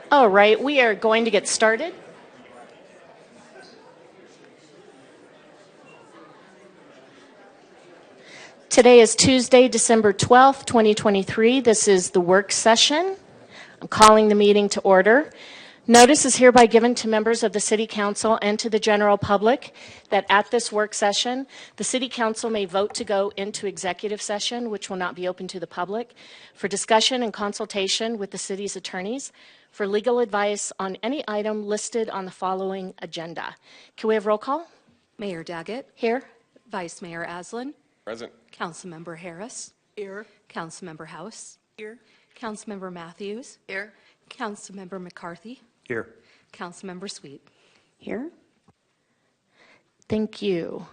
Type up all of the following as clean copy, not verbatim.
All right, we are going to get started. Today is Tuesday, December 12th, 2023. This is the work session. I'm calling the meeting to order. Notice is hereby given to members of the City Council and to the general public that at this work session, the City Council may vote to go into executive session, which will not be open to the public, for discussion and consultation with the city's attorneys, for legal advice on any item listed on the following agenda. Can we have roll call? Mayor Daggett. Here. Vice Mayor Aslan. Present. Councilmember Harris. Here. Councilmember House. Here. Councilmember Matthews. Here. Councilmember McCarthy. Here. Councilmember Sweet. Here. Thank you.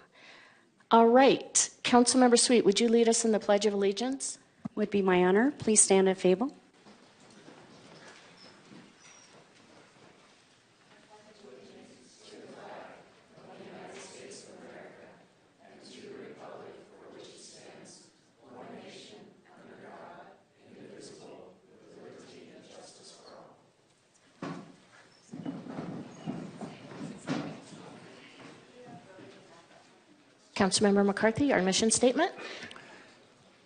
All right. Councilmember Sweet, would you lead us in the Pledge of Allegiance? Would be my honor. Please stand at Fable. Councilmember McCarthy, our mission statement.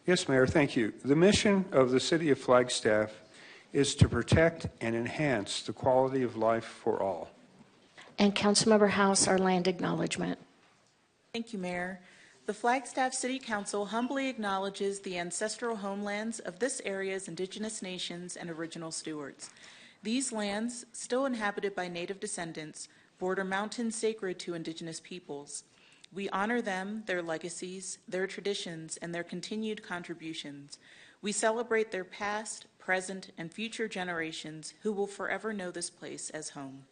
Yes, Mayor, thank you. The mission of the City of Flagstaff is to protect and enhance the quality of life for all. And Councilmember House, our land acknowledgement. Thank you, Mayor. The Flagstaff City Council humbly acknowledges the ancestral homelands of this area's indigenous nations and original stewards. These lands, still inhabited by Native descendants, border mountains sacred to indigenous peoples. We honor them, their legacies, their traditions, and their continued contributions. We celebrate their past, present, and future generations who will forever know this place as home.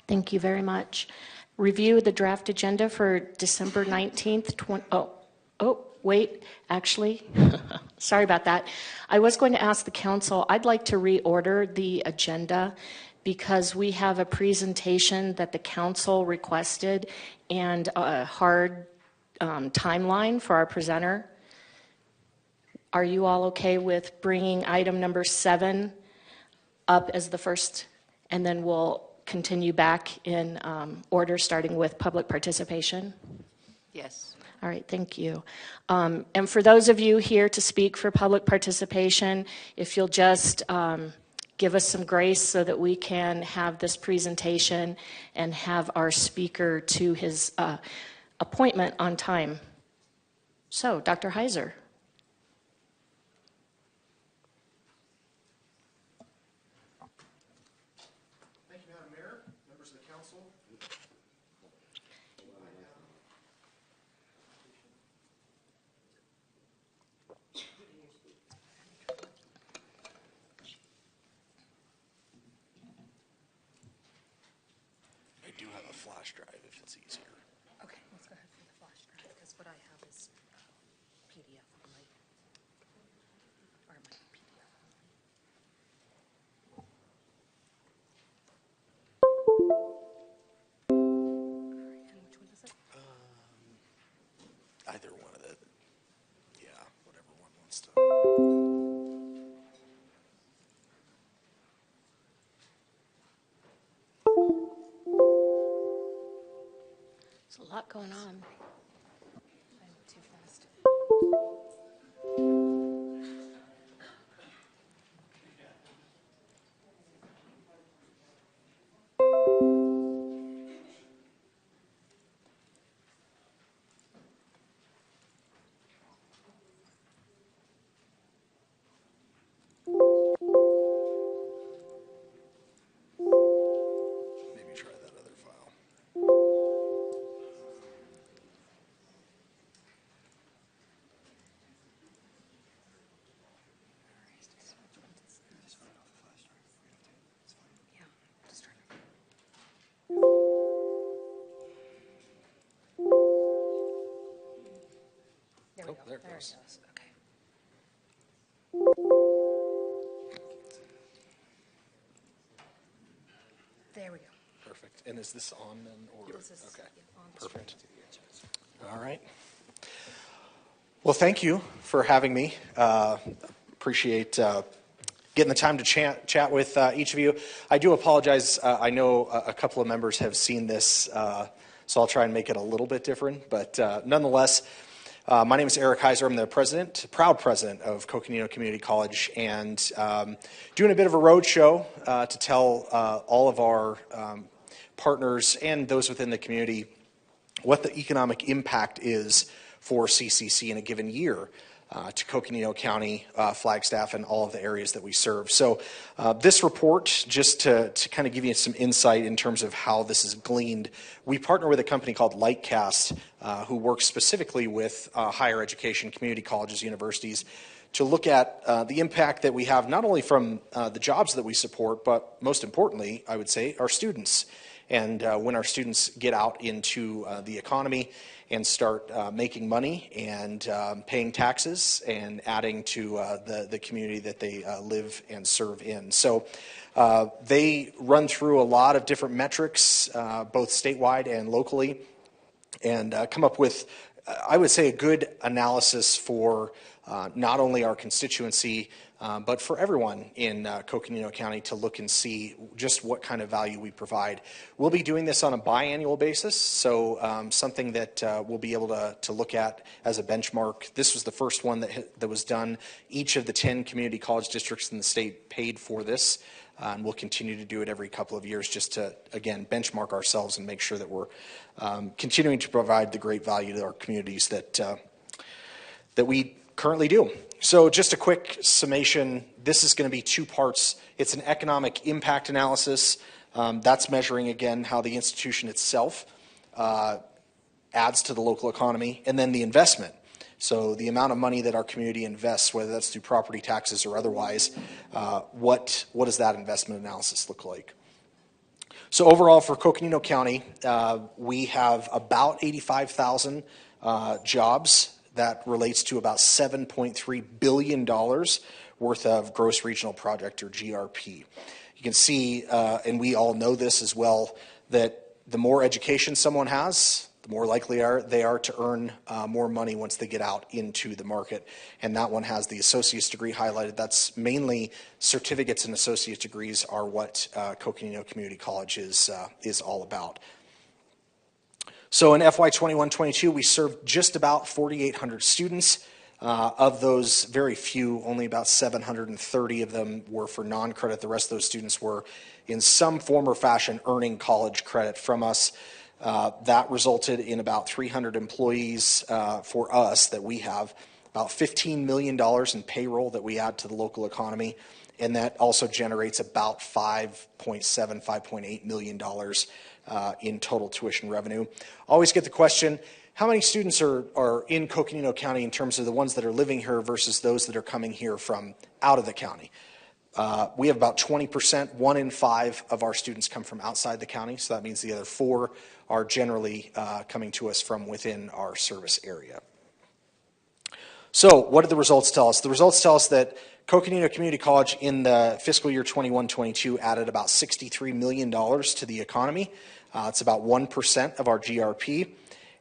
Thank you very much. Review the draft agenda for December 19th. Sorry about that. I was going to ask the council, I'd like to reorder the agenda because we have a presentation that the council requested and a hard timeline for our presenter. Are you all okay with bringing item number 7 up as the first, and then we'll continue back in order, starting with public participation? Yes. All right, thank you. And for those of you here to speak for public participation, if you'll just give us some grace so that we can have this presentation and have our speaker to his appointment on time. So, Dr. Heiser. Thank you, Madam Mayor, members of the council. I do have a flash drive if it's easier. Okay, let's go ahead for the flash drive because what I have is PDF on my PDF. And which one is it? Either one of the, yeah, whatever one wants to. There's a lot going on. I went too fast. Maybe try that other file. Yeah, just trying to. There we Oh, go. there it There goes. it goes. Okay. There we go. Perfect. And is this on then? Or? This is Okay. on the Perfect. screen. All right. Well, thank you for having me. Appreciate getting the time to chat with each of you. I do apologize. I know a couple of members have seen this, so I'll try and make it a little bit different. But nonetheless, my name is Eric Heiser. I'm the proud president of Coconino Community College, and doing a bit of a road show to tell all of our partners and those within the community what the economic impact is for CCC in a given year to Coconino County, Flagstaff, and all of the areas that we serve. So this report, just to kind of give you some insight in terms of how this is gleaned, we partner with a company called Lightcast, who works specifically with higher education, community colleges, universities, to look at the impact that we have not only from the jobs that we support, but most importantly, I would say, our students. And when our students get out into the economy and start making money and paying taxes and adding to the community that they live and serve in. So they run through a lot of different metrics, both statewide and locally, and come up with, I would say, a good analysis for not only our constituency, but for everyone in Coconino County to look and see just what kind of value we provide. We'll be doing this on a biannual basis, so something that we'll be able to look at as a benchmark. This was the first one that was done. Each of the 10 community college districts in the state paid for this, and we'll continue to do it every couple of years just to, again, benchmark ourselves and make sure that we're continuing to provide the great value to our communities that we currently do. So just a quick summation, this is going to be two parts. It's an economic impact analysis. That's measuring, again, how the institution itself adds to the local economy, and then the investment. So the amount of money that our community invests, whether that's through property taxes or otherwise, what does that investment analysis look like? So overall for Coconino County, we have about 85,000 jobs. That relates to about $7.3 billion worth of gross regional product, or GRP. You can see, and we all know this as well, that the more education someone has, the more likely they are to earn more money once they get out into the market. And that one has the associate's degree highlighted. That's mainly certificates and associate's degrees are what Coconino Community College is all about. So in FY 21-22, we served just about 4,800 students. Of those, very few, only about 730 of them were for non-credit. The rest of those students were in some form or fashion earning college credit from us. That resulted in about 300 employees for us that we have, about $15 million in payroll that we add to the local economy, and that also generates about $5.8 million in total tuition revenue. Always get the question, how many students are in Coconino County in terms of the ones that are living here versus those that are coming here from out of the county? We have about 20%, 1 in 5 of our students come from outside the county, so that means the other 4 are generally coming to us from within our service area. So what did the results tell us? The results tell us that Coconino Community College in the fiscal year 21-22 added about $63 million to the economy. It's about 1% of our GRP,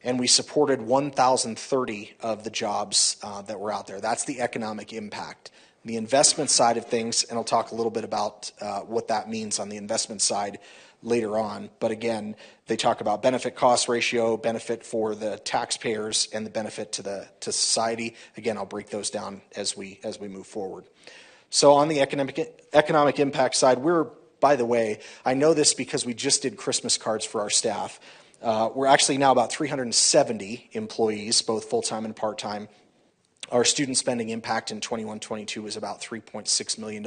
and we supported 1,030 of the jobs that were out there. That's the economic impact. The investment side of things, and I'll talk a little bit about what that means on the investment side later on, but again, they talk about benefit cost ratio, benefit for the taxpayers, and the benefit to society. Again, I'll break those down as we move forward. So on the economic impact side, by the way, I know this because we just did Christmas cards for our staff. We're actually now about 370 employees, both full-time and part-time. Our student spending impact in 21-22 was about $3.6 million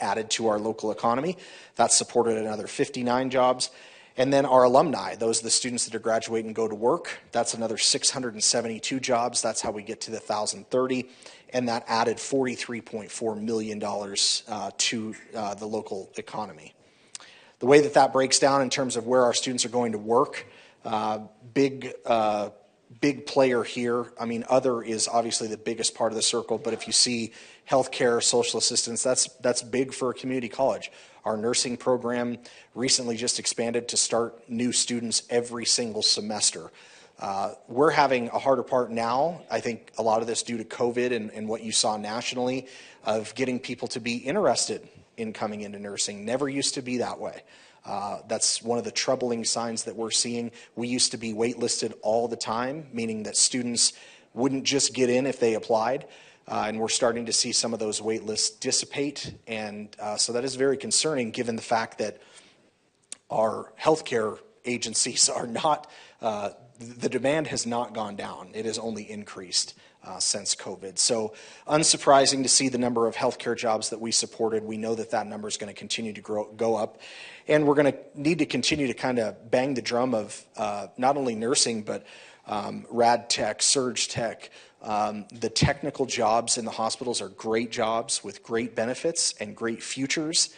added to our local economy. That supported another 59 jobs. And then our alumni, those are the students that are graduating and go to work, that's another 672 jobs. That's how we get to the 1,030. And that added $43.4 million to the local economy. The way that breaks down in terms of where our students are going to work, big player here. I mean, other is obviously the biggest part of the circle, but if you see healthcare, social assistance, that's big for a community college. Our nursing program recently just expanded to start new students every single semester. We're having a harder part now. I think a lot of this due to COVID and what you saw nationally of getting people to be interested in coming into nursing. Never used to be that way. That's one of the troubling signs that we're seeing. We used to be waitlisted all the time, meaning that students wouldn't just get in if they applied. And we're starting to see some of those wait lists dissipate. And so that is very concerning given the fact that our healthcare agencies are not, the demand has not gone down. It has only increased since COVID. So unsurprising to see the number of healthcare jobs that we supported. We know that that number is going to continue to go up. And we're going to need to continue to kind of bang the drum of not only nursing, but rad tech, surge tech. The technical jobs in the hospitals are great jobs with great benefits and great futures,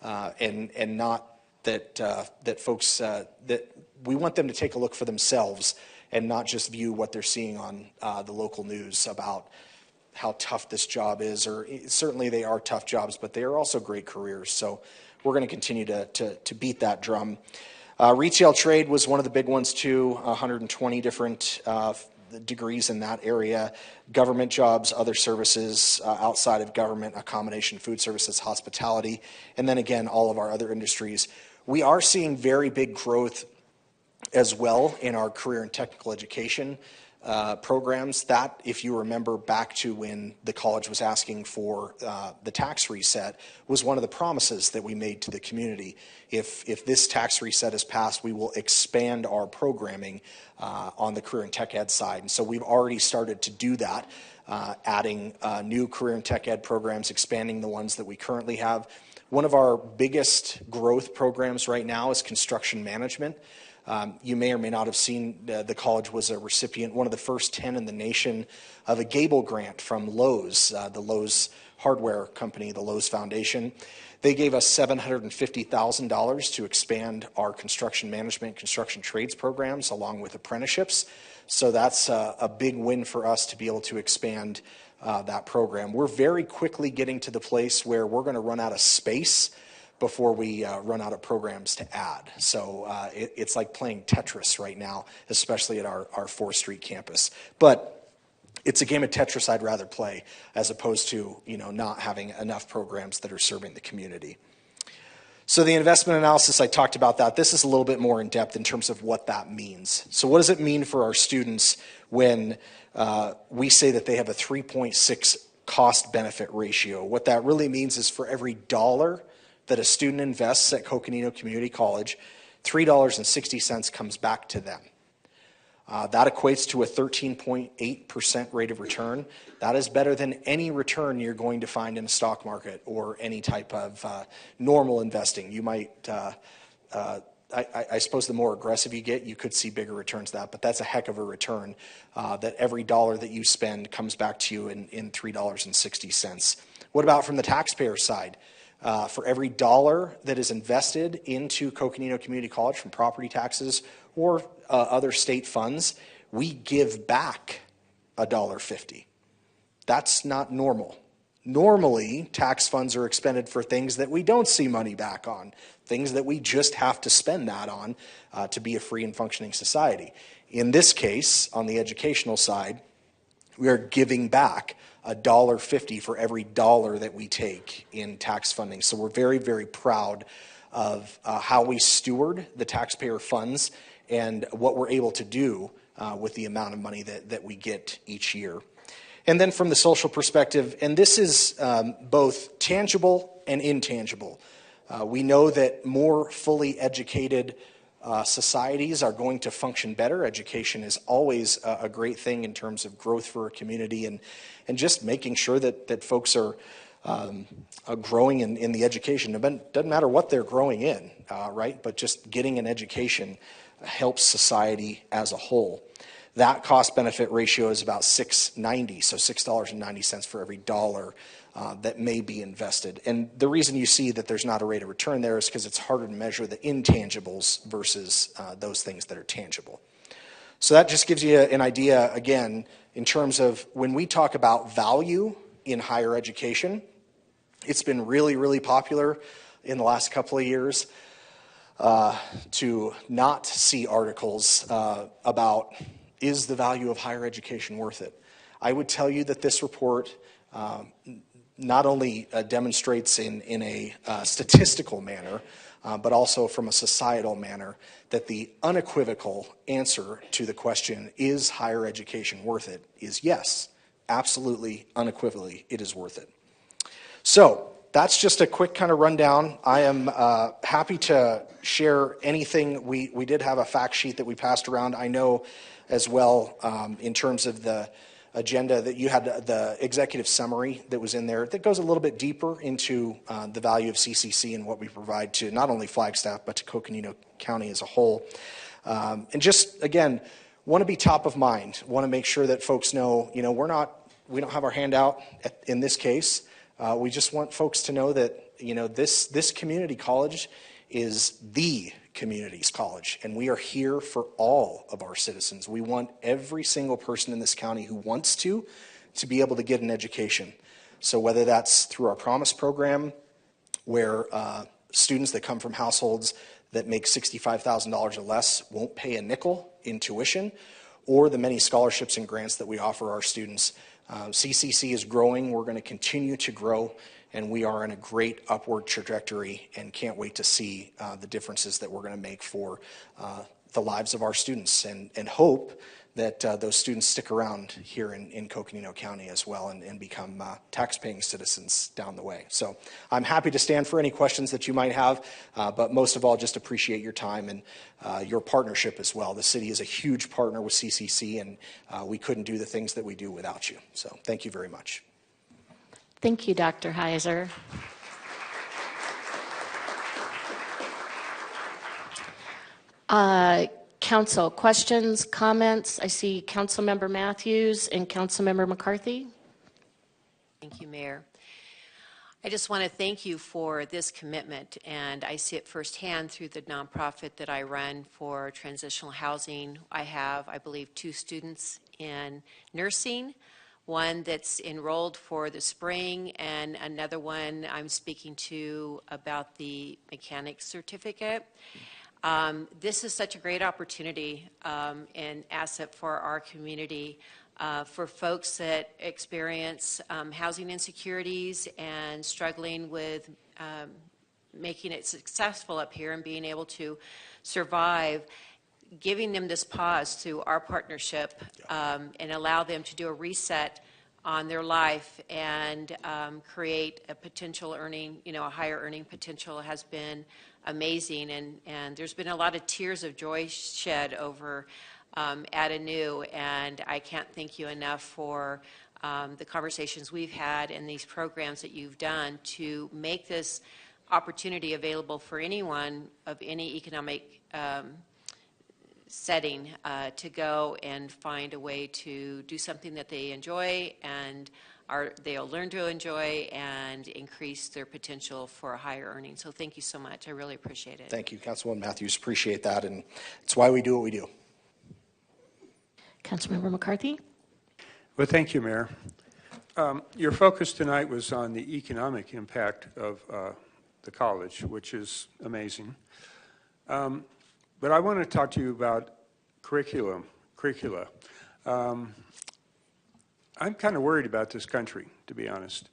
and not that that folks that we want them to take a look for themselves and not just view what they're seeing on the local news about how tough this job is. Or certainly they are tough jobs, but they are also great careers. So we're going to continue to beat that drum. Retail trade was one of the big ones too. 120 different degrees in that area. Government jobs, other services outside of government, accommodation, food services, hospitality, and then again all of our other industries. We are seeing very big growth as well in our career and technical education programs. That, if you remember back to when the college was asking for the tax reset, was one of the promises that we made to the community. If this tax reset is passed, we will expand our programming on the career and tech ed side. And so we've already started to do that, adding new career and tech ed programs, expanding the ones that we currently have. One of our biggest growth programs right now is construction management. You may or may not have seen the college was a recipient, one of the first 10 in the nation, of a Gable grant from Lowe's, the Lowe's hardware company, the Lowe's Foundation. They gave us $750,000 to expand our construction management, construction trades programs along with apprenticeships. So that's a big win for us to be able to expand that program. We're very quickly getting to the place where we're going to run out of space before we run out of programs to add. So it's like playing Tetris right now, especially at our 4th Street campus. But it's a game of Tetris I'd rather play as opposed to, not having enough programs that are serving the community. So the investment analysis, I talked about that. This is a little bit more in depth in terms of what that means. So what does it mean for our students when we say that they have a 3.6 cost benefit ratio? What that really means is for every dollar that a student invests at Coconino Community College, $3.60 comes back to them. That equates to a 13.8% rate of return. That is better than any return you're going to find in the stock market or any type of normal investing. You might, I suppose the more aggressive you get, you could see bigger returns than that, but that's a heck of a return that every dollar that you spend comes back to you in $3.60. What about from the taxpayer side? For every dollar that is invested into Coconino Community College from property taxes or other state funds, we give back $1.50. That's not normal. Normally, tax funds are expended for things that we don't see money back on, things that we just have to spend that on to be a free and functioning society. In this case, on the educational side, we are giving back $1.50 for every dollar that we take in tax funding. So we're very, very proud of how we steward the taxpayer funds and what we're able to do with the amount of money that we get each year. And then from the social perspective, and this is both tangible and intangible. We know that more fully educated societies are going to function better. Education is always a great thing in terms of growth for a community and just making sure that folks are growing in the education. It doesn't matter what they're growing in, right? But just getting an education helps society as a whole. That cost-benefit ratio is about $6.90, so $6.90 for every dollar that may be invested. And the reason you see that there's not a rate of return there is because it's harder to measure the intangibles versus those things that are tangible. So that just gives you an idea, again, in terms of when we talk about value in higher education, it's been really, really popular in the last couple of years to not see articles about is the value of higher education worth it? I would tell you that this report not only demonstrates in a statistical manner, but also from a societal manner, that the unequivocal answer to the question, is higher education worth it, is yes, absolutely, unequivocally, it is worth it. So that's just a quick kind of rundown. I am happy to share anything. We did have a fact sheet that we passed around. I know as well, in terms of the agenda, that you had the executive summary that was in there that goes a little bit deeper into the value of CCC and what we provide to not only Flagstaff but to Coconino County as a whole. And just again, want to be top of mind. Want to make sure that folks know, we don't have our hand out in this case. We just want folks to know that this community college is the community's college, and we are here for all of our citizens. We want every single person in this county who wants to be able to get an education. So whether that's through our Promise program, where students that come from households that make $65,000 or less won't pay a nickel in tuition, or the many scholarships and grants that we offer our students. CCC is growing. We're going to continue to grow, and we are in a great upward trajectory and can't wait to see the differences that we're going to make for the lives of our students, and hope that those students stick around here in Coconino County as well and become tax-paying citizens down the way. So I'm happy to stand for any questions that you might have, but most of all, just appreciate your time and your partnership as well. The city is a huge partner with CCC, and we couldn't do the things that we do without you. So thank you very much. Thank you, Dr. Heiser. Council, questions, comments? I see Councilmember Matthews and Councilmember McCarthy. Thank you, Mayor. I just want to thank you for this commitment, and I see it firsthand through the nonprofit that I run for transitional housing. I have, I believe, 2 students in nursing, one that's enrolled for the spring, and another one I'm speaking to about the mechanics certificate. This is such a great opportunity and asset for our community, for folks that experience housing insecurities and struggling with making it successful up here and being able to survive, giving them this pause through our partnership and allow them to do a reset on their life and create a potential earning, a higher earning potential has been amazing. And there's been a lot of tears of joy shed over at Anew, and I can't thank you enough for the conversations we've had and these programs that you've done to make this opportunity available for anyone of any economic setting to go and find a way to do something that they enjoy and they'll learn to enjoy and increase their potential for a higher earning. So thank you so much. I really appreciate it. Thank you, Councilwoman Matthews. Appreciate that, and it's why we do what we do. Councilmember McCarthy. Well, thank you, Mayor. Your focus tonight was on the economic impact of the college, which is amazing. But I want to talk to you about curricula. I'm kind of worried about this country, to be honest.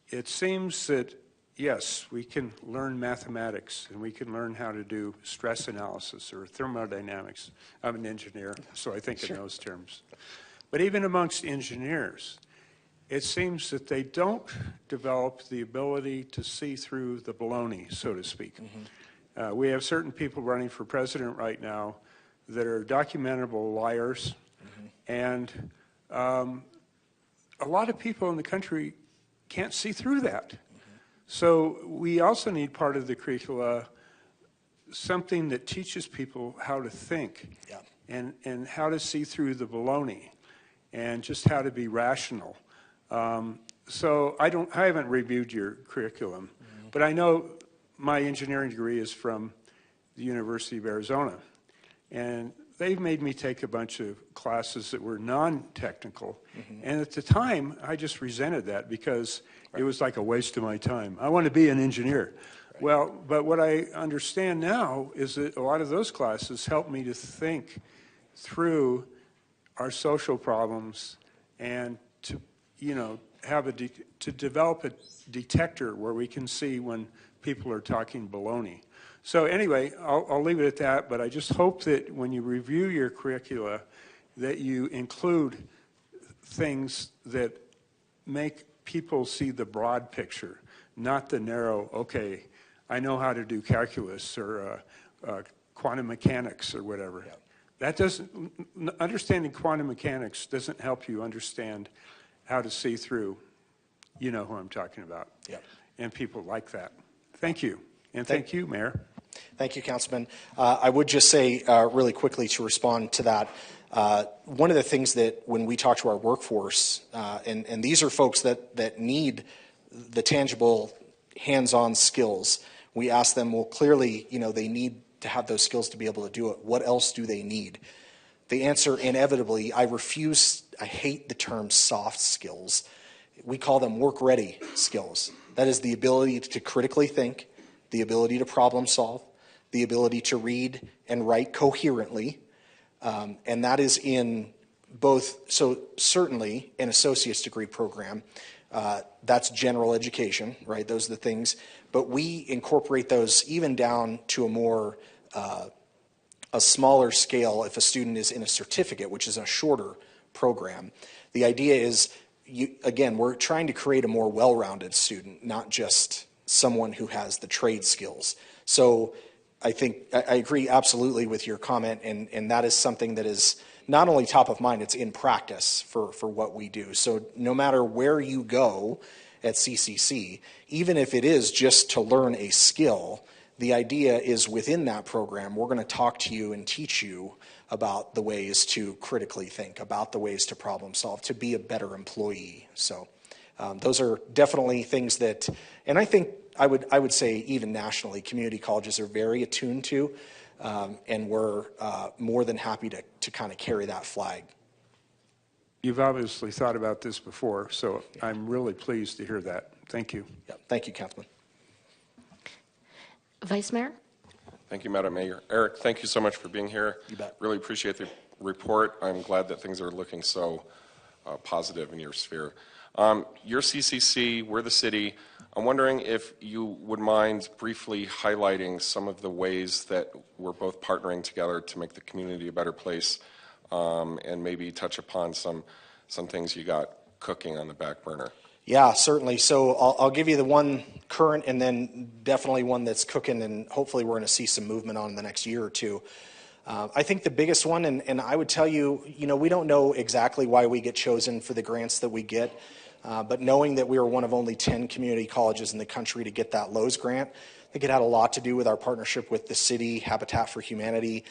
It seems that, yes, we can learn mathematics and we can learn how to do stress analysis or thermodynamics. I'm an engineer, so I think in those terms. But even amongst engineers, it seems that they don't develop the ability to see through the baloney, so to speak. Mm-hmm. We have certain people running for president right now that are documentable liars, mm-hmm. and a lot of people in the country can't see through that. Mm-hmm. So we also need part of the curricula, something that teaches people how to think, yeah. and how to see through the baloney, and just how to be rational. So I haven't reviewed your curriculum, mm-hmm. but I know my engineering degree is from the University of Arizona, and they've made me take a bunch of classes that were non-technical, mm-hmm. and at the time, I just resented that because right. it was like a waste of my time. I want to be an engineer. Right. Well, but what I understand now is that a lot of those classes help me to think through our social problems and to, to develop a detector where we can see when people are talking baloney. So anyway, I'll leave it at that, but I just hope that when you review your curricula, that you include things that make people see the broad picture, not the narrow, okay, I know how to do calculus or quantum mechanics or whatever. Yeah. That doesn't, understanding quantum mechanics doesn't help you understand how to see through, you know who I'm talking about. Yep. And people like that. Thank you. And thank you, Mayor. Thank you, Councilman. I would just say really quickly to respond to that, one of the things that when we talk to our workforce, and these are folks that need the tangible hands-on skills, we ask them, well, clearly, they need to have those skills to be able to do it. What else do they need? The answer, inevitably, I hate the term soft skills. We call them work-ready skills. That is the ability to critically think, the ability to problem solve, the ability to read and write coherently, and that is in both, so certainly an associate's degree program, that's general education, right? Those are the things, but we incorporate those even down to a smaller scale if a student is in a certificate, which is a shorter program. The idea is, again, we're trying to create a more well-rounded student, not just someone who has the trade skills. So I think I agree absolutely with your comment, and that is something that is not only top of mind, it's in practice for what we do. So no matter where you go at CCC, even if it is just to learn a skill, the idea is within that program, we're going to talk to you and teach you about the ways to critically think, about the ways to problem solve, to be a better employee. So those are definitely things that, and I think I would say even nationally, community colleges are very attuned to, and we're more than happy to kind of carry that flag. You've obviously thought about this before, so I'm really pleased to hear that. Thank you. Yeah, thank you, Councilman. Vice Mayor? Thank you, Madam Mayor. Eric, thank you so much for being here. You bet. Really appreciate the report. I'm glad that things are looking so positive in your sphere. Your CCC, we're the city. I'm wondering if you would mind briefly highlighting some of the ways that we're both partnering together to make the community a better place, and maybe touch upon some things you got cooking on the back burner. Yeah, certainly. So I'll give you the one current and then definitely one that's cooking, and hopefully we're going to see some movement on in the next year or two. I think the biggest one, and I would tell you, we don't know exactly why we get chosen for the grants that we get, but knowing that we were one of only 10 community colleges in the country to get that Lowe's grant, I think it had a lot to do with our partnership with the city, Habitat for Humanity,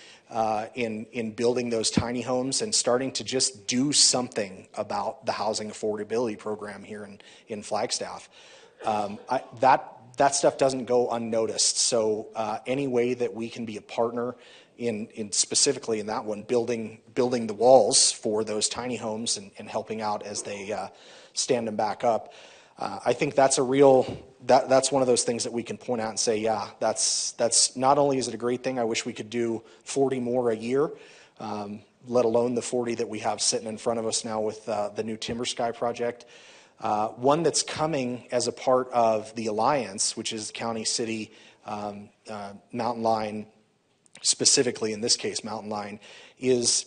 in building those tiny homes and starting to just do something about the housing affordability program here in Flagstaff. That stuff doesn't go unnoticed. So any way that we can be a partner in specifically in that one, building the walls for those tiny homes and helping out as they stand them back up. I think that's that's one of those things that we can point out and say, yeah, that's not only is it a great thing, I wish we could do 40 more a year, let alone the 40 that we have sitting in front of us now with the new Timber Sky project. One that's coming as a part of the Alliance, which is county, city, Mountain Line, specifically in this case, Mountain Line, is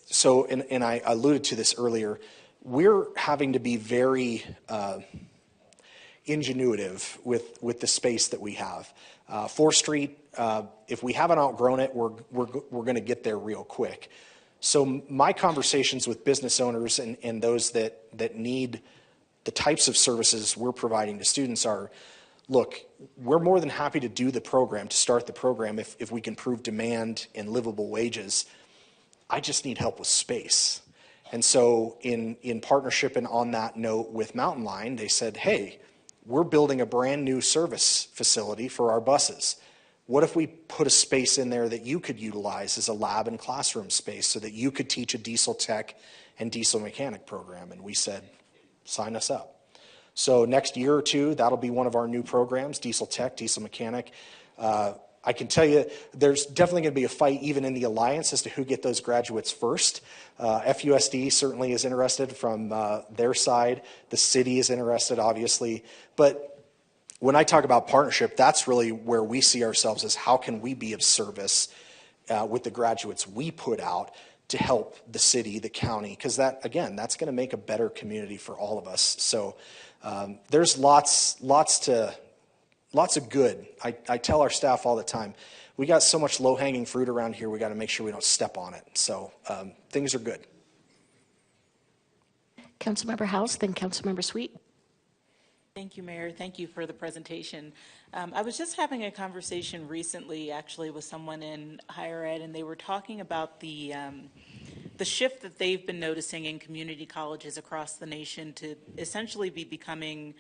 so, and I alluded to this earlier, we're having to be very ingenuitive with the space that we have. 4th Street, if we haven't outgrown it, we're going to get there real quick. So my conversations with business owners and those that need the types of services we're providing to students are, look, we're more than happy to do the program, to start the program if we can prove demand and livable wages. I just need help with space. And so in partnership and on that note with Mountain Line, they said, hey, we're building a brand new service facility for our buses. What if we put a space in there that you could utilize as a lab and classroom space so that you could teach a diesel tech and diesel mechanic program? And we said, sign us up. So next year or two, that'll be one of our new programs, diesel tech, diesel mechanic. I can tell you there's definitely going to be a fight even in the alliance as to who get those graduates first. FUSD certainly is interested from their side. The city is interested, obviously. But when I talk about partnership, that's really where we see ourselves as how can we be of service with the graduates we put out to help the city, the county, because that, again, that's going to make a better community for all of us. So there's lots of good. I tell our staff all the time, we got so much low-hanging fruit around here, we got to make sure we don't step on it. So things are good. Councilmember House, then Councilmember Sweet. Thank you, Mayor. Thank you for the presentation. I was just having a conversation recently, actually, with someone in higher ed, and they were talking about the shift that they've been noticing in community colleges across the nation to essentially be becoming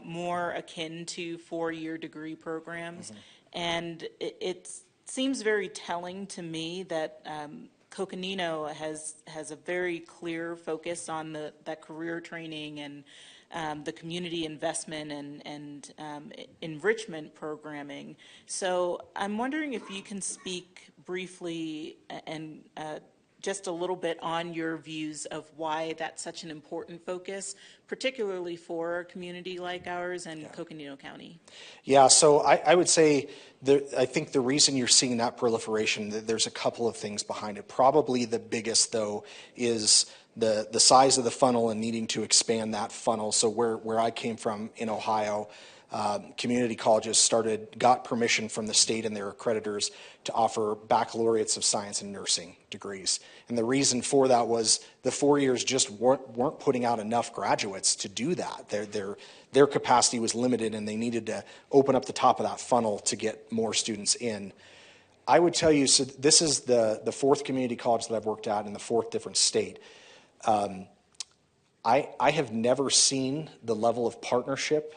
more akin to four-year degree programs. Mm-hmm. And it seems very telling to me that Coconino has a very clear focus on that career training and the community investment and enrichment programming. So I'm wondering if you can speak briefly and just a little bit on your views of why that's such an important focus, particularly for a community like ours and Coconino County. Yeah, so I would say I think the reason you're seeing that proliferation, there's a couple of things behind it. Probably the biggest, though, is the size of the funnel and needing to expand that funnel. So where I came from in Ohio, community colleges got permission from the state and their accreditors to offer baccalaureates of science and nursing degrees. And the reason for that was the 4 years just weren't putting out enough graduates to do that. Their capacity was limited, and they needed to open up the top of that funnel to get more students in. I would tell you, so this is the fourth community college that I've worked at in the fourth different state. I have never seen the level of partnership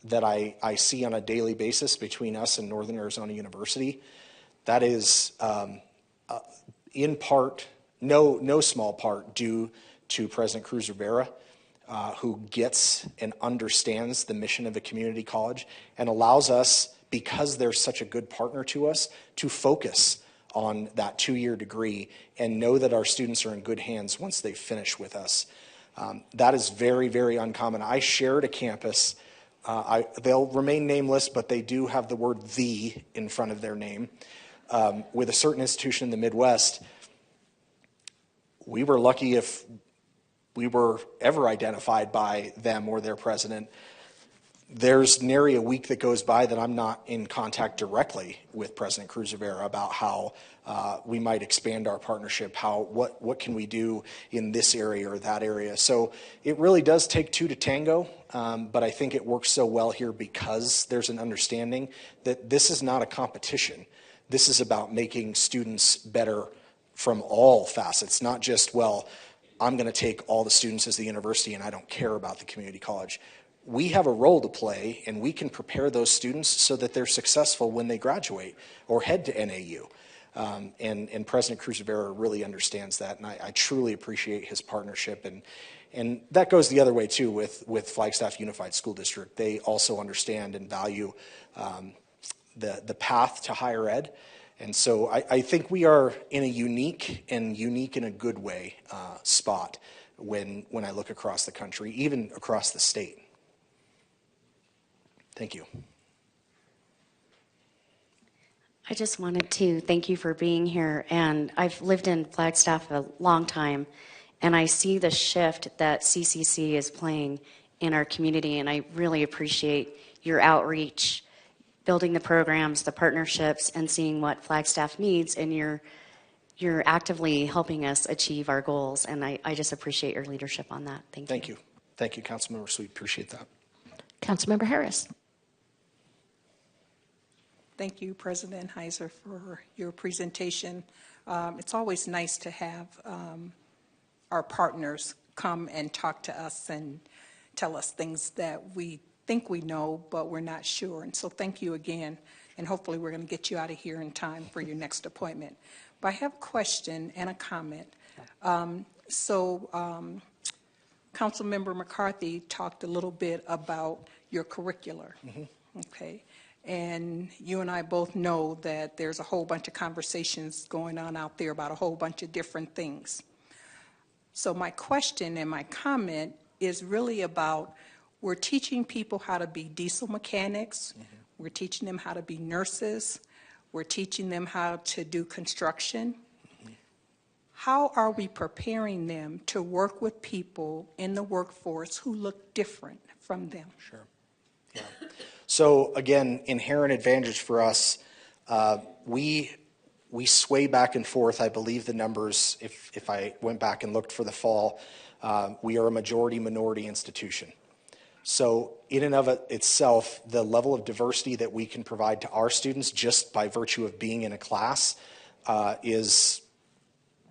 that I see on a daily basis between us and Northern Arizona University. That is in part, no small part, due to President Cruz Rivera, who gets and understands the mission of a community college and allows us, because they're such a good partner to us, to focus on that 2-year degree and know that our students are in good hands once they finish with us. That is very, very uncommon. I shared a campus. They'll remain nameless, but they do have the word "the" in front of their name, with a certain institution in the Midwest. We were lucky if we were ever identified by them or their president. There's nary a week that goes by that I'm not in contact directly with President Cruz Rivera about how we might expand our partnership, what can we do in this area or that area. So it really does take two to tango, but I think it works so well here because there's an understanding that this is not a competition. This is about making students better from all facets, not just, well, I'm going to take all the students as the university and I don't care about the community college. We have a role to play, and we can prepare those students so that they're successful when they graduate or head to NAU. And President Cruz Rivera really understands that, and I truly appreciate his partnership. And that goes the other way, too, with Flagstaff Unified School District. They also understand and value the path to higher ed. And so I think we are in a unique in a good way spot when I look across the country, even across the state. Thank you. I just wanted to thank you for being here. And I've lived in Flagstaff a long time, and I see the shift that CCC is playing in our community, and I really appreciate your outreach, building the programs, the partnerships, and seeing what Flagstaff needs, and you're actively helping us achieve our goals, and I just appreciate your leadership on that. Thank you. Thank you. Thank you, Councilmember Sweet. Appreciate that. Councilmember Harris. Thank you, President Heiser, for your presentation. It's always nice to have our partners come and talk to us and tell us things that we think we know, but we're not sure. And so thank you again, and hopefully we're going to get you out of here in time for your next appointment. But I have a question and a comment. Councilmember McCarthy talked a little bit about your curricular, okay? And you and I both know that there's a whole bunch of conversations going on out there about a whole bunch of different things. So my question and my comment is really about, we're teaching people how to be diesel mechanics. We're teaching them how to be nurses. We're teaching them how to do construction. How are we preparing them to work with people in the workforce who look different from them? Sure. Yeah. So again, inherent advantage for us, we sway back and forth. I believe the numbers, if I went back and looked for the fall, we are a majority minority institution. So in and of itself, the level of diversity that we can provide to our students just by virtue of being in a class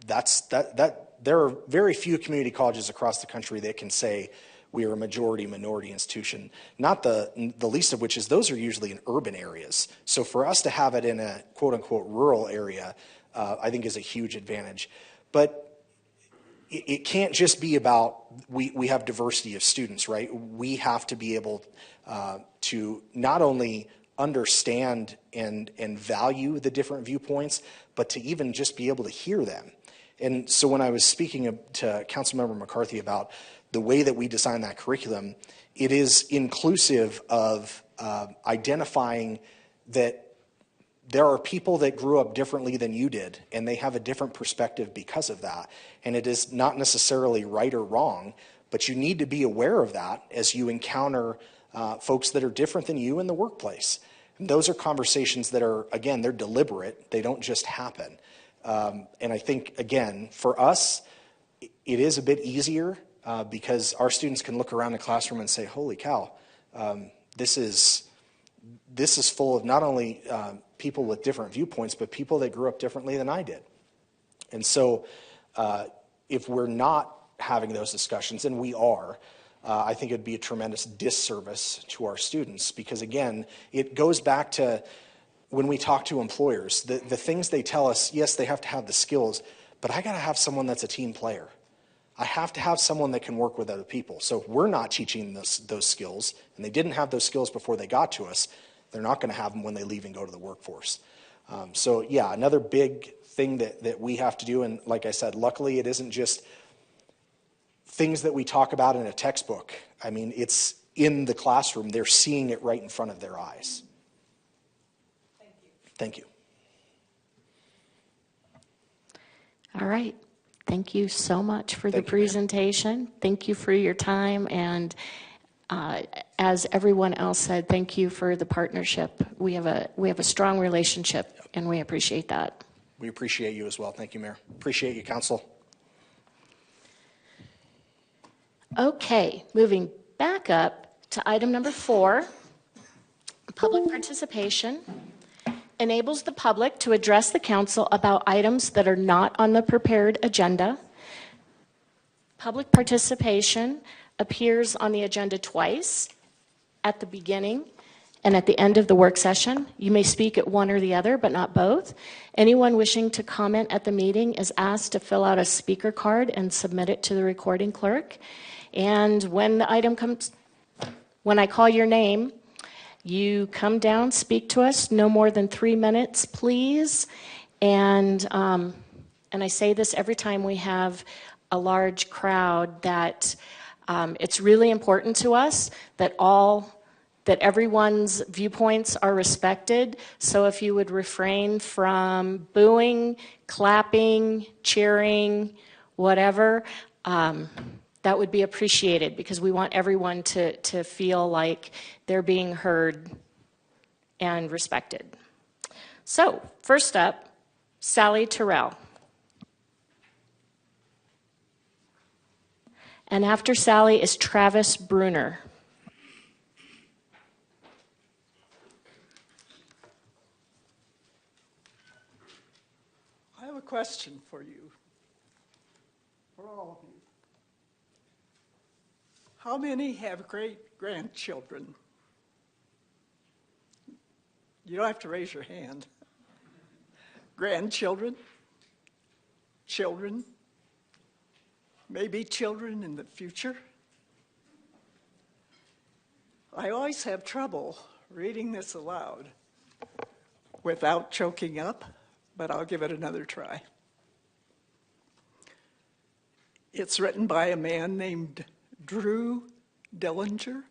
there are very few community colleges across the country that can say we are a majority minority institution. Not the least of which is those are usually in urban areas. So for us to have it in a quote unquote rural area, I think is a huge advantage. But it can't just be about we have diversity of students, right? We have to be able to not only understand and value the different viewpoints, but to even just be able to hear them. And so when I was speaking to Councilmember McCarthy about the way that we design that curriculum, it is inclusive of identifying that there are people that grew up differently than you did, and they have a different perspective because of that. And it is not necessarily right or wrong, but you need to be aware of that as you encounter folks that are different than you in the workplace. And those are conversations that are, again, they're deliberate. They don't just happen. And I think, again, for us, it is a bit easier because our students can look around the classroom and say, holy cow, this is full of not only people with different viewpoints, but people that grew up differently than I did. And so if we're not having those discussions, and we are, I think it'd be a tremendous disservice to our students because, again, it goes back to when we talk to employers, the things they tell us, yes, they have to have the skills, but I got to have someone that's a team player. I have to have someone that can work with other people. So if we're not teaching those skills, and they didn't have those skills before they got to us, they're not going to have them when they leave and go to the workforce. So yeah, another big thing that we have to do, and like I said, luckily it isn't just things that we talk about in a textbook. I mean, it's in the classroom. They're seeing it right in front of their eyes. Thank you. All right. Thank you so much for the presentation. Thank you for your time. And as everyone else said, thank you for the partnership. We have a strong relationship, and we appreciate that. We appreciate you as well. Thank you, Mayor. Appreciate you, Council. Okay, moving back up to item number 4, public participation. Enables the public to address the council about items that are not on the prepared agenda. Public participation appears on the agenda twice, at the beginning and at the end of the work session. You may speak at one or the other, but not both. Anyone wishing to comment at the meeting is asked to fill out a speaker card and submit it to the recording clerk. And when the item comes, when I call your name, you come down, speak to us, no more than 3 minutes, please. And I say this every time we have a large crowd, that it's really important to us that everyone's viewpoints are respected. So if you would refrain from booing, clapping, cheering, whatever, that would be appreciated, because we want everyone to feel like they're being heard and respected. So, first up, Sally Terrell. And after Sally is Travis Bruner. I have a question for you, for all of you. How many have great-grandchildren? You don't have to raise your hand. Grandchildren? Children? Maybe children in the future? I always have trouble reading this aloud without choking up, but I'll give it another try. It's written by a man named Drew Dillinger.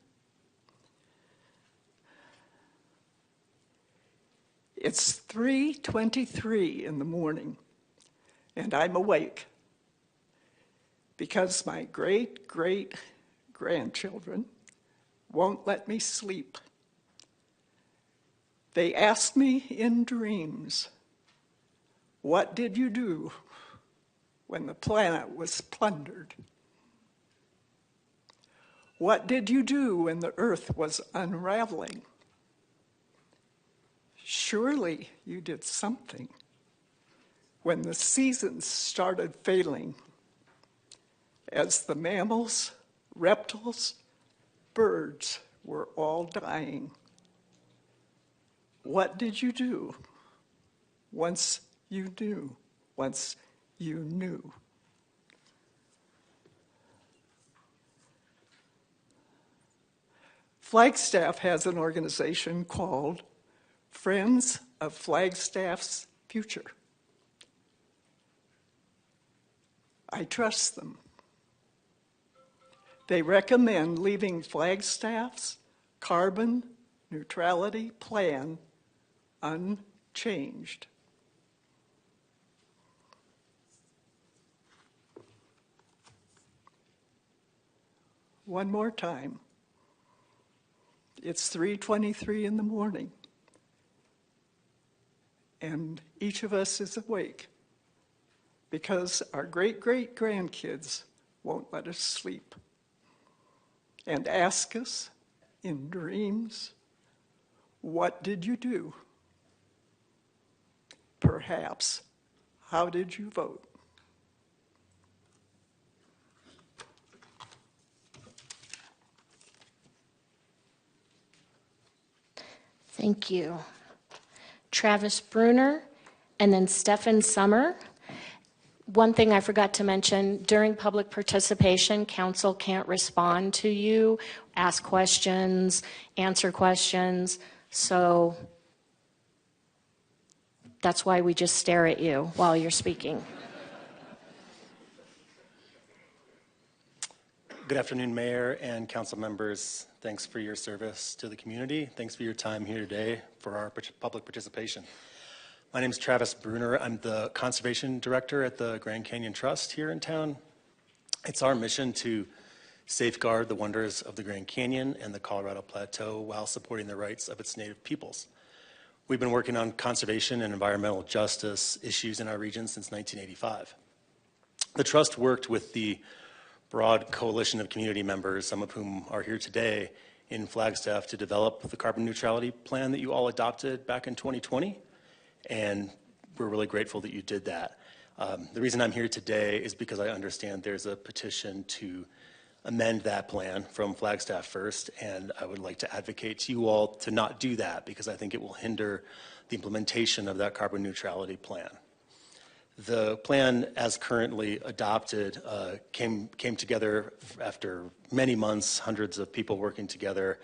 It's 3:23 in the morning, and I'm awake because my great-great-grandchildren won't let me sleep. They ask me in dreams, "What did you do when the planet was plundered? What did you do when the earth was unraveling? Surely you did something when the seasons started failing, as the mammals, reptiles, birds were all dying. What did you do once you knew, once you knew?" Flagstaff has an organization called Friends of Flagstaff's Future. I trust them. They recommend leaving Flagstaff's carbon neutrality plan unchanged. One more time. It's 3:23 in the morning, and each of us is awake because our great-great-grandkids won't let us sleep and ask us in dreams, "What did you do?" Perhaps, "How did you vote?" Thank you. Travis Bruner, and then Stefan Summer. One thing I forgot to mention, during public participation, council can't respond to you, ask questions, answer questions, so that's why we just stare at you while you're speaking. Good afternoon, Mayor and council members. Thanks for your service to the community. Thanks for your time here today for our public participation. My name is Travis Bruner. I'm the Conservation Director at the Grand Canyon Trust here in town. It's our mission to safeguard the wonders of the Grand Canyon and the Colorado Plateau while supporting the rights of its native peoples. We've been working on conservation and environmental justice issues in our region since 1985. The Trust worked with the broad coalition of community members, some of whom are here today, in Flagstaff to develop the carbon neutrality plan that you all adopted back in 2020, and we're really grateful that you did that. The reason I'm here today is because I understand there's a petition to amend that plan from Flagstaff First, and I would like to advocate to you all to not do that because I think it will hinder the implementation of that carbon neutrality plan. The plan, as currently adopted, came together after many months, hundreds of people working together,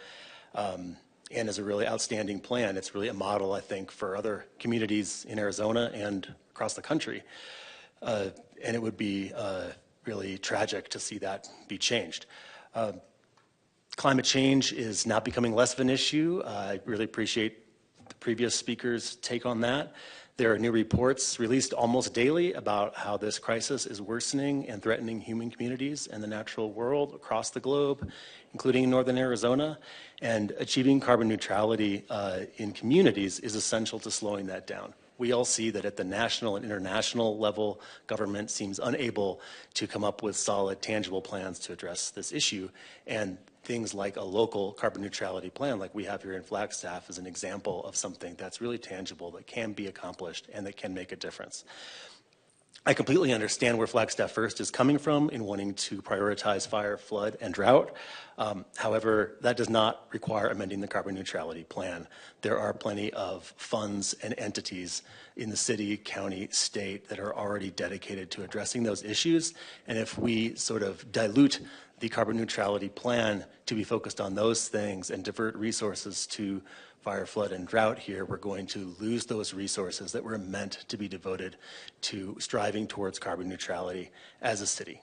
and is a really outstanding plan. It's really a model, I think, for other communities in Arizona and across the country. And it would be really tragic to see that be changed. Climate change is not becoming less of an issue. I really appreciate the previous speaker's take on that. There are new reports released almost daily about how this crisis is worsening and threatening human communities and the natural world across the globe, including in northern Arizona. And achieving carbon neutrality in communities is essential to slowing that down. We all see that at the national and international level, government seems unable to come up with solid, tangible plans to address this issue. And things like a local carbon neutrality plan like we have here in Flagstaff is an example of something that's really tangible, that can be accomplished, and that can make a difference. I completely understand where Flagstaff First is coming from in wanting to prioritize fire, flood, and drought. However, that does not require amending the carbon neutrality plan. There are plenty of funds and entities in the city, county, state that are already dedicated to addressing those issues. And if we sort of dilute the carbon neutrality plan to be focused on those things and divert resources to fire, flood, and drought here, we're going to lose those resources that were meant to be devoted to striving towards carbon neutrality as a city.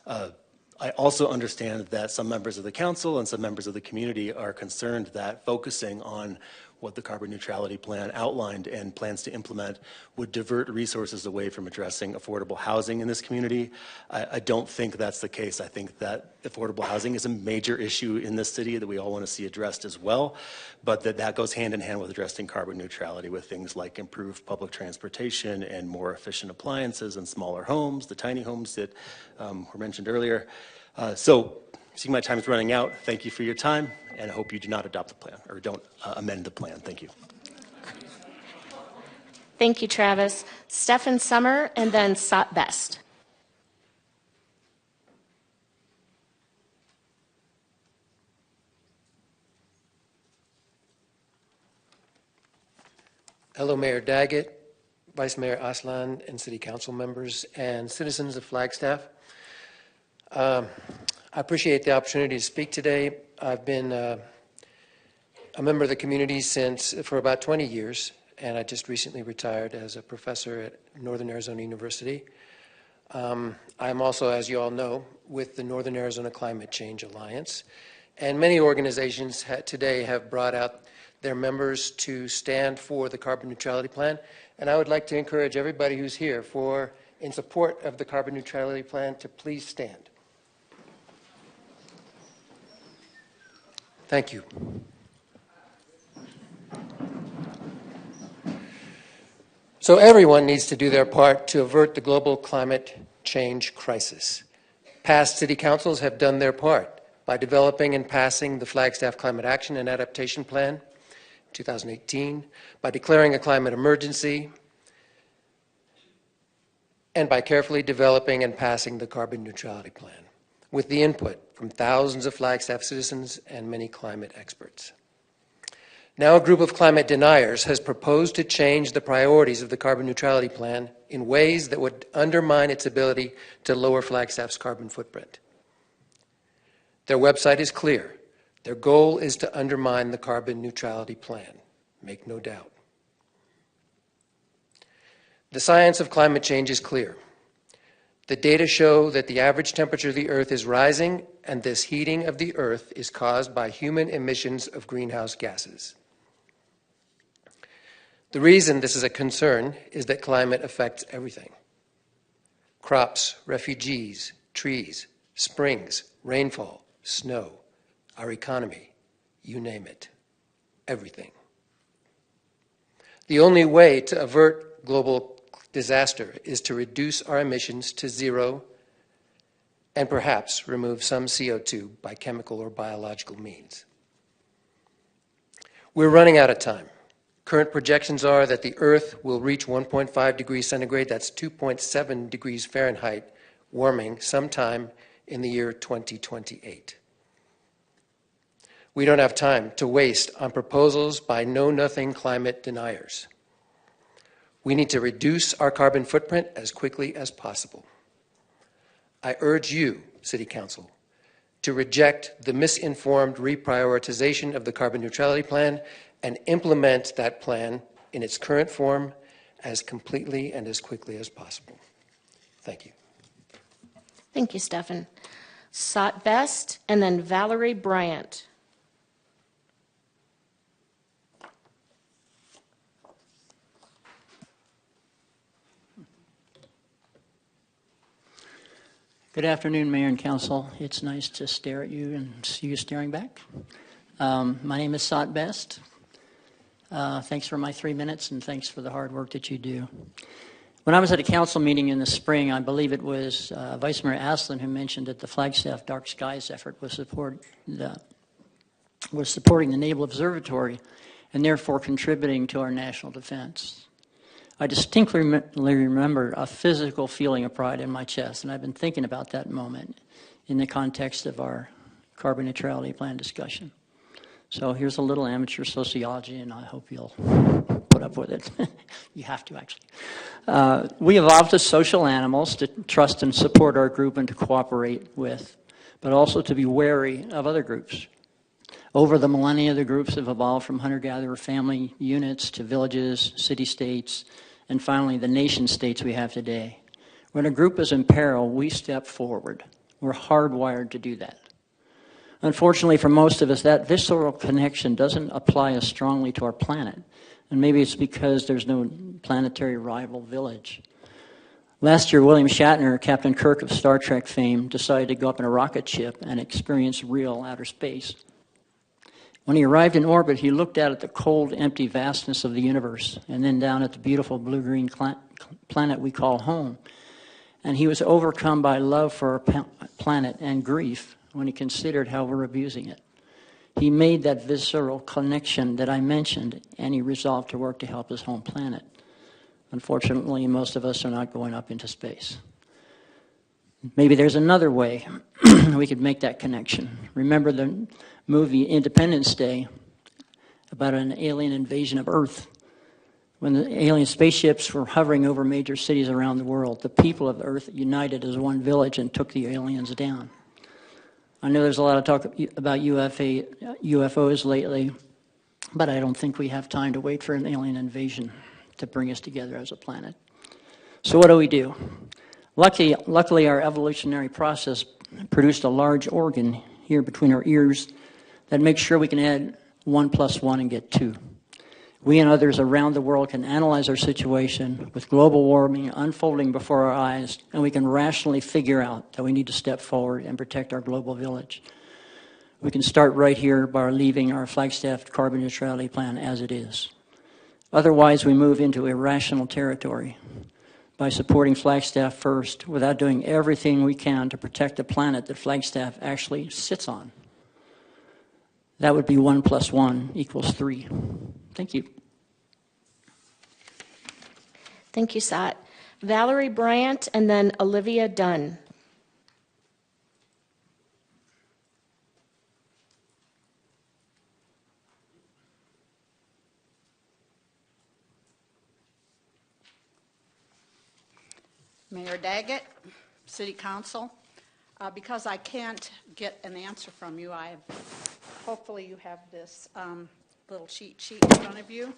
I also understand that some members of the council and some members of the community are concerned that focusing on what the carbon neutrality plan outlined and plans to implement would divert resources away from addressing affordable housing in this community. I don't think that's the case. I think that affordable housing is a major issue in this city that we all want to see addressed as well, but that goes hand in hand with addressing carbon neutrality with things like improved public transportation and more efficient appliances and smaller homes, the tiny homes that were mentioned earlier. So, seeing my time is running out, thank you for your time, and I hope you do not adopt the plan, or don't amend the plan. Thank you. Thank you, Travis. Stephen Summer, and then Sot Best. Hello, Mayor Daggett, Vice Mayor Aslan, and City Council members, and citizens of Flagstaff. I appreciate the opportunity to speak today. I've been a member of the community for about 20 years, and I just recently retired as a professor at Northern Arizona University. I'm also, as you all know, with the Northern Arizona Climate Change Alliance, and many organizations today have brought out their members to stand for the carbon neutrality plan, and I would like to encourage everybody who's here in support of the carbon neutrality plan to please stand. Thank you. So everyone needs to do their part to avert the global climate change crisis. Past city councils have done their part by developing and passing the Flagstaff Climate Action and Adaptation Plan, 2018, by declaring a climate emergency, and by carefully developing and passing the carbon neutrality plan, with the input from thousands of Flagstaff citizens and many climate experts. Now a group of climate deniers has proposed to change the priorities of the carbon neutrality plan in ways that would undermine its ability to lower Flagstaff's carbon footprint. Their website is clear. Their goal is to undermine the carbon neutrality plan, make no doubt. The science of climate change is clear. The data show that the average temperature of the Earth is rising, and this heating of the Earth is caused by human emissions of greenhouse gases. The reason this is a concern is that climate affects everything. Crops, refugees, trees, springs, rainfall, snow, our economy, you name it, everything. The only way to avert global disaster is to reduce our emissions to zero and perhaps remove some CO2 by chemical or biological means. We're running out of time. Current projections are that the Earth will reach 1.5 degrees centigrade, that's 2.7 degrees Fahrenheit, warming sometime in the year 2028. We don't have time to waste on proposals by know-nothing climate deniers. We need to reduce our carbon footprint as quickly as possible. I urge you, City Council, to reject the misinformed reprioritization of the carbon neutrality plan and implement that plan in its current form as completely and as quickly as possible. Thank you. Thank you, Stephen. Sot Best, and then Valerie Bryant. Good afternoon, Mayor and Council. It's nice to stare at you and see you staring back. My name is Sot Best. Thanks for my 3 minutes, and thanks for the hard work that you do. When I was at a council meeting in the spring, I believe it was Vice Mayor Aslan who mentioned that the Flagstaff Dark Skies effort was supporting the Naval Observatory and therefore contributing to our national defense. I distinctly remember a physical feeling of pride in my chest, and I've been thinking about that moment in the context of our carbon neutrality plan discussion. So here's a little amateur sociology, and I hope you'll put up with it. You have to, actually. We evolved as social animals to trust and support our group and to cooperate with, but also to be wary of other groups. Over the millennia, the groups have evolved from hunter-gatherer family units to villages, city-states, and finally the nation-states we have today. When a group is in peril, we step forward. We're hardwired to do that. Unfortunately, for most of us, that visceral connection doesn't apply as strongly to our planet. And maybe it's because there's no planetary rival village. Last year, William Shatner, Captain Kirk of Star Trek fame, decided to go up in a rocket ship and experience real outer space. When he arrived in orbit, he looked out at the cold, empty vastness of the universe, and then down at the beautiful blue-green planet we call home. And he was overcome by love for our planet and grief when he considered how we're abusing it. He made that visceral connection that I mentioned, and he resolved to work to help his home planet. Unfortunately, most of us are not going up into space. Maybe there's another way we could make that connection. Remember the movie Independence Day about an alien invasion of Earth? When the alien spaceships were hovering over major cities around the world, the people of Earth united as one village and took the aliens down. I know there's a lot of talk about UFOs lately, but I don't think we have time to wait for an alien invasion to bring us together as a planet. So what do? Luckily, our evolutionary process produced a large organ here between our ears that makes sure we can add 1 + 1 and get 2. We and others around the world can analyze our situation with global warming unfolding before our eyes, and we can rationally figure out that we need to step forward and protect our global village. We can start right here by leaving our Flagstaff carbon neutrality plan as it is. Otherwise, we move into irrational territory by supporting Flagstaff first without doing everything we can to protect the planet that Flagstaff actually sits on. That would be 1 + 1 = 3. Thank you. Thank you, Sat. Valerie Bryant and then Olivia Dunn. Mayor Daggett, City Council, because I can't get an answer from you, hopefully you have this little sheet in front of you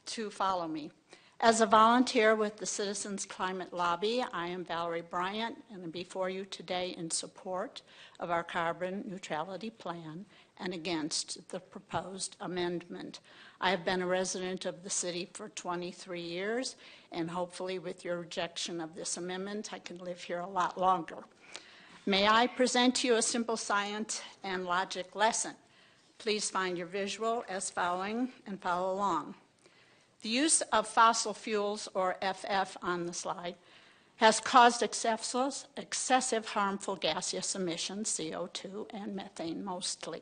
to follow me. As a volunteer with the Citizens Climate Lobby, I am Valerie Bryant, and I'm before you today in support of our carbon neutrality plan and against the proposed amendment. I have been a resident of the city for 23 years, and hopefully with your rejection of this amendment, I can live here a lot longer. May I present to you a simple science and logic lesson? Please find your visual as following and follow along. The use of fossil fuels, or FF on the slide, has caused excessive harmful gaseous emissions, CO2 and methane mostly.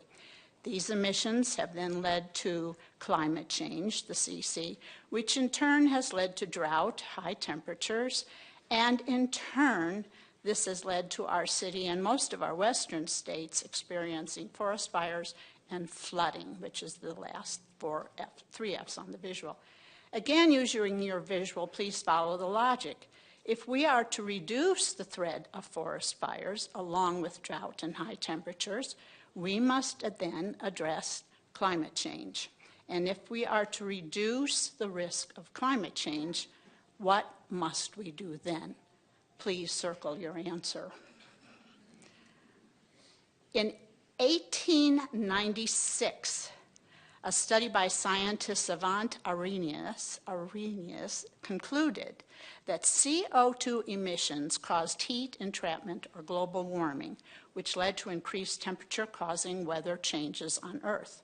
These emissions have then led to climate change, the CC, which in turn has led to drought, high temperatures, and in turn, this has led to our city and most of our western states experiencing forest fires and flooding, which is the last three F's on the visual. Again, using your visual, please follow the logic. If we are to reduce the threat of forest fires along with drought and high temperatures, we must then address climate change. And if we are to reduce the risk of climate change, what must we do then? Please circle your answer. In 1896, a study by scientist Savant Arrhenius concluded that CO2 emissions caused heat entrapment or global warming, which led to increased temperature causing weather changes on Earth.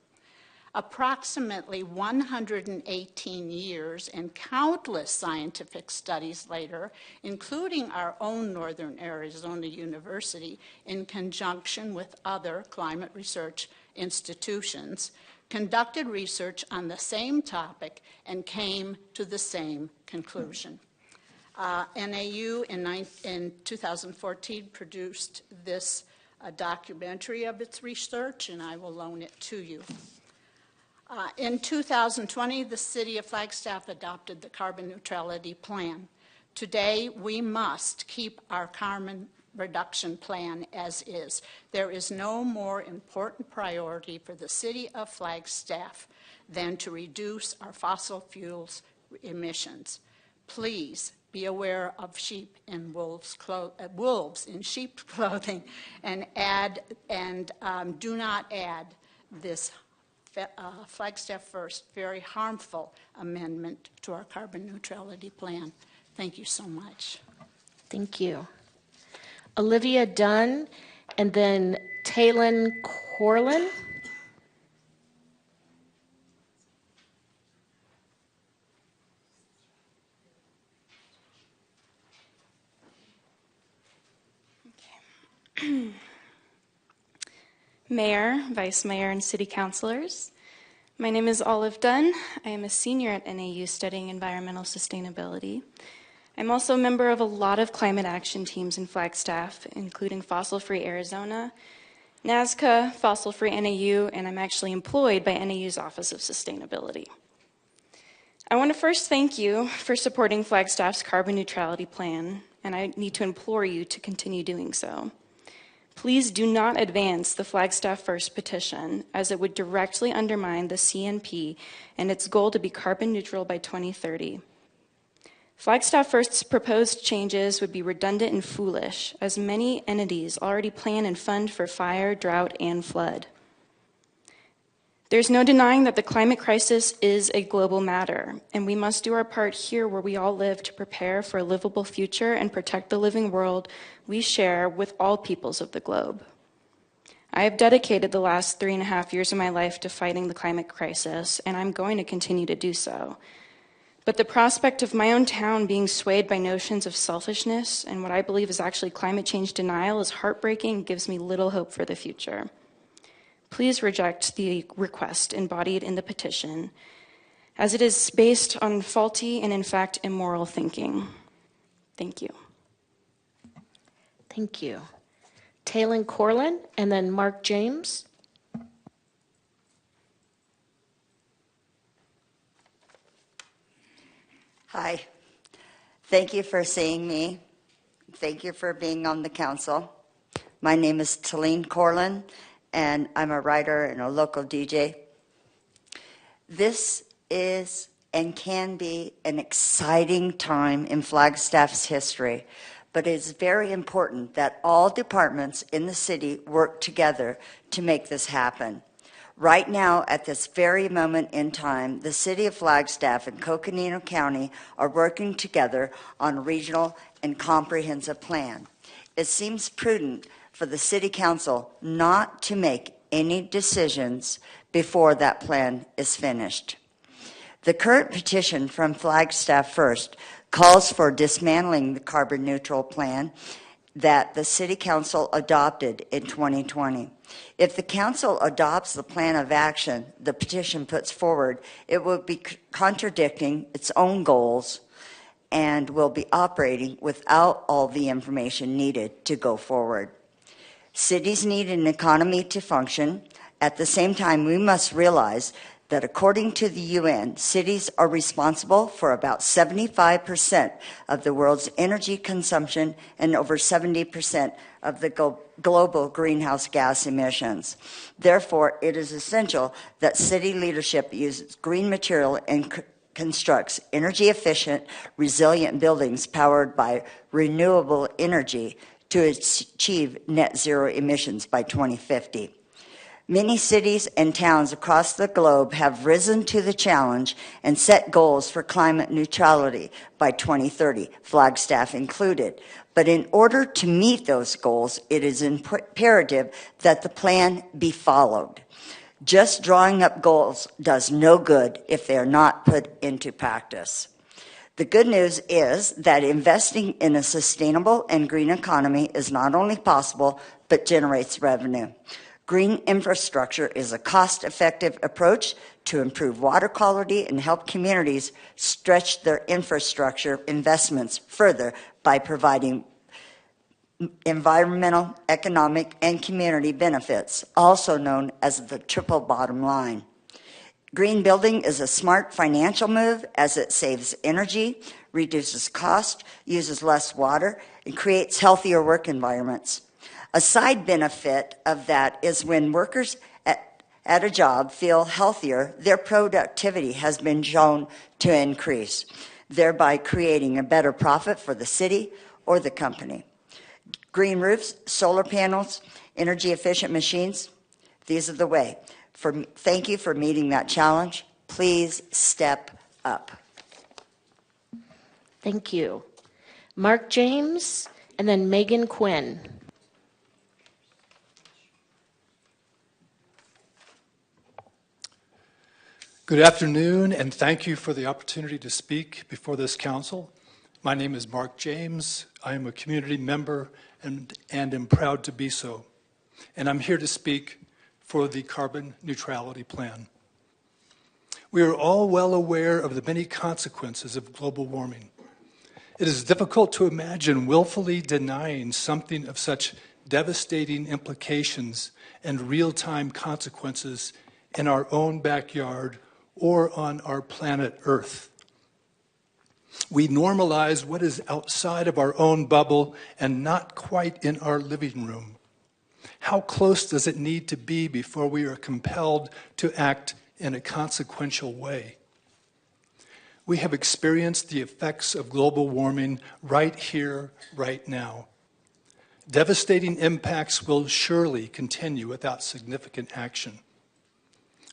Approximately 118 years and countless scientific studies later, including our own Northern Arizona University in conjunction with other climate research institutions, conducted research on the same topic, and came to the same conclusion. NAU in 2014 produced this documentary of its research, and I will loan it to you. In 2020, the City of Flagstaff adopted the carbon neutrality plan. Today, we must keep our carbon reduction plan as is. There is no more important priority for the City of Flagstaff than to reduce our fossil fuels emissions. Please be aware of sheep in wolves in sheep clothing, and do not add this Flagstaff First very harmful amendment to our carbon neutrality plan. Thank you so much. Thank you. Olivia Dunn, and then Talon Corlin. Mayor, Vice Mayor, and City Councilors. My name is Olive Dunn. I am a senior at NAU studying environmental sustainability. I'm also a member of a lot of climate action teams in Flagstaff, including Fossil Free Arizona, NASCA, Fossil Free NAU, and I'm actually employed by NAU's Office of Sustainability. I want to first thank you for supporting Flagstaff's carbon neutrality plan, and I need to implore you to continue doing so. Please do not advance the Flagstaff First petition, as it would directly undermine the CNP and its goal to be carbon neutral by 2030. Flagstaff First's proposed changes would be redundant and foolish, as many entities already plan and fund for fire, drought, and flood. There's no denying that the climate crisis is a global matter, and we must do our part here where we all live to prepare for a livable future and protect the living world we share with all peoples of the globe. I have dedicated the last 3.5 years of my life to fighting the climate crisis, and I'm going to continue to do so. But the prospect of my own town being swayed by notions of selfishness and what I believe is actually climate change denial is heartbreaking and gives me little hope for the future. Please reject the request embodied in the petition, as it is based on faulty and, in fact, immoral thinking. Thank you. Thank you. Talon Corlin, and then Mark James. Hi. Thank you for seeing me. Thank you for being on the council. My name is Talene Corlin, and I'm a writer and a local DJ. This is and can be an exciting time in Flagstaff's history, but it is very important that all departments in the city work together to make this happen. Right now, at this very moment in time, the City of Flagstaff and Coconino County are working together on a regional and comprehensive plan. It seems prudent for the City Council not to make any decisions before that plan is finished. The current petition from Flagstaff First calls for dismantling the carbon neutral plan that the City Council adopted in 2020. If the Council adopts the plan of action the petition puts forward, it will be contradicting its own goals and will be operating without all the information needed to go forward. Cities need an economy to function. At the same time, we must realize that according to the UN, cities are responsible for about 75% of the world's energy consumption and over 70% of the global greenhouse gas emissions. Therefore, it is essential that city leadership uses green material and constructs energy-efficient, resilient buildings powered by renewable energy to achieve net zero emissions by 2050. Many cities and towns across the globe have risen to the challenge and set goals for climate neutrality by 2030, Flagstaff included. But in order to meet those goals, it is imperative that the plan be followed. Just drawing up goals does no good if they are not put into practice. The good news is that investing in a sustainable and green economy is not only possible, but generates revenue. Green infrastructure is a cost-effective approach to improve water quality and help communities stretch their infrastructure investments further by providing environmental, economic, and community benefits, also known as the triple bottom line. Green building is a smart financial move as it saves energy, reduces cost, uses less water, and creates healthier work environments. A side benefit of that is when workers at a job feel healthier, their productivity has been shown to increase, thereby creating a better profit for the city or the company. Green roofs, solar panels, energy-efficient machines, these are the way. Thank you for meeting that challenge. Please step up. Thank you. Mark James, and then Megan Quinn. Good afternoon, and thank you for the opportunity to speak before this council. My name is Mark James. I am a community member and am proud to be so. And I'm here to speak for the carbon neutrality plan. We are all well aware of the many consequences of global warming. It is difficult to imagine willfully denying something of such devastating implications and real-time consequences in our own backyard or on our planet Earth. We normalize what is outside of our own bubble and not quite in our living room. How close does it need to be before we are compelled to act in a consequential way? We have experienced the effects of global warming right here, right now. Devastating impacts will surely continue without significant action.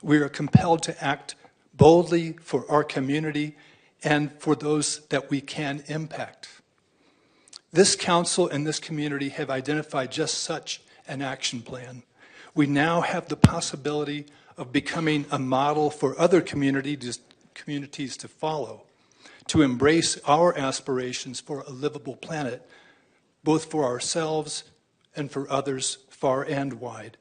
We are compelled to act boldly for our community and for those that we can impact. This council and this community have identified just such an action plan. We now have the possibility of becoming a model for other communities to follow, to embrace our aspirations for a livable planet, both for ourselves and for others far and wide.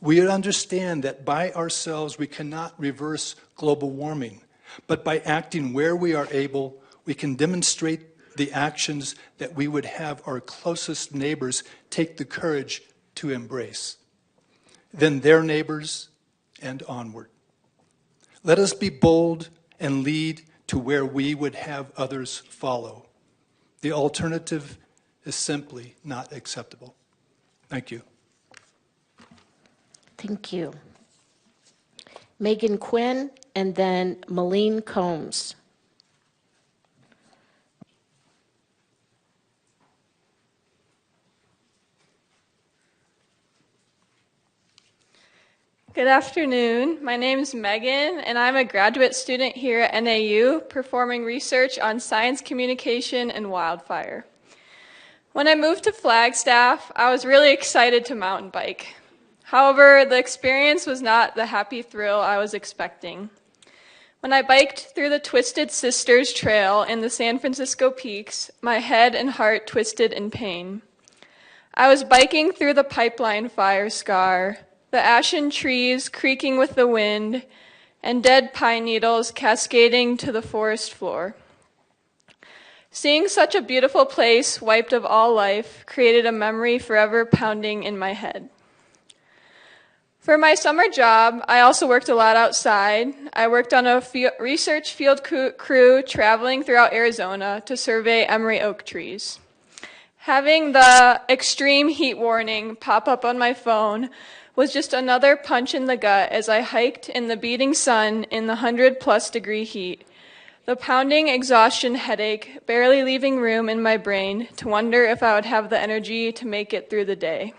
We understand that by ourselves we cannot reverse global warming, but by acting where we are able, we can demonstrate the actions that we would have our closest neighbors take the courage to embrace. Then their neighbors and onward. Let us be bold and lead to where we would have others follow. The alternative is simply not acceptable. Thank you. Thank you. Megan Quinn, and then Malene Combs. Good afternoon. My name is Megan, and I'm a graduate student here at NAU performing research on science communication and wildfire. When I moved to Flagstaff, I was really excited to mountain bike. However, the experience was not the happy thrill I was expecting. When I biked through the Twisted Sisters Trail in the San Francisco Peaks, my head and heart twisted in pain. I was biking through the pipeline fire scar, the ashen trees creaking with the wind, and dead pine needles cascading to the forest floor. Seeing such a beautiful place wiped of all life created a memory forever pounding in my head. For my summer job, I also worked a lot outside. I worked on a research field crew traveling throughout Arizona to survey emery oak trees. Having the extreme heat warning pop up on my phone was just another punch in the gut as I hiked in the beating sun in the 100+ degree heat, the pounding exhaustion headache barely leaving room in my brain to wonder if I would have the energy to make it through the day.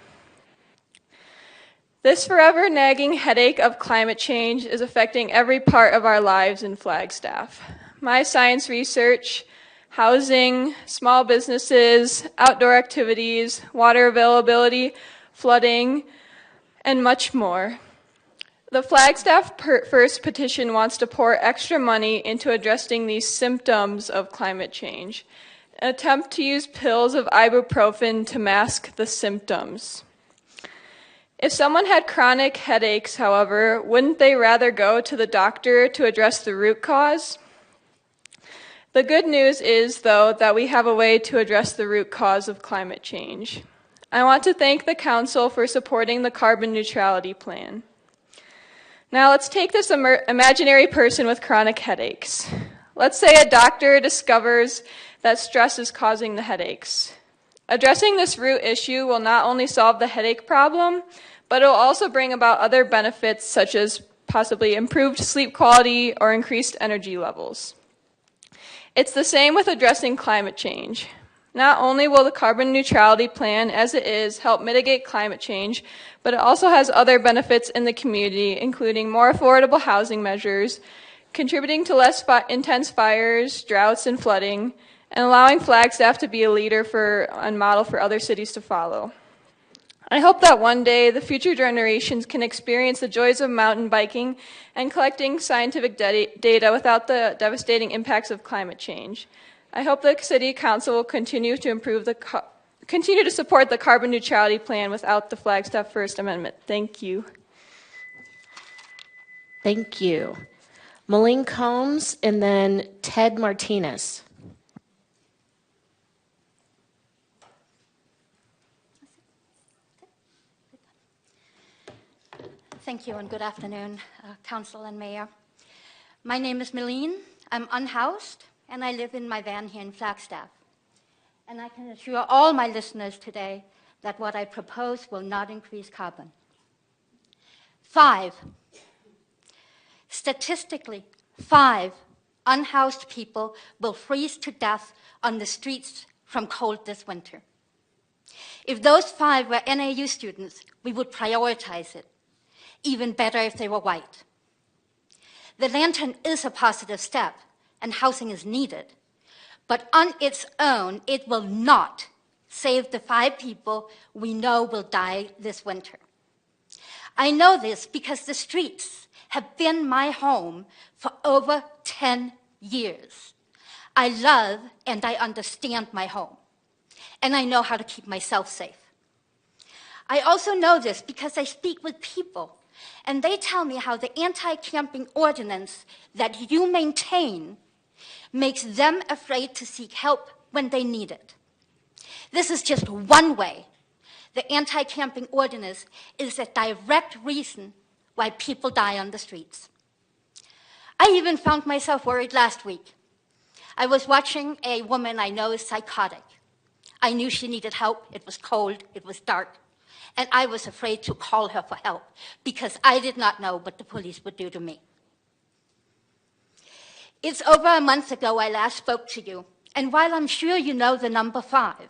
This forever nagging headache of climate change is affecting every part of our lives in Flagstaff. My science research, housing, small businesses, outdoor activities, water availability, flooding, and much more. The Flagstaff First petition wants to pour extra money into addressing these symptoms of climate change, an attempt to use pills of ibuprofen to mask the symptoms. If someone had chronic headaches, however, wouldn't they rather go to the doctor to address the root cause? The good news is, though, that we have a way to address the root cause of climate change. I want to thank the Council for supporting the carbon neutrality plan. Now let's take this imaginary person with chronic headaches. Let's say a doctor discovers that stress is causing the headaches. Addressing this root issue will not only solve the headache problem, but it will also bring about other benefits such as possibly improved sleep quality or increased energy levels. It's the same with addressing climate change. Not only will the carbon neutrality plan as it is help mitigate climate change, but it also has other benefits in the community, including more affordable housing measures, contributing to less intense fires, droughts, and flooding, and allowing Flagstaff to be a leader and model for other cities to follow. I hope that one day the future generations can experience the joys of mountain biking and collecting scientific data without the devastating impacts of climate change. I hope the City Council will continue to support the carbon neutrality plan without the Flagstaff First Amendment. Thank you. Thank you. Malene Combs and then Ted Martinez. Thank you and good afternoon, Council and Mayor. My name is Malene. I'm unhoused and I live in my van here in Flagstaff. And I can assure all my listeners today that what I propose will not increase carbon. 5, unhoused people will freeze to death on the streets from cold this winter. If those 5 were NAU students, we would prioritize it. Even better if they were white. The lantern is a positive step, and housing is needed. But on its own, it will not save the 5 people we know will die this winter. I know this because the streets have been my home for over 10 years. I love and I understand my home, and I know how to keep myself safe. I also know this because I speak with people, and they tell me how the anti-camping ordinance that you maintain makes them afraid to seek help when they need it. This is just one way. The anti-camping ordinance is a direct reason why people die on the streets. I even found myself worried last week. I was watching a woman I know is psychotic. I knew she needed help. It was cold. It was dark. And I was afraid to call her for help because I did not know what the police would do to me. It's over a month ago I last spoke to you, and while I'm sure you know the number 5,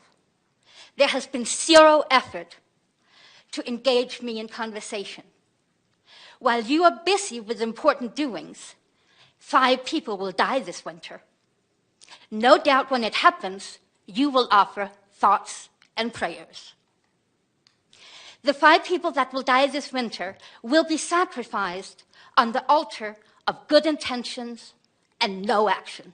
there has been zero effort to engage me in conversation. While you are busy with important doings, 5 people will die this winter. No doubt when it happens, you will offer thoughts and prayers. The 5 people that will die this winter will be sacrificed on the altar of good intentions and no action.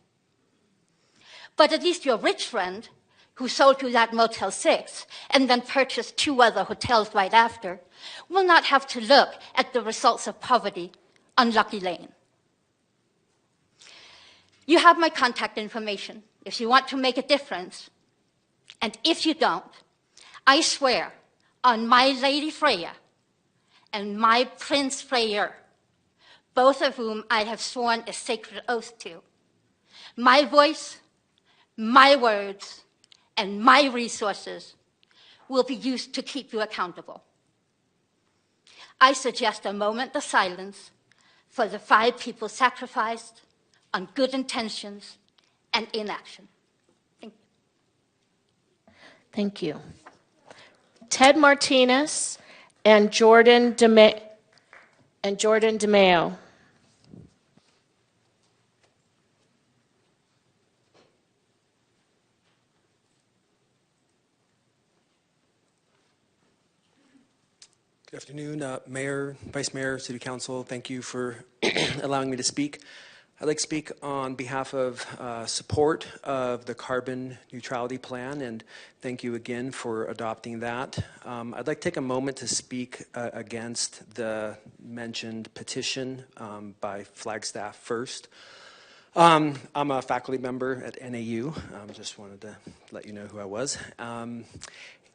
But at least your rich friend, who sold you that Motel 6 and then purchased 2 other hotels right after, will not have to look at the results of poverty on Lucky Lane. You have my contact information if you want to make a difference. And if you don't, I swear on my Lady Freya and my Prince Freyr, both of whom I have sworn a sacred oath to, my voice, my words, and my resources will be used to keep you accountable. I suggest a moment of silence for the 5 people sacrificed on good intentions and inaction. Thank you. Thank you. Ted Martinez and Jordan DeMeo. Good afternoon, Mayor, Vice Mayor, City Council. Thank you for allowing me to speak. I'd like to speak on behalf of support of the carbon neutrality plan, and thank you again for adopting that. I'd like to take a moment to speak against the mentioned petition by Flagstaff first. I'm a faculty member at NAU. Just wanted to let you know who I was.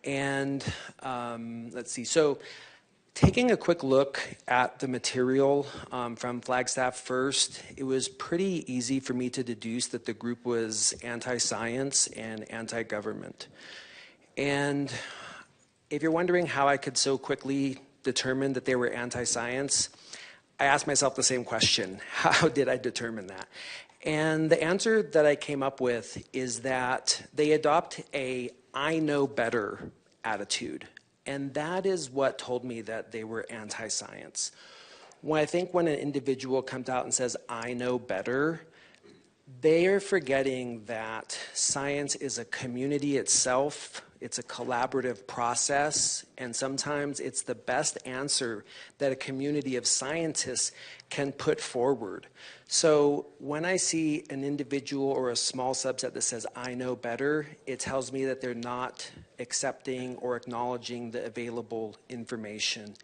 Let's see. So, taking a quick look at the material from Flagstaff first, it was pretty easy for me to deduce that the group was anti-science and anti-government. And if you're wondering how I could so quickly determine that they were anti-science, I asked myself the same question. How did I determine that? And the answer that I came up with is that they adopt a I know better attitude. And that is what told me that they were anti-science. When I think when an individual comes out and says, I know better, they are forgetting that science is a community itself. It's a collaborative process, and sometimes it's the best answer that a community of scientists can put forward. So when I see an individual or a small subset that says, I know better, it tells me that they're not accepting or acknowledging the available information.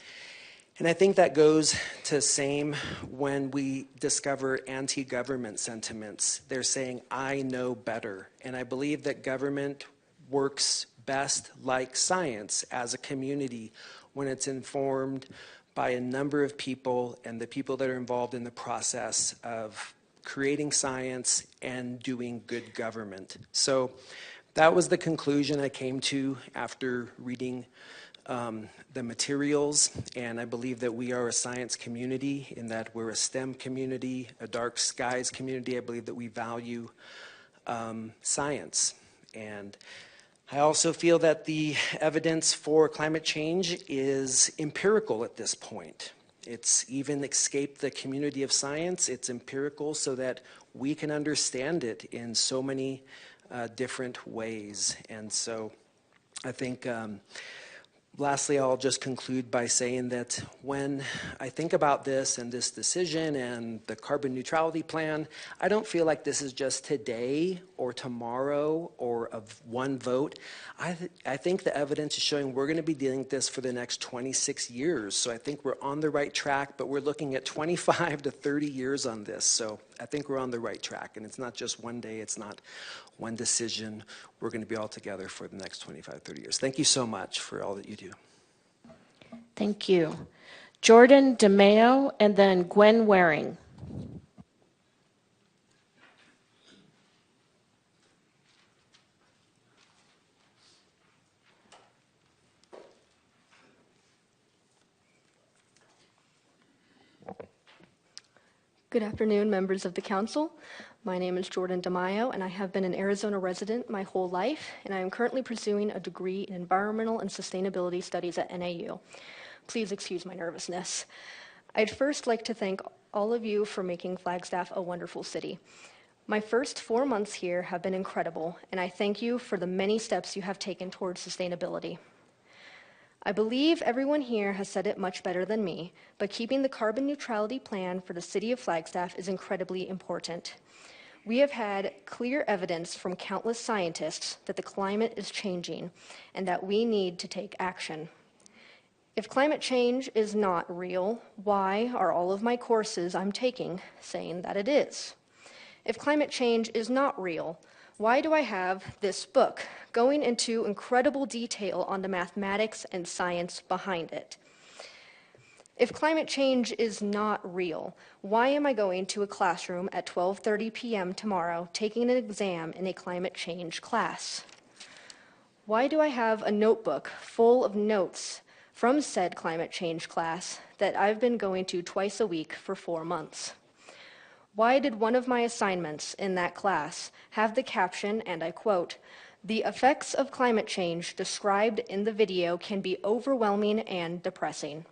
And I think that goes to same when we discover anti-government sentiments. They're saying, I know better. And I believe that government works best like science as a community when it's informed by a number of people and the people that are involved in the process of creating science and doing good government. So that was the conclusion I came to after reading the materials, and I believe that we are a science community in that we're a STEM community, a dark skies community. I believe that we value science. And I also feel that the evidence for climate change is empirical at this point. It's even escaped the community of science. It's empirical so that we can understand it in so many different ways. And so I think lastly, I'll just conclude by saying that when I think about this and this decision and the carbon neutrality plan, I don't feel like this is just today or tomorrow or of one vote. I think the evidence is showing we're going to be dealing with this for the next 26 years. So I think we're on the right track, but we're looking at 25 to 30 years on this. So I think we're on the right track. And it's not just one day. It's not one decision. We're going to be all together for the next 25, 30 years. Thank you so much for all that you do. Thank you. Jordan DeMeo and then Gwen Waring. Good afternoon, members of the council. My name is Jordan DeMaio, and I have been an Arizona resident my whole life, and I am currently pursuing a degree in environmental and sustainability studies at NAU. Please excuse my nervousness. I'd first like to thank all of you for making Flagstaff a wonderful city. My first 4 months here have been incredible, and I thank you for the many steps you have taken towards sustainability. I believe everyone here has said it much better than me, but keeping the carbon neutrality plan for the city of Flagstaff is incredibly important. We have had clear evidence from countless scientists that the climate is changing and that we need to take action. If climate change is not real, why are all of my courses I'm taking saying that it is? If climate change is not real, why do I have this book going into incredible detail on the mathematics and science behind it? If climate change is not real, why am I going to a classroom at 12:30 p.m. tomorrow taking an exam in a climate change class? Why do I have a notebook full of notes from said climate change class that I've been going to twice a week for 4 months? Why did one of my assignments in that class have the caption, and I quote, "The effects of climate change described in the video can be overwhelming and depressing"?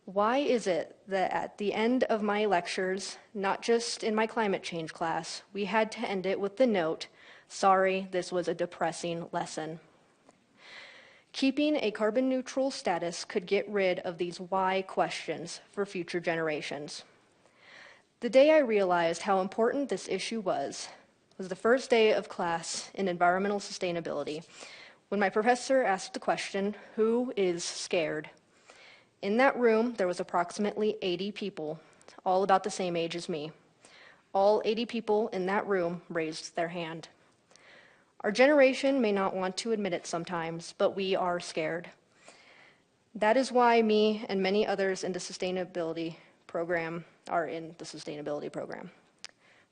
Why is it that at the end of my lectures, not just in my climate change class, we had to end it with the note, "Sorry, this was a depressing lesson"? Keeping a carbon neutral status could get rid of these why questions for future generations. The day I realized how important this issue was the first day of class in environmental sustainability, when my professor asked the question, "Who is scared?" In that room, there was approximately 80 people, all about the same age as me. All 80 people in that room raised their hand. Our generation may not want to admit it sometimes, but we are scared. That is why me and many others in the sustainability program are in the sustainability program.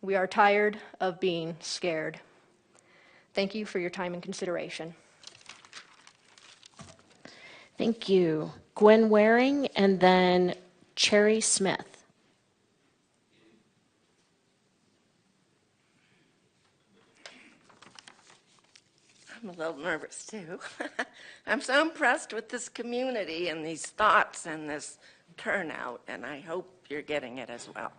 We are tired of being scared. Thank you for your time and consideration. Thank you. Gwen Waring and then Cherry Smith. I'm a little nervous too. I'm so impressed with this community and these thoughts and this turnout, and I hope you're getting it as well.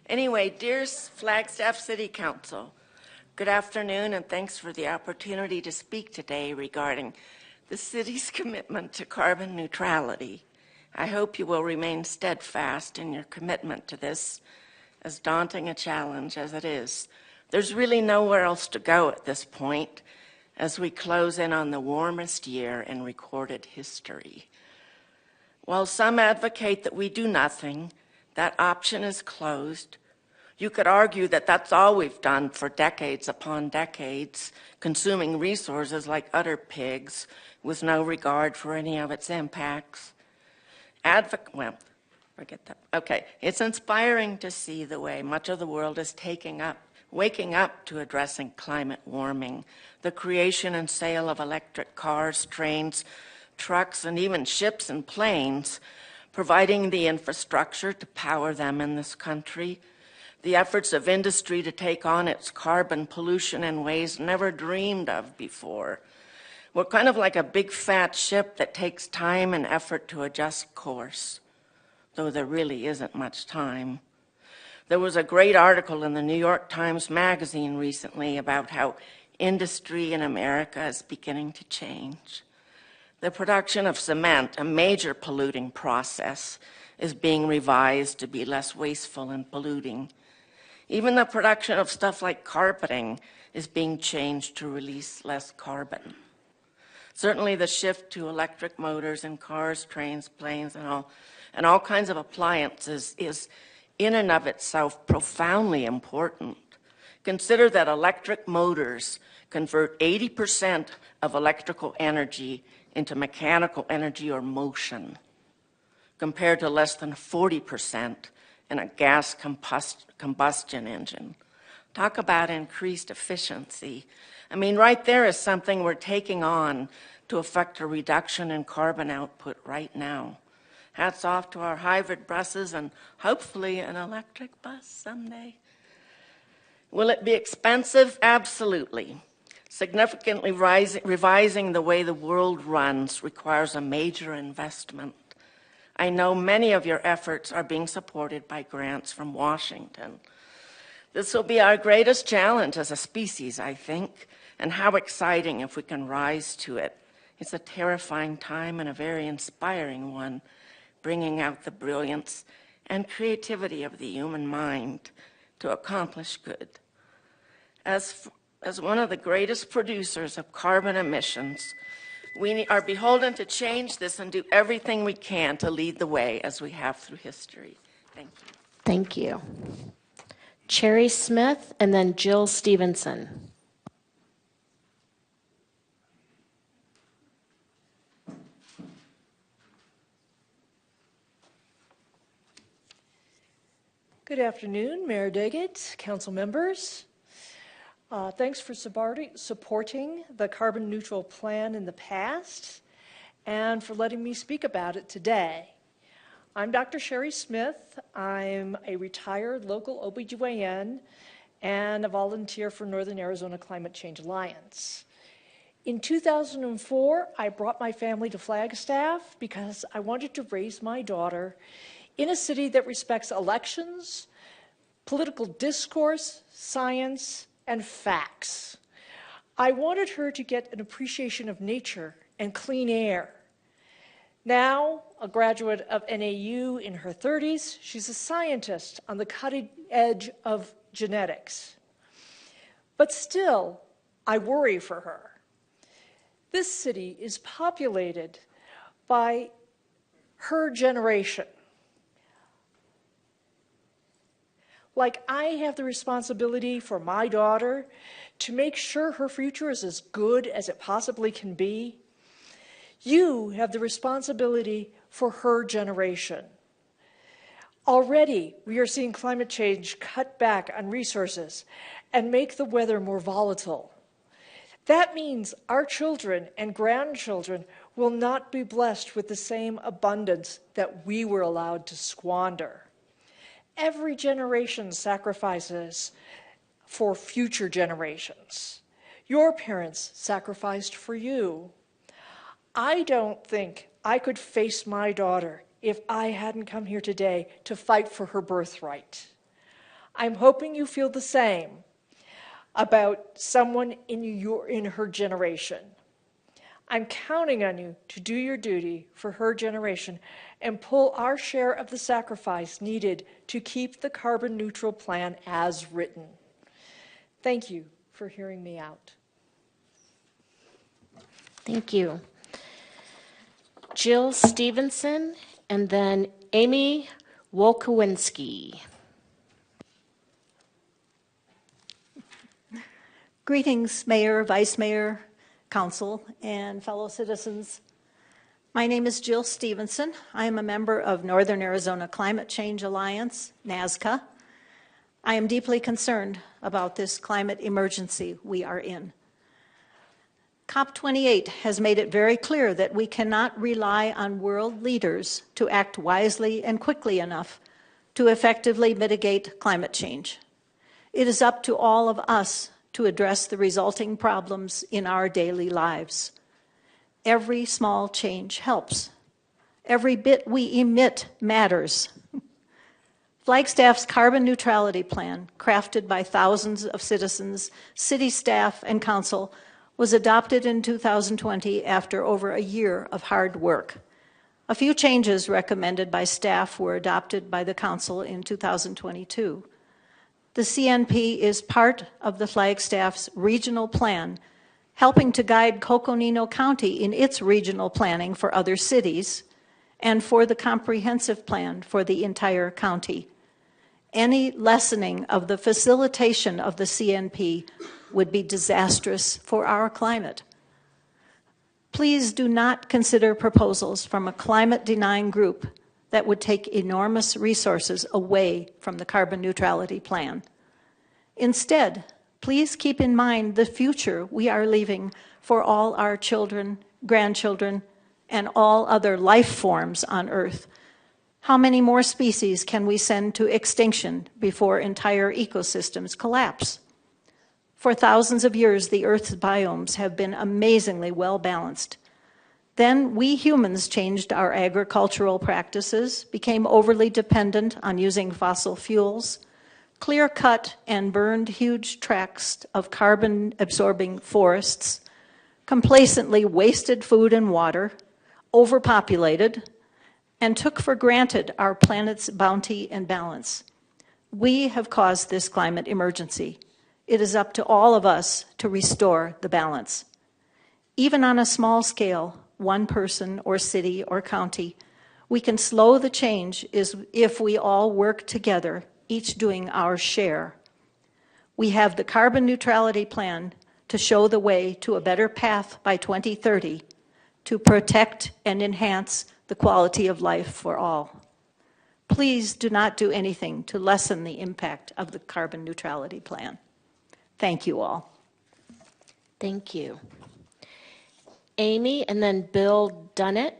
Anyway, dear Flagstaff City Council, good afternoon, and thanks for the opportunity to speak today regarding the city's commitment to carbon neutrality. I hope you will remain steadfast in your commitment to this, as daunting a challenge as it is. There's really nowhere else to go at this point, as we close in on the warmest year in recorded history. While some advocate that we do nothing, that option is closed. You could argue that that's all we've done for decades upon decades, consuming resources like utter pigs with no regard for any of its impacts. Well, forget that. Okay, it's inspiring to see the way much of the world is waking up to addressing climate warming, the creation and sale of electric cars, trains, trucks, and even ships and planes, providing the infrastructure to power them in this country, the efforts of industry to take on its carbon pollution in ways never dreamed of before. We're kind of like a big fat ship that takes time and effort to adjust course, though there really isn't much time. There was a great article in the New York Times Magazine recently about how industry in America is beginning to change. The production of cement, a major polluting process, is being revised to be less wasteful and polluting. Even the production of stuff like carpeting is being changed to release less carbon. Certainly the shift to electric motors in cars, trains, planes, and all kinds of appliances is in and of itself profoundly important. Consider that electric motors convert 80% of electrical energy into mechanical energy or motion, compared to less than 40% in a gas combustion engine. Talk about increased efficiency. I mean, right there is something we're taking on to affect a reduction in carbon output right now. Hats off to our hybrid buses and hopefully an electric bus someday. Will it be expensive? Absolutely. Significantly revising the way the world runs requires a major investment. I know many of your efforts are being supported by grants from Washington. This will be our greatest challenge as a species, I think, and how exciting if we can rise to it. It's a terrifying time and a very inspiring one, bringing out the brilliance and creativity of the human mind to accomplish good. As one of the greatest producers of carbon emissions, we are beholden to change this and do everything we can to lead the way as we have through history. Thank you. Thank you. Cherry Smith and then Jill Stevenson. Good afternoon, Mayor Daggett, council members. Thanks for supporting the carbon neutral plan in the past and for letting me speak about it today. I'm Dr. Sherry Smith. I'm a retired local OBGYN and a volunteer for Northern Arizona Climate Change Alliance. In 2004, I brought my family to Flagstaff because I wanted to raise my daughter in a city that respects elections, political discourse, science, and facts. I wanted her to get an appreciation of nature and clean air. Now, a graduate of NAU in her 30s, she's a scientist on the cutting edge of genetics. But still, I worry for her. This city is populated by her generation. Like I have the responsibility for my daughter to make sure her future is as good as it possibly can be, you have the responsibility for her generation. Already, we are seeing climate change cut back on resources and make the weather more volatile. That means our children and grandchildren will not be blessed with the same abundance that we were allowed to squander. Every generation sacrifices for future generations. Your parents sacrificed for you. I don't think I could face my daughter if I hadn't come here today to fight for her birthright. I'm hoping you feel the same about someone in her generation. I'm counting on you to do your duty for her generation and pull our share of the sacrifice needed to keep the carbon neutral plan as written. Thank you for hearing me out. Thank you. Jill Stevenson, and then Amy Wolkowinski. Greetings, Mayor, Vice Mayor, Council, and fellow citizens. My name is Jill Stevenson. I am a member of Northern Arizona Climate Change Alliance, NASCA. I am deeply concerned about this climate emergency we are in. COP28 has made it very clear that we cannot rely on world leaders to act wisely and quickly enough to effectively mitigate climate change. It is up to all of us to address the resulting problems in our daily lives. Every small change helps. Every bit we emit matters. Flagstaff's carbon neutrality plan, crafted by thousands of citizens, city staff, and council, was adopted in 2020 after over a year of hard work. A few changes recommended by staff were adopted by the council in 2022. The CNP is part of the Flagstaff's regional plan, helping to guide Coconino County in its regional planning for other cities and for the comprehensive plan for the entire county. Any lessening of the facilitation of the CNP would be disastrous for our climate. Please do not consider proposals from a climate-denying group that would take enormous resources away from the carbon neutrality plan. Instead, please keep in mind the future we are leaving for all our children, grandchildren, and all other life forms on Earth. How many more species can we send to extinction before entire ecosystems collapse? For thousands of years, the Earth's biomes have been amazingly well balanced. Then we humans changed our agricultural practices, became overly dependent on using fossil fuels, clear-cut and burned huge tracts of carbon-absorbing forests, complacently wasted food and water, overpopulated, and took for granted our planet's bounty and balance. We have caused this climate emergency. It is up to all of us to restore the balance. Even on a small scale, one person or city or county, we can slow the change if we all work together, each doing our share. We have the carbon neutrality plan to show the way to a better path by 2030 to protect and enhance the quality of life for all. Please do not do anything to lessen the impact of the carbon neutrality plan. Thank you all. Thank you. Amy, and then Bill Dunnett.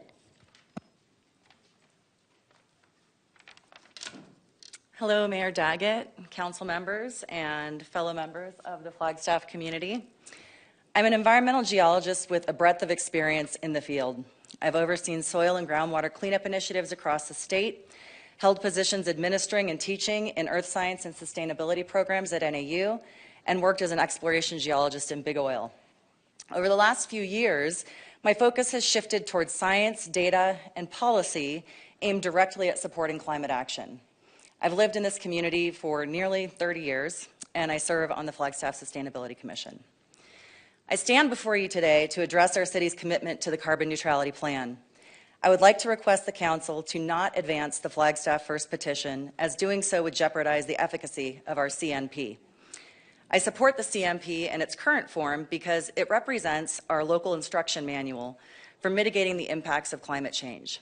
Hello, Mayor Daggett, council members, and fellow members of the Flagstaff community. I'm an environmental geologist with a breadth of experience in the field. I've overseen soil and groundwater cleanup initiatives across the state, held positions administering and teaching in earth science and sustainability programs at NAU, and worked as an exploration geologist in big oil. Over the last few years, My focus has shifted towards science, data, and policy aimed directly at supporting climate action. I've lived in this community for nearly 30 years, and I serve on the Flagstaff Sustainability Commission. I stand before you today to address our city's commitment to the carbon neutrality plan. I would like to request the Council to not advance the Flagstaff First petition, as doing so would jeopardize the efficacy of our CNP. I support the CNP in its current form because it represents our local instruction manual for mitigating the impacts of climate change.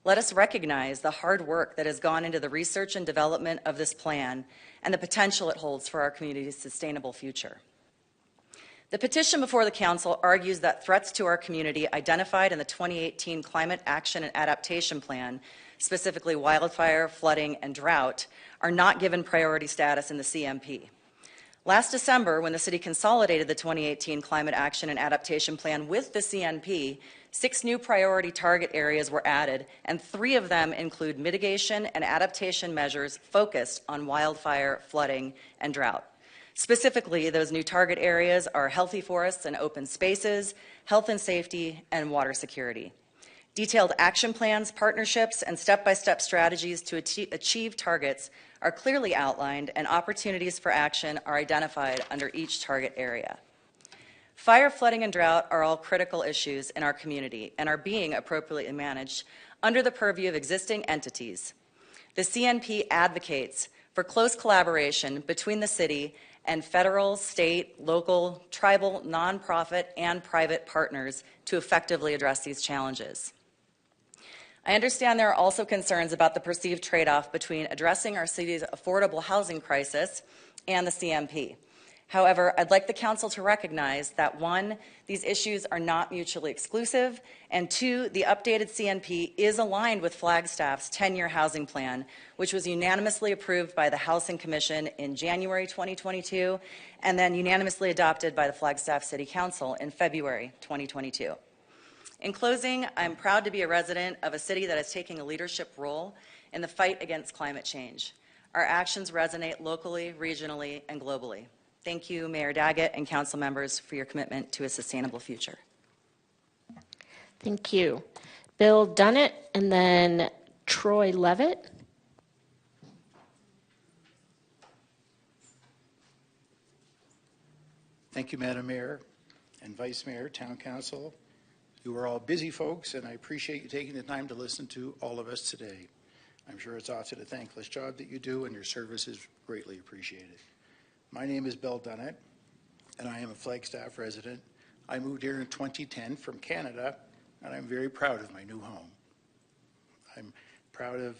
Let us recognize the hard work that has gone into the research and development of this plan and the potential it holds for our community's sustainable future. The petition before the Council argues that threats to our community identified in the 2018 Climate Action and Adaptation Plan, specifically wildfire, flooding, and drought, are not given priority status in the CMP. Last December, when the City consolidated the 2018 Climate Action and Adaptation Plan with the CNP, 6 new priority target areas were added, and 3 of them include mitigation and adaptation measures focused on wildfire, flooding, and drought. Specifically, those new target areas are healthy forests and open spaces, health and safety, and water security. Detailed action plans, partnerships, and step-by-step strategies to achieve targets are clearly outlined, and opportunities for action are identified under each target area. Fire, flooding, and drought are all critical issues in our community and are being appropriately managed under the purview of existing entities. The CNP advocates for close collaboration between the city and federal, state, local, tribal, nonprofit, and private partners to effectively address these challenges. I understand there are also concerns about the perceived trade-off between addressing our city's affordable housing crisis and the CMP. However, I'd like the Council to recognize that 1, these issues are not mutually exclusive, and 2, the updated CNP is aligned with Flagstaff's 10-year housing plan, which was unanimously approved by the Housing Commission in January 2022, and then unanimously adopted by the Flagstaff City Council in February 2022. In closing, I'm proud to be a resident of a city that is taking a leadership role in the fight against climate change. Our actions resonate locally, regionally, and globally. Thank you, Mayor Daggett and council members, for your commitment to a sustainable future. Thank you. Bill Dunnett, and then Troy Levitt. Thank you, Madam Mayor and Vice Mayor, Town Council. You are all busy folks, and I appreciate you taking the time to listen to all of us today. I'm sure it's often a thankless job that you do, and your service is greatly appreciated. My name is Bill Dunnett, and I am a Flagstaff resident. I moved here in 2010 from Canada, and I'm very proud of my new home. I'm proud of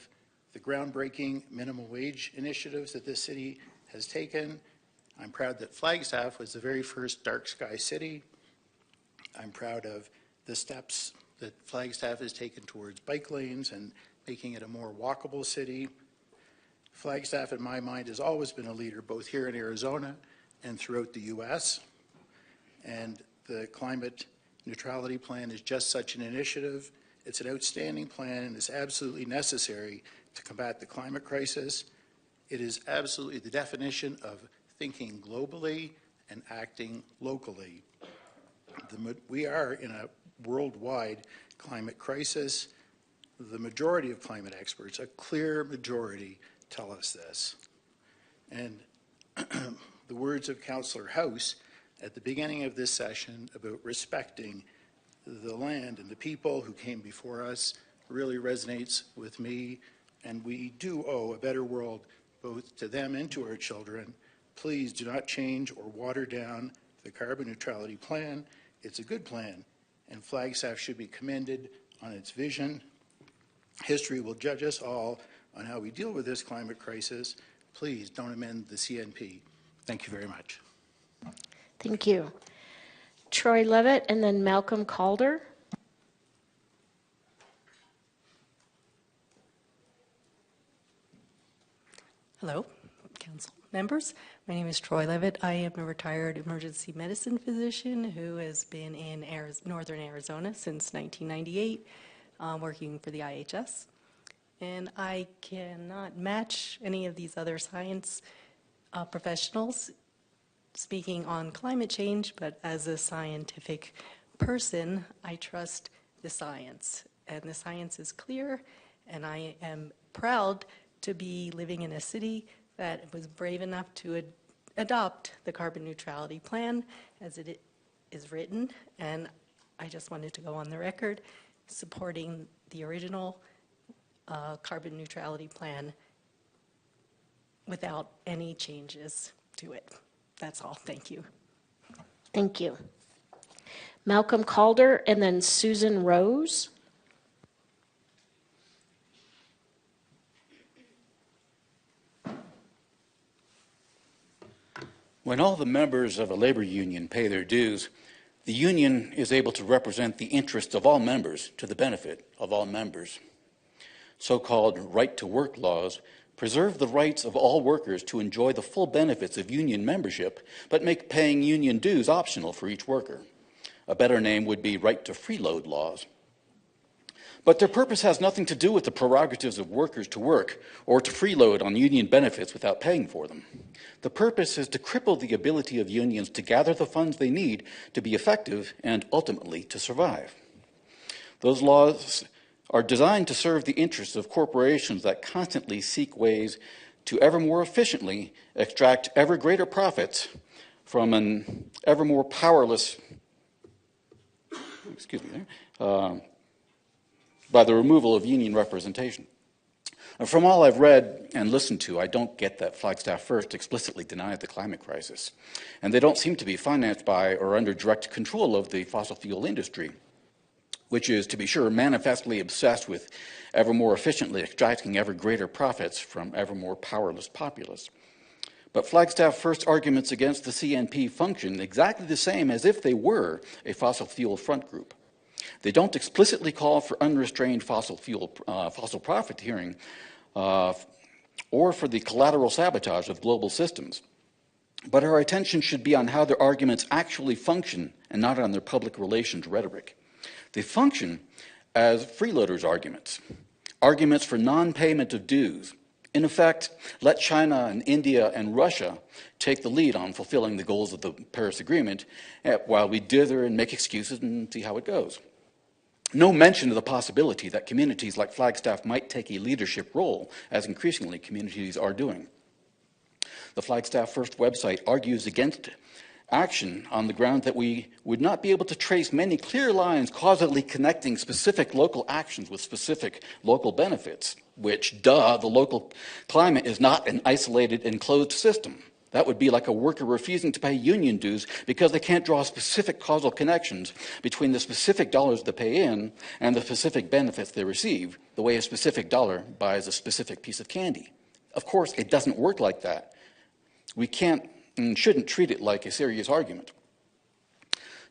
the groundbreaking minimum wage initiatives that this city has taken. I'm proud that Flagstaff was the very first dark sky city. I'm proud of the steps that Flagstaff has taken towards bike lanes and making it a more walkable city. Flagstaff, in my mind, has always been a leader, both here in Arizona and throughout the U.S. And the climate neutrality plan is just such an initiative. It's an outstanding plan and is absolutely necessary to combat the climate crisis. It is absolutely the definition of thinking globally and acting locally. We are in a worldwide climate crisis. The majority of climate experts, a clear majority, tell us this. And the words of Councillor House at the beginning of this session about respecting the land and the people who came before us really resonates with me, and we do owe a better world both to them and to our children. Please do not change or water down the carbon neutrality plan. It's a good plan, and Flagstaff should be commended on its vision. History will judge us all on how we deal with this climate crisis. Please don't amend the CNP. Thank you very much. Thank you. Troy Levitt, and then Malcolm Calder. Hello, council members. My name is Troy Levitt. I am a retired emergency medicine physician who has been in northern Arizona since 1998, working for the IHS. And I cannot match any of these other science professionals speaking on climate change, but as a scientific person, I trust the science. And the science is clear, and I am proud to be living in a city that was brave enough to adopt the carbon neutrality plan as it is written. And I just wanted to go on the record supporting the original carbon neutrality plan without any changes to it. That's all. Thank you. Thank you. Malcolm Calder and then Susan Rose. When all the members of a labor union pay their dues, the union is able to represent the interests of all members to the benefit of all members. So-called right-to-work laws preserve the rights of all workers to enjoy the full benefits of union membership, but make paying union dues optional for each worker. A better name would be right-to-freeload laws. But their purpose has nothing to do with the prerogatives of workers to work or to freeload on union benefits without paying for them. The purpose is to cripple the ability of unions to gather the funds they need to be effective and ultimately to survive. Those laws are designed to serve the interests of corporations that constantly seek ways to ever more efficiently extract ever greater profits from an ever more powerless, by the removal of union representation. From all I've read and listened to, I don't get that Flagstaff First explicitly denies the climate crisis. And they don't seem to be financed by or under direct control of the fossil fuel industry, which is, to be sure, manifestly obsessed with ever more efficiently extracting ever greater profits from ever more powerless populace. But Flagstaff First's arguments against the CNP function exactly the same as if they were a fossil fuel front group. They don't explicitly call for unrestrained fossil profiteering or for the collateral sabotage of global systems. But our attention should be on how their arguments actually function and not on their public relations rhetoric. They function as freeloaders' arguments, arguments for non-payment of dues. In effect, let China and India and Russia take the lead on fulfilling the goals of the Paris Agreement while we dither and make excuses and see how it goes. No mention of the possibility that communities like Flagstaff might take a leadership role, as increasingly communities are doing. The Flagstaff First website argues against action on the ground that we would not be able to trace many clear lines causally connecting specific local actions with specific local benefits, which, the local climate is not an isolated, enclosed system. That would be like a worker refusing to pay union dues because they can't draw specific causal connections between the specific dollars they pay in and the specific benefits they receive, the way a specific dollar buys a specific piece of candy. Of course, it doesn't work like that. We can't and shouldn't treat it like a serious argument.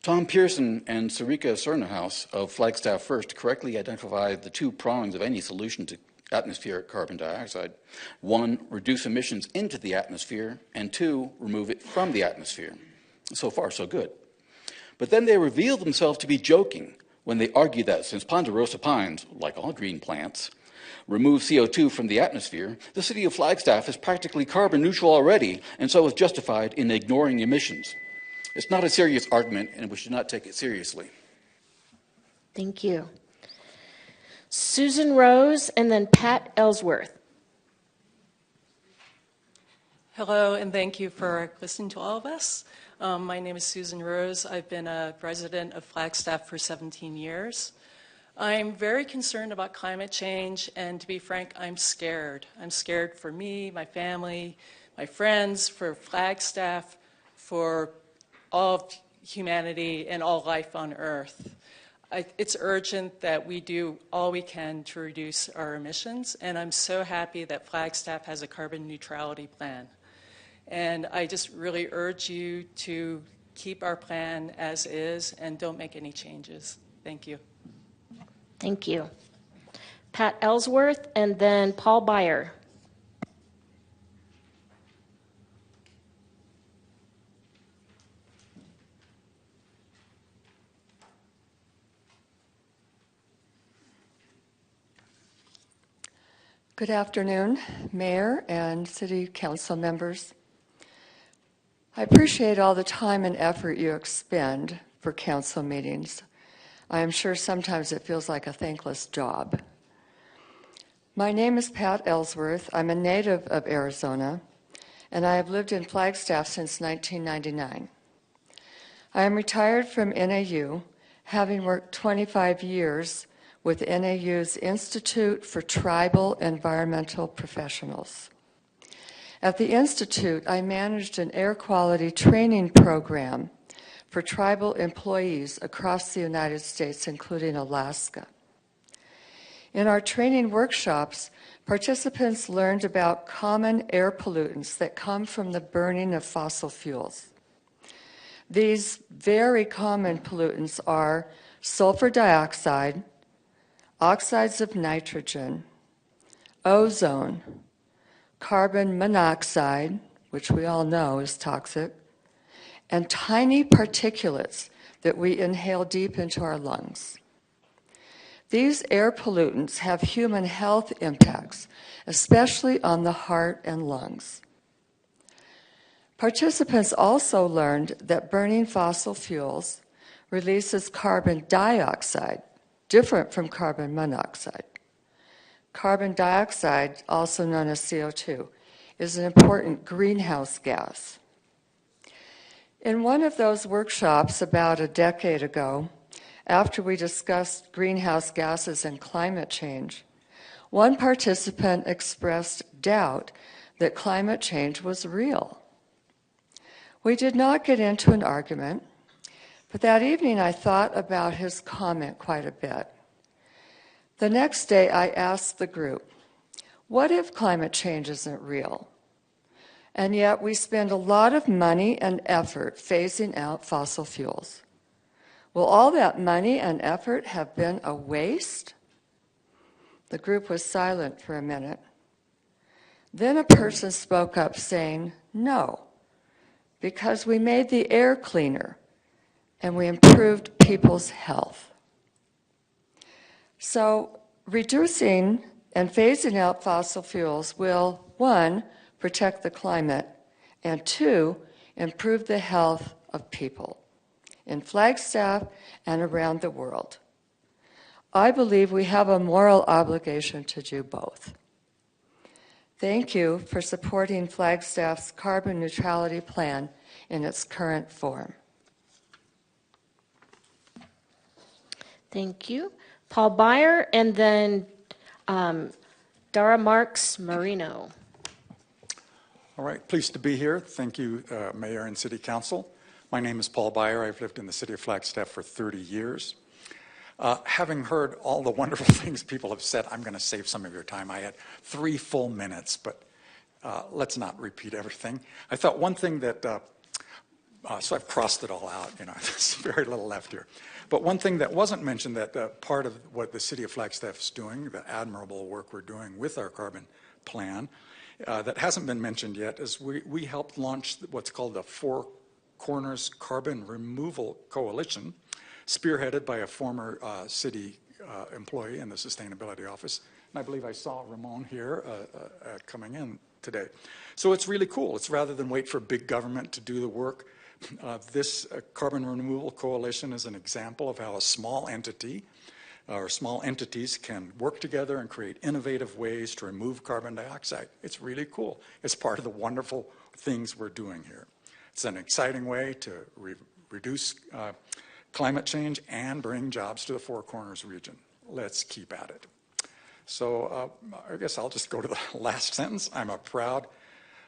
Tom Pearson and Sarika Cernahouse of Flagstaff First correctly identified the two prongs of any solution to atmospheric carbon dioxide. One, reduce emissions into the atmosphere, and two, remove it from the atmosphere. So far, so good. But then they revealed themselves to be joking when they argued that since ponderosa pines, like all green plants, remove CO2 from the atmosphere, the city of Flagstaff is practically carbon neutral already, and so is justified in ignoring emissions. It's not a serious argument, and we should not take it seriously. Thank you. Susan Rose and then Pat Ellsworth. Hello, and thank you for listening to all of us. My name is Susan Rose. I've been a resident of Flagstaff for 17 years. I'm very concerned about climate change, and to be frank, I'm scared. I'm scared for me, my family, my friends, for Flagstaff, for all of humanity and all life on Earth. It's urgent that we do all we can to reduce our emissions, and I'm so happy that Flagstaff has a carbon neutrality plan. And I just really urge you to keep our plan as is and don't make any changes. Thank you. Thank you. Pat Ellsworth and then Paul Byer. Good afternoon, Mayor and City Council members. I appreciate all the time and effort you expend for council meetings. I am sure sometimes it feels like a thankless job. My name is Pat Ellsworth. I'm a native of Arizona, and I have lived in Flagstaff since 1999. I am retired from NAU, having worked 25 years with NAU's Institute for Tribal Environmental Professionals. At the Institute, I managed an air quality training program for tribal employees across the United States, including Alaska. In our training workshops, participants learned about common air pollutants that come from the burning of fossil fuels. These very common pollutants are sulfur dioxide, oxides of nitrogen, ozone, carbon monoxide, which we all know is toxic, and tiny particulates that we inhale deep into our lungs. These air pollutants have human health impacts, especially on the heart and lungs. Participants also learned that burning fossil fuels releases carbon dioxide, different from carbon monoxide. Carbon dioxide, also known as CO2, is an important greenhouse gas. In one of those workshops about a decade ago, after we discussed greenhouse gases and climate change, one participant expressed doubt that climate change was real. We did not get into an argument, but that evening I thought about his comment quite a bit. The next day I asked the group, what if climate change isn't real? And yet we spend a lot of money and effort phasing out fossil fuels. Will all that money and effort have been a waste? The group was silent for a minute. Then a person spoke up saying, no, because we made the air cleaner and we improved people's health. So reducing and phasing out fossil fuels will, one, protect the climate, and two, improve the health of people in Flagstaff and around the world. I believe we have a moral obligation to do both. Thank you for supporting Flagstaff's carbon neutrality plan in its current form. Thank you. Paul Byer, and then Dara Marks Marino. All right, pleased to be here. Thank you, Mayor and City Council. My name is Paul Byer. I've lived in the city of Flagstaff for 30 years. Having heard all the wonderful things people have said, I'm going to save some of your time. I had 3 full minutes, but let's not repeat everything. I thought one thing that, so I've crossed it all out, there's very little left here. But one thing that wasn't mentioned that part of what the city of Flagstaff is doing, the admirable work we're doing with our carbon plan, that hasn't been mentioned yet is we helped launch what's called the Four Corners Carbon Removal Coalition, spearheaded by a former city employee in the Sustainability Office. And I believe I saw Ramon here coming in today. So it's really cool. It's rather than wait for big government to do the work, this Carbon Removal Coalition is an example of how a small entity or small entities can work together and create innovative ways to remove carbon dioxide. It's really cool. It's part of the wonderful things we're doing here. It's an exciting way to reduce climate change and bring jobs to the Four Corners region. Let's keep at it. So I guess I'll just go to the last sentence. I'm proud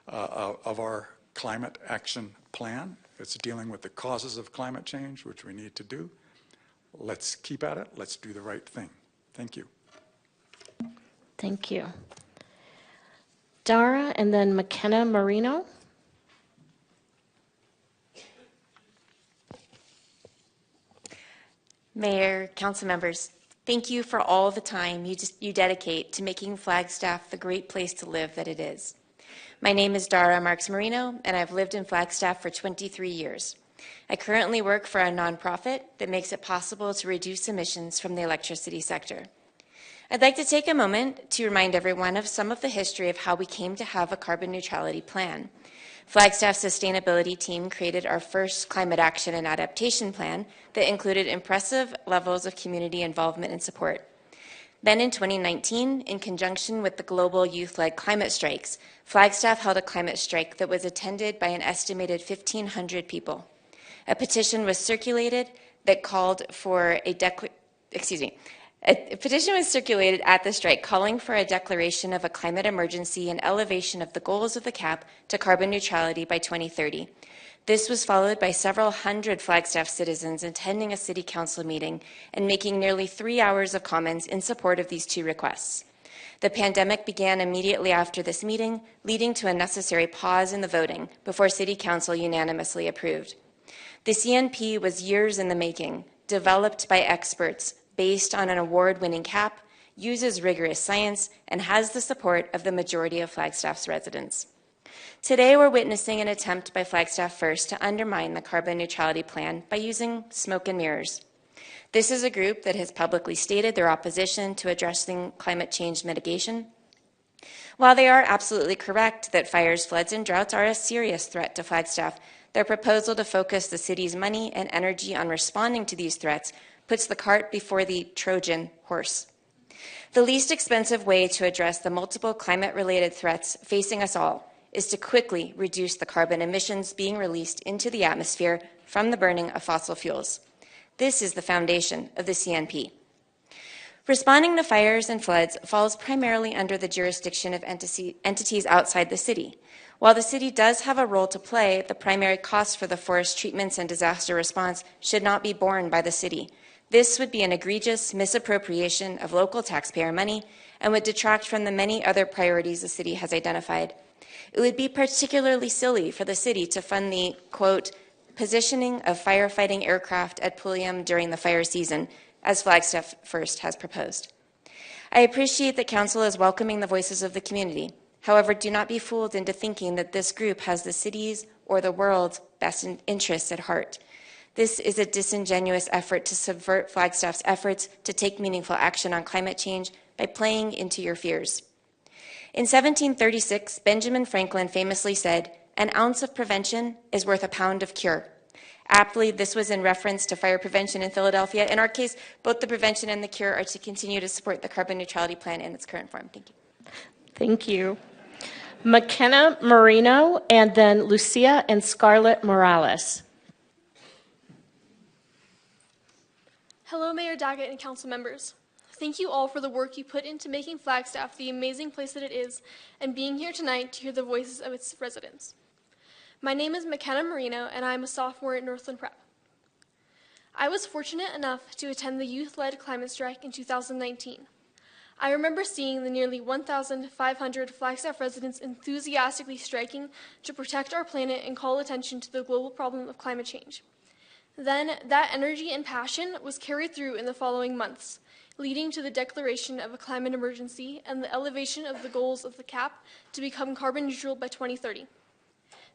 of our climate action plan. It's dealing with the causes of climate change, which we need to do. Let's keep at it. Let's do the right thing. Thank you. Thank you. Dara, and then McKenna Marino. Mayor, council members, thank you for all the time you dedicate to making Flagstaff the great place to live that it is. My name is Dara Marks Marino, and I've lived in Flagstaff for 23 years. I currently work for a nonprofit that makes it possible to reduce emissions from the electricity sector. I'd like to take a moment to remind everyone of some of the history of how we came to have a carbon neutrality plan. Flagstaff's sustainability team created our first climate action and adaptation plan that included impressive levels of community involvement and support. Then in 2019, in conjunction with the global youth-led climate strikes, Flagstaff held a climate strike that was attended by an estimated 1,500 people. A petition was circulated that called for a petition was circulated at the strike calling for a declaration of a climate emergency and elevation of the goals of the CAP to carbon neutrality by 2030. This was followed by several hundred Flagstaff citizens attending a city council meeting and making nearly 3 hours of comments in support of these two requests. The pandemic began immediately after this meeting, leading to a necessary pause in the voting before city council unanimously approved. The CNP was years in the making, developed by experts, based on an award-winning CAP, uses rigorous science, and has the support of the majority of Flagstaff's residents. Today, we're witnessing an attempt by Flagstaff First to undermine the carbon neutrality plan by using smoke and mirrors. This is a group that has publicly stated their opposition to addressing climate change mitigation. While they are absolutely correct that fires, floods, and droughts are a serious threat to Flagstaff, their proposal to focus the city's money and energy on responding to these threats puts the cart before the Trojan horse. The least expensive way to address the multiple climate-related threats facing us all is to quickly reduce the carbon emissions being released into the atmosphere from the burning of fossil fuels. This is the foundation of the CNP. Responding to fires and floods falls primarily under the jurisdiction of entities outside the city. While the city does have a role to play, the primary cost for the forest treatments and disaster response should not be borne by the city. This would be an egregious misappropriation of local taxpayer money and would detract from the many other priorities the city has identified. It would be particularly silly for the city to fund the, quote, positioning of firefighting aircraft at Pulliam during the fire season, as Flagstaff First has proposed. I appreciate that Council is welcoming the voices of the community. However, do not be fooled into thinking that this group has the city's or the world's best interests at heart. This is a disingenuous effort to subvert Flagstaff's efforts to take meaningful action on climate change by playing into your fears. In 1736, Benjamin Franklin famously said, "An ounce of prevention is worth a pound of cure." Aptly, this was in reference to fire prevention in Philadelphia. In our case, both the prevention and the cure are to continue to support the carbon neutrality plan in its current form. Thank you. Thank you. McKenna Marino, and then Lucia and Scarlett Morales. Hello, Mayor Daggett and council members. Thank you all for the work you put into making Flagstaff the amazing place that it is and being here tonight to hear the voices of its residents. My name is McKenna Marino, and I'm a sophomore at Northland Prep. I was fortunate enough to attend the youth-led climate strike in 2019. I remember seeing the nearly 1,500 Flagstaff residents enthusiastically striking to protect our planet and call attention to the global problem of climate change. Then, that energy and passion was carried through in the following months, leading to the declaration of a climate emergency and the elevation of the goals of the CAP to become carbon neutral by 2030.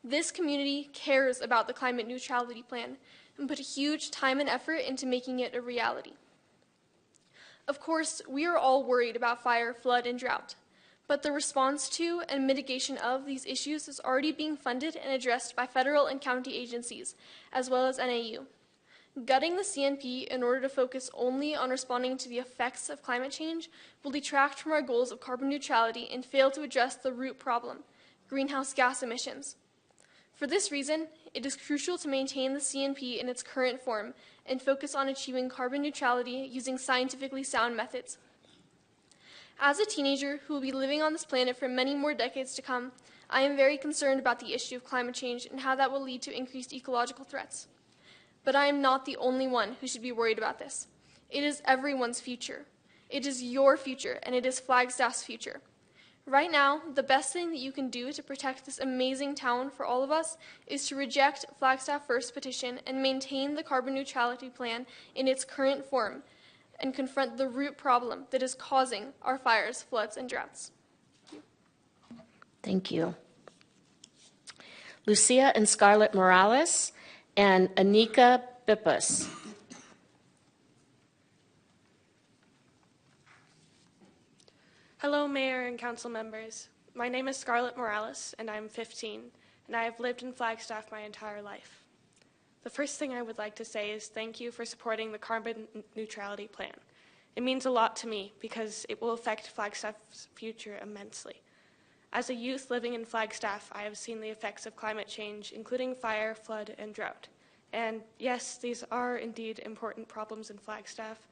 This community cares about the climate neutrality plan and put a huge time and effort into making it a reality. Of course, we are all worried about fire, flood, and drought, but the response to and mitigation of these issues is already being funded and addressed by federal and county agencies, as well as NAU. Gutting the CNP in order to focus only on responding to the effects of climate change will detract from our goals of carbon neutrality and fail to address the root problem, greenhouse gas emissions. For this reason, it is crucial to maintain the CNP in its current form and focus on achieving carbon neutrality using scientifically sound methods. As a teenager who will be living on this planet for many more decades to come, I am very concerned about the issue of climate change and how that will lead to increased ecological threats. But I am not the only one who should be worried about this. It is everyone's future. It is your future, and it is Flagstaff's future. Right now, the best thing that you can do to protect this amazing town for all of us is to reject Flagstaff First petition and maintain the carbon neutrality plan in its current form and confront the root problem that is causing our fires, floods, and droughts. Thank you. Lucia and Scarlett Morales, and Anika Bippus. Hello, Mayor and Council members. My name is Scarlett Morales, and I'm 15. and I have lived in Flagstaff my entire life. The first thing I would like to say is thank you for supporting the carbon neutrality plan. It means a lot to me because it will affect Flagstaff's future immensely. As a youth living in Flagstaff, I have seen the effects of climate change, including fire, flood, and drought. And yes, these are indeed important problems in Flagstaff.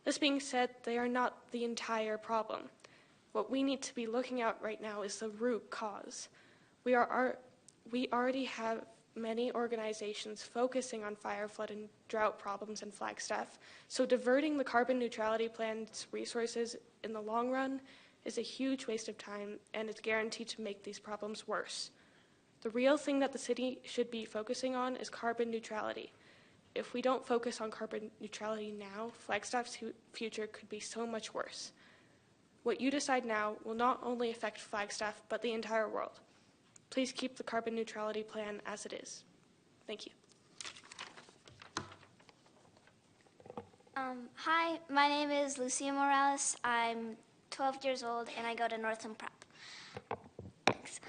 This being said, they are not the entire problem. What we need to be looking at right now is the root cause. We already have many organizations focusing on fire, flood, and drought problems in Flagstaff, so diverting the carbon neutrality plan's resources in the long run is a huge waste of time and is guaranteed to make these problems worse. The real thing that the city should be focusing on is carbon neutrality. If we don't focus on carbon neutrality now, Flagstaff's future could be so much worse. What you decide now will not only affect Flagstaff, but the entire world. Please keep the carbon neutrality plan as it is. Thank you. Hi, my name is Lucia Morales. I'm 12 years old and I go to Northland Prep. Thanks.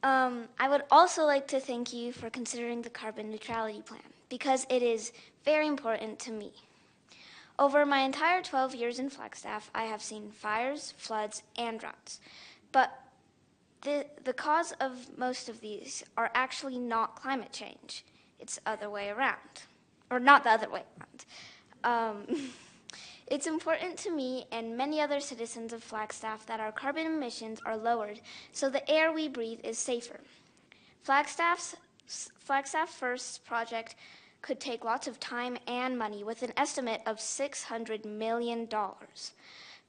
I would also like to thank you for considering the carbon neutrality plan because it is very important to me. Over my entire 12 years in Flagstaff, I have seen fires, floods, and droughts. But the cause of most of these are actually not climate change. It's the other way around. Or not the other way around. It's important to me and many other citizens of Flagstaff that our carbon emissions are lowered so the air we breathe is safer. Flagstaff First project could take lots of time and money with an estimate of $600 million.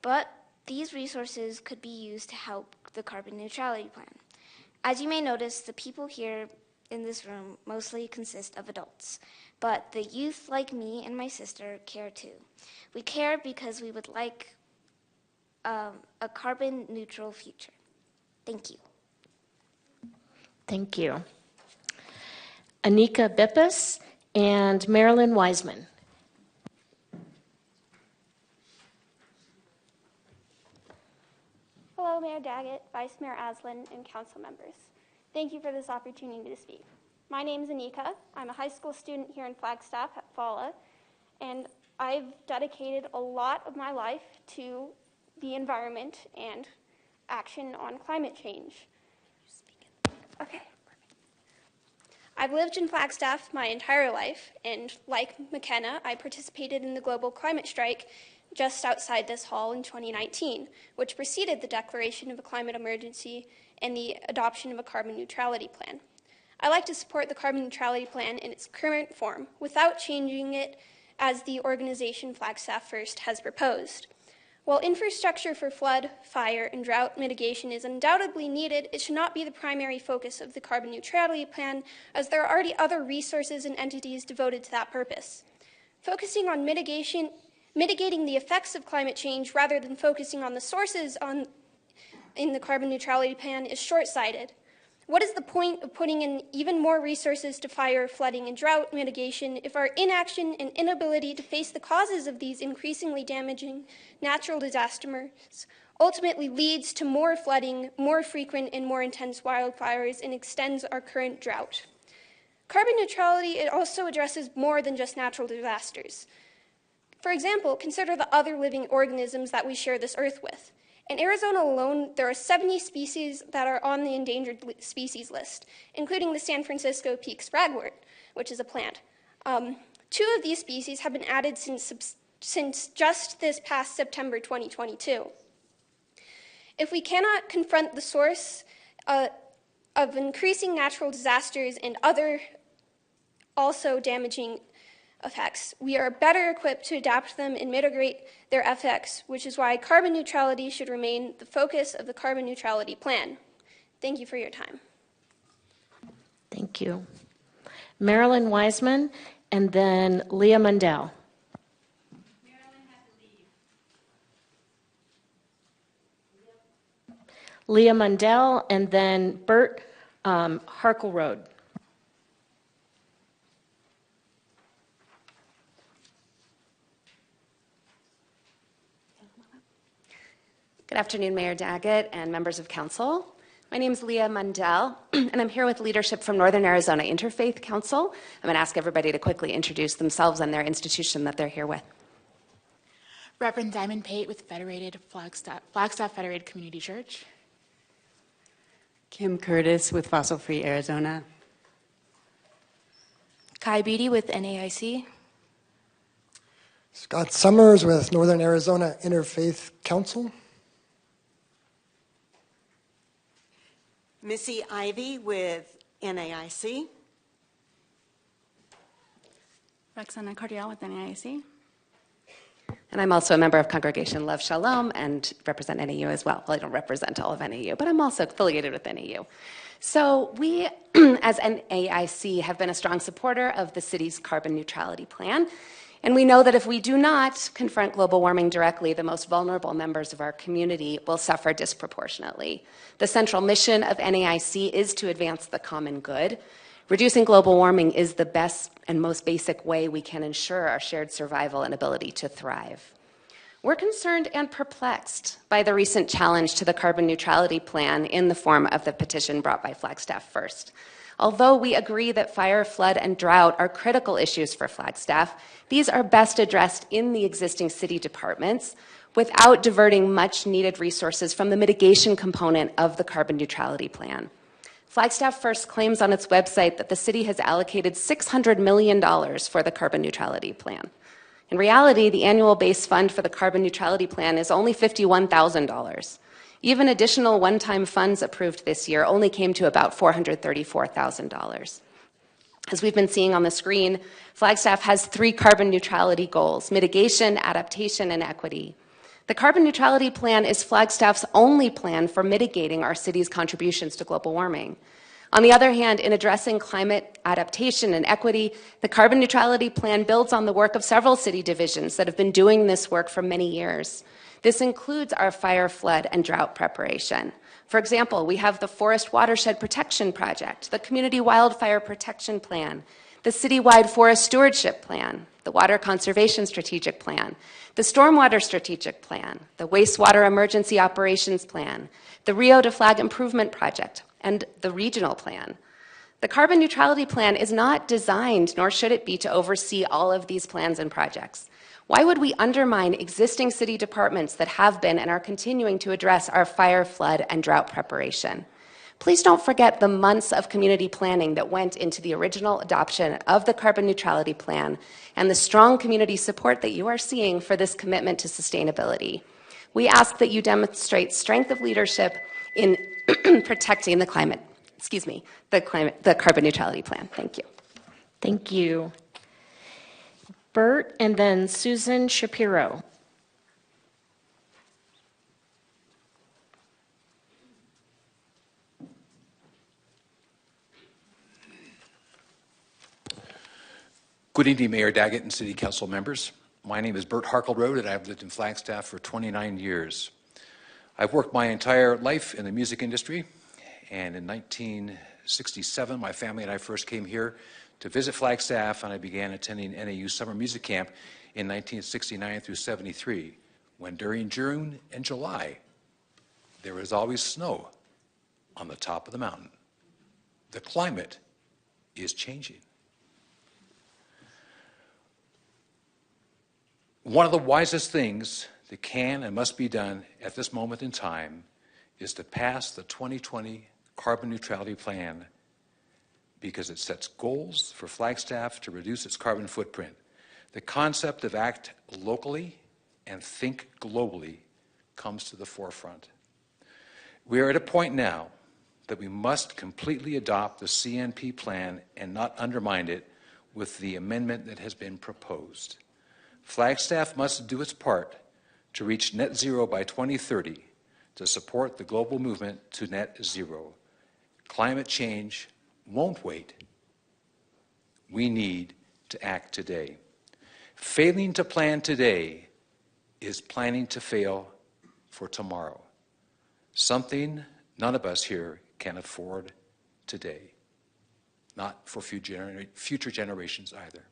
But these resources could be used to help the carbon neutrality plan. As you may notice, the people here in this room mostly consist of adults, but the youth like me and my sister care too. We care because we would like a carbon neutral future. Thank you. Thank you. Anika Bippus and Marilyn Wiseman. Hello, Mayor Daggett, Vice Mayor Aslan, and council members. Thank you for this opportunity to speak. My name is Anika. I'm a high school student here in Flagstaff at FALA, and I've dedicated a lot of my life to the environment and action on climate change. Okay. I've lived in Flagstaff my entire life, and like McKenna, I participated in the global climate strike just outside this hall in 2019, which preceded the declaration of a climate emergency and the adoption of a carbon neutrality plan. I like to support the carbon neutrality plan in its current form without changing it as the organization Flagstaff First has proposed. While infrastructure for flood, fire, and drought mitigation is undoubtedly needed, it should not be the primary focus of the carbon neutrality plan, as there are already other resources and entities devoted to that purpose. Focusing on mitigating the effects of climate change rather than focusing on the sources in the carbon neutrality plan is short-sighted. What is the point of putting in even more resources to fire, flooding, and drought mitigation if our inaction and inability to face the causes of these increasingly damaging natural disasters ultimately leads to more flooding, more frequent and more intense wildfires, and extends our current drought? Carbon neutrality, it also addresses more than just natural disasters. For example, consider the other living organisms that we share this earth with. In Arizona alone, there are 70 species that are on the endangered species list, including the San Francisco Peaks ragwort, which is a plant. 2 of these species have been added since just this past September 2022. If we cannot confront the source of increasing natural disasters and other also damaging effects, we are better equipped to adapt them and mitigate their effects, which is why carbon neutrality should remain the focus of the carbon neutrality plan. Thank you for your time. Thank you. Marilyn Wiseman, and then Leah Mundell. Leah Mundell, and then Bert Harkleroad. Good afternoon, Mayor Daggett and members of council. My name is Leah Mundell, and I'm here with leadership from Northern Arizona Interfaith Council. I'm going to ask everybody to quickly introduce themselves and their institution that they're here with. Reverend Diamond Pate with Flagstaff Federated Community Church. Kim Curtis with Fossil Free Arizona. Kai Beatty with NAIC. Scott Summers with Northern Arizona Interfaith Council. Missy Ivy with NAIC. Roxana Cardial with NAIC. And I'm also a member of Congregation Love Shalom and represent NAU as well. Well, I don't represent all of NAU, but I'm also affiliated with NAU. So we, as NAIC, have been a strong supporter of the city's carbon neutrality plan. And we know that if we do not confront global warming directly, the most vulnerable members of our community will suffer disproportionately. The central mission of NAIC is to advance the common good. Reducing global warming is the best and most basic way we can ensure our shared survival and ability to thrive. We're concerned and perplexed by the recent challenge to the carbon neutrality plan in the form of the petition brought by Flagstaff First. Although we agree that fire, flood, and drought are critical issues for Flagstaff, these are best addressed in the existing city departments without diverting much needed resources from the mitigation component of the carbon neutrality plan. Flagstaff First claims on its website that the city has allocated $600 million for the carbon neutrality plan. In reality, the annual base fund for the carbon neutrality plan is only $51,000. Even additional one-time funds approved this year only came to about $434,000. As we've been seeing on the screen, Flagstaff has 3 carbon neutrality goals: mitigation, adaptation, and equity. The carbon neutrality plan is Flagstaff's only plan for mitigating our city's contributions to global warming. On the other hand, in addressing climate adaptation and equity, the carbon neutrality plan builds on the work of several city divisions that have been doing this work for many years. This includes our fire, flood, and drought preparation. For example, we have the Forest Watershed Protection Project, the Community Wildfire Protection Plan, the Citywide Forest Stewardship Plan, the Water Conservation Strategic Plan, the Stormwater Strategic Plan, the Wastewater Emergency Operations Plan, the Rio de Flag Improvement Project, and the Regional Plan. The Carbon Neutrality Plan is not designed, nor should it be, to oversee all of these plans and projects. Why would we undermine existing city departments that have been and are continuing to address our fire, flood, and drought preparation? Please don't forget the months of community planning that went into the original adoption of the carbon neutrality plan and the strong community support that you are seeing for this commitment to sustainability. We ask that you demonstrate strength of leadership in protecting the carbon neutrality plan. Thank you. Thank you. Bert, and then Susan Shapiro. Good evening, Mayor Daggett and City Council members. My name is Bert Harkleroad, and I've lived in Flagstaff for 29 years. I've worked my entire life in the music industry, and in 1967, my family and I first came here to visit Flagstaff, and I began attending NAU Summer Music Camp in 1969 through 73, when during June and July, there was always snow on the top of the mountain. The climate is changing. One of the wisest things that can and must be done at this moment in time is to pass the 2020 carbon neutrality plan, because it sets goals for Flagstaff to reduce its carbon footprint. The concept of act locally and think globally comes to the forefront. We are at a point now that we must completely adopt the CNP plan and not undermine it with the amendment that has been proposed. Flagstaff must do its part to reach net zero by 2030 to support the global movement to net zero. Climate change won't wait. We need to act today. Failing to plan today is planning to fail for tomorrow. Something none of us here can afford today. Not for future generations either.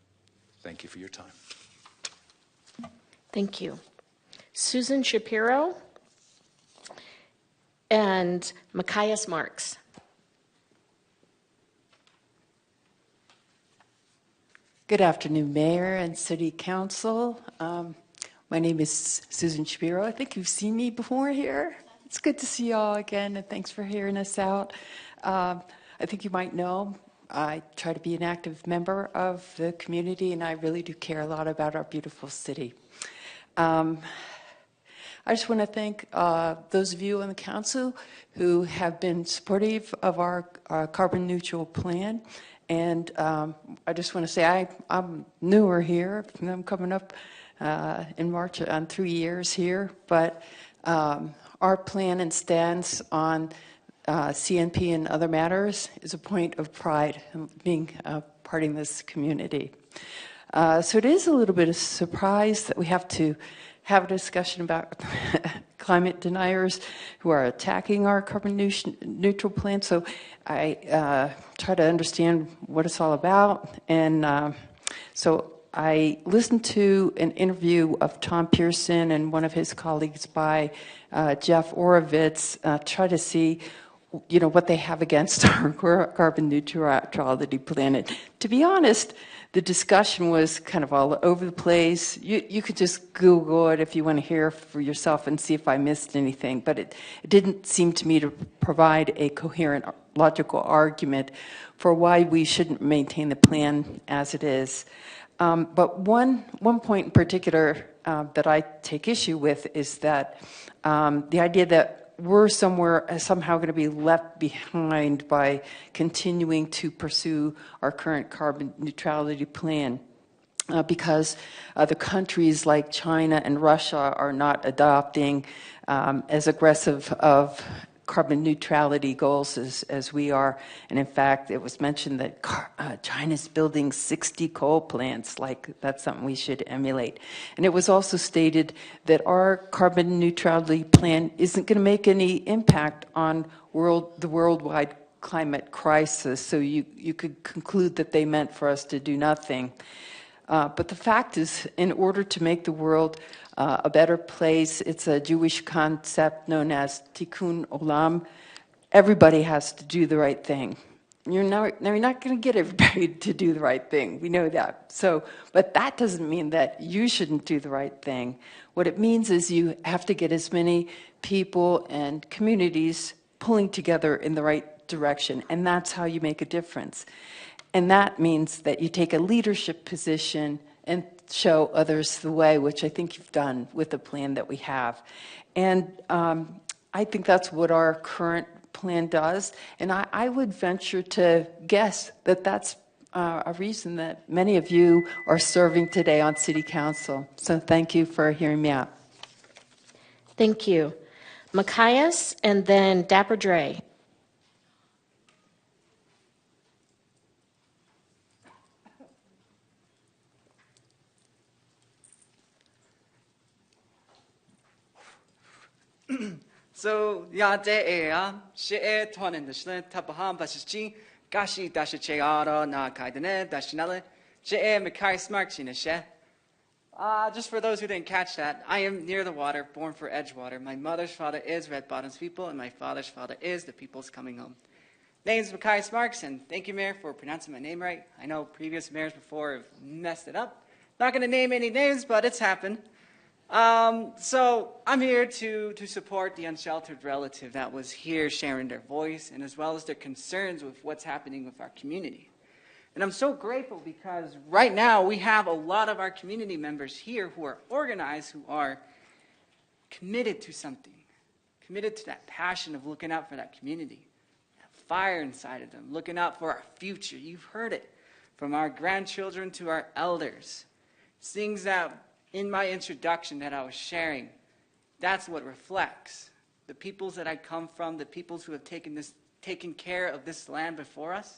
Thank you for your time. Thank you. Susan Shapiro. and Machias Marks. Good afternoon, Mayor and City Council. My name is Susan Shapiro. I think you've seen me before here. It's good to see you all again, and thanks for hearing us out. I think you might know I try to be an active member of the community, and I really do care a lot about our beautiful city. I just want to thank those of you on the council who have been supportive of our carbon neutral plan. And I just want to say I'm newer here. I'm coming up in March on 3 years here. But our plan and stance on CNP and other matters is a point of pride in being part of this community. So it is a little bit of a surprise that we have to have a discussion about climate deniers who are attacking our carbon neutral plan. So I try to understand what it's all about. And so I listened to an interview of Tom Pearson and one of his colleagues by Jeff Orovitz, try to see what they have against our carbon neutrality plan. And to be honest, the discussion was kind of all over the place. You could just Google it if you want to hear for yourself and see if I missed anything. But it didn't seem to me to provide a coherent, logical argument for why we shouldn't maintain the plan as it is. But one point in particular that I take issue with is that the idea that we're somehow going to be left behind by continuing to pursue our current carbon neutrality plan because the countries like China and Russia are not adopting as aggressive of carbon neutrality goals as we are. And in fact, it was mentioned that China's building 60 coal plants, like that's something we should emulate. And it was also stated that our carbon neutrality plan isn't going to make any impact on the worldwide climate crisis. So you could conclude that they meant for us to do nothing. But the fact is, in order to make the world a better place, it's a Jewish concept known as tikkun olam. Everybody has to do the right thing. You're not going to get everybody to do the right thing. We know that. But that doesn't mean that you shouldn't do the right thing. What it means is you have to get as many people and communities pulling together in the right direction, and that's how you make a difference. And that means that you take a leadership position and show others the way, which I think you've done with the plan that we have. And I think that's what our current plan does. And I would venture to guess that that's a reason that many of you are serving today on City Council. So thank you for hearing me out. Thank you. Machias and then Dapper Dre. So ya de ea she tonen the shle tapaham bashichi gashi dashiche ara na kaidene dashinale she Makai Smarksina she. Just for those who didn't catch that, I am near the water, born for Edgewater. My mother's father is Red Bottoms people, and my father's father is the People's Coming Home. Name's Makai Smarks, and thank you, Mayor, for pronouncing my name right. I know previous mayors before have messed it up. Not going to name any names, but it's happened. So I'm here to support the unsheltered relative that was here sharing their voice and as well as their concerns with what's happening with our community. And I'm so grateful because right now we have a lot of our community members here who are organized, who are committed to something, committed to that passion of looking out for that community, that fire inside of them, looking out for our future. You've heard it from our grandchildren to our elders. It's things that in my introduction that I was sharing, that's what reflects. The peoples that I come from, the peoples who have taken care of this land before us.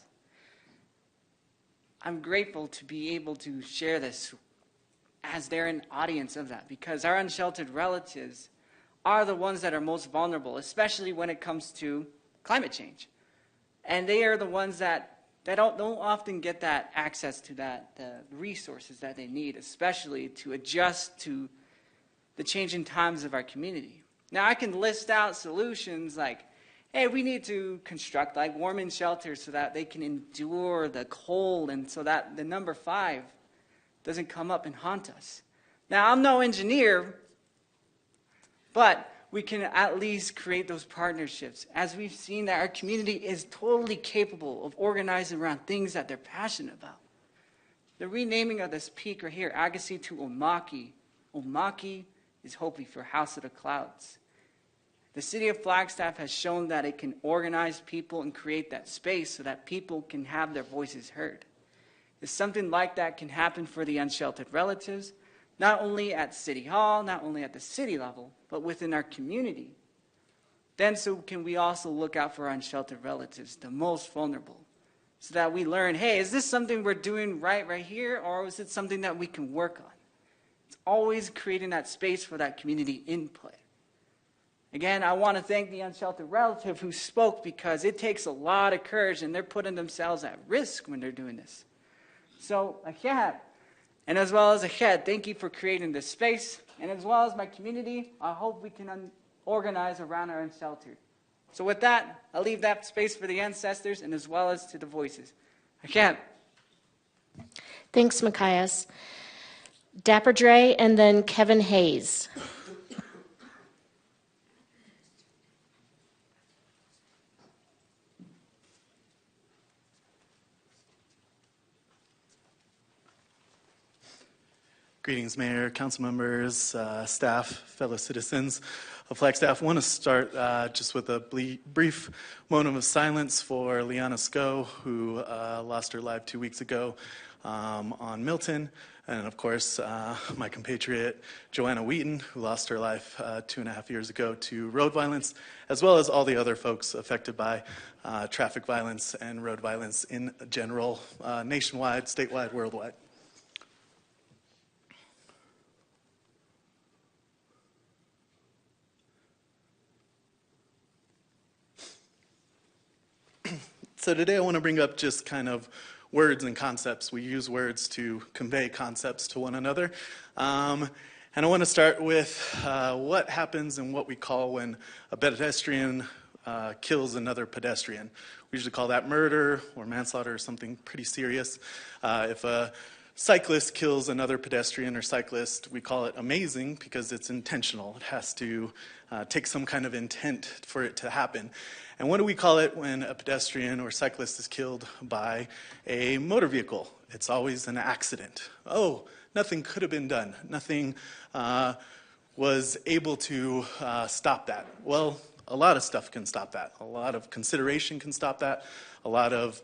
I'm grateful to be able to share this as they're an audience of that, because our unsheltered relatives are the ones that are most vulnerable, especially when it comes to climate change. And they are the ones that don't often get that access to the resources that they need, especially to adjust to the changing times of our community. Now, I can list out solutions like hey, we need to construct like warming shelters so that they can endure the cold and so that the number 5 doesn't come up and haunt us. Now, I'm no engineer, but we can at least create those partnerships, as we've seen that our community is totally capable of organizing around things that they're passionate about. The renaming of this peak right here, Agassiz to Omaki. Omaki is hopefully for House of the Clouds. The city of Flagstaff has shown that it can organize people and create that space so that people can have their voices heard. If something like that can happen for the unsheltered relatives, not only at City Hall, not only at the city level, but within our community, then so can we also look out for our unsheltered relatives, the most vulnerable, so that we learn, hey, is this something we're doing right here, or is it something that we can work on? It's always creating that space for that community input. Again, I want to thank the unsheltered relative who spoke, because it takes a lot of courage and they're putting themselves at risk when they're doing this. So, Ahed, and as well as Ahed, thank you for creating this space. And as well as my community, I hope we can organize around our unsheltered. So with that, I'll leave that space for the ancestors and as well as to the voices. Ahed. Thanks, Machias. Dapper Dre and then Kevin Hayes. Greetings, Mayor, council members, staff, fellow citizens of Flagstaff. I want to start just with a brief moment of silence for Liana Sco, who lost her life 2 weeks ago on Milton. And of course, my compatriot Joanna Wheaton, who lost her life 2.5 years ago to road violence, as well as all the other folks affected by traffic violence and road violence in general, nationwide, statewide, worldwide. So today I want to bring up just kind of words and concepts. We use words to convey concepts to one another. And I want to start with what happens and what we call when a pedestrian kills another pedestrian. We usually call that murder or manslaughter or something pretty serious. If a cyclist kills another pedestrian or cyclist, we call it amazing because it's intentional. It has to take some kind of intent for it to happen. And what do we call it when a pedestrian or cyclist is killed by a motor vehicle? It's always an accident. Oh, nothing could have been done. Nothing was able to stop that. Well, a lot of stuff can stop that. A lot of consideration can stop that. A lot of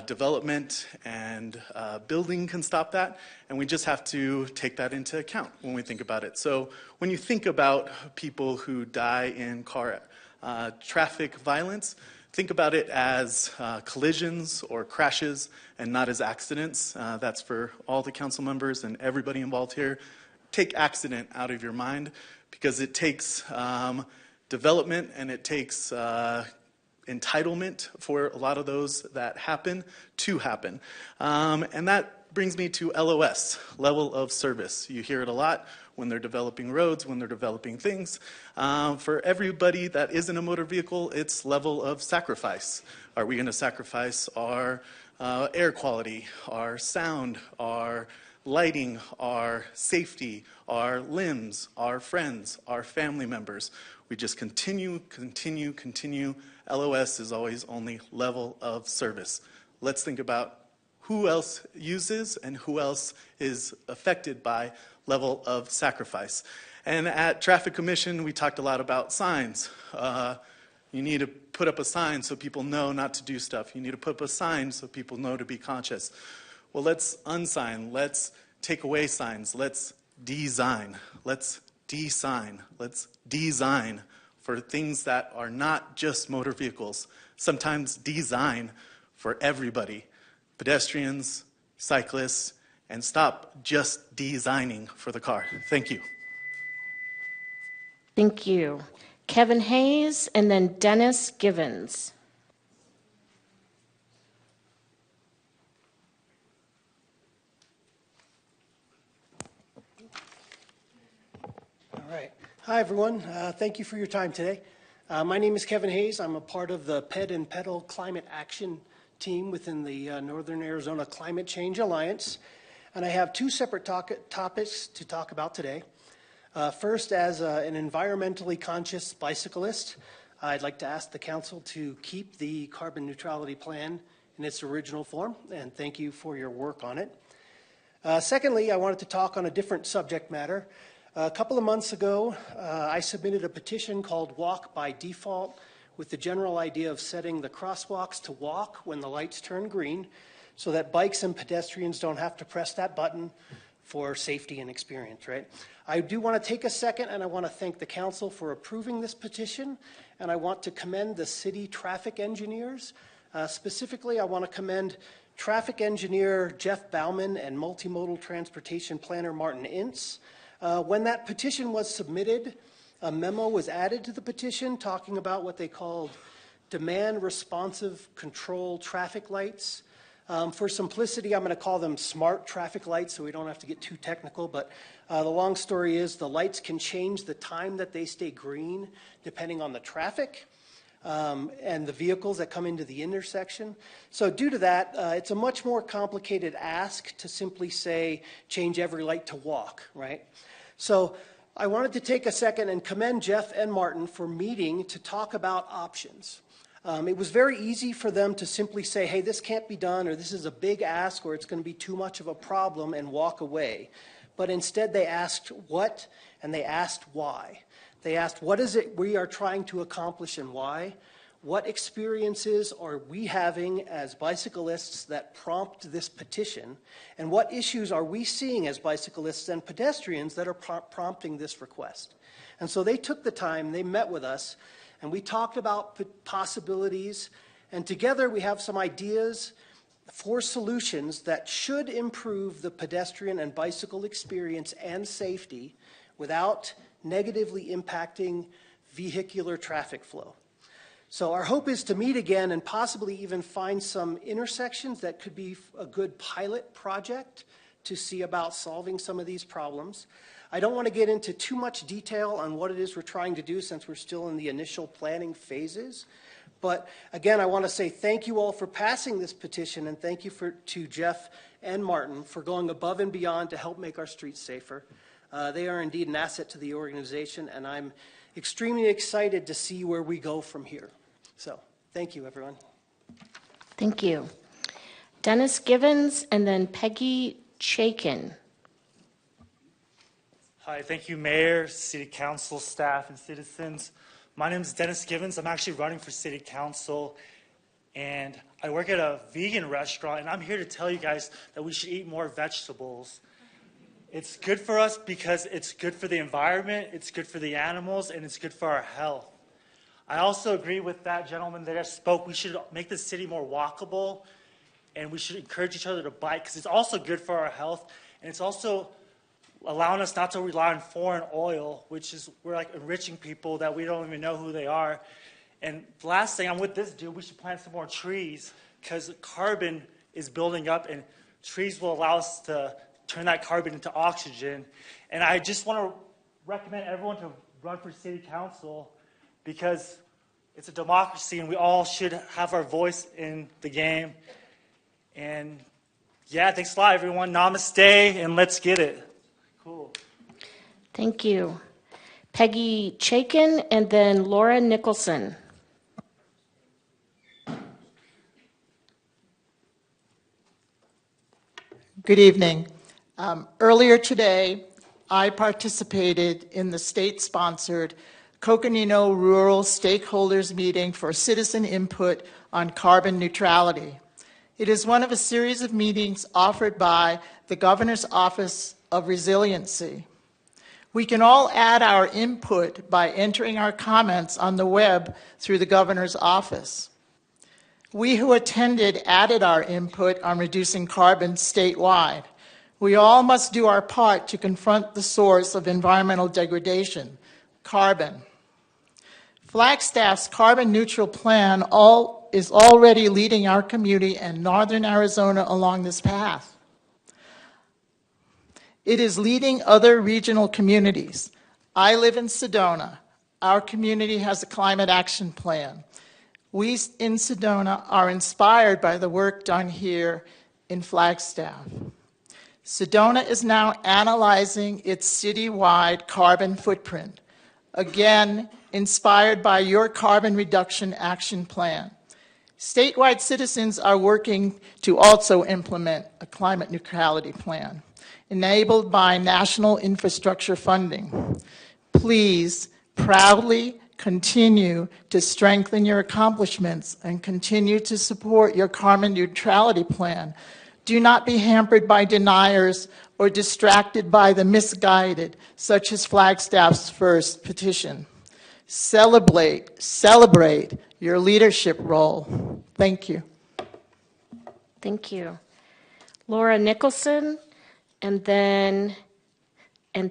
development and building can stop that. And we just have to take that into account when we think about it. So when you think about people who die in car traffic violence, think about it as collisions or crashes and not as accidents. That's for all the council members and everybody involved here. Take accident out of your mind because it takes development and it takes entitlement for a lot of those that happen to happen. And that brings me to LOS, level of service. You hear it a lot when they're developing roads, when they're developing things. For everybody that isn't a motor vehicle, it's level of sacrifice. Are we going to sacrifice our air quality, our sound, our lighting, our safety, our limbs, our friends, our family members? We just continue. LOS is always only level of service. Let's think about who else uses and who else is affected by level of sacrifice. And at Traffic Commission, we talked a lot about signs. You need to put up a sign so people know not to do stuff. You need to put up a sign so people know to be conscious. Well, let's unsign. Let's take away signs. Let's design. Let's design. Let's design for things that are not just motor vehicles. Sometimes design for everybody. Pedestrians, cyclists, and stop just designing for the car. Thank you. Thank you. Kevin Hayes and then Dennis Givens. All right. Hi, everyone. Thank you for your time today. My name is Kevin Hayes. I'm a part of the PED and Pedal Climate Action Team within the Northern Arizona Climate Change Alliance. And I have two separate topics to talk about today. First, as an environmentally conscious bicyclist, I'd like to ask the council to keep the carbon neutrality plan in its original form, and thank you for your work on it. Secondly, I wanted to talk on a different subject matter. A couple of months ago, I submitted a petition called Walk by Default with the general idea of setting the crosswalks to walk when the lights turn green so that bikes and pedestrians don't have to press that button for safety and experience, right? I do want to take a second and I want to thank the council for approving this petition, and I want to commend the city traffic engineers. Specifically, I want to commend traffic engineer Jeff Bauman and multimodal transportation planner Martin Ince. When that petition was submitted, a memo was added to the petition talking about what they called demand responsive control traffic lights. For simplicity, I'm going to call them smart traffic lights so we don't have to get too technical, but the long story is the lights can change the time that they stay green depending on the traffic and the vehicles that come into the intersection. So due to that, it's a much more complicated ask to simply say change every light to walk, right? So I wanted to take a second and commend Jeff and Martin for meeting to talk about options. It was very easy for them to simply say, hey, this can't be done, or this is a big ask, or it's going to be too much of a problem, and walk away. But instead they asked what, and they asked why. They asked, what is it we are trying to accomplish and why? What experiences are we having as bicyclists that prompt this petition? And what issues are we seeing as bicyclists and pedestrians that are prompting this request? And so they took the time, they met with us, and we talked about possibilities. And together we have some ideas for solutions that should improve the pedestrian and bicycle experience and safety without negatively impacting vehicular traffic flow. So our hope is to meet again and possibly even find some intersections that could be a good pilot project to see about solving some of these problems. I don't want to get into too much detail on what it is we're trying to do since we're still in the initial planning phases. But again, I want to say thank you all for passing this petition, and thank you to Jeff and Martin for going above and beyond to help make our streets safer. They are indeed an asset to the organization, and I'm extremely excited to see where we go from here. So, thank you, everyone. Thank you. Dennis Givens and then Peggy Chaikin. Hi, thank you, Mayor, City Council, staff, and citizens. My name is Dennis Givens. I'm actually running for City Council, and I work at a vegan restaurant, and I'm here to tell you guys that we should eat more vegetables. It's good for us because it's good for the environment, it's good for the animals, and it's good for our health. I also agree with that gentleman that just spoke. We should make the city more walkable, and we should encourage each other to bike because it's also good for our health, and it's also allowing us not to rely on foreign oil, which is, we're like enriching people that we don't even know who they are. And the last thing, I'm with this dude, we should plant some more trees because carbon is building up, and trees will allow us to turn that carbon into oxygen. And I just want to recommend everyone to run for city council because it's a democracy and we all should have our voice in the game. And yeah, thanks a lot, everyone. Namaste, and let's get it. Cool. Thank you. Peggy Chaikin and then Laura Nicholson. Good evening. Earlier today, I participated in the state-sponsored Coconino Rural Stakeholders Meeting for citizen input on carbon neutrality. It is one of a series of meetings offered by the Governor's Office of Resiliency. We can all add our input by entering our comments on the web through the Governor's Office. We who attended added our input on reducing carbon statewide. We all must do our part to confront the source of environmental degradation, carbon. Flagstaff's carbon neutral plan is already leading our community and Northern Arizona along this path. It is leading other regional communities. I live in Sedona. Our community has a climate action plan. We in Sedona are inspired by the work done here in Flagstaff. Sedona is now analyzing its citywide carbon footprint, again, inspired by your carbon reduction action plan. Statewide citizens are working to also implement a climate neutrality plan, enabled by national infrastructure funding. Please proudly continue to strengthen your accomplishments and continue to support your carbon neutrality plan. Do not be hampered by deniers or distracted by the misguided, such as Flagstaff's first petition. Celebrate your leadership role. Thank you. Thank you. Laura Nicholson, and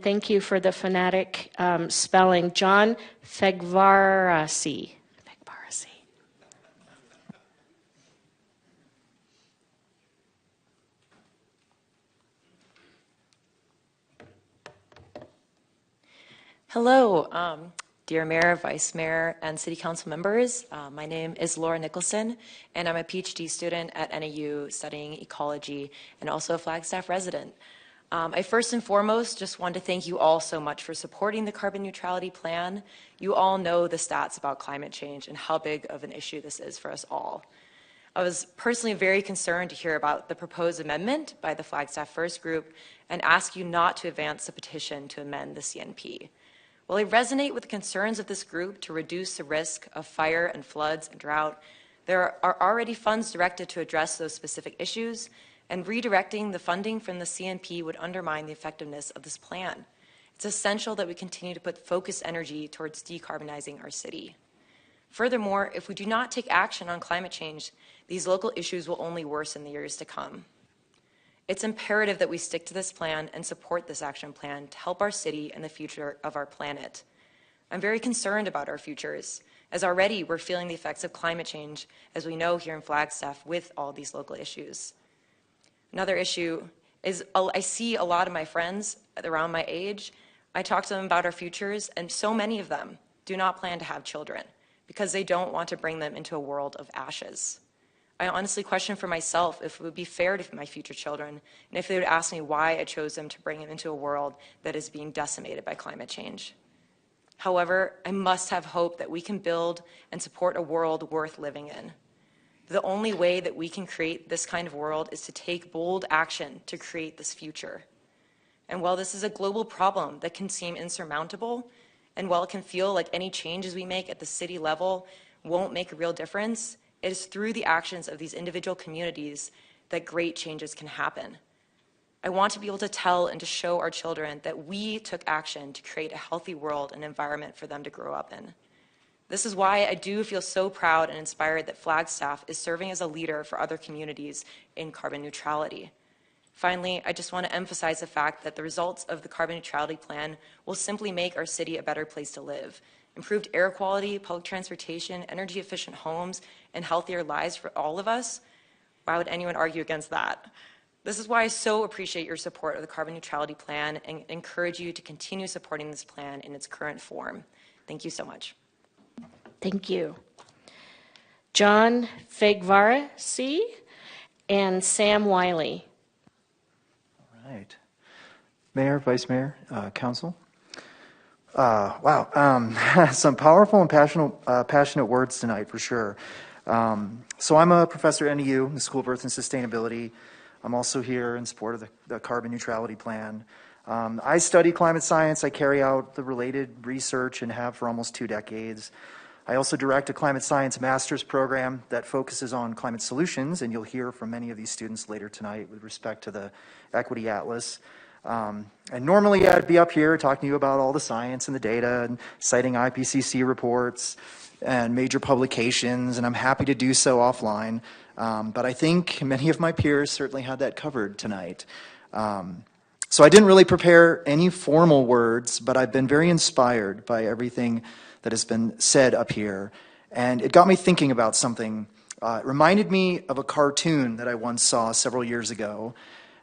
thank you for the phonetic spelling, John Fegvarasi. Hello, dear Mayor, Vice Mayor, and City Council members. My name is Laura Nicholson, and I'm a PhD student at NAU studying ecology and also a Flagstaff resident. I first and foremost just want to thank you all so much for supporting the carbon neutrality plan. You all know the stats about climate change and how big of an issue this is for us all. I was personally very concerned to hear about the proposed amendment by the Flagstaff First Group and ask you not to advance the petition to amend the CNP. While I resonate with the concerns of this group to reduce the risk of fire and floods and drought, there are already funds directed to address those specific issues, and redirecting the funding from the CNP would undermine the effectiveness of this plan. It's essential that we continue to put focused energy towards decarbonizing our city. Furthermore, if we do not take action on climate change, these local issues will only worsen in the years to come. It's imperative that we stick to this plan and support this action plan to help our city and the future of our planet. I'm very concerned about our futures, as already we're feeling the effects of climate change, as we know here in Flagstaff, with all these local issues. Another issue is I see a lot of my friends around my age. I talk to them about our futures, and so many of them do not plan to have children because they don't want to bring them into a world of ashes. I honestly question for myself if it would be fair to my future children, and if they would ask me why I chose them to bring them into a world that is being decimated by climate change. However, I must have hope that we can build and support a world worth living in. The only way that we can create this kind of world is to take bold action to create this future. And while this is a global problem that can seem insurmountable, and while it can feel like any changes we make at the city level won't make a real difference, it is through the actions of these individual communities that great changes can happen. I want to be able to tell and to show our children that we took action to create a healthy world and environment for them to grow up in. This is why I do feel so proud and inspired that Flagstaff is serving as a leader for other communities in carbon neutrality. Finally, I just want to emphasize the fact that the results of the carbon neutrality plan will simply make our city a better place to live. Improved air quality, public transportation, energy efficient homes, and healthier lives for all of us. Why would anyone argue against that? This is why I so appreciate your support of the carbon neutrality plan and encourage you to continue supporting this plan in its current form. Thank you so much. Thank you. John Fegvarasi and Sam Wiley. All right. Mayor, Vice Mayor, Council. Wow, some powerful and passionate words tonight for sure. So I'm a professor at NAU in the School of Earth and Sustainability. I'm also here in support of the carbon neutrality plan. I study climate science. I carry out the related research and have for almost 2 decades. I also direct a climate science master's program that focuses on climate solutions, and you'll hear from many of these students later tonight with respect to the Equity Atlas. And normally I'd be up here talking to you about all the science and the data and citing IPCC reports and major publications, and I'm happy to do so offline. But I think many of my peers certainly had that covered tonight. So I didn't really prepare any formal words, but I've been very inspired by everything that has been said up here. And it got me thinking about something. It reminded me of a cartoon that I once saw several years ago.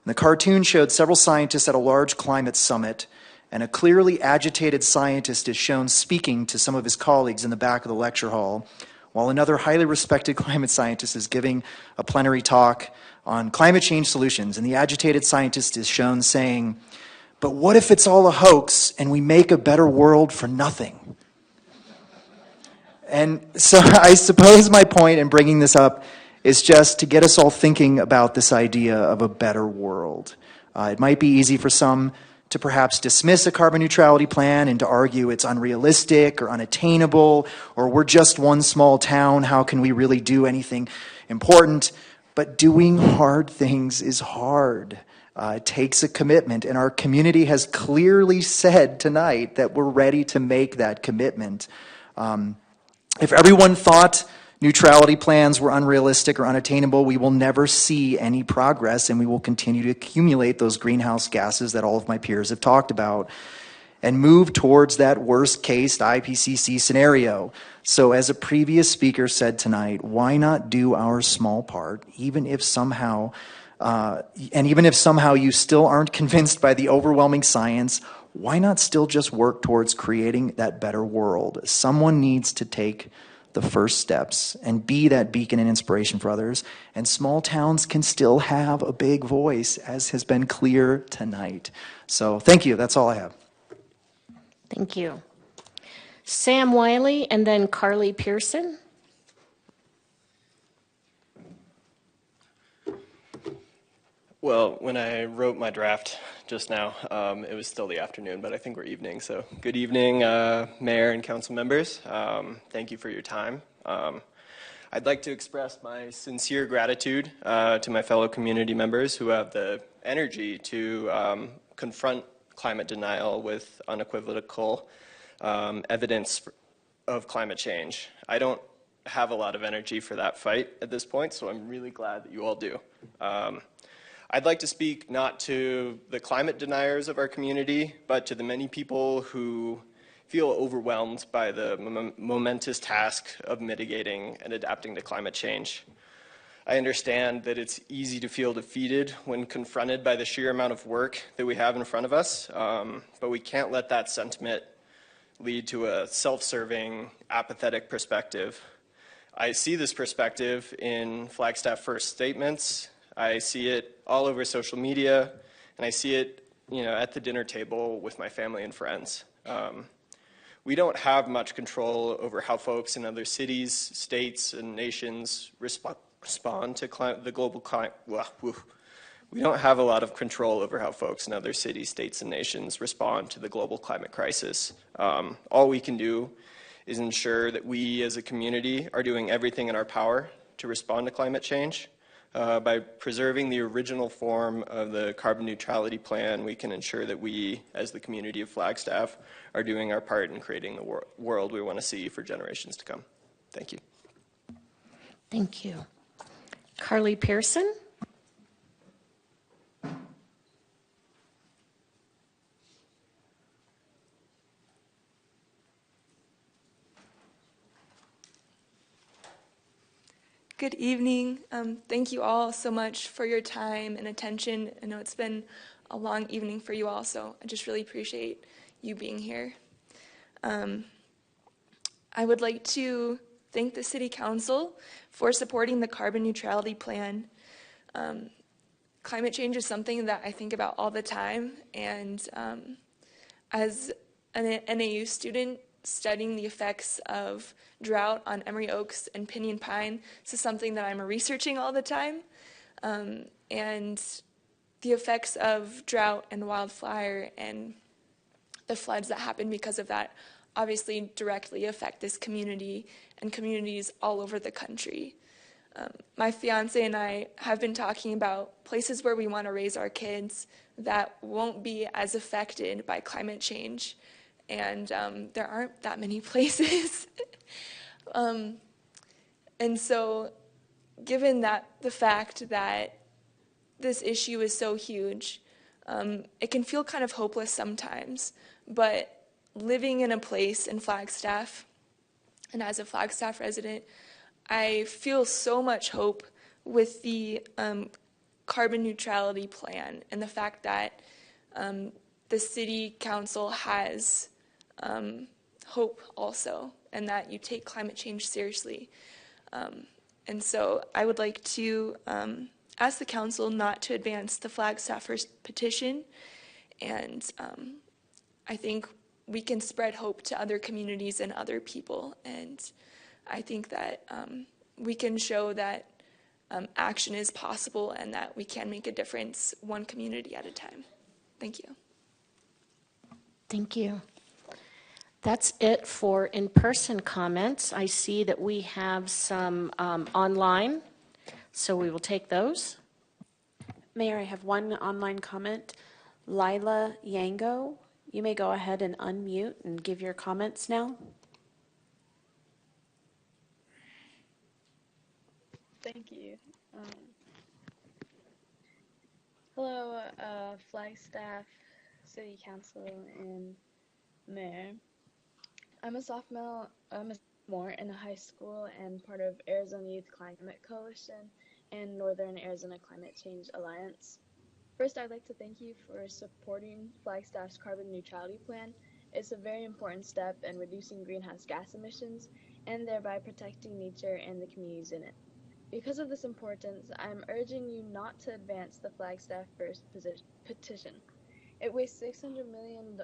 And the cartoon showed several scientists at a large climate summit, and a clearly agitated scientist is shown speaking to some of his colleagues in the back of the lecture hall, while another highly respected climate scientist is giving a plenary talk on climate change solutions, and the agitated scientist is shown saying, "But what if it's all a hoax and we make a better world for nothing?" And so I suppose my point in bringing this up is just to get us all thinking about this idea of a better world. It might be easy for some to perhaps dismiss a carbon neutrality plan and to argue it's unrealistic or unattainable, or we're just one small town, how can we really do anything important? But doing hard things is hard. It takes a commitment, and our community has clearly said tonight that we're ready to make that commitment. If everyone thought neutrality plans were unrealistic or unattainable, we will never see any progress, and we will continue to accumulate those greenhouse gases that all of my peers have talked about and move towards that worst case IPCC scenario. So as a previous speaker said tonight, why not do our small part, even if somehow you still aren't convinced by the overwhelming science, why not still just work towards creating that better world? Someone needs to take the first steps and be that beacon and inspiration for others. And small towns can still have a big voice, as has been clear tonight. So thank you. That's all I have. Thank you. Sam Wiley and then Carly Pearson. Well, when I wrote my draft just now, it was still the afternoon, but I think we're evening. So good evening, Mayor and council members. Thank you for your time. I'd like to express my sincere gratitude to my fellow community members who have the energy to confront climate denial with unequivocal evidence of climate change. I don't have a lot of energy for that fight at this point, so I'm really glad that you all do. I'd like to speak not to the climate deniers of our community, but to the many people who feel overwhelmed by the momentous task of mitigating and adapting to climate change. I understand that it's easy to feel defeated when confronted by the sheer amount of work that we have in front of us, but we can't let that sentiment lead to a self-serving, apathetic perspective. I see this perspective in Flagstaff First statements. I see it all over social media, and I see it, at the dinner table with my family and friends. We don't have much control over how folks in other cities, states, and nations respond to the global climate. We don't have a lot of control over how folks in other cities, states, and nations respond to the global climate crisis. All we can do is ensure that we as a community are doing everything in our power to respond to climate change. By preserving the original form of the carbon neutrality plan, we can ensure that we, as the community of Flagstaff, are doing our part in creating the world we want to see for generations to come. Thank you. Thank you. Carly Pearson. Good evening. Thank you all so much for your time and attention. I know it's been a long evening for you all, so I just really appreciate you being here. I would like to thank the City Council for supporting the carbon neutrality plan. Climate change is something that I think about all the time, and as an NAU student, studying the effects of drought on emery oaks and pinyon pine. This is something that I'm researching all the time. And the effects of drought and wildfire and the floods that happen because of that obviously directly affect this community and communities all over the country. My fiance and I have been talking about places where we want to raise our kids that won't be as affected by climate change. And there aren't that many places. And so given that the fact that this issue is so huge, it can feel kind of hopeless sometimes. But living in a place in Flagstaff, and as a Flagstaff resident, I feel so much hope with the carbon neutrality plan and the fact that the city council has hope also, and that you take climate change seriously. And so I would like to ask the council not to advance the Flagstaffers petition, and I think we can spread hope to other communities and other people, and I think that we can show that action is possible and that we can make a difference one community at a time. Thank you. Thank you. That's it for in-person comments. I see that we have some online, so we will take those. Mayor, I have one online comment. Lila Yango, you may go ahead and unmute and give your comments now. Thank you. Hello, Flagstaff, City Council, and Mayor. I'm a sophomore in a high school and part of Arizona Youth Climate Coalition and Northern Arizona Climate Change Alliance. First, I'd like to thank you for supporting Flagstaff's carbon neutrality plan. It's a very important step in reducing greenhouse gas emissions and thereby protecting nature and the communities in it. Because of this importance, I'm urging you not to advance the Flagstaff First petition. It wastes $600 million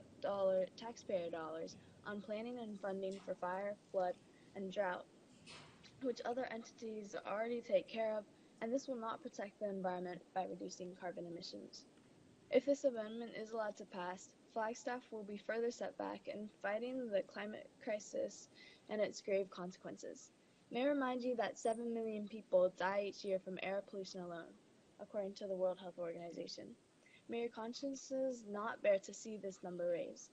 taxpayer dollars on planning and funding for fire, flood, and drought, which other entities already take care of, and this will not protect the environment by reducing carbon emissions. If this amendment is allowed to pass, Flagstaff will be further set back in fighting the climate crisis and its grave consequences. May I remind you that 7 million people die each year from air pollution alone, according to the World Health Organization. May your consciences not bear to see this number raised.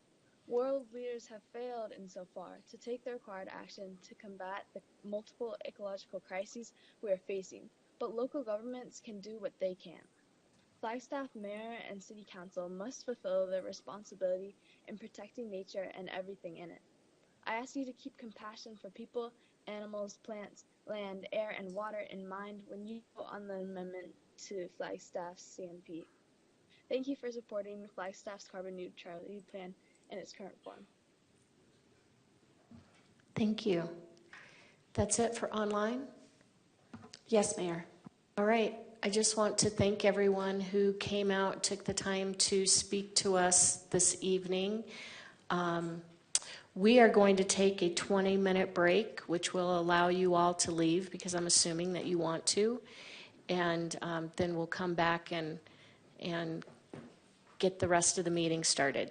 World leaders have failed insofar to take the required action to combat the multiple ecological crises we are facing, but local governments can do what they can. Flagstaff Mayor and City Council must fulfill their responsibility in protecting nature and everything in it. I ask you to keep compassion for people, animals, plants, land, air, and water in mind when you vote on the amendment to Flagstaff's CNP. Thank you for supporting Flagstaff's carbon neutrality plan in its current form. Thank you. That's it for online? Yes, Mayor. All right. I just want to thank everyone who came out, took the time to speak to us this evening. We are going to take a 20-minute break, which will allow you all to leave because I'm assuming that you want to. And then we'll come back and get the rest of the meeting started.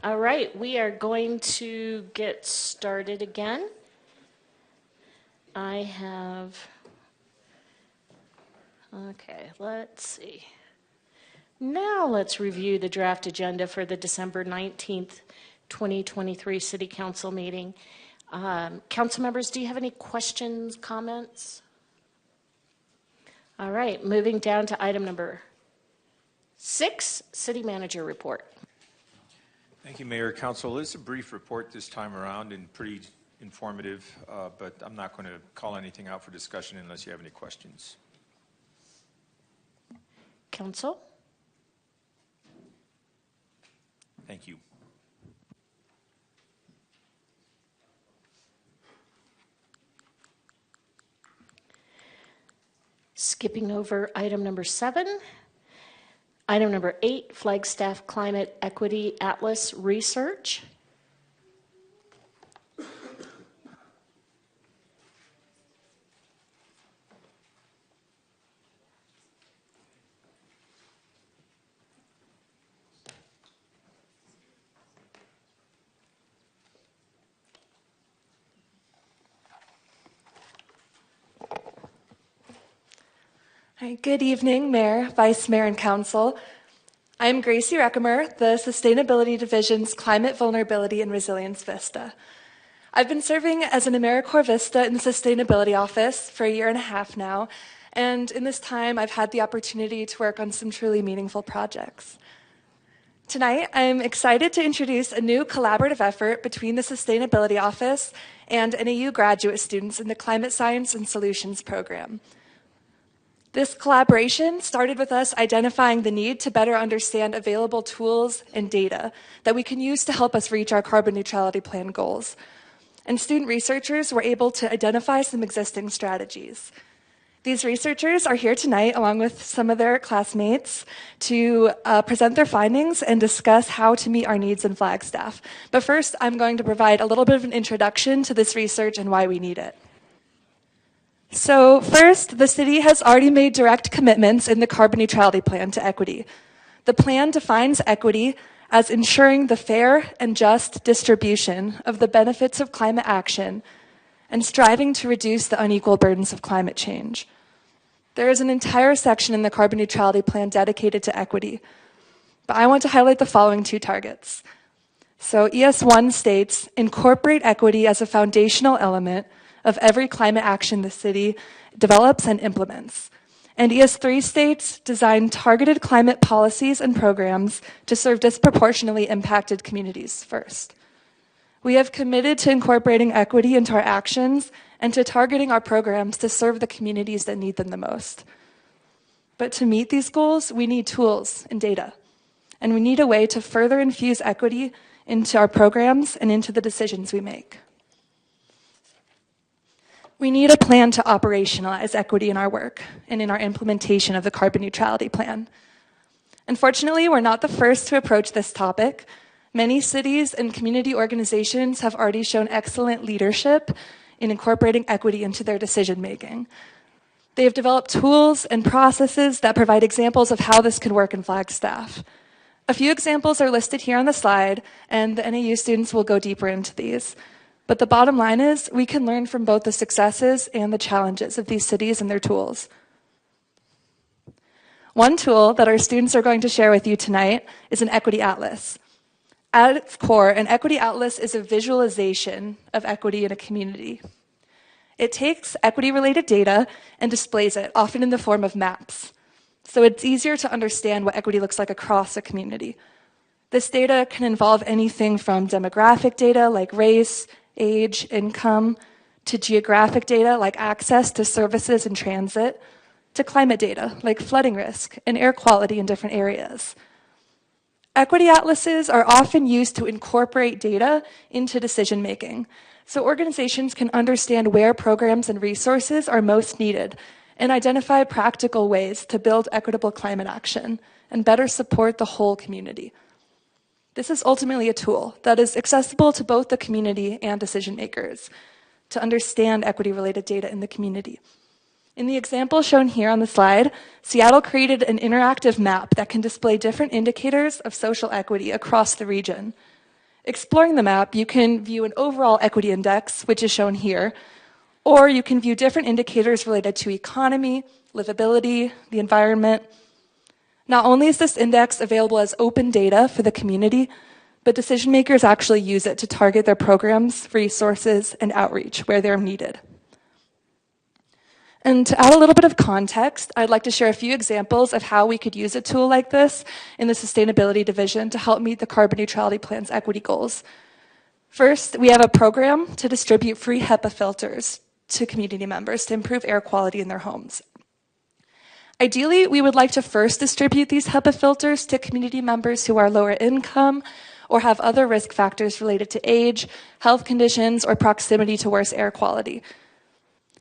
All right, we are going to get started again. Okay, let's see. Now let's review the draft agenda for the December 19th, 2023 City Council meeting. Council members, do you have any questions, comments? All right, moving down to item number 6, City Manager Report. Thank you, Mayor. Council. It's a brief report this time around and pretty informative, but I'm not going to call anything out for discussion unless you have any questions. Council? Thank you. Skipping over item number 7. Item number 8, Flagstaff Climate Equity Atlas Research. Hi, good evening, Mayor, Vice Mayor, and Council. I'm Gracie Reckemer, the Sustainability Division's Climate Vulnerability and Resilience Vista. I've been serving as an AmeriCorps Vista in the Sustainability Office for 1.5 years now, and in this time I've had the opportunity to work on some truly meaningful projects. Tonight, I'm excited to introduce a new collaborative effort between the Sustainability Office and NAU graduate students in the Climate Science and Solutions program. This collaboration started with us identifying the need to better understand available tools and data that we can use to help us reach our carbon neutrality plan goals. And student researchers were able to identify some existing strategies. These researchers are here tonight, along with some of their classmates, to present their findings and discuss how to meet our needs in Flagstaff. But first, I'm going to provide a little bit of an introduction to this research and why we need it. So first, the city has already made direct commitments in the carbon neutrality plan to equity. The plan defines equity as ensuring the fair and just distribution of the benefits of climate action and striving to reduce the unequal burdens of climate change. There is an entire section in the carbon neutrality plan dedicated to equity, but I want to highlight the following 2 targets. So ES1 states, incorporate equity as a foundational element of every climate action the city develops and implements. And ES3 states, design targeted climate policies and programs to serve disproportionately impacted communities first. We have committed to incorporating equity into our actions and to targeting our programs to serve the communities that need them the most. But to meet these goals, we need tools and data. And we need a way to further infuse equity into our programs and into the decisions we make. We need a plan to operationalize equity in our work and in our implementation of the carbon neutrality plan. Unfortunately, we're not the first to approach this topic. Many cities and community organizations have already shown excellent leadership in incorporating equity into their decision-making. They have developed tools and processes that provide examples of how this could work in Flagstaff. A few examples are listed here on the slide, and the NAU students will go deeper into these. But the bottom line is, we can learn from both the successes and the challenges of these cities and their tools. One tool that our students are going to share with you tonight is an equity atlas. At its core, an equity atlas is a visualization of equity in a community. It takes equity-related data and displays it, often in the form of maps. So it's easier to understand what equity looks like across a community. This data can involve anything from demographic data like race, age, income, to geographic data like access to services and transit, to climate data like flooding risk and air quality in different areas. Equity atlases are often used to incorporate data into decision making, so organizations can understand where programs and resources are most needed and identify practical ways to build equitable climate action and better support the whole community. This is ultimately a tool that is accessible to both the community and decision makers to understand equity-related data in the community. In the example shown here on the slide, Seattle created an interactive map that can display different indicators of social equity across the region. Exploring the map, you can view an overall equity index, which is shown here, or you can view different indicators related to economy, livability, the environment. Not only is this index available as open data for the community, but decision makers actually use it to target their programs, resources, and outreach where they're needed. And to add a little bit of context, I'd like to share a few examples of how we could use a tool like this in the Sustainability Division to help meet the Carbon Neutrality Plan's equity goals. First, we have a program to distribute free HEPA filters to community members to improve air quality in their homes. Ideally, we would like to first distribute these HEPA filters to community members who are lower income or have other risk factors related to age, health conditions, or proximity to worse air quality.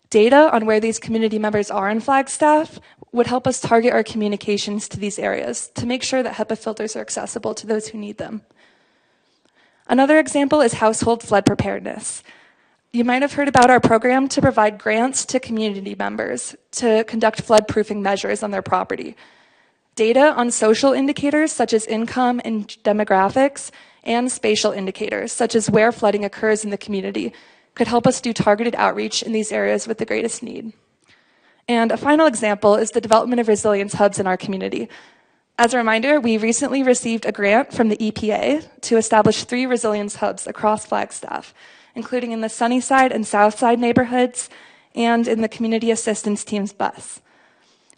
Data on where these community members are in Flagstaff would help us target our communications to these areas to make sure that HEPA filters are accessible to those who need them. Another example is household flood preparedness. You might have heard about our program to provide grants to community members to conduct flood-proofing measures on their property. Data on social indicators such as income and demographics, and spatial indicators such as where flooding occurs in the community could help us do targeted outreach in these areas with the greatest need. And a final example is the development of resilience hubs in our community. As a reminder, we recently received a grant from the EPA to establish 3 resilience hubs across Flagstaff, including in the Sunnyside and Southside neighborhoods and in the Community Assistance Team's bus.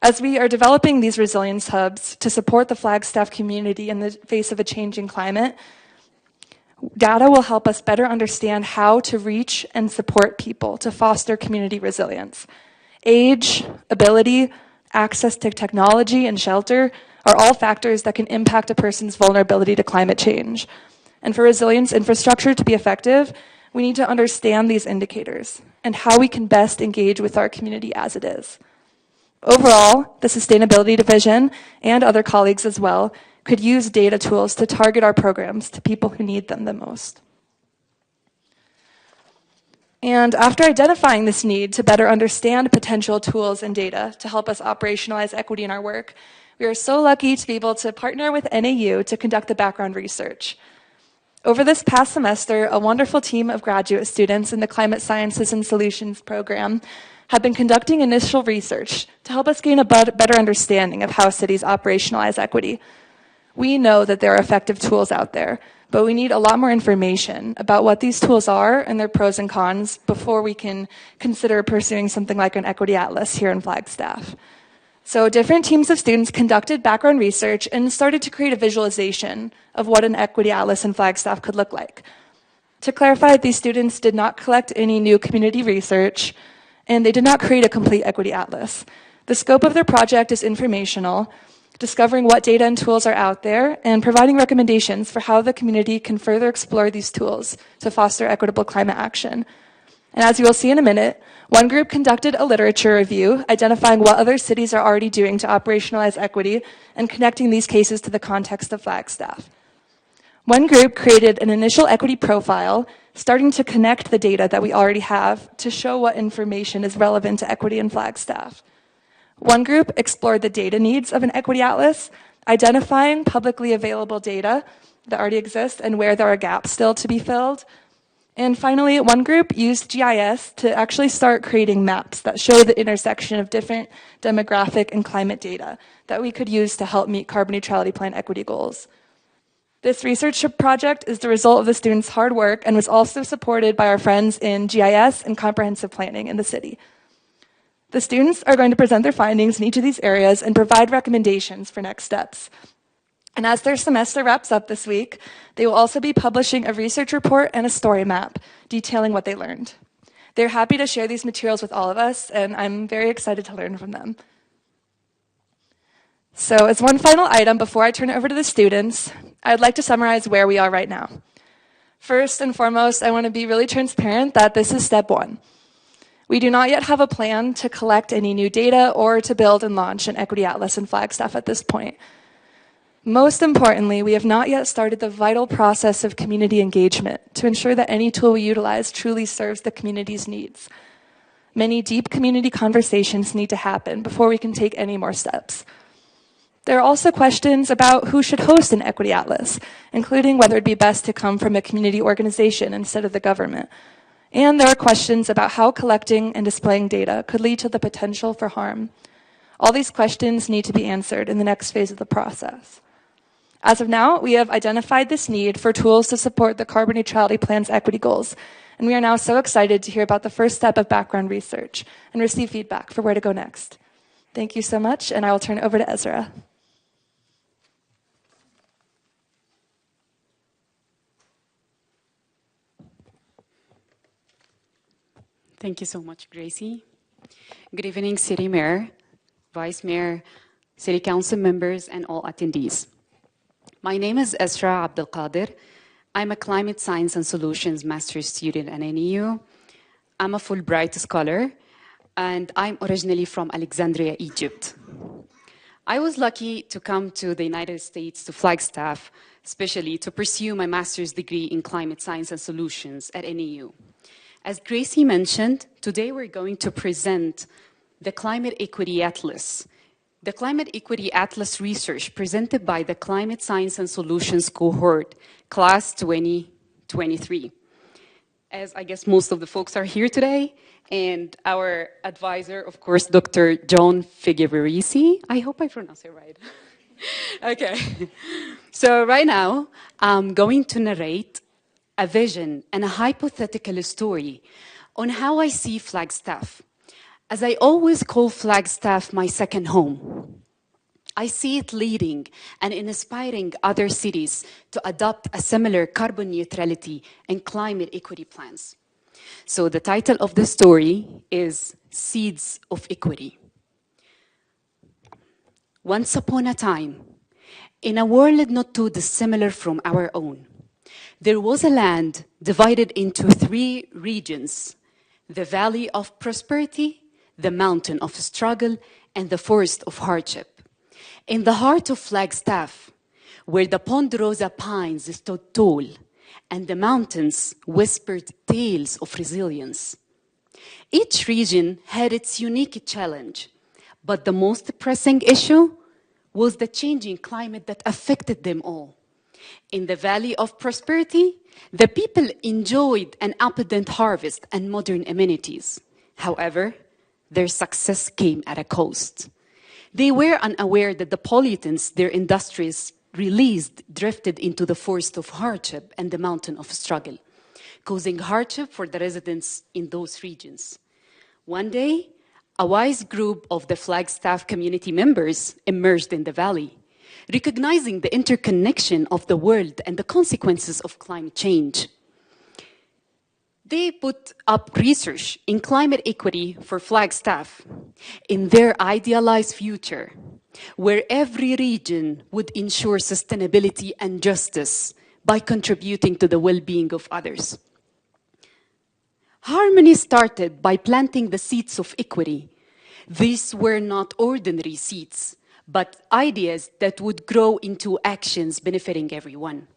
As we are developing these resilience hubs to support the Flagstaff community in the face of a changing climate, data will help us better understand how to reach and support people to foster community resilience. Age, ability, access to technology, and shelter are all factors that can impact a person's vulnerability to climate change. And for resilience infrastructure to be effective, we need to understand these indicators and how we can best engage with our community as it is. Overall, the Sustainability Division and other colleagues as well could use data tools to target our programs to people who need them the most. And after identifying this need to better understand potential tools and data to help us operationalize equity in our work, we are so lucky to be able to partner with NAU to conduct the background research. Over this past semester, a wonderful team of graduate students in the Climate Sciences and Solutions program have been conducting initial research to help us gain a better understanding of how cities operationalize equity. We know that there are effective tools out there, but we need a lot more information about what these tools are and their pros and cons before we can consider pursuing something like an equity atlas here in Flagstaff. So different teams of students conducted background research and started to create a visualization of what an equity atlas in Flagstaff could look like. To clarify, these students did not collect any new community research, and they did not create a complete equity atlas. The scope of their project is informational, discovering what data and tools are out there, and providing recommendations for how the community can further explore these tools to foster equitable climate action. And as you will see in a minute, one group conducted a literature review, identifying what other cities are already doing to operationalize equity and connecting these cases to the context of Flagstaff. One group created an initial equity profile, starting to connect the data that we already have to show what information is relevant to equity in Flagstaff. One group explored the data needs of an equity atlas, identifying publicly available data that already exist and where there are gaps still to be filled. And finally, one group used GIS to actually start creating maps that show the intersection of different demographic and climate data that we could use to help meet Carbon Neutrality Plan equity goals. This research project is the result of the students' hard work and was also supported by our friends in GIS and comprehensive planning in the city. The students are going to present their findings in each of these areas and provide recommendations for next steps. And as their semester wraps up this week, they will also be publishing a research report and a story map detailing what they learned. They're happy to share these materials with all of us, and I'm very excited to learn from them. So as one final item before I turn it over to the students, I'd like to summarize where we are right now. First and foremost, I want to be really transparent that this is step one. We do not yet have a plan to collect any new data or to build and launch an equity atlas in Flagstaff at this point. Most importantly, we have not yet started the vital process of community engagement to ensure that any tool we utilize truly serves the community's needs. Many deep community conversations need to happen before we can take any more steps. There are also questions about who should host an equity atlas, including whether it'd be best to come from a community organization instead of the government. And there are questions about how collecting and displaying data could lead to the potential for harm. All these questions need to be answered in the next phase of the process. As of now, we have identified this need for tools to support the carbon neutrality plan's equity goals, and we are now so excited to hear about the first step of background research and receive feedback for where to go next. Thank you so much, and I will turn it over to Ezra. Thank you so much, Gracie. Good evening, City Mayor, Vice Mayor, City Council members, and all attendees. My name is Ezra Abdelkader. I'm a Climate Science and Solutions Master's student at NEU. I'm a Fulbright scholar, and I'm originally from Alexandria, Egypt. I was lucky to come to the United States, to Flagstaff, especially to pursue my master's degree in Climate Science and Solutions at NEU. As Gracie mentioned, today we're going to present the Climate Equity Atlas. The Climate Equity Atlas research presented by the Climate Science and Solutions cohort, class 2023. As I guess most of the folks are here today, and our advisor, of course, Dr. John Figueroa. I hope I pronounced it right. Okay. So right now, I'm going to narrate a vision and a hypothetical story on how I see Flagstaff. As I always call Flagstaff my second home. I see it leading and inspiring other cities to adopt a similar carbon neutrality and climate equity plans. So the title of the story is Seeds of Equity. Once upon a time, in a world not too dissimilar from our own, there was a land divided into 3 regions: the Valley of Prosperity, the Mountain of Struggle, and the Forest of Hardship. In the heart of Flagstaff, where the ponderosa pines stood tall and the mountains whispered tales of resilience. Each region had its unique challenge, but the most pressing issue was the changing climate that affected them all. In the Valley of Prosperity, the people enjoyed an abundant harvest and modern amenities. However, their success came at a cost. They were unaware that the pollutants their industries released drifted into the Forest of Hardship and the Mountain of Struggle, causing hardship for the residents in those regions. One day, a wise group of the Flagstaff community members emerged in the valley, recognizing the interconnection of the world and the consequences of climate change. They put up research in climate equity for Flagstaff in their idealized future, where every region would ensure sustainability and justice by contributing to the well-being of others. Harmony started by planting the seeds of equity. These were not ordinary seeds, but ideas that would grow into actions benefiting everyone.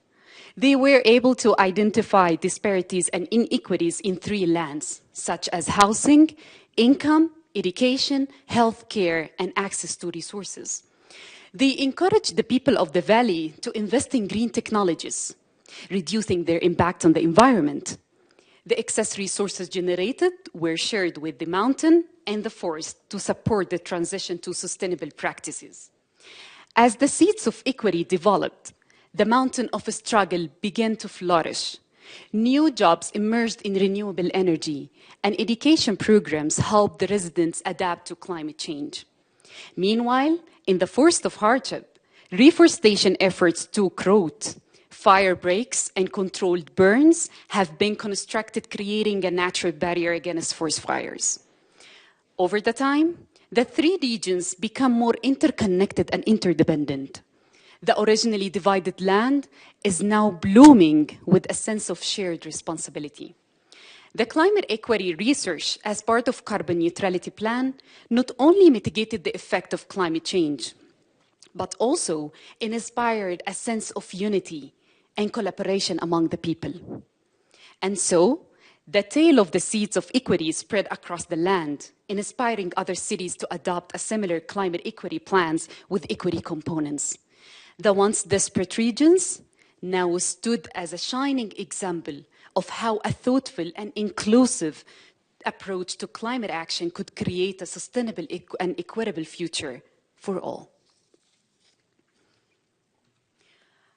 They were able to identify disparities and inequities in 3 lands, such as housing, income, education, healthcare, and access to resources. They encouraged the people of the valley to invest in green technologies, reducing their impact on the environment. The excess resources generated were shared with the mountain and the forest to support the transition to sustainable practices. As the seeds of equity developed, the Mountain of Struggle began to flourish. New jobs emerged in renewable energy, and education programs helped the residents adapt to climate change. Meanwhile, in the Forest of Hardship, reforestation efforts took root. Fire breaks and controlled burns have been constructed, creating a natural barrier against forest fires. Over the time, the 3 regions become more interconnected and interdependent. The originally divided land is now blooming with a sense of shared responsibility. The climate equity research as part of carbon neutrality plan not only mitigated the effect of climate change, but also inspired a sense of unity and collaboration among the people. And so, The tale of the seeds of equity spread across the land, inspiring other cities to adopt a similar climate equity plans with equity components. The once desperate regions now stood as a shining example of how a thoughtful and inclusive approach to climate action could create a sustainable and equitable future for all.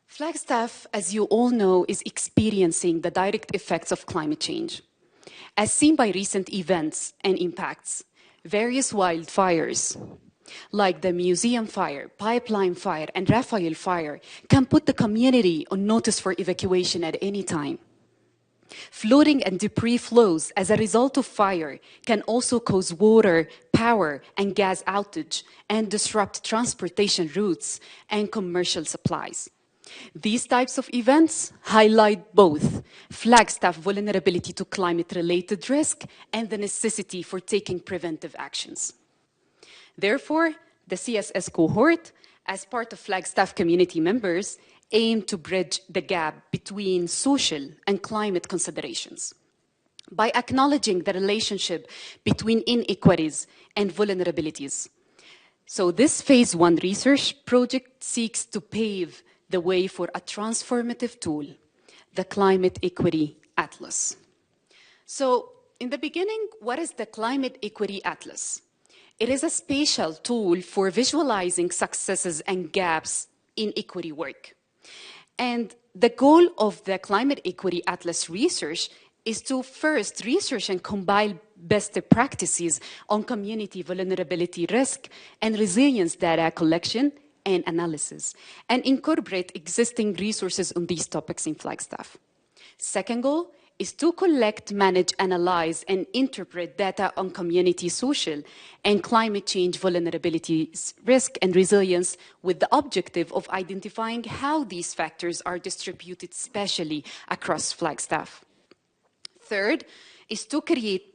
Flagstaff, as you all know, is experiencing the direct effects of climate change. As seen by recent events and impacts, various wildfires, like the Museum Fire, Pipeline Fire, and Raphael Fire, can put the community on notice for evacuation at any time. Flooding and debris flows as a result of fire can also cause water, power, and gas outage and disrupt transportation routes and commercial supplies. These types of events highlight both Flagstaff vulnerability to climate-related risk and the necessity for taking preventive actions. Therefore, the CSS cohort, as part of Flagstaff community members, aim to bridge the gap between social and climate considerations by acknowledging the relationship between inequities and vulnerabilities. So this Phase 1 research project seeks to pave the way for a transformative tool, the Climate Equity Atlas. So in the beginning, what is the Climate Equity Atlas? It is a spatial tool for visualizing successes and gaps in equity work. And the goal of the Climate Equity Atlas research is to first research and compile best practices on community vulnerability risk and resilience data collection and analysis, and incorporate existing resources on these topics in Flagstaff. Second goal is to collect, manage, analyze, and interpret data on community, social, and climate change vulnerabilities, risk, and resilience with the objective of identifying how these factors are distributed spatially across Flagstaff. Third is to create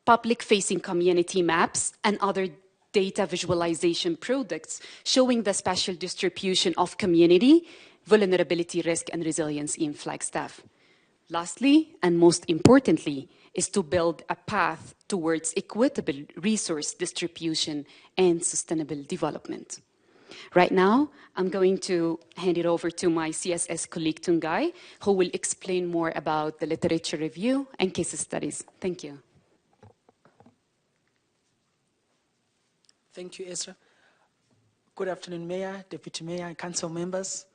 public-facing community maps and other data visualization products showing the spatial distribution of community, vulnerability, risk, and resilience in Flagstaff. Lastly, and most importantly, is to build a path towards equitable resource distribution and sustainable development. Right now, I'm going to hand it over to my CSS colleague, Tungai, who will explain more about the literature review and case studies. Thank you. Thank you, Ezra. Good afternoon, Mayor, Deputy Mayor, and Council members.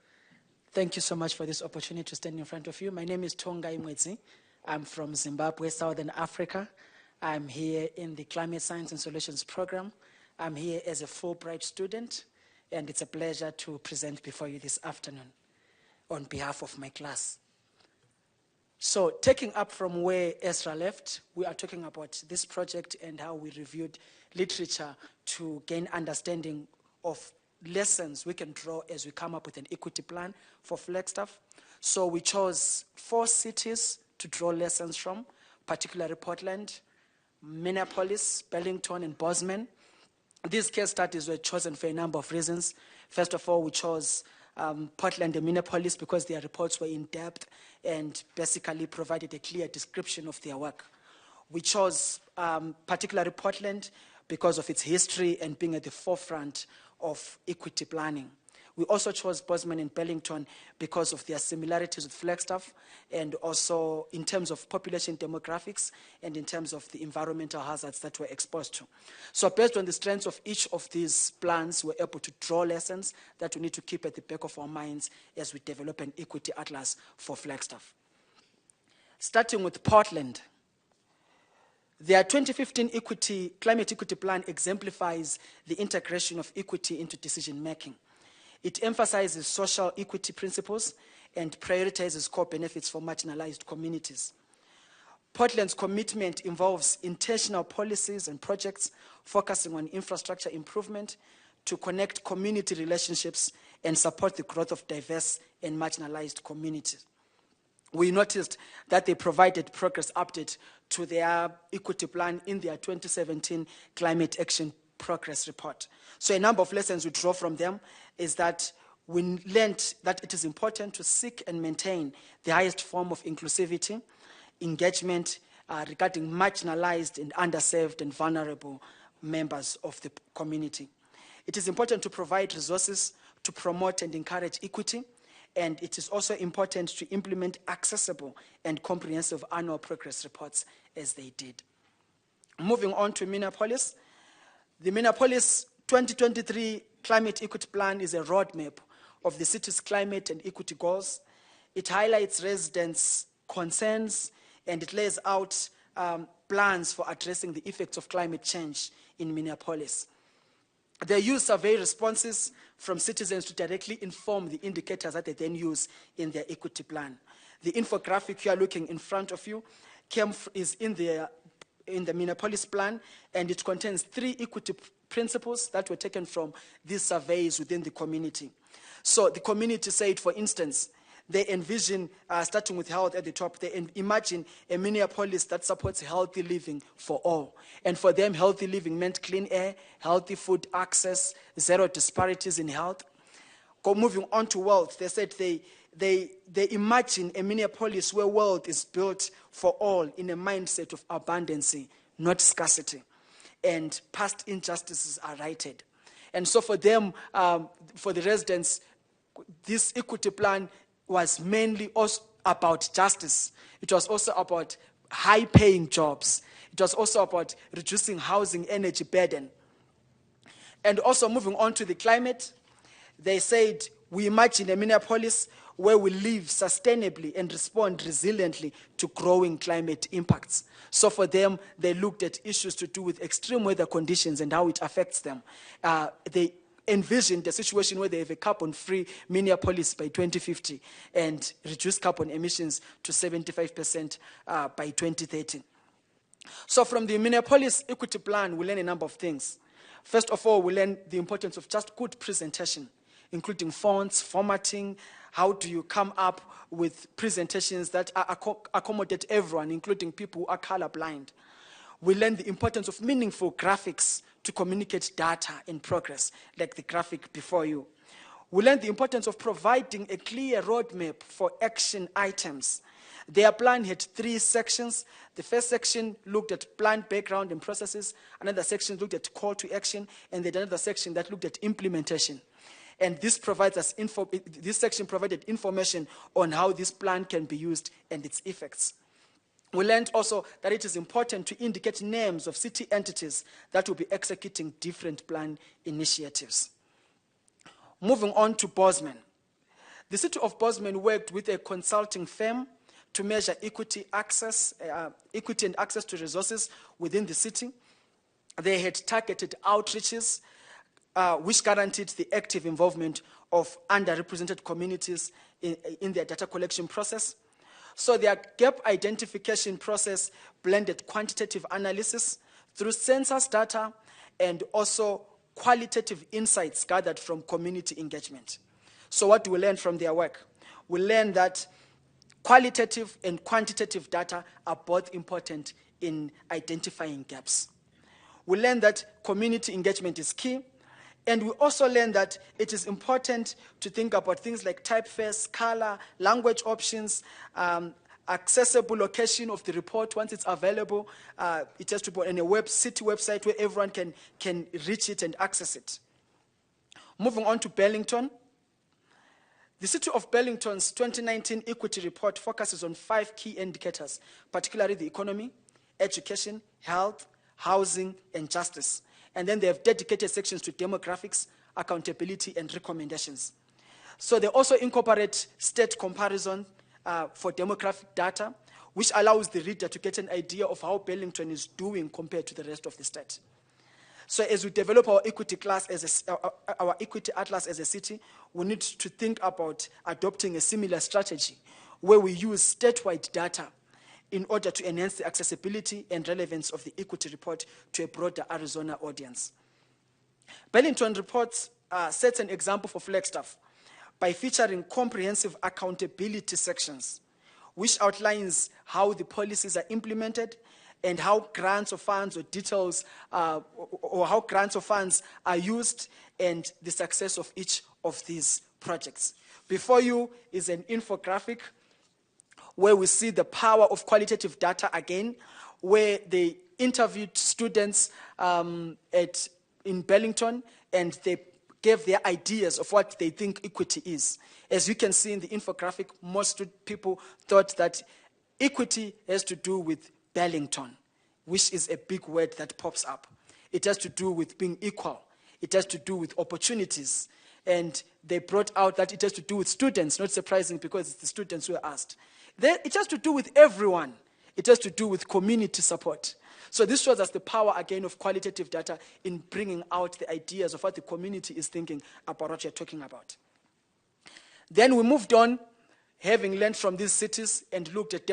Thank you so much for this opportunity to stand in front of you. My name is Tongai Mwezi. I'm from Zimbabwe, Southern Africa. I'm here in the Climate Science and Solutions Program. I'm here as a Fulbright student, and it's a pleasure to present before you this afternoon on behalf of my class. So taking up from where Ezra left, we are talking about this project and how we reviewed literature to gain understanding of lessons we can draw as we come up with an equity plan for Flagstaff. So we chose 4 cities to draw lessons from, particularly Portland, Minneapolis, Burlington, and Bozeman. These case studies were chosen for a number of reasons. First of all, we chose Portland and Minneapolis because their reports were in depth and basically provided a clear description of their work. We chose particularly Portland because of its history and being at the forefront of equity planning. We also chose Bozeman and Burlington because of their similarities with Flagstaff and also in terms of population demographics and in terms of the environmental hazards that we're exposed to. So based on the strengths of each of these plans, we're able to draw lessons that we need to keep at the back of our minds as we develop an equity atlas for Flagstaff. Starting with Portland, their 2015 climate equity plan exemplifies the integration of equity into decision making. It emphasizes social equity principles and prioritizes core benefits for marginalized communities. Portland's commitment involves intentional policies and projects focusing on infrastructure improvement to connect community relationships and support the growth of diverse and marginalized communities. We noticed that they provided progress update to their equity plan in their 2017 Climate Action Progress Report. So a number of lessons we draw from them is that we learned that it is important to seek and maintain the highest form of inclusivity, engagement, regarding marginalized and underserved and vulnerable members of the community. It is important to provide resources to promote and encourage equity, and it is also important to implement accessible and comprehensive annual progress reports as they did. Moving on to Minneapolis. The Minneapolis 2023 Climate Equity Plan is a roadmap of the city's climate and equity goals. It highlights residents' concerns and it lays out plans for addressing the effects of climate change in Minneapolis. They use survey responses from citizens to directly inform the indicators that they then use in their equity plan. The infographic you are looking in front of you is in the Minneapolis plan, and it contains 3 equity principles that were taken from these surveys within the community. So the community said, for instance, they envision, starting with health at the top, they imagine a Minneapolis that supports healthy living for all. And for them, healthy living meant clean air, healthy food access, zero disparities in health. Moving on to wealth, they said they imagine a Minneapolis where wealth is built for all in a mindset of abundance, not scarcity. And past injustices are righted. And so for them, for the residents, this equity plan was mainly also about justice. It was also about high-paying jobs. It was also about reducing housing energy burden. And also moving on to the climate, they said, we imagine a Minneapolis where we live sustainably and respond resiliently to growing climate impacts. So for them, they looked at issues to do with extreme weather conditions and how it affects them. They envisioned a situation where they have a carbon-free Minneapolis by 2050 and reduce carbon emissions to 75% by 2030. So from the Minneapolis Equity Plan, we learn a number of things. First of all, we learn the importance of just good presentation, including fonts, formatting. How do you come up with presentations that accommodate everyone, including people who are colorblind? We learn the importance of meaningful graphics to communicate data in progress, like the graphic before you. We learn the importance of providing a clear roadmap for action items. Their plan had 3 sections. The first section looked at plan background and processes. Another section looked at call to action, and then another section that looked at implementation. And this provides us this section provided information on how this plan can be used and its effects. We learned also that it is important to indicate names of city entities that will be executing different plan initiatives. Moving on to Bozeman. The city of Bozeman worked with a consulting firm to measure equity and access to resources within the city. They had targeted outreaches which guaranteed the active involvement of underrepresented communities in their data collection process. So their gap identification process blended quantitative analysis through census data and also qualitative insights gathered from community engagement. So what do we learn from their work? We learn that qualitative and quantitative data are both important in identifying gaps. We learn that community engagement is key. And we also learn that it is important to think about things like typeface, color, language options, accessible location of the report once it's available. It has to be on a city website where everyone can reach it and access it. Moving on to Burlington. The City of Burlington's 2019 Equity Report focuses on 5 key indicators, particularly the economy, education, health, housing, and justice. And then they have dedicated sections to demographics, accountability, and recommendations. So they also incorporate state comparison for demographic data, which allows the reader to get an idea of how Burlington is doing compared to the rest of the state. So as we develop our equity our equity atlas as a city, we need to think about adopting a similar strategy where we use statewide data in order to enhance the accessibility and relevance of the equity report to a broader Arizona audience. Burlington reports sets an example for Flagstaff by featuring comprehensive accountability sections, which outlines how the policies are implemented and how grants of funds or details or how grants of funds are used and the success of each of these projects. Before you is an infographic where we see the power of qualitative data again, where they interviewed students in Burlington, and they gave their ideas of what they think equity is. As you can see in the infographic, most people thought that equity has to do with Burlington, which is a big word that pops up. It has to do with being equal. It has to do with opportunities. And they brought out that it has to do with students, not surprising because it's the students who are asked. It has to do with everyone. It has to do with community support. So this shows us the power, again, of qualitative data in bringing out the ideas of what the community is thinking about what you're talking about. Then we moved on, having learned from these cities and looked at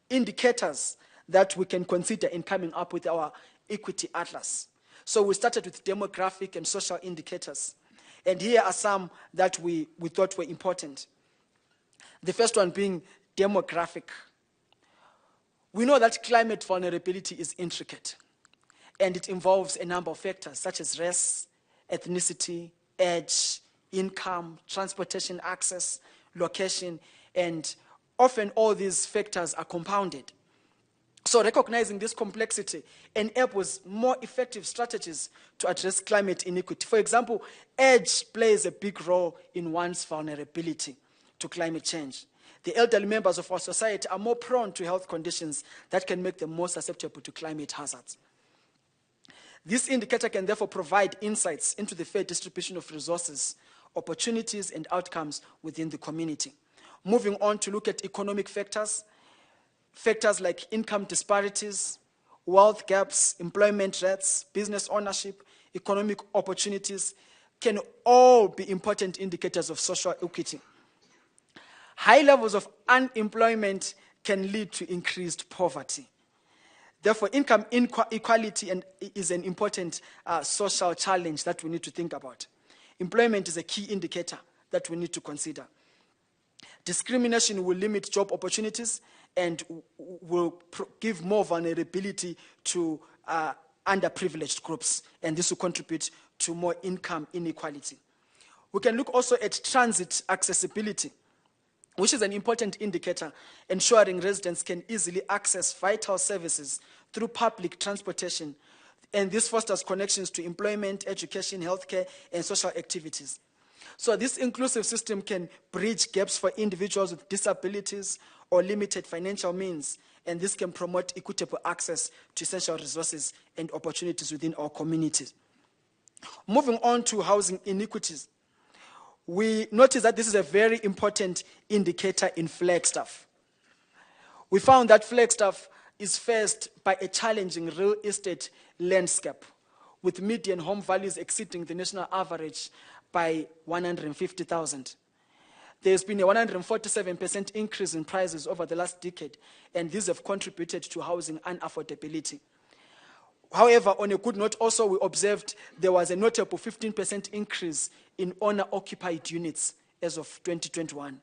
indicators that we can consider in coming up with our equity atlas. So we started with demographic and social indicators. And here are some that we thought were important. The first one being demographic. We know that climate vulnerability is intricate, and it involves a number of factors such as race, ethnicity, age, income, transportation access, location, and often all these factors are compounded. So recognizing this complexity enables more effective strategies to address climate inequity. For example, age plays a big role in one's vulnerability to climate change. The elderly members of our society are more prone to health conditions that can make them more susceptible to climate hazards. This indicator can therefore provide insights into the fair distribution of resources, opportunities, and outcomes within the community. Moving on to look at economic factors, factors like income disparities, wealth gaps, employment rates, business ownership, economic opportunities can all be important indicators of social equity. High levels of unemployment can lead to increased poverty. Therefore, income inequality is an important social challenge that we need to think about. Employment is a key indicator that we need to consider. Discrimination will limit job opportunities and will give more vulnerability to underprivileged groups, and this will contribute to more income inequality. We can look also at transit accessibility, which is an important indicator, ensuring residents can easily access vital services through public transportation, and this fosters connections to employment, education, healthcare, and social activities. So this inclusive system can bridge gaps for individuals with disabilities or limited financial means, and this can promote equitable access to essential resources and opportunities within our communities. Moving on to housing inequities, we notice that this is a very important indicator in Flagstaff. We found that Flagstaff is faced by a challenging real estate landscape, with median home values exceeding the national average by 150,000. There's been a 147% increase in prices over the last decade, and these have contributed to housing unaffordability. However, on a good note, also we observed there was a notable 15% increase in owner-occupied units as of 2021.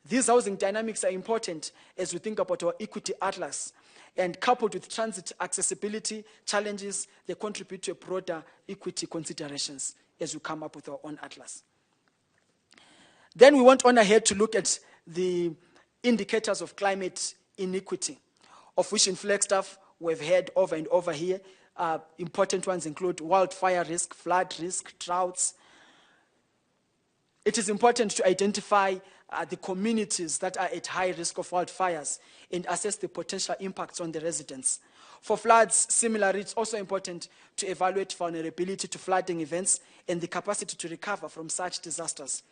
These housing dynamics are important as we think about our equity atlas, and coupled with transit accessibility challenges, they contribute to a broader equity considerations as we come up with our own atlas. Then we went on ahead to look at the indicators of climate inequity, of which in Flagstaff we've heard over and over here. Important ones include wildfire risk, flood risk, droughts. It is important to identify the communities that are at high risk of wildfires and assess the potential impacts on the residents. For floods, similarly, it's also important to evaluate vulnerability to flooding events and the capacity to recover from such disasters.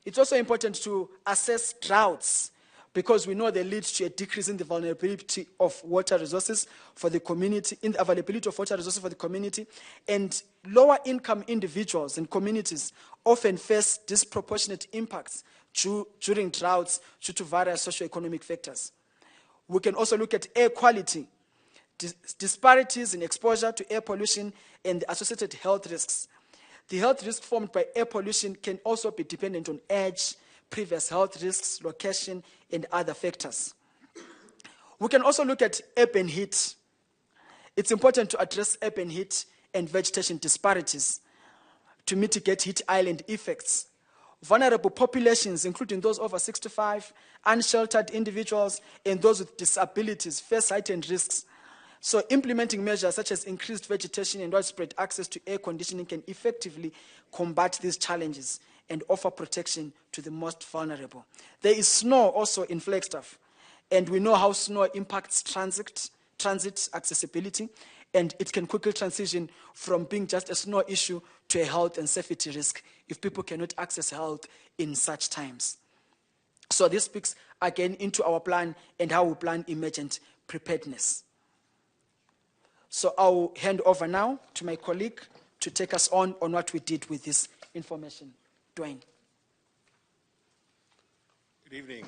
It's also important to assess droughts, because we know they lead to a decrease in the vulnerability of water resources for the community, in the availability of water resources for the community, and lower income individuals and communities often face disproportionate impacts during droughts due to various socioeconomic factors. We can also look at air quality, disparities in exposure to air pollution and the associated health risks. The health risk formed by air pollution can also be dependent on age, previous health risks, location, and other factors. We can also look at urban heat. It's important to address urban heat and vegetation disparities to mitigate heat island effects. vulnerable populations, including those over 65, unsheltered individuals, and those with disabilities face heightened risks. So implementing measures such as increased vegetation and widespread access to air conditioning can effectively combat these challenges and offer protection to the most vulnerable. There is snow also in Flagstaff, and we know how snow impacts transit accessibility, and it can quickly transition from being just a snow issue to a health and safety risk if people cannot access health in such times. So this speaks again into our plan and how we plan emergent preparedness. So I'll hand over now to my colleague to take us on what we did with this information. Dwayne. Good evening.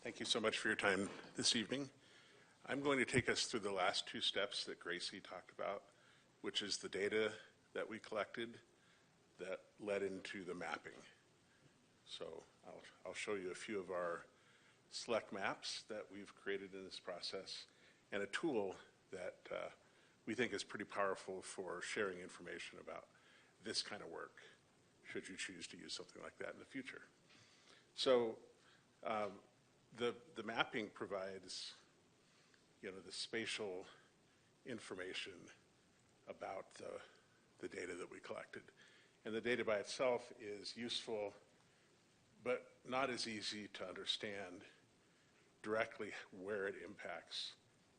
Thank you so much for your time this evening. I'm going to take us through the last two steps that Gracie talked about, which is the data that we collected that led into the mapping. So I'll show you a few of our select maps that we've created in this process and a tool that we think is pretty powerful for sharing information about this kind of work, should you choose to use something like that in the future. So the mapping provides, the spatial information about the data that we collected. And the data by itself is useful, but not as easy to understand directly where it impacts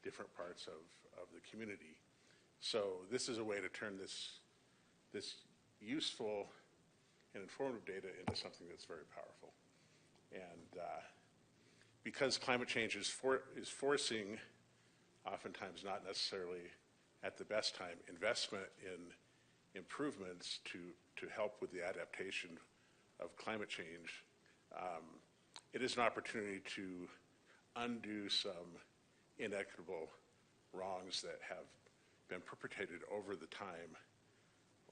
different parts of the community. So this is a way to turn this useful and informative data into something that's very powerful. And because climate change is forcing, oftentimes not necessarily at the best time, investment in improvements to help with the adaptation of climate change, it is an opportunity to undo some inequitable wrongs that have been perpetrated over the time,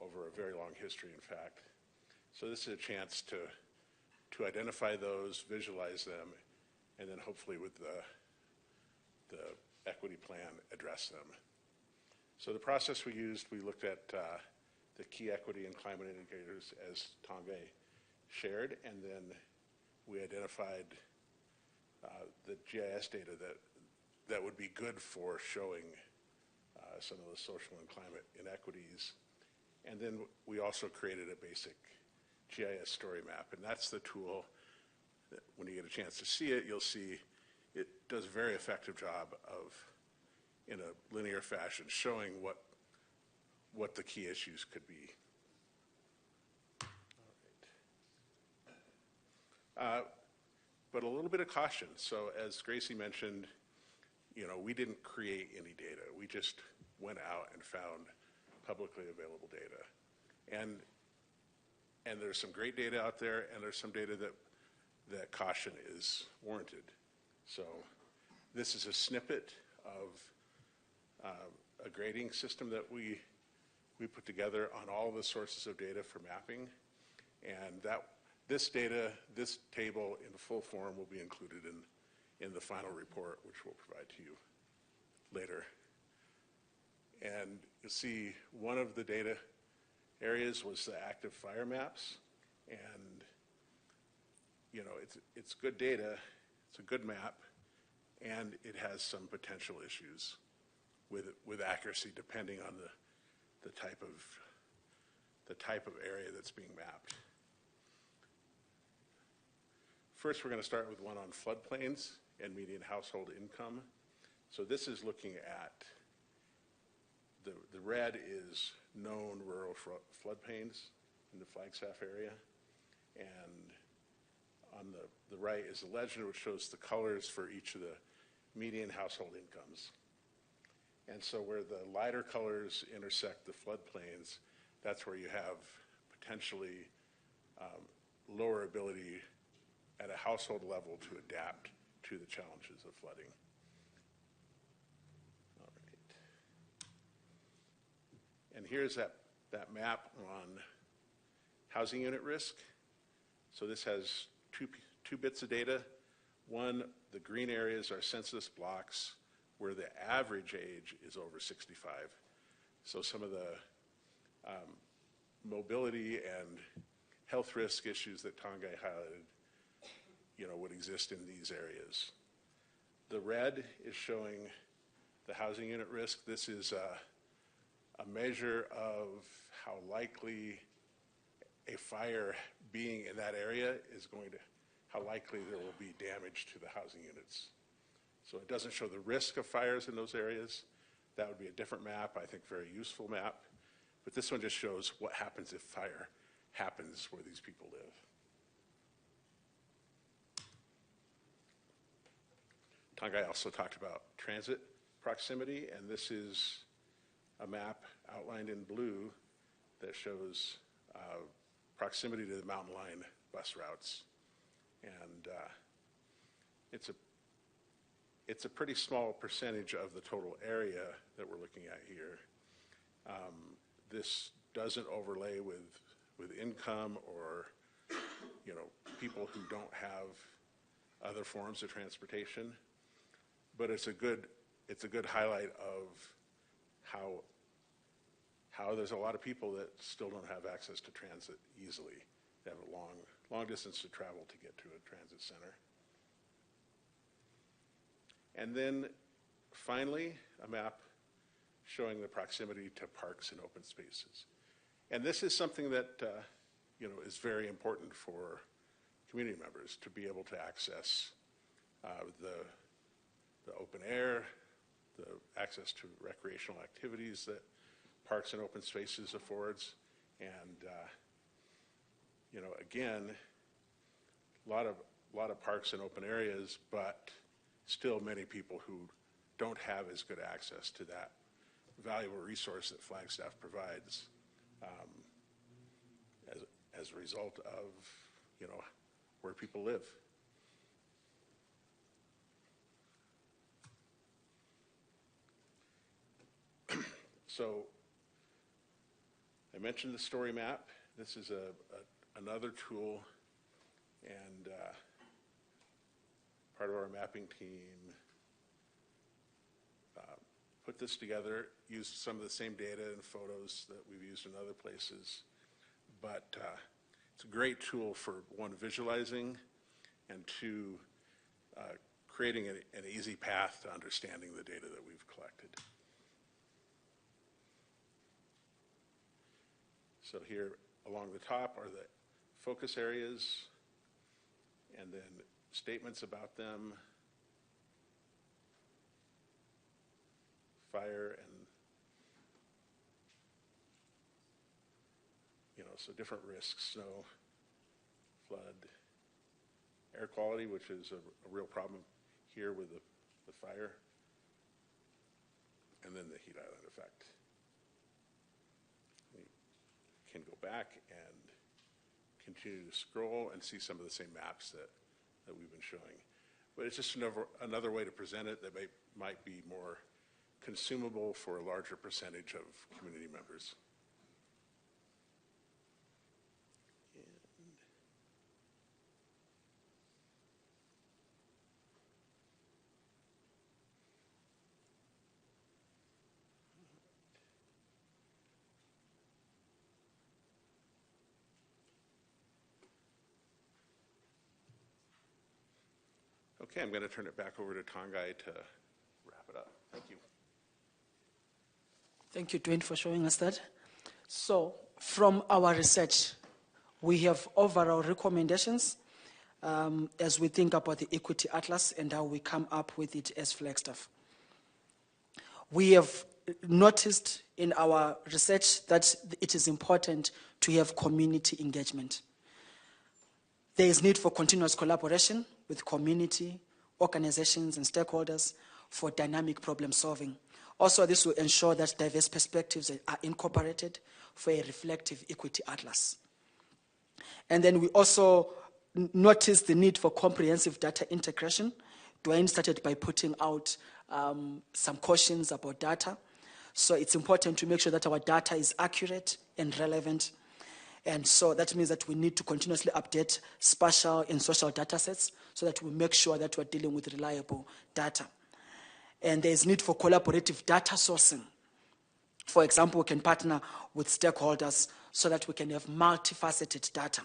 over a very long history, in fact. So this is a chance to identify those, visualize them, and then hopefully with the equity plan, address them. So the process we used, we looked at the key equity and climate indicators as Tonge shared, and then we identified the GIS data that would be good for showing some of the social and climate inequities. And then we also created a basic GIS story map, and that's the tool that when you get a chance to see it, you'll see it does a very effective job of, in a linear fashion, showing what the key issues could be. But a little bit of caution. So as Gracie mentioned, we didn't create any data. We just went out and found publicly available data. And there's some great data out there, and there's some data that caution is warranted. So this is a snippet of a grading system that we put together on all the sources of data for mapping. And this data, this table in full form will be included in the final report, which we'll provide to you later. And you'll see one of the data areas was the active fire maps. And, it's good data, it's a good map, and it has some potential issues with accuracy depending on the type of area that's being mapped. First, we're going to start with one on floodplains and median household income. So this is looking at the red is known rural floodplains in the Flagstaff area, and on the right is the legend, which shows the colors for each of the median household incomes. And so where the lighter colors intersect the floodplains, that's where you have potentially lower ability at a household level to adapt to the challenges of flooding. All right. And here's that map on housing unit risk. So this has two bits of data. One, the green areas are census blocks where the average age is over 65. So some of the mobility and health risk issues that Tongai highlighted, would exist in these areas. The red is showing the housing unit risk. This is a measure of how likely a fire being in that area is how likely there will be damage to the housing units. So it doesn't show the risk of fires in those areas. That would be a different map, I think very useful map. But this one just shows what happens if fire happens where these people live. Tongai also talked about transit proximity, and this is a map outlined in blue that shows proximity to the Mountain Line bus routes. And it's a pretty small percentage of the total area that we're looking at here. This doesn't overlay with income or people who don't have other forms of transportation, but it's a good highlight of how there's a lot of people that still don't have access to transit easily. They have a long distance to travel to get to a transit center. And then finally, a map showing the proximity to parks and open spaces. And this is something that is very important for community members to be able to access the open air, the access to recreational activities that parks and open spaces affords. And again, a lot of parks and open areas, but still many people who don't have as good access to that valuable resource that Flagstaff provides as a result of where people live. So I mentioned the story map. This is another tool, and part of our mapping team put this together, used some of the same data and photos that we've used in other places, but it's a great tool for one, visualizing, and two, creating an easy path to understanding the data that we've collected. So here along the top are the focus areas, and then statements about them, fire, and so different risks: snow, flood, air quality, which is a real problem here with the fire, and then the heat island effect. You can go back and continue to scroll and see some of the same maps that we've been showing. But it's just another way to present it that might be more consumable for a larger percentage of community members. Okay, I'm going to turn it back over to Tongai to wrap it up. Thank you. Thank you, Dwayne, for showing us that. So, from our research, we have overall recommendations as we think about the Equity Atlas and how we come up with it as Flagstaff. We have noticed in our research that it is important to have community engagement. There is need for continuous collaboration with community, organizations, and stakeholders for dynamic problem solving. Also, this will ensure that diverse perspectives are incorporated for a reflective equity atlas. And then we also noticed the need for comprehensive data integration. Dwayne started by putting out some cautions about data. So it's important to make sure that our data is accurate and relevant. And so that means that we need to continuously update spatial and social data sets so that we make sure that we're dealing with reliable data. And there's need for collaborative data sourcing. For example, we can partner with stakeholders so that we can have multifaceted data.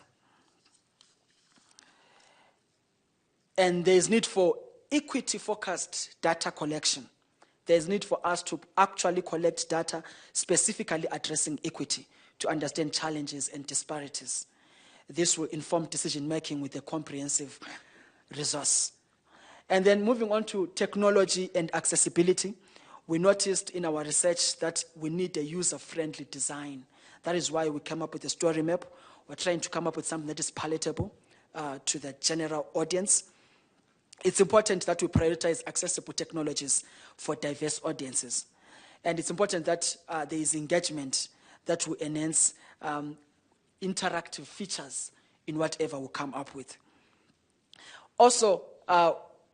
And there's need for equity-focused data collection. There's need for us to actually collect data specifically addressing equity to understand challenges and disparities. This will inform decision-making with a comprehensive resource. And then moving on to technology and accessibility, we noticed in our research that we need a user-friendly design. That is why we came up with a story map. We're trying to come up with something that is palatable to the general audience. It's important that we prioritize accessible technologies for diverse audiences. And it's important that there is engagement that will enhance interactive features in whatever we come up with. Also,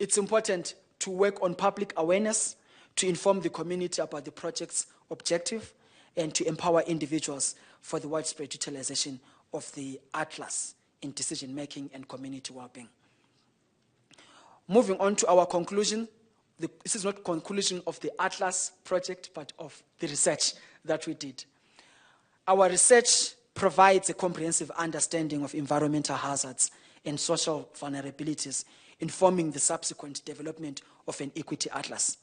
it's important to work on public awareness, to inform the community about the project's objective, and to empower individuals for the widespread utilization of the atlas in decision-making and community well-being. Moving on to our conclusion, this is not conclusion of the atlas project, but of the research that we did. Our research provides a comprehensive understanding of environmental hazards and social vulnerabilities, informing the subsequent development of an equity atlas.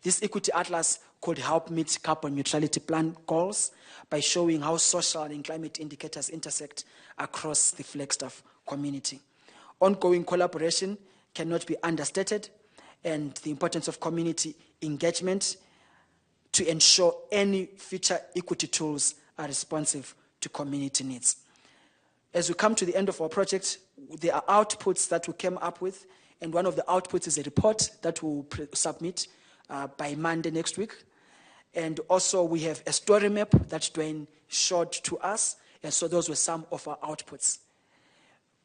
This equity atlas could help meet carbon neutrality plan goals by showing how social and climate indicators intersect across the Flagstaff community. Ongoing collaboration cannot be understated, and the importance of community engagement to ensure any future equity tools are responsive to community needs. As we come to the end of our project, there are outputs that we came up with, and one of the outputs is a report that we'll submit by Monday next week. And also we have a story map that Dwayne showed to us, and so those were some of our outputs.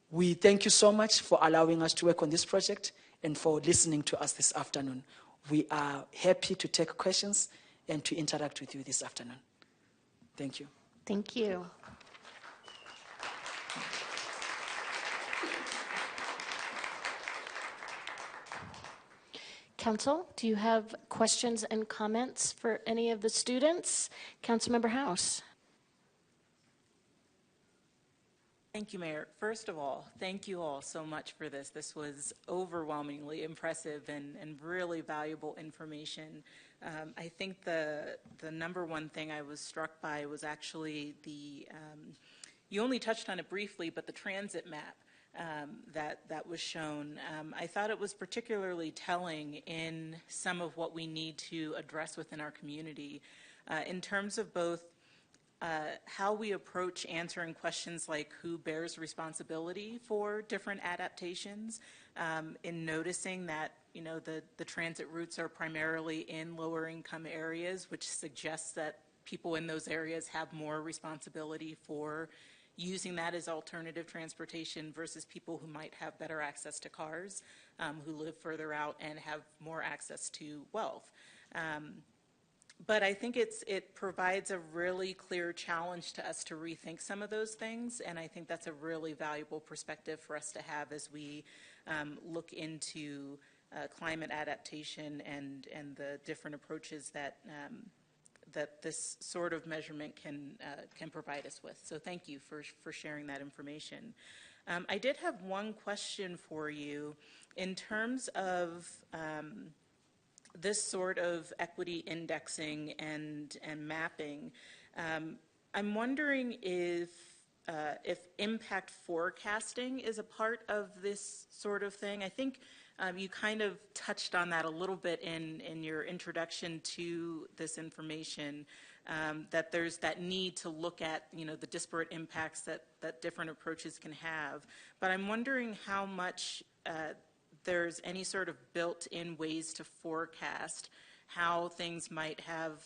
We thank you so much for allowing us to work on this project and for listening to us this afternoon. We are happy to take questions and to interact with you this afternoon. Thank you. Thank you. Council, do you have questions and comments for any of the students? Councilmember House. Thank you, Mayor. First of all, thank you all so much for this. This was overwhelmingly impressive and really valuable information. I think the number one thing I was struck by was actually you only touched on it briefly, but the transit map that was shown. I thought it was particularly telling in some of what we need to address within our community in terms of both how we approach answering questions like who bears responsibility for different adaptations, in noticing that the transit routes are primarily in lower income areas, which suggests that people in those areas have more responsibility for using that as alternative transportation versus people who might have better access to cars, who live further out and have more access to wealth. But I think it provides a really clear challenge to us to rethink some of those things, and I think that's a really valuable perspective for us to have as we look into climate adaptation and the different approaches that that this sort of measurement can provide us with. So thank you for sharing that information. I did have one question for you in terms of this sort of equity indexing and mapping. I'm wondering if impact forecasting is a part of this sort of thing. I think you kind of touched on that a little bit in your introduction to this information, that there's that need to look at the disparate impacts that different approaches can have. But I'm wondering how much there's any sort of built-in ways to forecast how things might have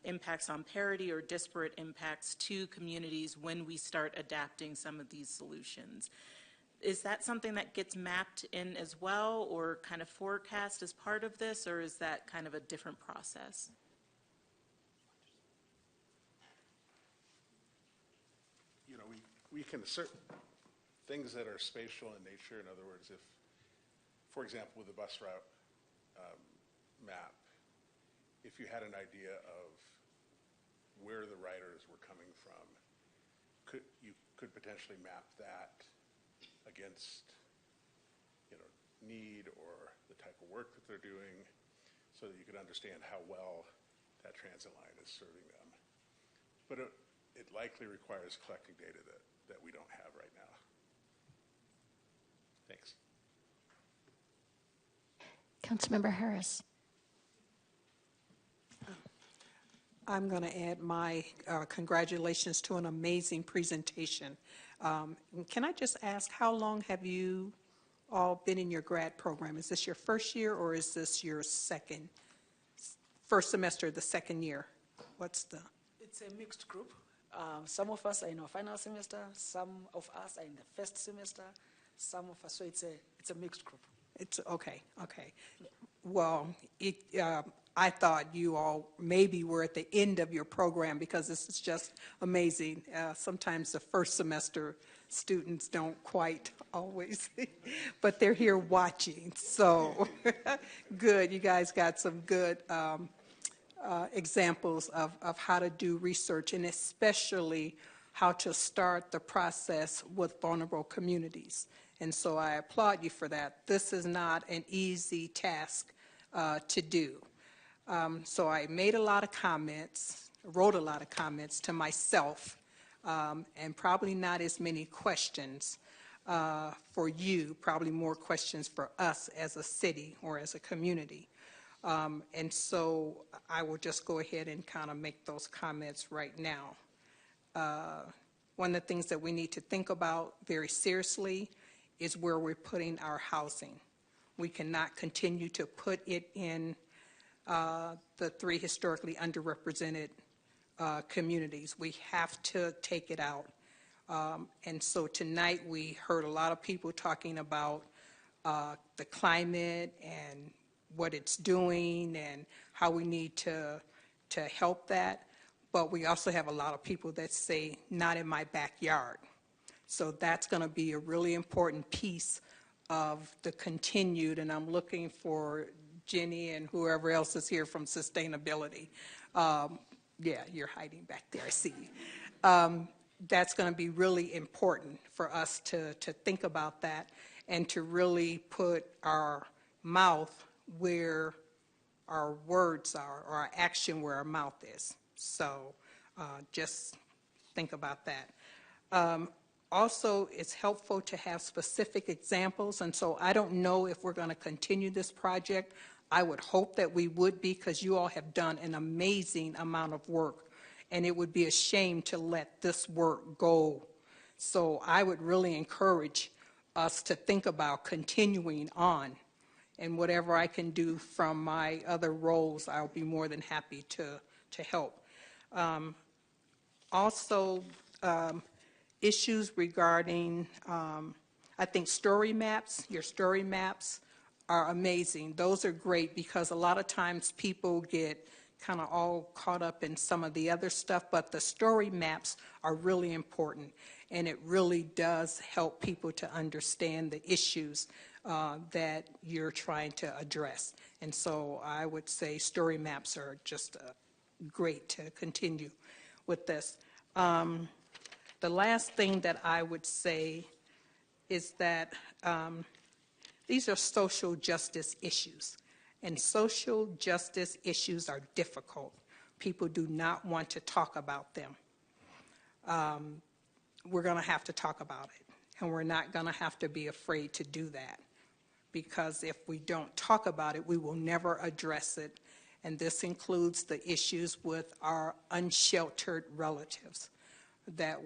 impacts on parity or disparate impacts to communities when we start adapting some of these solutions. Is that something that gets mapped in as well or kind of forecast as part of this, or is that kind of a different process? We can assert things that are spatial in nature. In other words, if, for example, with the bus route map, if you had an idea of where the riders were coming from, you could potentially map that against need or the type of work that they're doing, so that you could understand how well that transit line is serving them. But it likely requires collecting data that we don't have right now. Thanks. Councilmember Harris. I'm going to add my congratulations to an amazing presentation. Can I just ask, how long have you all been in your grad program? Is this your first year, or is this your first semester, the second year? What's the? It's a mixed group. Some of us are in our final semester, some of us are in the first semester, some of us, so it's a mixed group. It's okay. Well, I thought you all maybe were at the end of your program, because this is just amazing. Sometimes the first semester students don't quite always, but they're here watching. So good. You guys got some good examples of how to do research, and especially how to start the process with vulnerable communities. And so I applaud you for that. This is not an easy task to do. So I made a lot of comments, wrote a lot of comments to myself, and probably not as many questions for you, probably more questions for us as a city or as a community. And so I will just go ahead and kind of make those comments right now. One of the things that we need to think about very seriously is where we're putting our housing. We cannot continue to put it in the 3 historically underrepresented communities. We have to take it out. And so tonight we heard a lot of people talking about the climate and what it's doing and how we need to help that. But we also have a lot of people that say, not in my backyard. So that's going to be a really important piece of the continued, and I'm looking for Jenny and whoever else is here from sustainability. Yeah, you're hiding back there, I see you. That's going to be really important for us to think about that and to really put our mouth where our words are, or our action where our mouth is. So just think about that. Also, it's helpful to have specific examples, and so I don't know if we're going to continue this project. I would hope that we would be, because you all have done an amazing amount of work, and it would be a shame to let this work go. So I would really encourage us to think about continuing on, and whatever I can do from my other roles, I'll be more than happy to help. Also, issues regarding, I think, story maps. Your story maps are amazing. Those are great, because a lot of times people get kind of all caught up in some of the other stuff, but the story maps are really important, and it really does help people to understand the issues that you're trying to address. And so I would say story maps are just great to continue with this. The last thing that I would say is that these are social justice issues, and social justice issues are difficult. People do not want to talk about them. We're going to have to talk about it, and we're not going to have to be afraid to do that, because if we don't talk about it, we will never address it, and this includes the issues with our unsheltered relatives that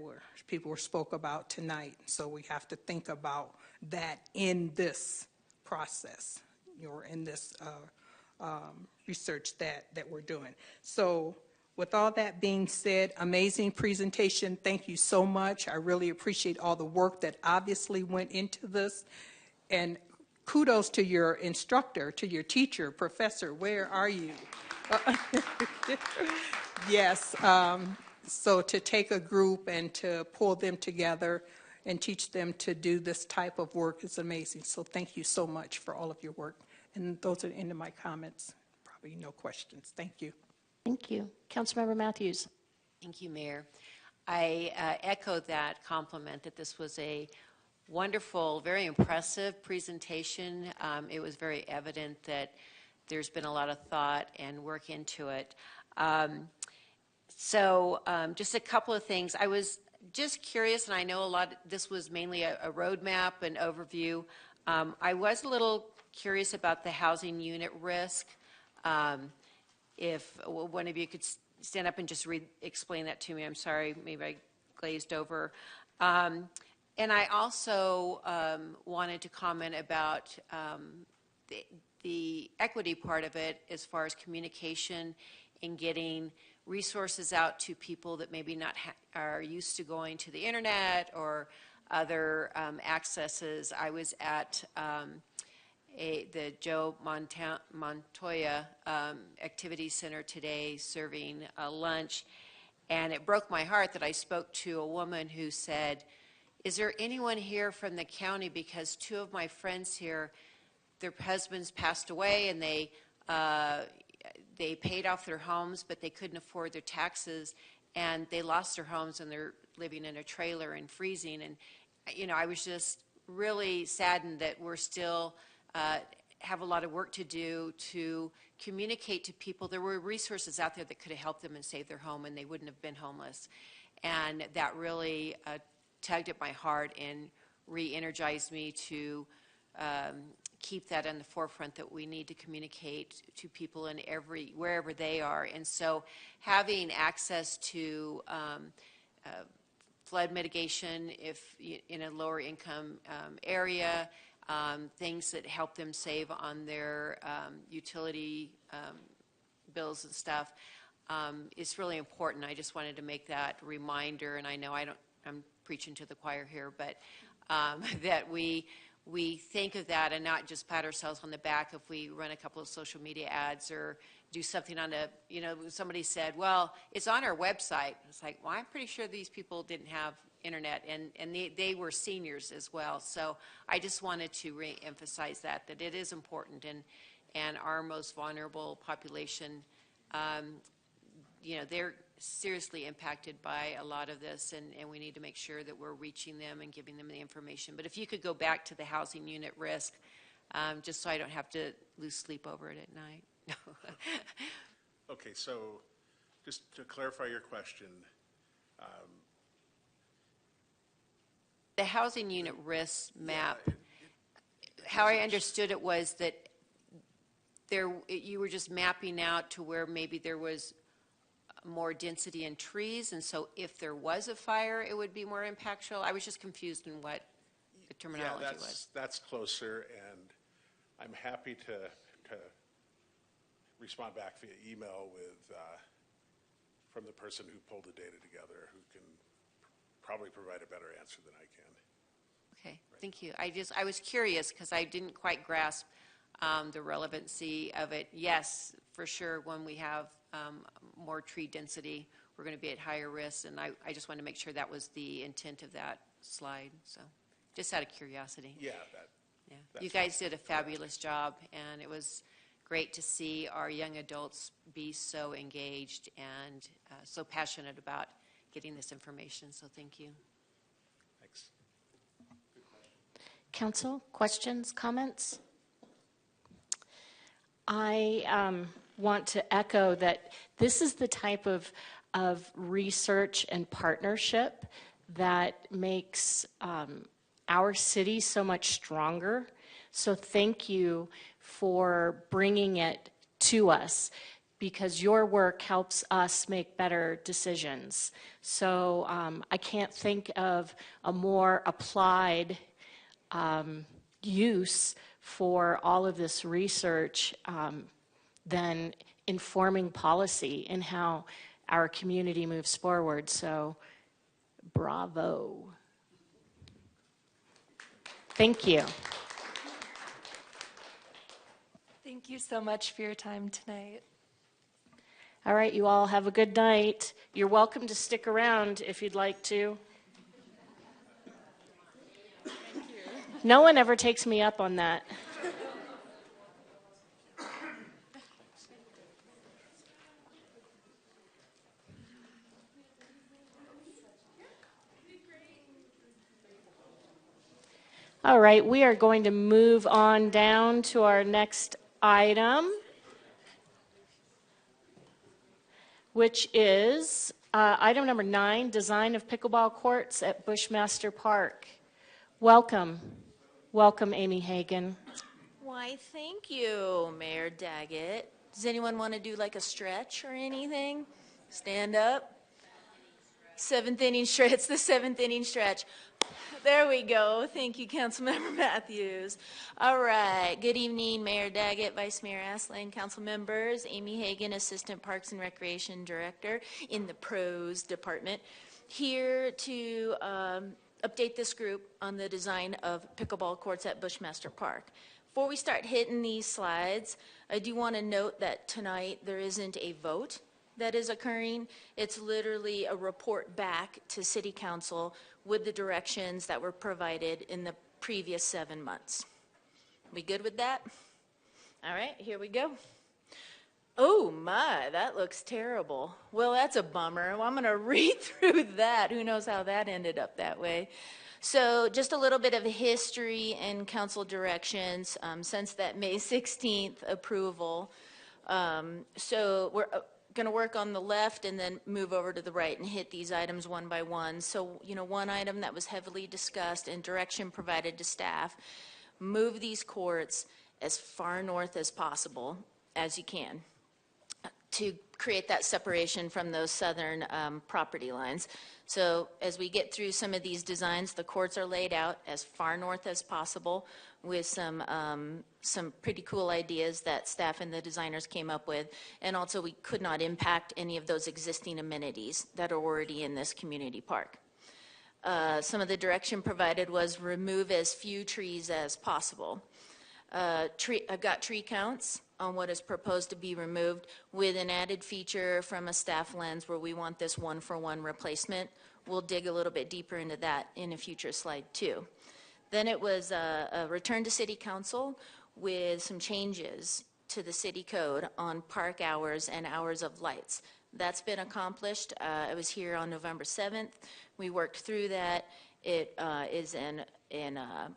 people spoke about tonight. So we have to think about that in this process, or in this research that we're doing. So with all that being said, amazing presentation. Thank you so much. I really appreciate all the work that obviously went into this. And kudos to your instructor, to your teacher, professor. Where are you? Yes. So to take a group and to pull them together and teach them to do this type of work is amazing. So thank you so much for all of your work. And those are the end of my comments. Probably no questions. Thank you. Thank you. Councilmember Matthews. Thank you, Mayor. I echo that compliment that this was a wonderful, very impressive presentation. It was very evident that there's been a lot of thought and work into it. Just a couple of things. I was just curious, and I know this was mainly a roadmap and overview. I was a little curious about the housing unit risk. If one of you could stand up and just explain that to me. I'm sorry, maybe I glazed over. And I also wanted to comment about the equity part of it as far as communication and getting resources out to people that maybe not are used to going to the internet or other accesses. I was at the Joe Montoya Activity Center today serving lunch, and it broke my heart that I spoke to a woman who said, "Is there anyone here from the county, because two of my friends here, their husbands passed away and they paid off their homes, but they couldn't afford their taxes, and they lost their homes and they're living in a trailer and freezing." And I was just really saddened that we're still have a lot of work to do to communicate to people. There were resources out there that could have helped them and saved their home, and they wouldn't have been homeless. And that really tugged at my heart and re-energized me to keep that in the forefront, that we need to communicate to people in wherever they are. And so having access to flood mitigation if in a lower income area, things that help them save on their utility bills and stuff is really important. I just wanted to make that reminder, and I know I'm preaching to the choir here, but that we think of that and not just pat ourselves on the back if we run a couple of social media ads or do something on somebody said, well, it's on our website. It's like, well, I'm pretty sure these people didn't have internet, and they were seniors as well. So I just wanted to re-emphasize that it is important, and our most vulnerable population, they're seriously impacted by a lot of this, and we need to make sure that we're reaching them and giving them the information. But if you could go back to the housing unit risk, just so I don't have to lose sleep over it at night. Okay, so just to clarify your question, the housing unit risk map, how I understood it was that you were just mapping out to where maybe there was more density in trees, and so if there was a fire, it would be more impactful. I was just confused in what the terminology was. That's closer, and I'm happy to respond back via email from the person who pulled the data together, who can probably provide a better answer than I can. Okay, thank you. I was curious because I didn't quite grasp the relevancy of it. Yes, for sure, when we have more tree density, we're going to be at higher risk, and I just wanted to make sure that was the intent of that slide. So just out of curiosity. Yeah. You guys did a fabulous job, and it was great to see our young adults be so engaged and so passionate about getting this information. So thank you. Thanks. Good question. Council, questions, comments? I want to echo that this is the type of research and partnership that makes our city so much stronger. So thank you for bringing it to us, because your work helps us make better decisions. So I can't think of a more applied use for all of this research than informing policy and how our community moves forward. So bravo. Thank you. Thank you so much for your time tonight. All right, you all have a good night. You're welcome to stick around if you'd like to. No one ever takes me up on that. All right, we are going to move on down to our next item, which is item number 9, design of pickleball courts at Bushmaster Park. Welcome. Welcome, Amy Hagan. Why, thank you, Mayor Daggett. Does anyone want to do like a stretch or anything? Stand up. 7th inning stretch. It's the 7th inning stretch. There we go. Thank you, Councilmember Matthews. All right. Good evening, Mayor Daggett, Vice Mayor Aslan, council members. Amy Hagan, Assistant Parks and Recreation Director in the Pros Department, here to update this group on the design of pickleball courts at Bushmaster Park. Before we start hitting these slides, I do want to note that tonight there isn't a vote that is occurring. It's literally a report back to City Council with the directions that were provided in the previous 7 months. We good with that? All right, here we go. Oh my, that looks terrible. Well, that's a bummer. Well, I'm going to read through that. Who knows how that ended up that way. So just a little bit of history and council directions since that May 16th approval. So we're going to work on the left and then move over to the right and hit these items one by one. So, one item that was heavily discussed and direction provided to staff, move these courts as far north as possible as you can to create that separation from those southern property lines. So as we get through some of these designs, the courts are laid out as far north as possible with some pretty cool ideas that staff and the designers came up with. And also we could not impact any of those existing amenities that are already in this community park. Some of the direction provided was remove as few trees as possible. I've got tree counts on what is proposed to be removed with an added feature from a staff lens where we want this 1-for-1 replacement. We'll dig a little bit deeper into that in a future slide too. Then it was a return to City Council with some changes to the city code on park hours and hours of lights. That's been accomplished. I was here on November 7th. We worked through that. It is an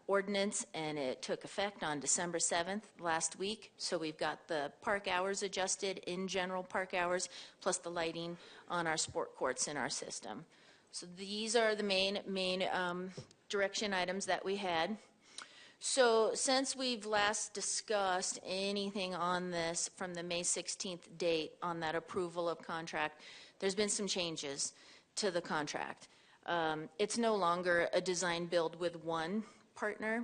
ordinance, and it took effect on December 7th last week. So we've got the park hours adjusted in general park hours, plus the lighting on our sport courts in our system. So these are the main direction items that we had. So since we've last discussed anything on this from the May 16th date on that approval of contract, there's been some changes to the contract. It's no longer a design build with one partner.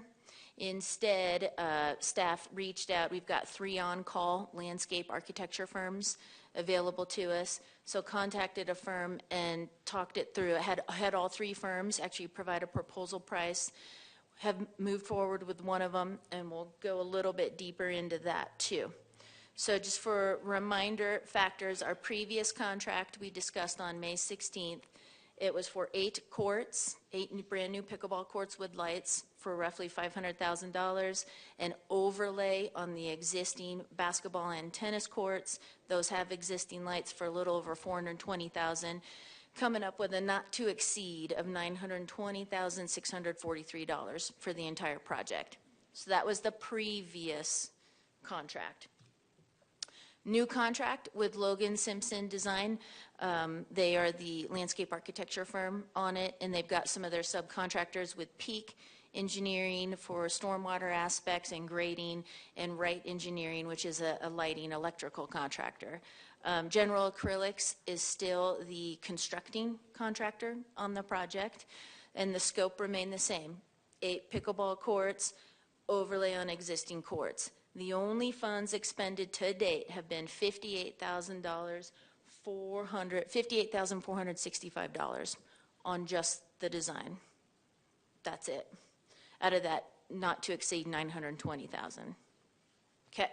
Instead, staff reached out. We've got 3 on-call landscape architecture firms available to us. So contacted a firm and talked it through. Had all 3 firms actually provide a proposal price. Have moved forward with one of them, and we'll go a little bit deeper into that too. So just for reminder factors, our previous contract we discussed on May 16th, it was for 8 courts, 8 brand new pickleball courts with lights for roughly $500,000, an overlay on the existing basketball and tennis courts. Those have existing lights for a little over $420,000, coming up with a not to exceed of $920,643 for the entire project. So that was the previous contract. New contract with Logan Simpson Design. They are the landscape architecture firm on it, and they've got some of their subcontractors with Peak Engineering for stormwater aspects and grading, and Wright Engineering, which is a lighting electrical contractor. General Acrylics is still the constructing contractor on the project, and the scope remained the same. 8 pickleball courts, overlay on existing courts. The only funds expended to date have been $58,465 on just the design. That's it. Out of that, not to exceed $920,000. Okay.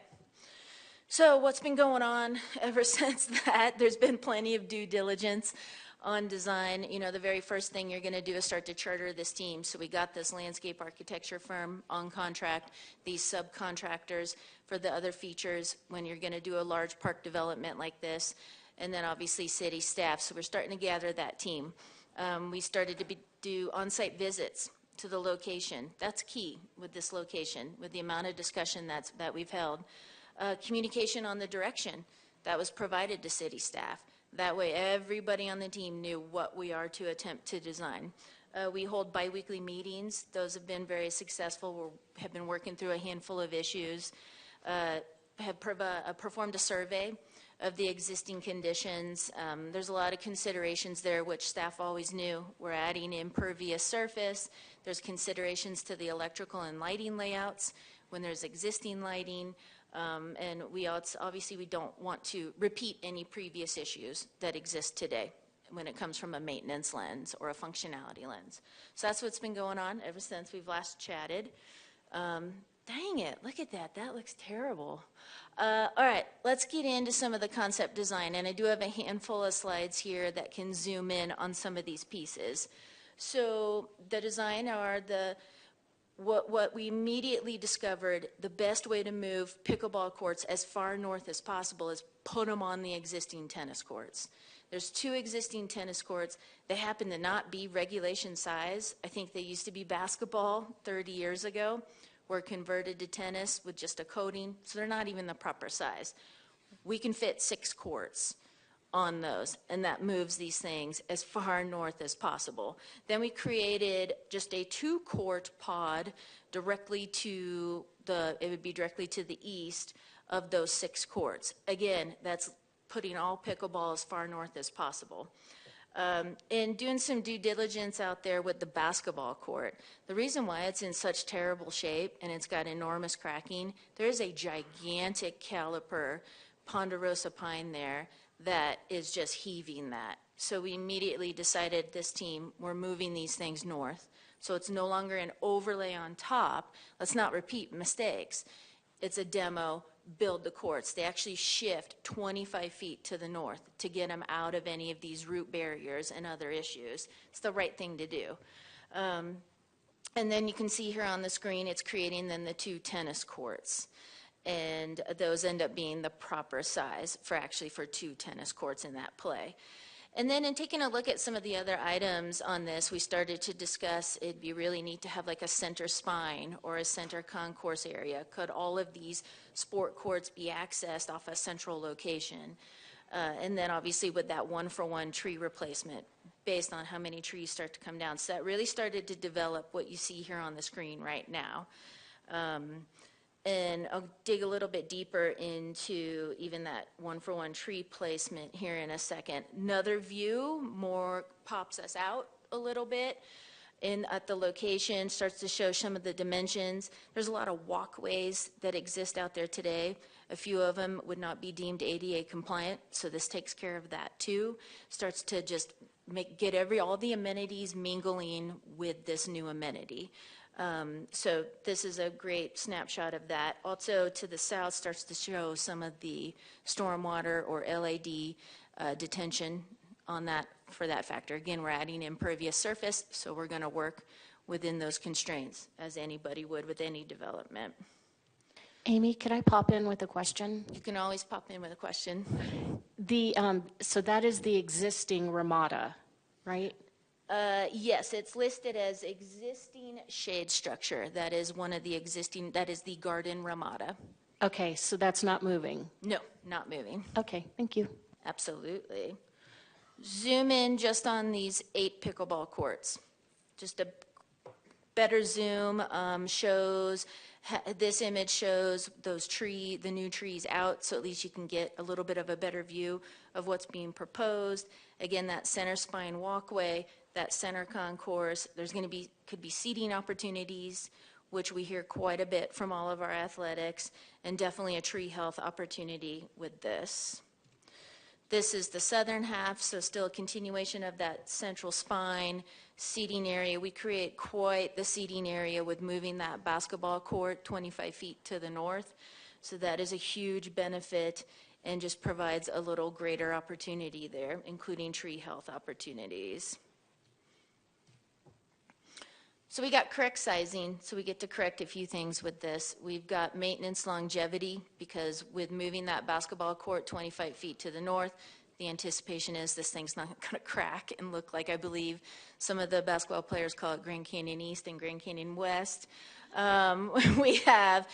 So what's been going on ever since that? There's been plenty of due diligence on design. The very first thing you're going to do is start to charter this team. So we got this landscape architecture firm on contract, these subcontractors for the other features when you're going to do a large park development like this, and then obviously city staff. So we're starting to gather that team. We started to do on-site visits to the location. That's key with this location, with the amount of discussion that we've held. Communication on the direction that was provided to city staff. That way everybody on the team knew what we are to attempt to design. We hold biweekly meetings. Those have been very successful. We have been working through a handful of issues. Have performed a survey of the existing conditions. There's a lot of considerations there, which staff always knew. We're adding impervious surface. There's considerations to the electrical and lighting layouts when there's existing lighting. And obviously we don't want to repeat any previous issues that exist today when it comes from a maintenance lens or a functionality lens. So that's what's been going on ever since we've last chatted. Dang it, look at that. That looks terrible. All right, let's get into some of the concept design. And I do have a handful of slides here that can zoom in on some of these pieces. So the design are what we immediately discovered, the best way to move pickleball courts as far north as possible is put them on the existing tennis courts. There's 2 existing tennis courts. They happen to not be regulation size. I think they used to be basketball 30 years ago. Were converted to tennis with just a coating, so they're not even the proper size. We can fit 6 courts on those, and that moves these things as far north as possible. Then we created just a 2-court pod directly to it would be directly to the east of those 6 courts. Again, that's putting all pickleball as far north as possible. And doing some due diligence out there with the basketball court. The reason why it's in such terrible shape and it's got enormous cracking, there's a gigantic caliper ponderosa pine there that is just heaving that. So we immediately decided, this team, we're moving these things north. So it's no longer an overlay on top. Let's not repeat mistakes. It's a demo. Build the courts. They actually shift 25 feet to the north to get them out of any of these root barriers and other issues. It's the right thing to do. And then you can see here on the screen, it's creating then the 2 tennis courts. And those end up being the proper size for 2 tennis courts in that play. And then in taking a look at some of the other items on this, we started to discuss it'd be really neat to have like a center spine or a center concourse area. Could all of these sport courts be accessed off a central location? And then obviously with that 1-for-1 tree replacement based on how many trees start to come down. So that really started to develop what you see here on the screen right now. And I'll dig a little bit deeper into even that 1-for-1 tree placement here in a second. Another view more pops us out a little bit at the location, starts to show some of the dimensions. There's a lot of walkways that exist out there today. A few of them would not be deemed ADA compliant, so this takes care of that too. Starts to just get all the amenities mingling with this new amenity. So this is a great snapshot of that. Also to the south starts to show some of the stormwater or LAD detention on that for that factor. Again, we're adding impervious surface, so we're going to work within those constraints as anybody would with any development. Amy, could I pop in with a question? You can always pop in with a question. So that is the existing Ramada, right? Yes, it's listed as existing shade structure. That is one of the existing, that is the garden Ramada. Okay, so that's not moving? No, not moving. Okay, thank you. Absolutely. Zoom in just on these 8 pickleball courts. Just a better zoom shows, this image shows the new trees out, so at least you can get a little bit of a better view of what's being proposed. Again, that center spine walkway, that center concourse, could be seating opportunities, which we hear quite a bit from all of our athletics, and definitely a tree health opportunity with this. This is the southern half, so still a continuation of that central spine seating area. We create quite the seating area with moving that basketball court 25 feet to the north. So that is a huge benefit and just provides a little greater opportunity there, including tree health opportunities. So we got correct sizing, so we get to correct a few things with this. We've got maintenance longevity, because with moving that basketball court 25 feet to the north, The anticipation is this thing's not going to crack and look like, I believe, some of the basketball players call it Grand Canyon East and Grand Canyon West. We have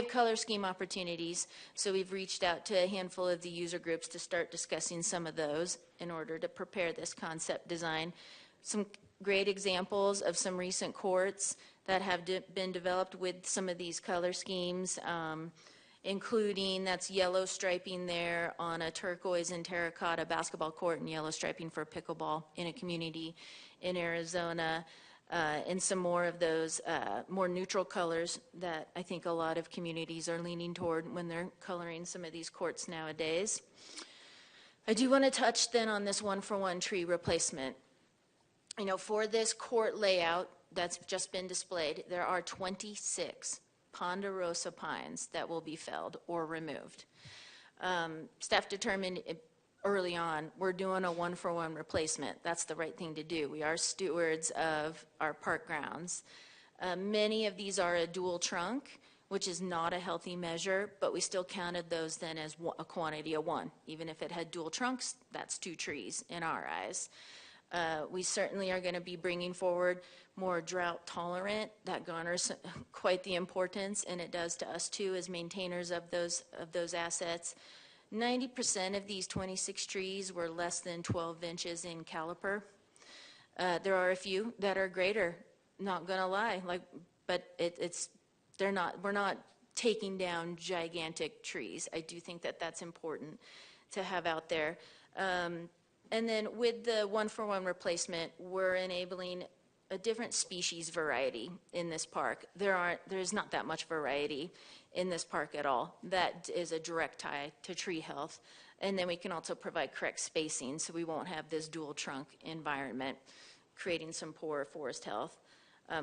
color scheme opportunities, so we've reached out to a handful of the user groups to start discussing some of those in order to prepare this concept design. Some great examples of some recent courts that have been developed with some of these color schemes, including that's yellow striping there on a turquoise and terracotta basketball court and yellow striping for pickleball in a community in Arizona. And some more of those more neutral colors that I think a lot of communities are leaning toward when they're coloring some of these courts nowadays. I do want to touch then on this one-for-one tree replacement. You know, for this court layout that's just been displayed, there are 26 ponderosa pines that will be felled or removed. Staff determined early on, we're doing a one-for-one replacement. That's the right thing to do. We are stewards of our park grounds. Many of these are a dual trunk, which is not a healthy measure, but we still counted those then as a quantity of one. Even if it had dual trunks, that's 2 trees in our eyes. We certainly are going to be bringing forward more drought tolerant. That garners quite the importance, and it does to us too as maintainers of those assets. 90% of these 26 trees were less than 12 inches in caliper. There are a few that are greater, not gonna lie, but we're not taking down gigantic trees. I do think that that's important to have out there. And then with the one-for-one replacement, we're enabling a different species variety in this park. There is not that much variety in this park at all. That is a direct tie to tree health. And then we can also provide correct spacing so we won't have this dual trunk environment creating some poor forest health.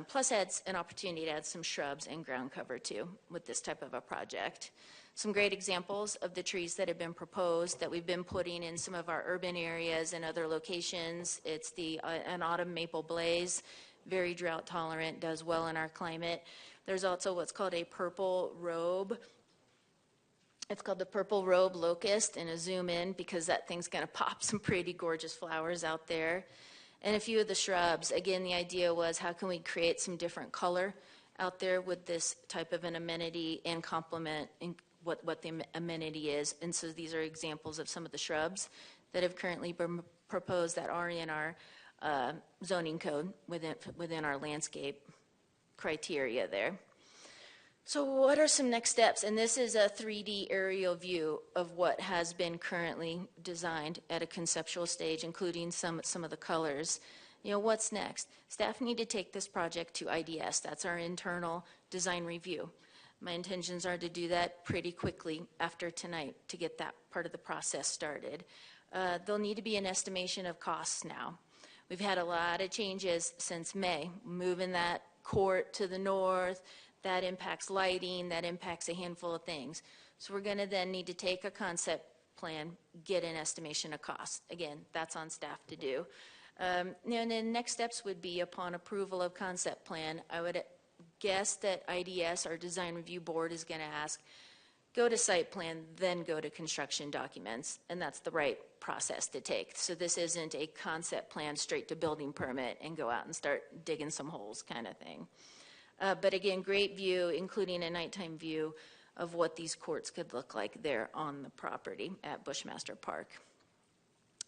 Plus adds an opportunity to add some shrubs and ground cover too with this type of a project. Some great examples of the trees that have been proposed that we've been putting in some of our urban areas and other locations. It's an autumn maple blaze, very drought tolerant, does well in our climate. There's also what's called a purple robe. It's called the purple robe locust, and a zoom in because that thing's going to pop some pretty gorgeous flowers out there. And a few of the shrubs. Again, the idea was how can we create some different color out there with this type of an amenity and complement what the amenity is. And so these are examples of some of the shrubs that have currently been proposed that are in our zoning code within our landscape criteria there. So what are some next steps? And this is a 3D aerial view of what has been currently designed at a conceptual stage, including some of the colors. You know, what's next? Staff need to take this project to IDS. That's our internal design review. My intentions are to do that pretty quickly after tonight to get that part of the process started. There'll need to be an estimation of costs now. We've had a lot of changes since May, moving that court to the north. That impacts lighting, that impacts a handful of things. So we're going to then need to take a concept plan, get an estimation of costs. Again, that's on staff to do. And then next steps would be upon approval of concept plan, I would guess that IDS, our design review board, is going to ask, go to site plan, then go to construction documents, and that's the right process to take. So this isn't a concept plan straight to building permit and go out and start digging some holes kind of thing. But again, great view, including a nighttime view of what these courts could look like there on the property at Bushmaster Park.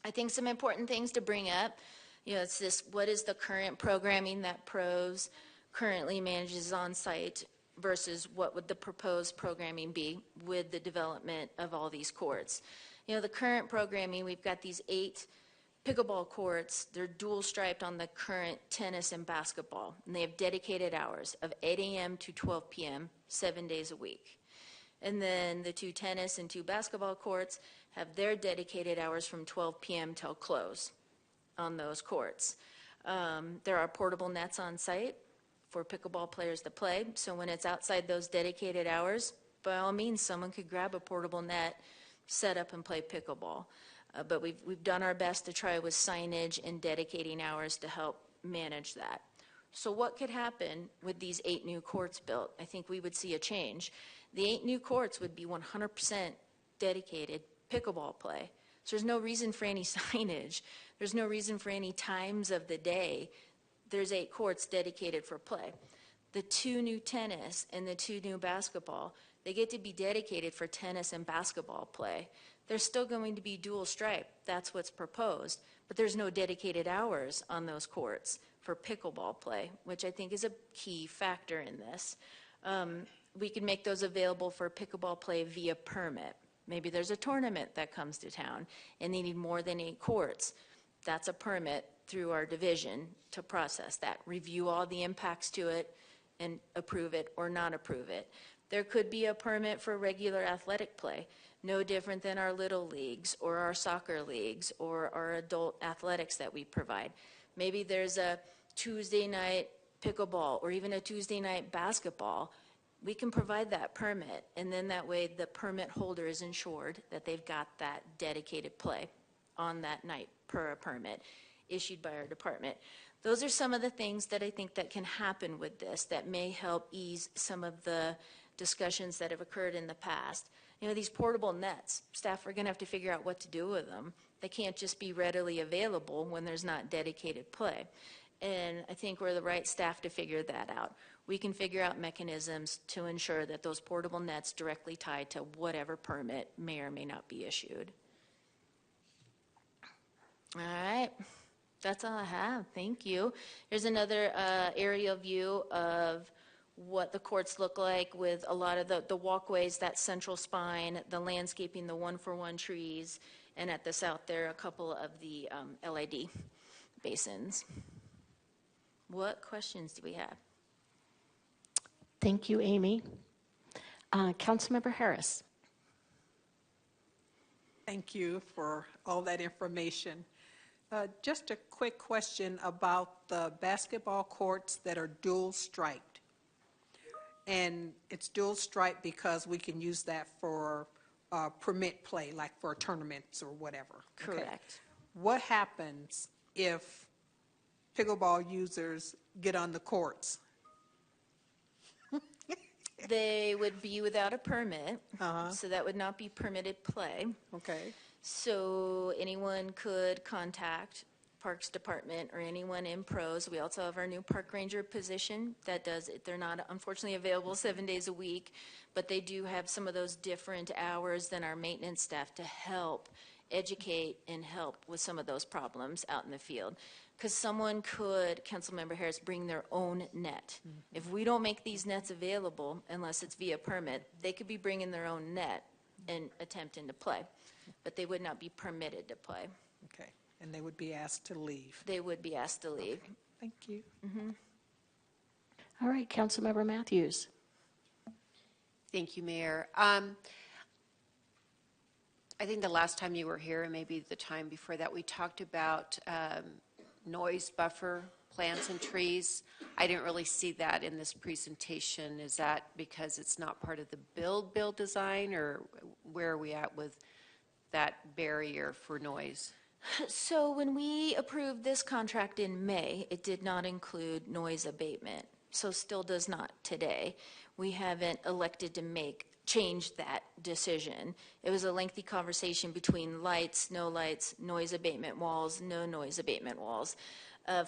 I think some important things to bring up, you know, it's this, what is the current programming that PROS currently manages on site versus what would the proposed programming be with the development of all these courts. You know, the current programming, we've got these 8 pickleball courts. They're dual striped on the current tennis and basketball, and they have dedicated hours of 8 a.m. to 12 p.m. 7 days a week. And then the 2 tennis and 2 basketball courts have their dedicated hours from 12 p.m. till close on those courts. There are portable nets on site for pickleball players to play, so when it's outside those dedicated hours, by all means, someone could grab a portable net, set up and play pickleball. But we've done our best to try with signage and dedicating hours to help manage that. So what could happen with these 8 new courts built? I think we would see a change. The 8 new courts would be 100% dedicated pickleball play. So there's no reason for any signage. There's no reason for any times of the day. There's 8 courts dedicated for play. The 2 new tennis and the 2 new basketball, they get to be dedicated for tennis and basketball play. There's still going to be dual stripe. That's what's proposed. But there's no dedicated hours on those courts for pickleball play, which I think is a key factor in this. We can make those available for pickleball play via permit. Maybe there's a tournament that comes to town and they need more than 8 courts. That's a permit through our division to process that, review all the impacts to it and approve it or not approve it. There could be a permit for regular athletic play, no different than our little leagues or our soccer leagues or our adult athletics that we provide. Maybe there's a Tuesday night pickleball or even a Tuesday night basketball. We can provide that permit, and then that way the permit holder is ensured that they've got that dedicated play on that night per a permit issued by our department. Those are some of the things that I think that can happen with this that may help ease some of the discussions that have occurred in the past. You know, these portable nets, staff are going to have to figure out what to do with them. They can't just be readily available when there's not dedicated play. And I think we're the right staff to figure that out. We can figure out mechanisms to ensure that those portable nets directly tie to whatever permit may or may not be issued. All right, that's all I have. Thank you. Here's another aerial view of what the courts look like with a lot of the walkways, that central spine, the landscaping, the 1-for-1 trees, and at the south there, a couple of the LID basins. What questions do we have? Thank you, Amy. Councilmember Harris. Thank you for all that information. Just a quick question about the basketball courts that are dual striped. And it's dual striped because we can use that for permit play, like for tournaments or whatever. Correct. Okay. What happens if pickleball users get on the courts? They would be without a permit, so that would not be permitted play. Okay. So anyone could contact Parks Department or anyone in pros. We also have our new park ranger position that does it. They're not unfortunately available 7 days a week, but they do have some of those different hours than our maintenance staff to help educate and help with some of those problems out in the field. Because someone could, Councilmember Harris, bring their own net. Mm-hmm. If we don't make these nets available, unless it's via permit, they could be bringing their own net and attempting to play, but they would not be permitted to play. Okay, and they would be asked to leave. They would be asked to leave. Okay. Thank you. Mm-hmm. All right, Councilmember Matthews. Thank you, Mayor. I think the last time you were here, and maybe the time before that, we talked about noise buffer plants and trees. I didn't really see that in this presentation. Is that because it's not part of the build design, or where are we at with that barrier for noise? So when we approved this contract in May, it did not include noise abatement. So still does not today. We haven't elected to change that decision. It was a lengthy conversation between lights, no lights, noise abatement walls, no noise abatement walls.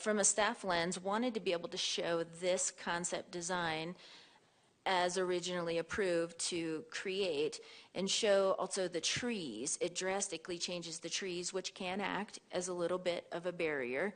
From a staff lens, wanted to be able to show this concept design as originally approved to create, and show also the trees. It drastically changes the trees, which can act as a little bit of a barrier.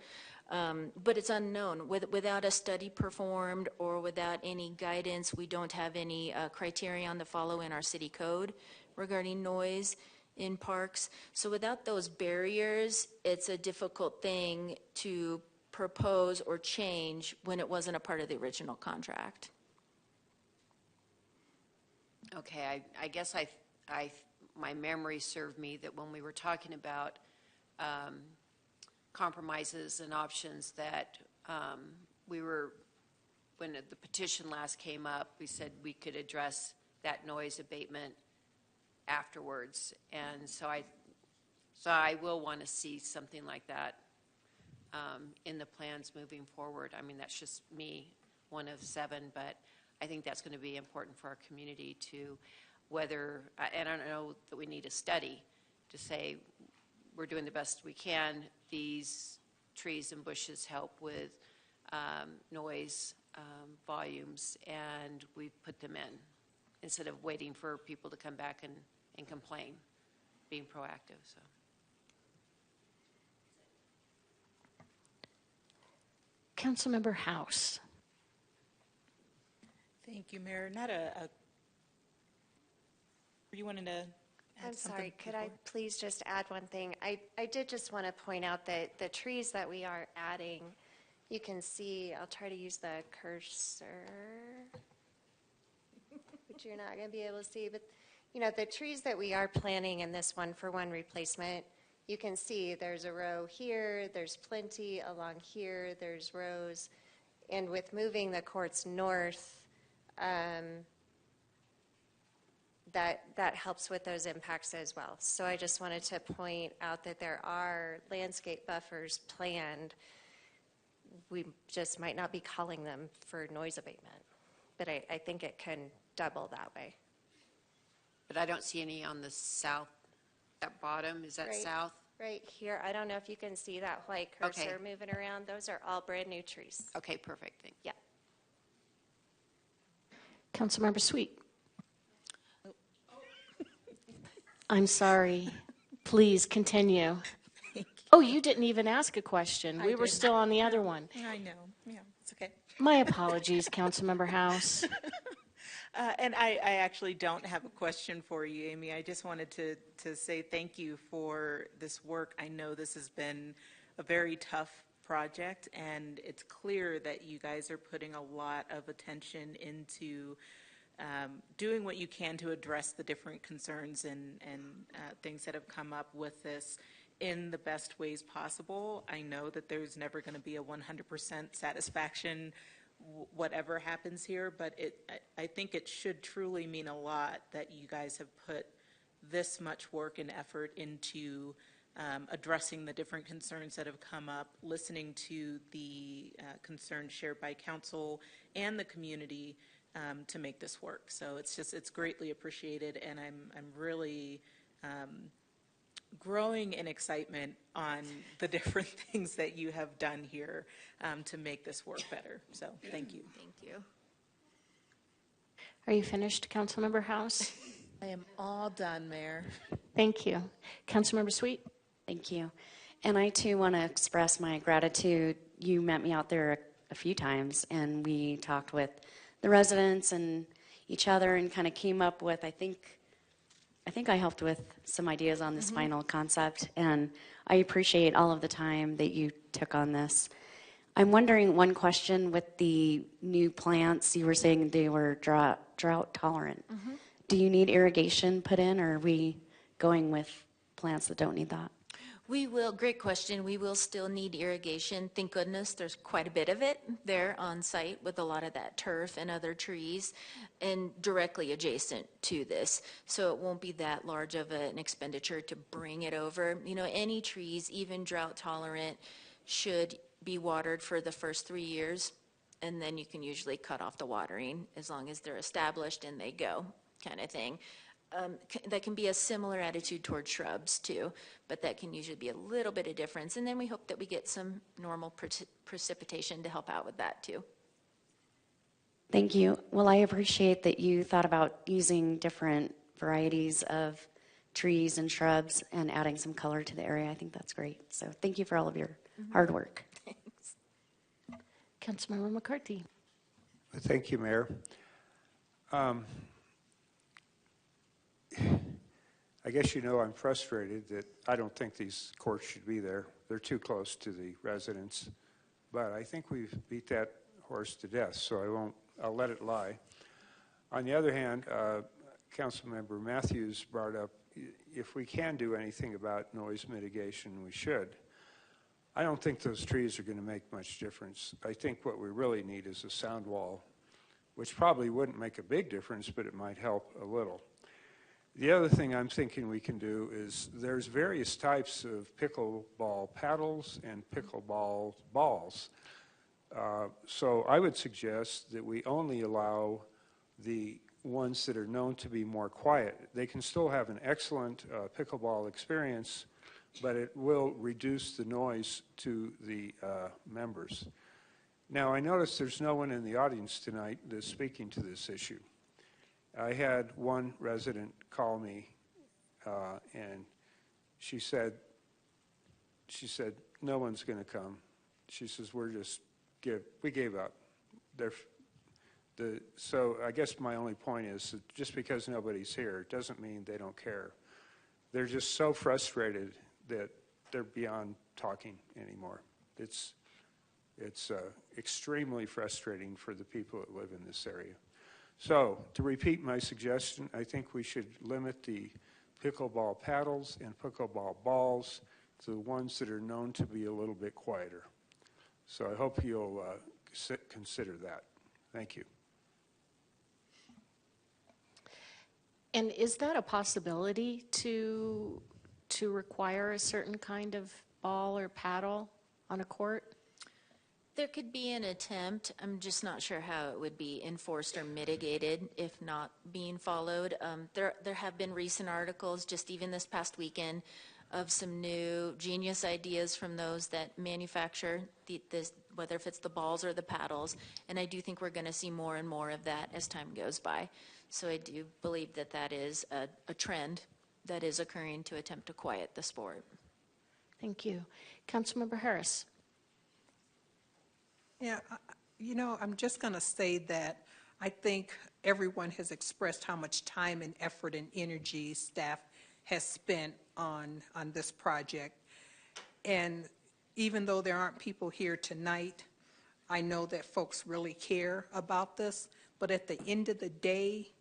But it's unknown. Without a study performed or without any guidance, we don't have any criterion to follow in our city code regarding noise in parks. So without those barriers, it's a difficult thing to propose or change when it wasn't a part of the original contract. Okay, I guess my memory served me that when we were talking about compromises and options, that when the petition last came up, we said we could address that noise abatement afterwards. And so I will want to see something like that in the plans moving forward. I mean, that's just me, one of 7, but I think that's going to be important for our community to and I don't know that we need a study to say we're doing the best we can. These trees and bushes help with noise volumes, and we've put them in instead of waiting for people to come back and complain, being proactive. So. Councilmember House. Thank you, Mayor. Not you wanted to add I'm something sorry, could I before? please just add one thing? I did just want to point out that the trees that we are adding, you can see, I'll try to use the cursor, which you're not going to be able to see, but you know, the trees that we are planting in this one-for-one replacement, you can see there's a row here, there's plenty along here, there's rows, and with moving the courts north, that helps with those impacts as well. So I just wanted to point out that there are landscape buffers planned. We just might not be calling them for noise abatement, but I think it can double that way. But I don't see any on the south, that bottom, is that Right, south? right here. I don't know if you can see that white cursor moving around. Those are all brand new trees. Okay, perfect. Thank you. Yeah. Councilmember Sweet. I'm sorry. Please continue. Oh, you didn't even ask a question. We were still on the other one. I know. Yeah, it's okay. My apologies, Councilmember House. And I actually don't have a question for you, Amy. I just wanted to say thank you for this work. I know this has been a very tough project, and it's clear that you guys are putting a lot of attention into doing what you can to address the different concerns and things that have come up with this in the best ways possible. I know that there's never going to be a 100% satisfaction whatever happens here, but I think it should truly mean a lot that you guys have put this much work and effort into addressing the different concerns that have come up, listening to the concerns shared by council and the community to make this work. So it's greatly appreciated, and I'm really growing in excitement on the different things that you have done here to make this work better. So thank you. Thank you. Are you finished, Councilmember House? I am all done, Mayor. Thank you. Councilmember Sweet? Thank you. And I too want to express my gratitude. You met me out there a few times, and we talked with the residents and each other and kind of came up with, I think I helped with some ideas on this final concept, and I appreciate all of the time that you took on this. I'm wondering, one question with the new plants, you were saying they were drought tolerant. Do you need irrigation put in, or are we going with plants that don't need that? We will, great question. We will still need irrigation. Thank goodness there's quite a bit of it there on site with a lot of that turf and other trees and directly adjacent to this. So it won't be that large of an expenditure to bring it over. You know, any trees, even drought tolerant, should be watered for the first 3 years, and then you can usually cut off the watering as long as they're established and they go, kind of thing. That can be a similar attitude toward shrubs too, but that can usually be a little bit of difference. And then we hope that we get some normal precipitation to help out with that too. Thank you. Well, I appreciate that you thought about using different varieties of trees and shrubs and adding some color to the area. I think that's great. So thank you for all of your hard work. Thanks. Councilmember McCarthy. Thank you, Mayor. I guess you know I'm frustrated that I don't think these courts should be there. They're too close to the residents. But I think we've beat that horse to death, so I'll let it lie. On the other hand, Councilmember Matthews brought up, if we can do anything about noise mitigation, we should. I don't think those trees are going to make much difference. I think what we really need is a sound wall, which probably wouldn't make a big difference, but it might help a little. The other thing I'm thinking we can do is there's various types of pickleball paddles and pickleball balls. So I would suggest that we only allow the ones that are known to be more quiet. They can still have an excellent pickleball experience, but it will reduce the noise to the members. Now, I notice there's no one in the audience tonight that's speaking to this issue. I had one resident call me, and she said, no one's going to come. She says, we gave up. So I guess my only point is that just because nobody's here doesn't mean they don't care. They're just so frustrated that they're beyond talking anymore. It's extremely frustrating for the people that live in this area. So to repeat my suggestion, I think we should limit the pickleball paddles and pickleball balls to the ones that are known to be a little bit quieter. So I hope you'll consider that. Thank you. And is that a possibility to require a certain kind of ball or paddle on a court? There could be an attempt. I'm just not sure how it would be enforced or mitigated if not being followed. There have been recent articles, just even this past weekend, of some new genius ideas from those that manufacture this, whether if it's the balls or the paddles. And I do think we're going to see more and more of that as time goes by. So I do believe that that is a trend that is occurring to attempt to quiet the sport. Thank you. Councilmember Harris. Yeah, you know, I'm just going to say that I think everyone has expressed how much time and effort and energy staff has spent on this project. And even though there aren't people here tonight, I know that folks really care about this. But at the end of the day,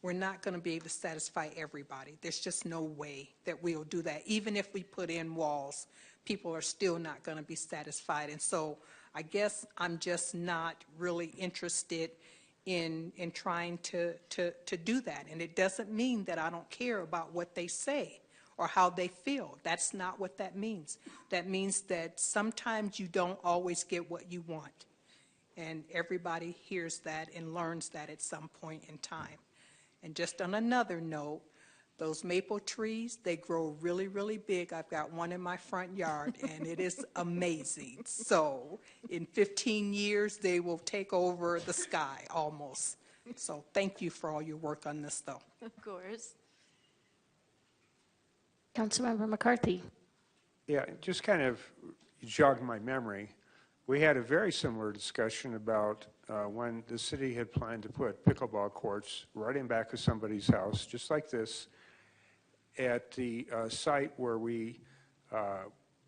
we're not going to be able to satisfy everybody. There's just no way that we'll do that. Even if we put in walls, people are still not going to be satisfied. And so I guess I'm just not really interested in trying to do that. And it doesn't mean that I don't care about what they say or how they feel. That's not what that means. That means that sometimes you don't always get what you want. And everybody hears that and learns that at some point in time. And just on another note, those maple trees, they grow really, really big. I've got one in my front yard, and it is amazing. So in 15 years, they will take over the sky almost. So thank you for all your work on this, though. Of course. Councilmember McCarthy. Yeah, just kind of jogged my memory. We had a very similar discussion about when the city had planned to put pickleball courts right in back of somebody's house, just like this, at the site where we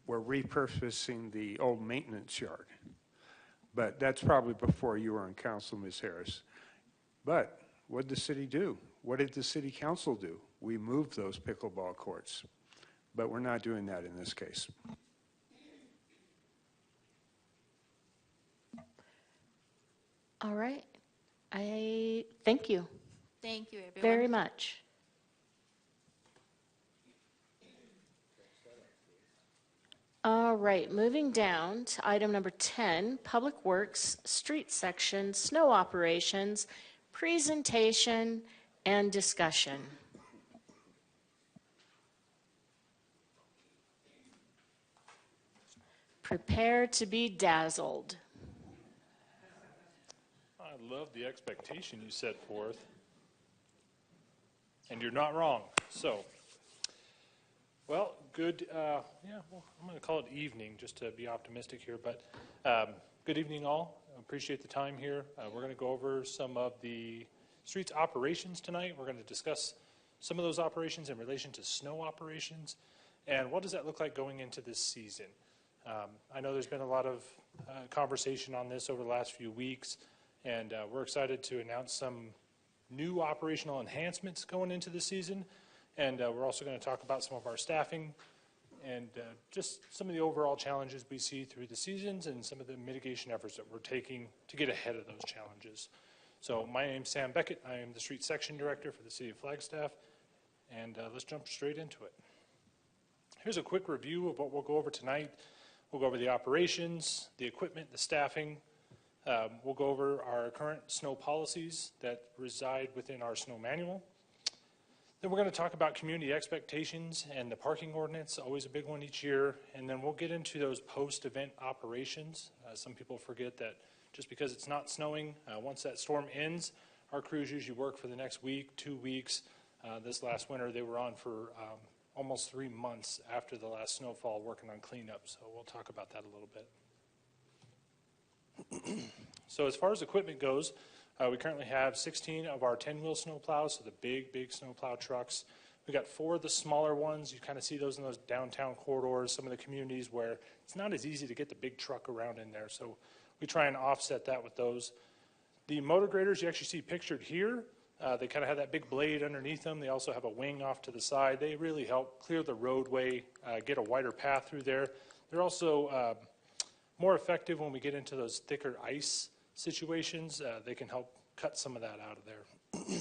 were repurposing the old maintenance yard. But that's probably before you were on council, Ms. Harris. But what did the city do? What did the city council do? We moved those pickleball courts. But we're not doing that in this case. All right. I thank you. Thank you, everyone. Very much. All right, moving down to item number 10, Public Works, Street Section, Snow Operations, Presentation and Discussion. Prepare to be dazzled. I love the expectation you set forth, and you're not wrong. So, well, good, well, I'm going to call it evening just to be optimistic here, but good evening all. I appreciate the time here. We're going to go over some of the streets operations tonight. We're going to discuss some of those operations in relation to snow operations, and what does that look like going into this season. I know there's been a lot of conversation on this over the last few weeks, and we're excited to announce some new operational enhancements going into the season. And we're also going to talk about some of our staffing and just some of the overall challenges we see through the seasons and some of the mitigation efforts that we're taking to get ahead of those challenges. So my name's Sam Beckett. I am the Street Section Director for the City of Flagstaff. And let's jump straight into it. Here's a quick review of what we'll go over tonight. We'll go over the operations, the equipment, the staffing. We'll go over our current snow policies that reside within our snow manual. Then we're going to talk about community expectations and the parking ordinance, always a big one each year. And then we'll get into those post-event operations. Some people forget that just because it's not snowing, once that storm ends, our crews usually work for the next week, 2 weeks. This last winter, they were on for almost 3 months after the last snowfall working on cleanup. So we'll talk about that a little bit. So as far as equipment goes, we currently have 16 of our 10-wheel snow plows, so the big snow plow trucks. We got 4 of the smaller ones. You kind of see those in those downtown corridors, some of the communities where it's not as easy to get the big truck around in there. So we try and offset that with those. The motor graders you actually see pictured here, they kind of have that big blade underneath them. They also have a wing off to the side. They really help clear the roadway, get a wider path through there. They're also more effective when we get into those thicker ice situations. They can help cut some of that out of there.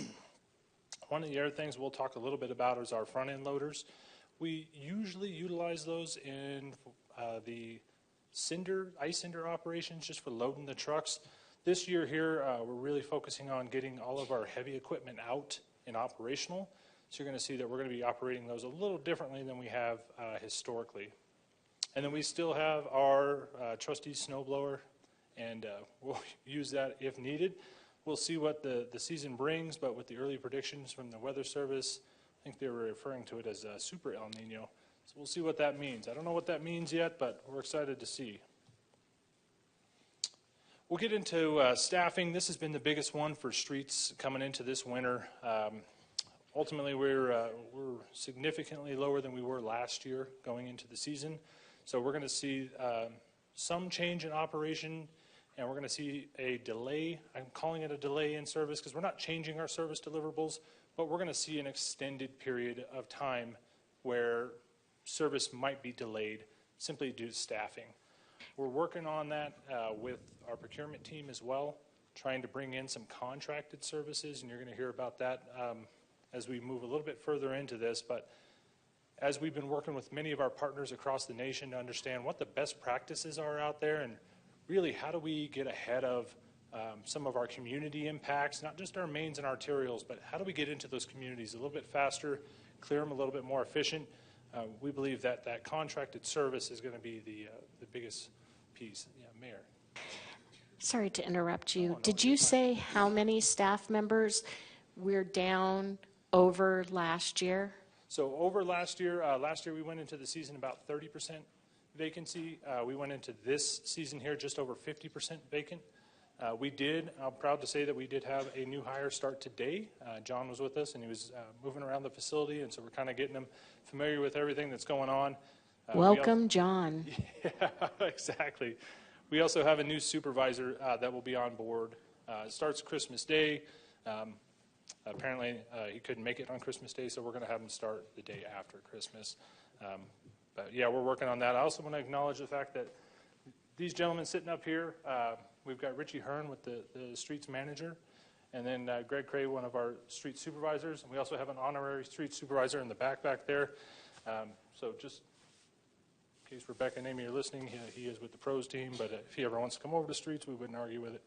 One of the other things we'll talk a little bit about is our front end loaders. We usually utilize those in the ice cinder operations just for loading the trucks. This year here, we're really focusing on getting all of our heavy equipment out and operational. So you're going to see that we're going to be operating those a little differently than we have historically. And then we still have our trusty snow blower, and we'll use that if needed. We'll see what the season brings, but with the early predictions from the Weather Service, I think they were referring to it as a super El Nino. So we'll see what that means. I don't know what that means yet, but we're excited to see. We'll get into staffing. This has been the biggest one for streets coming into this winter. Ultimately, we're significantly lower than we were last year going into the season. So we're going to see some change in operation, and we're going to see a delay. I'm calling it a delay in service because we're not changing our service deliverables, but we're going to see an extended period of time where service might be delayed simply due to staffing. We're working on that with our procurement team as well, trying to bring in some contracted services, and you're going to hear about that as we move a little bit further into this. But as we've been working with many of our partners across the nation to understand what the best practices are out there, and really how do we get ahead of some of our community impacts, not just our mains and arterials, but how do we get into those communities a little bit faster, clear them a little bit more efficient. We believe that that contracted service is going to be the biggest piece. Yeah, Mayor. Sorry to interrupt you. Did you say how many staff members we're down over last year? So over last year we went into the season about 30% vacancy. We went into this season here just over 50% vacant. I'm proud to say that we did have a new hire start today. John was with us, and he was moving around the facility, and so we're kind of getting him familiar with everything that's going on. Welcome, John. Yeah, exactly. We also have a new supervisor that will be on board. It starts Christmas Day. Apparently, he couldn't make it on Christmas Day, so we're going to have him start the day after Christmas. But yeah, we're working on that. I also want to acknowledge the fact that these gentlemen sitting up here, we've got Richie Hearn with the streets manager, and then Greg Cray, one of our street supervisors. And we also have an honorary street supervisor in the back there. So just in case Rebecca and Amy are listening, he is with the pros team, but if he ever wants to come over to streets, we wouldn't argue with it.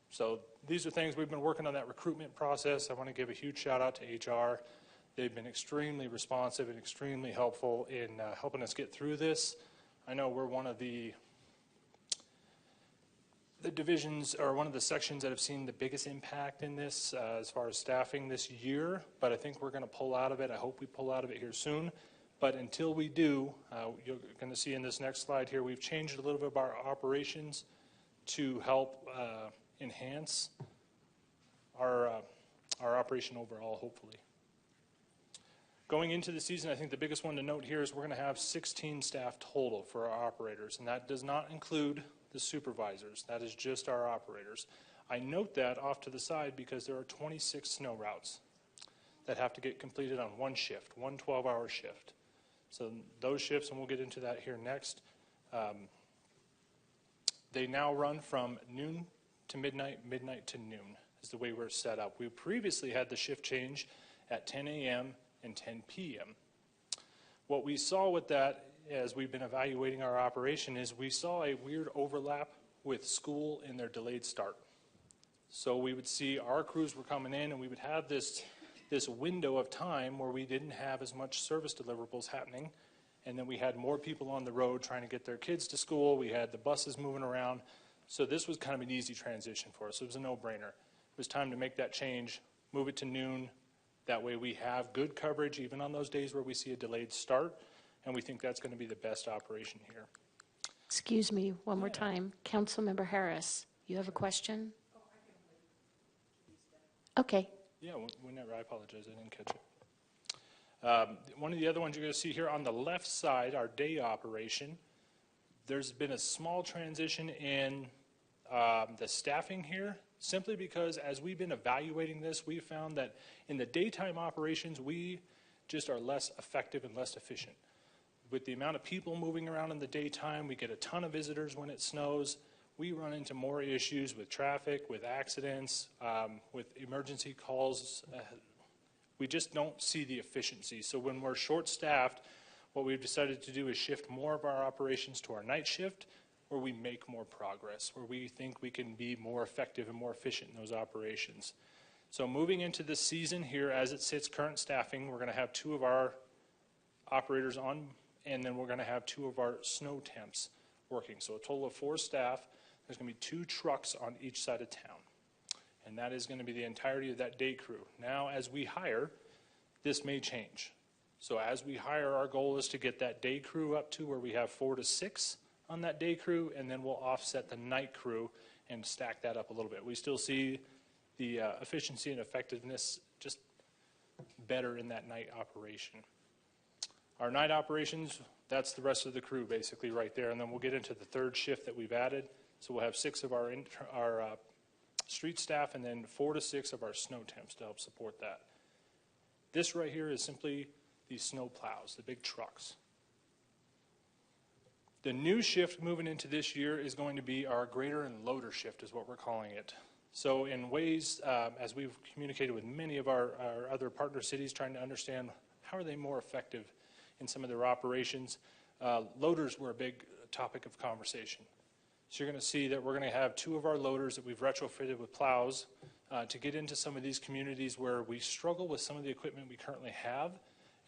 So these are things we've been working on, that recruitment process. I want to give a huge shout out to HR. They've been extremely responsive and extremely helpful in helping us get through this. I know we're one of the divisions, or one of the sections that have seen the biggest impact in this as far as staffing this year, but I think we're going to pull out of it. I hope we pull out of it here soon. But until we do, you're going to see in this next slide here, we've changed a little bit of our operations to help enhance our operation overall, hopefully. Going into the season, I think the biggest one to note here is we're going to have 16 staff total for our operators, and that does not include the supervisors. That is just our operators. I note that off to the side because there are 26 snow routes that have to get completed on one shift, one 12-hour shift. So those shifts, and we'll get into that here next, they now run from noon to midnight, midnight to noon is the way we're set up. We previously had the shift change at 10 a.m. and 10 p.m. What we saw with that as we've been evaluating our operation is we saw a weird overlap with school in their delayed start. So we would see our crews were coming in, and we would have this this window of time where we didn't have as much service deliverables happening, and then we had more people on the road trying to get their kids to school. We had the buses moving around. So this was kind of an easy transition for us. It was a no-brainer. It was time to make that change, move it to noon. That way we have good coverage even on those days where we see a delayed start, and we think that's going to be the best operation here. Excuse me, one more time. Councilmember Harris, you have a question? Okay. Yeah, whenever. I apologize. I didn't catch it. One of the other ones you're going to see here on the left side, our day operation, there's been a small transition in the staffing here, simply because as we've been evaluating this, we've found that in the daytime operations, we just are less effective and less efficient. With the amount of people moving around in the daytime, we get a ton of visitors when it snows. We run into more issues with traffic, with accidents, with emergency calls. We just don't see the efficiency. So when we're short-staffed, what we've decided to do is shift more of our operations to our night shift, where we make more progress, where we think we can be more effective and more efficient in those operations. So moving into this season here, as it sits current staffing, we're going to have 2 of our operators on, and then we're going to have 2 of our snow temps working. So a total of 4 staff. There's going to be 2 trucks on each side of town. And that is going to be the entirety of that day crew. Now, as we hire, this may change. So as we hire, our goal is to get that day crew up to where we have 4 to 6 on that day crew, and then we'll offset the night crew and stack that up a little bit. We still see the efficiency and effectiveness just better in that night operation. Our night operations, that's the rest of the crew basically right there, and then we'll get into the 3rd shift that we've added. So we'll have 6 of our street staff and then 4 to 6 of our snow temps to help support that. This right here is simply these snow plows, the big trucks. The new shift moving into this year is going to be our grader and loader shift is what we're calling it. So in ways, as we've communicated with many of our other partner cities trying to understand how are they more effective in some of their operations, loaders were a big topic of conversation. So you're going to see that we're going to have 2 of our loaders that we've retrofitted with plows to get into some of these communities where we struggle with some of the equipment we currently have,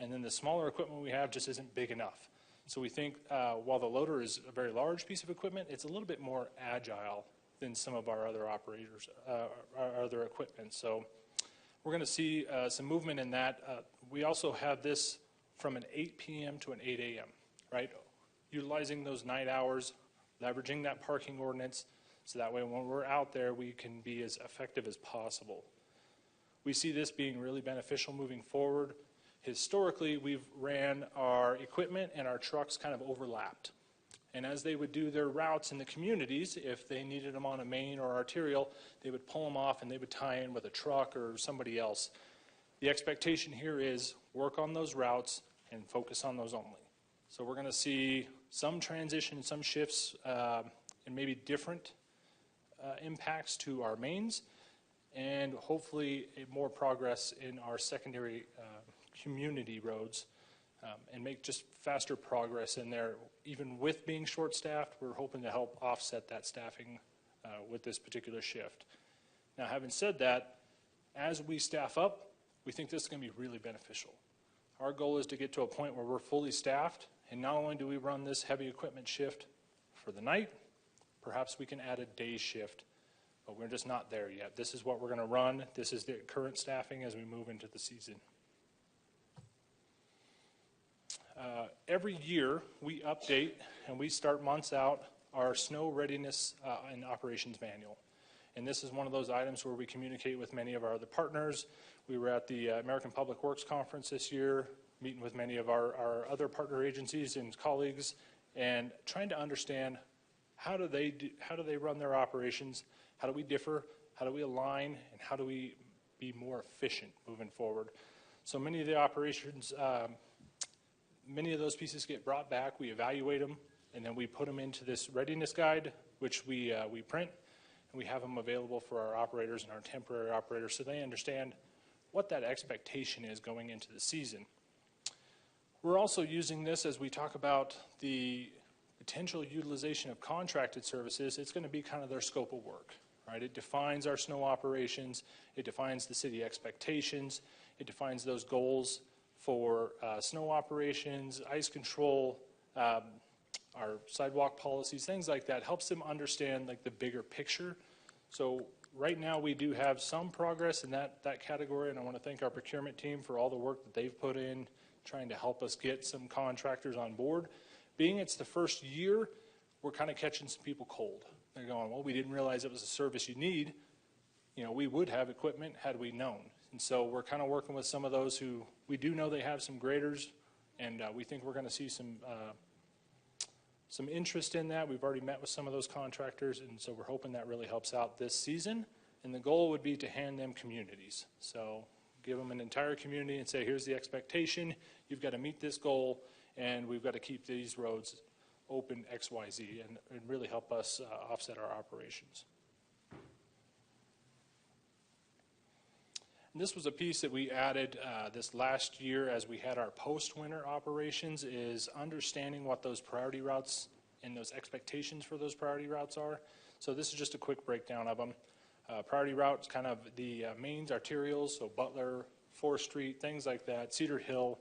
and then the smaller equipment we have just isn't big enough. So we think while the loader is a very large piece of equipment, it's a little bit more agile than some of our other operators, our other equipment. So we're going to see some movement in that. We also have this from an 8 p.m. to an 8 a.m., right? Utilizing those night hours, leveraging that parking ordinance, so that way when we're out there, we can be as effective as possible. We see this being really beneficial moving forward. Historically, we've ran our equipment and our trucks kind of overlapped. And as they would do their routes in the communities, if they needed them on a main or arterial, they would pull them off and they would tie in with a truck or somebody else. The expectation here is work on those routes and focus on those only. So we're going to see some transition, some shifts, and maybe different impacts to our mains, and hopefully more progress in our secondary community roads, and make just faster progress in there. Even with being short-staffed, we're hoping to help offset that staffing with this particular shift. Now, having said that, as we staff up, we think this is going to be really beneficial. Our goal is to get to a point where we're fully staffed, and not only do we run this heavy equipment shift for the night, perhaps we can add a day shift, but we're just not there yet. This is what we're going to run. This is the current staffing as we move into the season. Every year, we update and we start months out our snow readiness and operations manual. And this is one of those items where we communicate with many of our other partners. We were at the American Public Works Conference this year, meeting with many of our other partner agencies and colleagues, and trying to understand how do they run their operations, how do we differ, how do we align, and how do we be more efficient moving forward. So many of the operations, many of those pieces get brought back, we evaluate them, and then we put them into this readiness guide, which we print, and we have them available for our operators and our temporary operators so they understand what that expectation is going into the season. We're also using this as we talk about the potential utilization of contracted services. It's going to be kind of their scope of work, right? It defines our snow operations, it defines the city expectations, it defines those goals for snow operations, ice control, our sidewalk policies, things like that, helps them understand like the bigger picture. So right now we do have some progress in that category, and I want to thank our procurement team for all the work that they've put in trying to help us get some contractors on board. Being it's the first year, we're kind of catching some people cold. They're going, well, we didn't realize it was a service you need. You know, we would have equipment had we known. And so we're kind of working with some of those who we do know they have some graders, and we think we're going to see some interest in that. We've already met with some of those contractors, and so we're hoping that really helps out this season. And the goal would be to hand them communities. So give them an entire community and say, here's the expectation, you've got to meet this goal, and we've got to keep these roads open XYZ, and really help us offset our operations. And this was a piece that we added this last year as we had our post-winter operations, is understanding what those priority routes and those expectations for those priority routes are. So this is just a quick breakdown of them. Priority routes, kind of the mains, arterials, so Butler, 4th Street, things like that, Cedar Hill,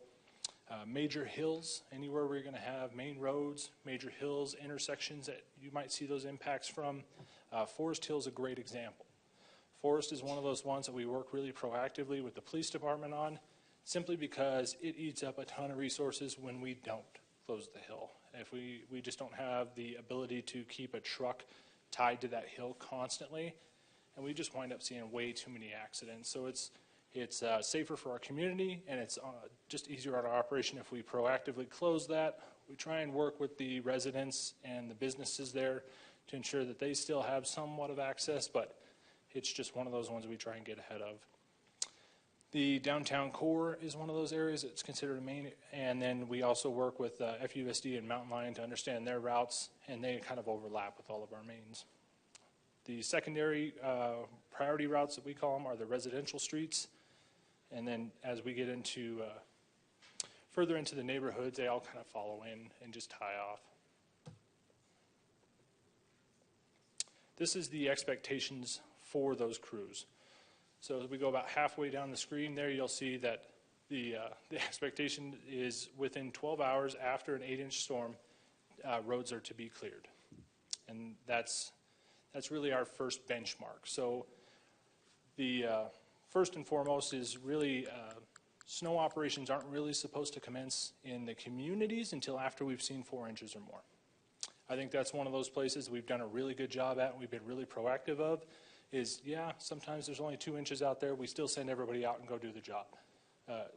major hills, anywhere where you're going to have main roads, major hills, intersections that you might see those impacts from. Forest Hill is a great example. Forest is one of those ones that we work really proactively with the police department on, simply because it eats up a ton of resources when we don't close the hill. If we just don't have the ability to keep a truck tied to that hill constantly, and we just wind up seeing way too many accidents. So it's safer for our community, and it's just easier on our operation if we proactively close that. We try and work with the residents and the businesses there to ensure that they still have somewhat of access, but it's just one of those ones we try and get ahead of. The downtown core is one of those areas that's considered a main, and then we also work with FUSD and Mountain Lion to understand their routes, and they kind of overlap with all of our mains. The secondary priority routes that we call them are the residential streets, and then as we get into further into the neighborhoods, they all kind of follow in and just tie off. This is the expectations for those crews. So as we go about halfway down the screen there, you'll see that the expectation is within 12 hours after an 8-inch storm, roads are to be cleared. And that's really our first benchmark. So the first and foremost is really snow operations aren't really supposed to commence in the communities until after we've seen 4 inches or more. I think that's one of those places we've done a really good job at and we've been really proactive of. Is, yeah, sometimes there's only 2 inches out there. We still send everybody out and go do the job.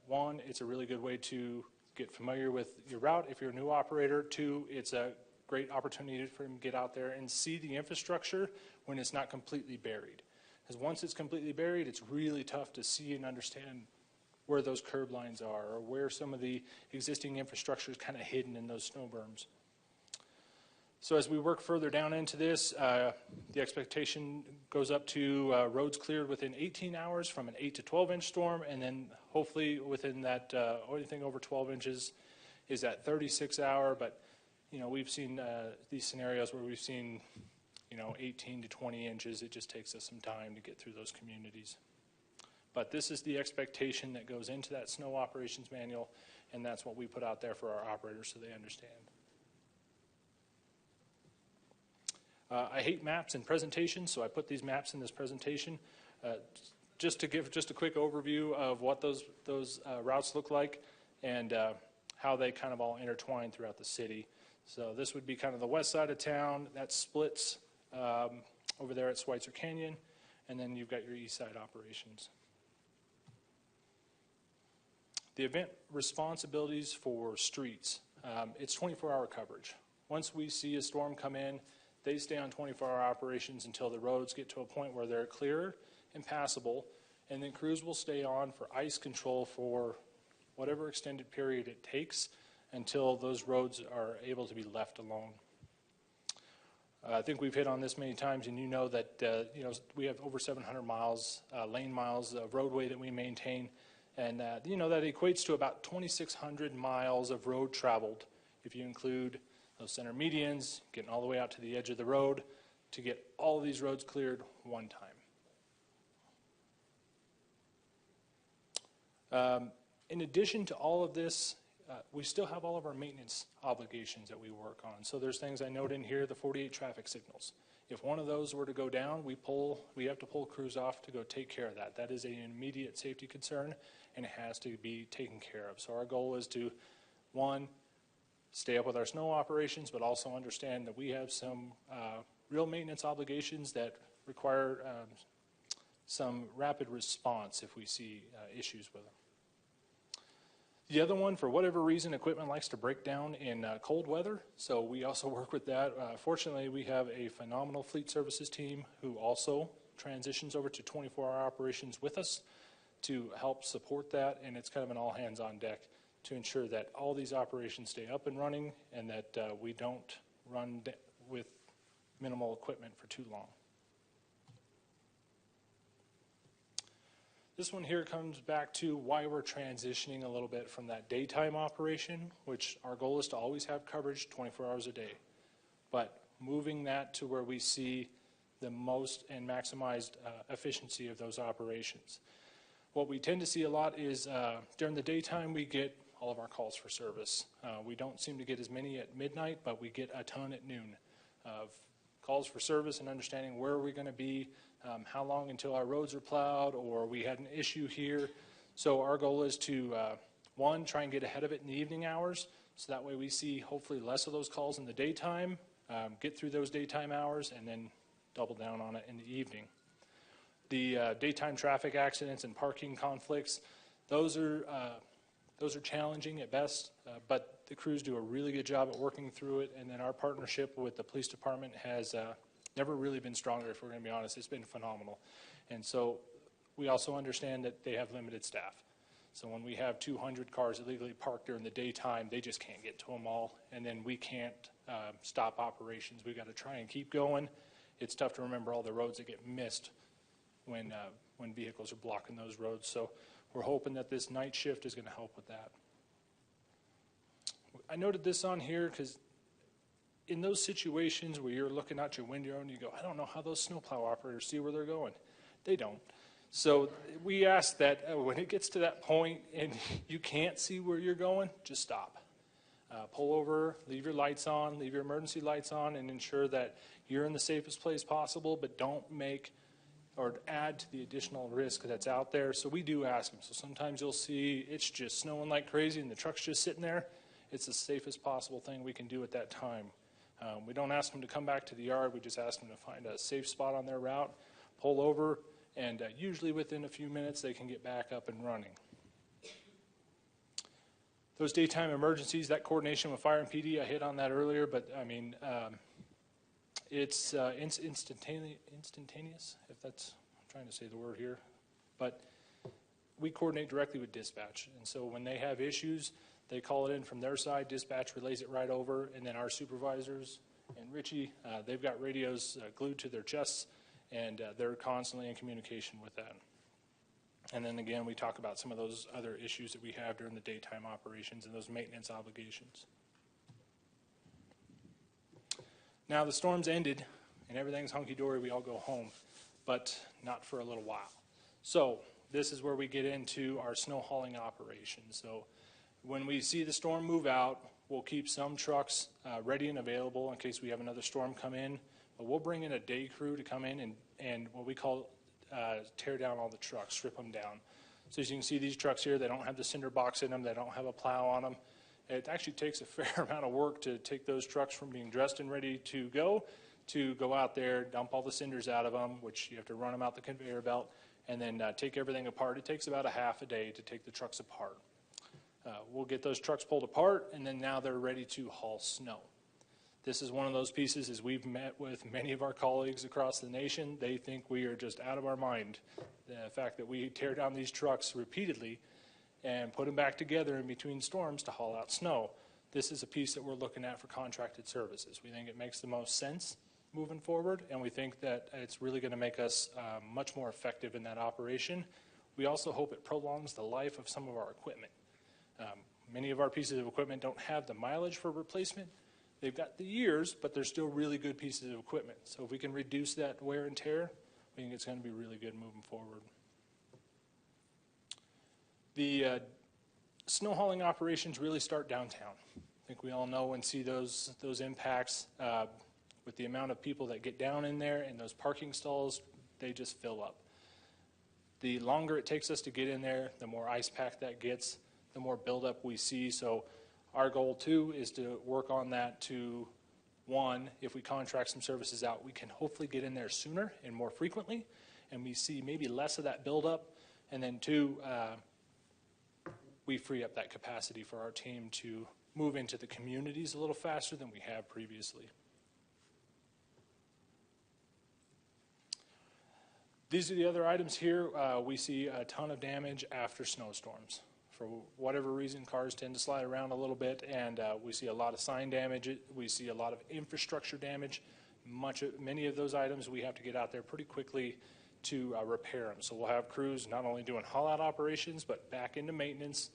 One, it's a really good way to get familiar with your route if you're a new operator. 2, it's a great opportunity for them to get out there and see the infrastructure when it's not completely buried. Because once it's completely buried, it's really tough to see and understand where those curb lines are or where some of the existing infrastructure is kind of hidden in those snow berms. So as we work further down into this, the expectation goes up to roads cleared within 18 hours from an 8 to 12 inch storm, and then hopefully within that, anything over 12 inches is at 36-hour. But you know, we've seen these scenarios where we've seen 18 to 20 inches. It just takes us some time to get through those communities. But this is the expectation that goes into that snow operations manual, and that's what we put out there for our operators so they understand. I hate maps and presentations, so I put these maps in this presentation just to give just a quick overview of what those routes look like and how they kind of all intertwine throughout the city. So this would be kind of the west side of town. That splits over there at Schweitzer Canyon, and then you've got your east side operations. The event responsibilities for streets, it's 24-hour coverage. Once we see a storm come in, they stay on 24-hour operations until the roads get to a point where they're clear and passable, and then crews will stay on for ice control for whatever extended period it takes until those roads are able to be left alone. I think we've hit on this many times, and you know that we have over 700 miles, lane miles of roadway that we maintain, and that equates to about 2,600 miles of road traveled if you include those center medians, getting all the way out to the edge of the road. to get all of these roads cleared one time. In addition to all of this, we still have all of our maintenance obligations that we work on. So there's things I note in here, the 48 traffic signals. If one of those were to go down, we have to pull crews off to go take care of that. That is an immediate safety concern, and it has to be taken care of. So our goal is to, one, stay up with our snow operations, but also understand that we have some real maintenance obligations that require some rapid response if we see issues with them. The other one, for whatever reason, equipment likes to break down in cold weather, so we also work with that. Fortunately, we have a phenomenal fleet services team who also transitions over to 24-hour operations with us to help support that, and it's kind of an all-hands-on-deck to ensure that all these operations stay up and running and that we don't run with minimal equipment for too long. This one here comes back to why we're transitioning a little bit from that daytime operation, which our goal is to always have coverage 24 hours a day, but moving that to where we see the most and maximized efficiency of those operations. What we tend to see a lot is during the daytime we get all of our calls for service. We don't seem to get as many at midnight, but we get a ton at noon of calls for service and understanding where are we going to be, how long until our roads are plowed, or we had an issue here. So our goal is to, one, try and get ahead of it in the evening hours, so that way we see hopefully less of those calls in the daytime, get through those daytime hours, and then double down on it in the evening. The daytime traffic accidents and parking conflicts, those are challenging at best, but the crews do a really good job at working through it, and then our partnership with the police department has never really been stronger, if we're going to be honest. It's been phenomenal. And so we also understand that they have limited staff. So when we have 200 cars illegally parked during the daytime, they just can't get to them all, and then we can't stop operations. We've got to try and keep going. It's tough to remember all the roads that get missed when vehicles are blocking those roads. So we're hoping that this night shift is going to help with that. I noted this on here because in those situations where you're looking out your window and you go, I don't know how those snowplow operators see where they're going. They don't. So we ask that when it gets to that point and you can't see where you're going, just stop. Pull over, leave your lights on, leave your emergency lights on, and ensure that you're in the safest place possible, but don't make or add to the additional risk that's out there. So we do ask them. So sometimes you'll see it's just snowing like crazy and the truck's just sitting there. It's the safest possible thing we can do at that time. We don't ask them to come back to the yard. We just ask them to find a safe spot on their route, pull over, and usually within a few minutes they can get back up and running. Those daytime emergencies, that coordination with fire and PD, I hit on that earlier, but I mean, it's instantaneous, if that's, I'm trying to say the word here, but we coordinate directly with dispatch. And so when they have issues, they call it in from their side, dispatch relays it right over, and then our supervisors and Richie, they've got radios glued to their chests, and they're constantly in communication with that. And then again, we talk about some of those other issues that we have during the daytime operations and those maintenance obligations. Now the storm's ended and everything's hunky-dory, we all go home, but not for a little while. So this is where we get into our snow hauling operations. So when we see the storm move out, we'll keep some trucks ready and available in case we have another storm come in. But we'll bring in a day crew to come in and what we call tear down all the trucks, strip them down. So as you can see, these trucks here, they don't have the cinder box in them, they don't have a plow on them. It actually takes a fair amount of work to take those trucks from being dressed and ready to go out there, dump all the cinders out of them, which you have to run them out the conveyor belt, and then take everything apart. It takes about a half a day to take the trucks apart. We'll get those trucks pulled apart, and then now they're ready to haul snow. This is one of those pieces, as we've met with many of our colleagues across the nation, they think we are just out of our mind. The fact that we tear down these trucks repeatedly and put them back together in between storms to haul out snow. This is a piece that we're looking at for contracted services. We think it makes the most sense moving forward, and we think that it's really going to make us much more effective in that operation. We also hope it prolongs the life of some of our equipment. Many of our pieces of equipment don't have the mileage for replacement, They've got the years, but they're still really good pieces of equipment. So if we can reduce that wear and tear, I think it's going to be really good moving forward. The snow hauling operations really start downtown. I think we all know and see those impacts with the amount of people that get down in there, and those parking stalls, they just fill up. The longer it takes us to get in there, the more ice pack that gets, the more buildup we see. So our goal too is to work on that to, one, if we contract some services out, we can hopefully get in there sooner and more frequently, and we see maybe less of that buildup. And then two, we free up that capacity for our team to move into the communities a little faster than we have previously. These are the other items here. We see a ton of damage after snowstorms. For whatever reason, cars tend to slide around a little bit, and we see a lot of sign damage. We see a lot of infrastructure damage. Many of those items we have to get out there pretty quickly to repair them. So we'll have crews not only doing haul-out operations, but back into maintenance,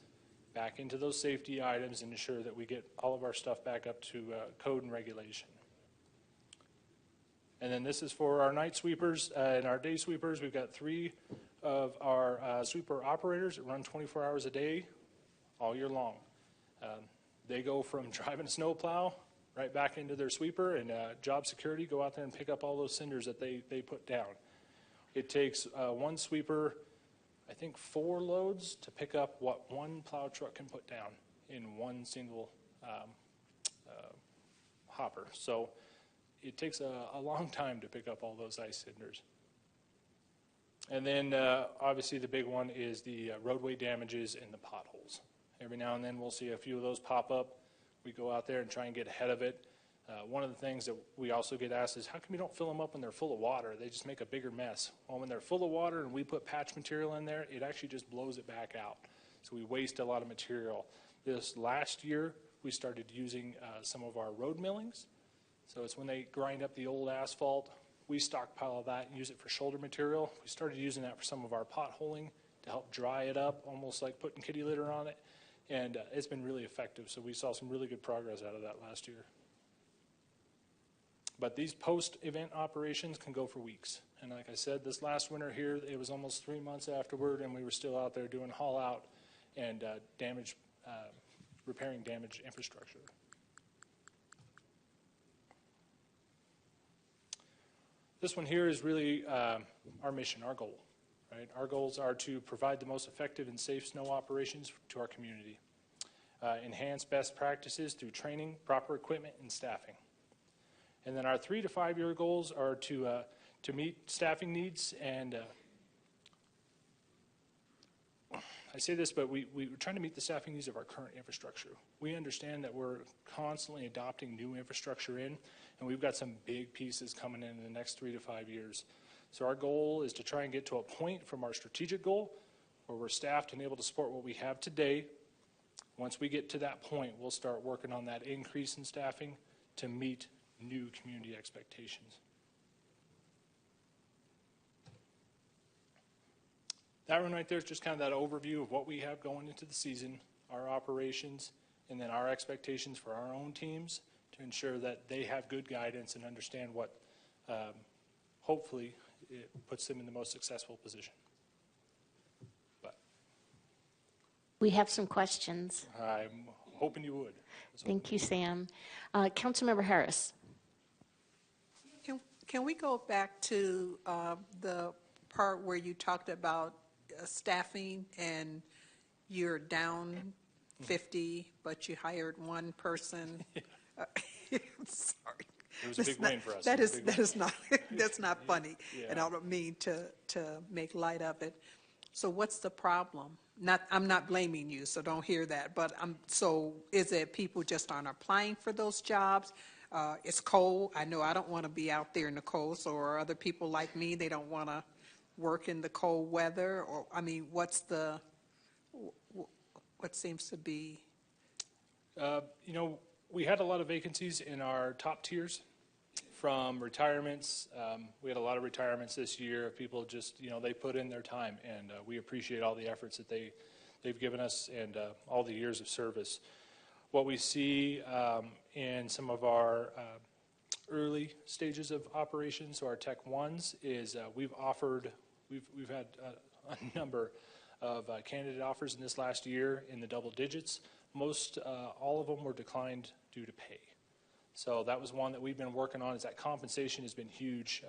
back into those safety items, and ensure that we get all of our stuff back up to code and regulation. And then this is for our night sweepers and our day sweepers. We've got 3 of our sweeper operators that run 24 hours a day all year long. They go from driving a snowplow right back into their sweeper, and job security go out there and pick up all those cinders that they put down. It takes one sweeper, I think 4 loads to pick up what one plow truck can put down in one single hopper. So it takes a long time to pick up all those ice cinders. And then obviously the big one is the roadway damages and the potholes. Every now and then we'll see a few of those pop up. We go out there and try and get ahead of it. One of the things that we also get asked is, how come you don't fill them up when they're full of water? They just make a bigger mess. Well, when they're full of water and we put patch material in there, it actually just blows it back out. So we waste a lot of material. This last year, we started using some of our road millings. So it's when they grind up the old asphalt, we stockpile that and use it for shoulder material. We started using that for some of our potholing to help dry it up, almost like putting kitty litter on it. And it's been really effective. So we saw some really good progress out of that last year. But these post-event operations can go for weeks. And like I said, this last winter here, it was almost 3 months afterward, and we were still out there doing haul out and repairing damaged infrastructure. This one here is really our mission, our goal. Right? Our goals are to provide the most effective and safe snow operations to our community, enhance best practices through training, proper equipment, and staffing. And then our 3 to 5 year goals are to meet staffing needs. And I say this, but we're trying to meet the staffing needs of our current infrastructure. We understand that we're constantly adopting new infrastructure in, and we've got some big pieces coming in the next 3 to 5 years. So our goal is to try and get to a point from our strategic goal where we're staffed and able to support what we have today. Once we get to that point, we'll start working on that increase in staffing to meet new community expectations. That one right there is just kind of that overview of what we have going into the season, our operations, and then our expectations for our own teams to ensure that they have good guidance and understand what hopefully it puts them in the most successful position. But We have some questions. I'm hoping you would. Thank you, Sam. Councilmember Harris. Can we go back to the part where you talked about staffing and you're down 50, but you hired one person? Sorry. It was a big win for us. That's not funny, yeah. And I don't mean to make light of it. So what's the problem? I'm not blaming you, so don't hear that. But so is it people just aren't applying for those jobs? It's cold. I know I don't want to be out there in the cold, so are other people like me, they don't want to work in the cold weather? Or, I mean, what seems to be? We had a lot of vacancies in our top tiers from retirements. We had a lot of retirements this year. People just, they put in their time, and we appreciate all the efforts that they've given us and all the years of service. what we see in some of our early stages of operations, so our Tech 1s, is we've had a number of candidate offers in this last year in the double digits. Most, all of them were declined due to pay. So that was one that we've been working on, is that compensation has been huge.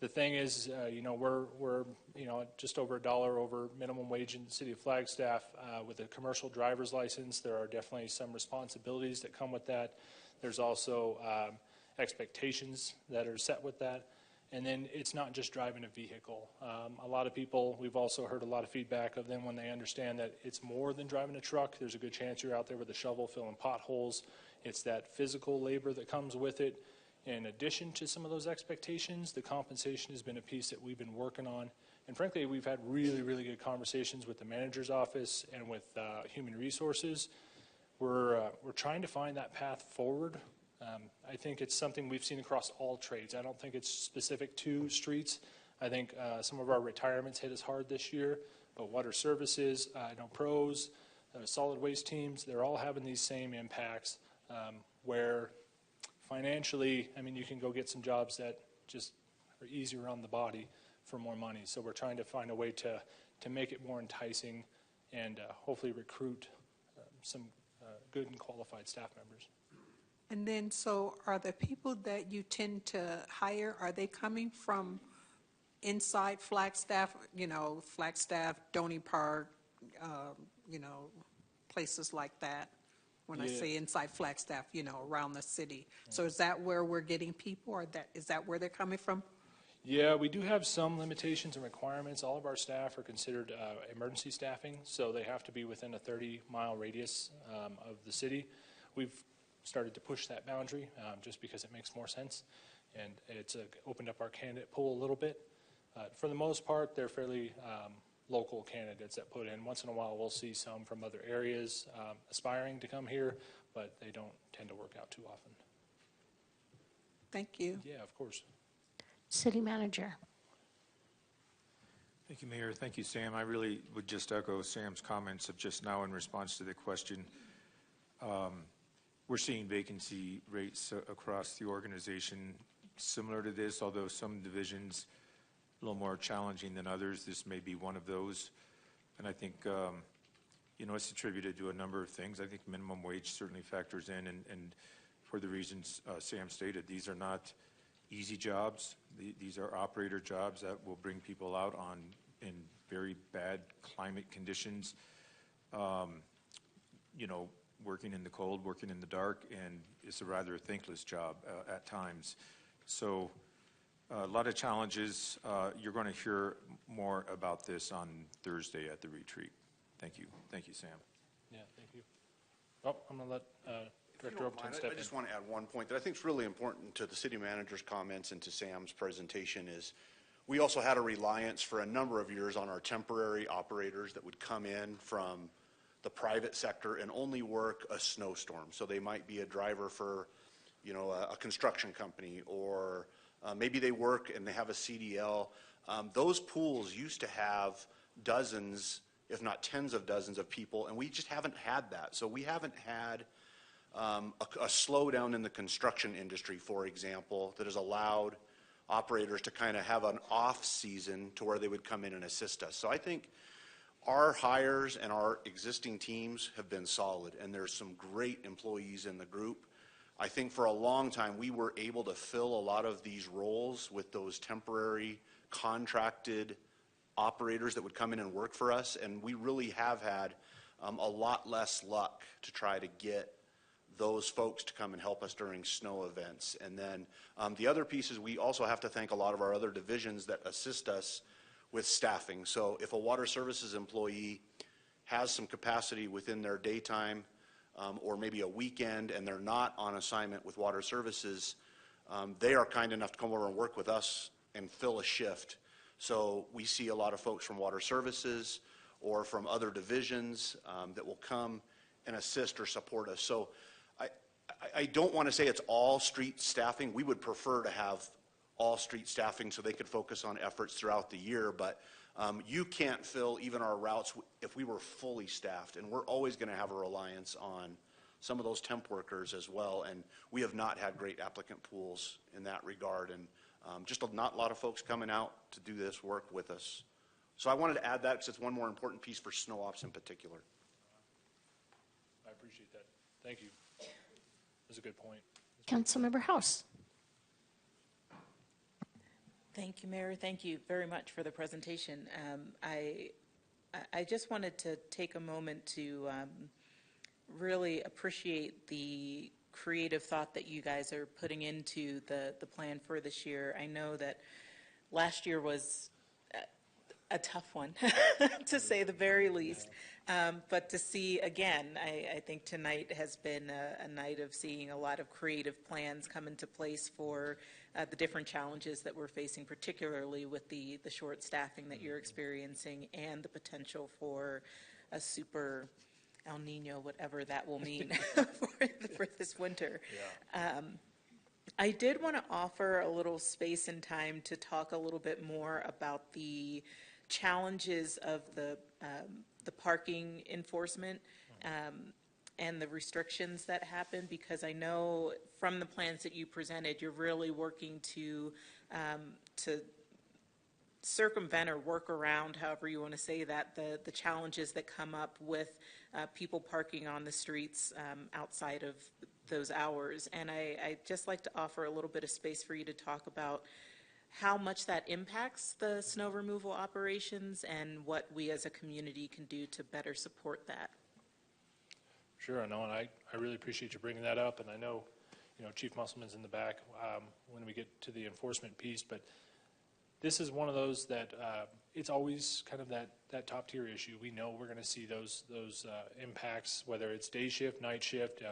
The thing is, we're just over $1 over minimum wage in the city of Flagstaff. With a commercial driver's license, there are definitely some responsibilities that come with that. There's also expectations that are set with that. And then it's not just driving a vehicle. A lot of people, we've also heard a lot of feedback of them when they understand that it's more than driving a truck. There's a good chance you're out there with a shovel filling potholes. It's that physical labor that comes with it. In addition to some of those expectations, the compensation has been a piece that we've been working on. And frankly, we've had really, really good conversations with the manager's office and with human resources. We're trying to find that path forward. I think it's something we've seen across all trades. I don't think it's specific to streets. I think some of our retirements hit us hard this year, but water services, pros, solid waste teams, they're all having these same impacts where financially, you can go get some jobs that just are easier on the body for more money. So we're trying to find a way to make it more enticing and hopefully recruit some good and qualified staff members. And then, so are the people that you tend to hire, are they coming from inside Flagstaff, Flagstaff, Donny Park, places like that? When I say inside Flagstaff, around the city. So is that where we're getting people, or is that where they're coming from? Yeah, we do have some limitations and requirements. All of our staff are considered emergency staffing, so they have to be within a 30-mile radius of the city. We've started to push that boundary just because it makes more sense, and it's opened up our candidate pool a little bit. For the most part, they're fairly local candidates that put in. Once in a while, we'll see some from other areas aspiring to come here, but they don't tend to work out too often. Thank you. Yeah, of course. City Manager. Thank you, Mayor. Thank you, Sam. I really would just echo Sam's comments of just now in response to the question. We're seeing vacancy rates across the organization similar to this, although some divisions a little more challenging than others. This may be one of those. And I think, it's attributed to a number of things. I think minimum wage certainly factors in, and for the reasons Sam stated, these are not easy jobs. These are operator jobs that will bring people out in very bad climate conditions, working in the cold, working in the dark, and it's a rather thankless job at times. So a lot of challenges. You're going to hear more about this on Thursday at the retreat. Thank you. Thank you, Sam. Yeah, thank you. Oh, I'm going to let Director Overton step in. I just want to add one point that I think is really important to the city manager's comments and to Sam's presentation is we also had a reliance for a number of years on our temporary operators that would come in from the private sector and only work a snowstorm. So they might be a driver for, a construction company, or maybe they work and they have a CDL. Those pools used to have dozens, if not tens of dozens of people, and we just haven't had that. So we haven't had a slowdown in the construction industry, for example, that has allowed operators to kind of have an off season to where they would come in and assist us. So I think our hires and our existing teams have been solid, and there's some great employees in the group. I think for a long time we were able to fill a lot of these roles with those temporary contracted operators that would come in and work for us, and we really have had a lot less luck to try to get those folks to come and help us during snow events. And then the other piece is we also have to thank a lot of our other divisions that assist us with staffing. So if a water services employee has some capacity within their daytime or maybe a weekend and they're not on assignment with water services, they are kind enough to come over and work with us and fill a shift. So we see a lot of folks from water services or from other divisions that will come and assist or support us. So I don't want to say it's all street staffing. We would prefer to have all street staffing so they could focus on efforts throughout the year, but you can't fill even our routes if we were fully staffed, and we're always going to have a reliance on some of those temp workers as well, and we have not had great applicant pools in that regard, and just not a lot of folks coming out to do this work with us. So I wanted to add that because it's one more important piece for snow ops in particular. I appreciate that. Thank you. That's a good point. Councilmember House. Thank you, Mayor. Thank you very much for the presentation. I just wanted to take a moment to really appreciate the creative thought that you guys are putting into the plan for this year. I know that last year was a tough one, to say the very least. But to see, again, I think tonight has been a night of seeing a lot of creative plans come into place for the different challenges that we're facing, particularly with the short staffing that you're experiencing and the potential for a super El Nino, whatever that will mean for this winter. Yeah. I did want to offer a little space and time to talk a little bit more about the challenges of the parking enforcement and the restrictions that happen, because I know from the plans that you presented, you're really working to circumvent or work around, however you want to say that, the challenges that come up with people parking on the streets outside of those hours. And I'd just like to offer a little bit of space for you to talk about how much that impacts the snow removal operations and what we as a community can do to better support that. Sure, I know, and I really appreciate you bringing that up, and I know, Chief Musselman's in the back when we get to the enforcement piece, but this is one of those that it's always kind of that top tier issue. We know we're going to see those impacts, whether it's day shift, night shift.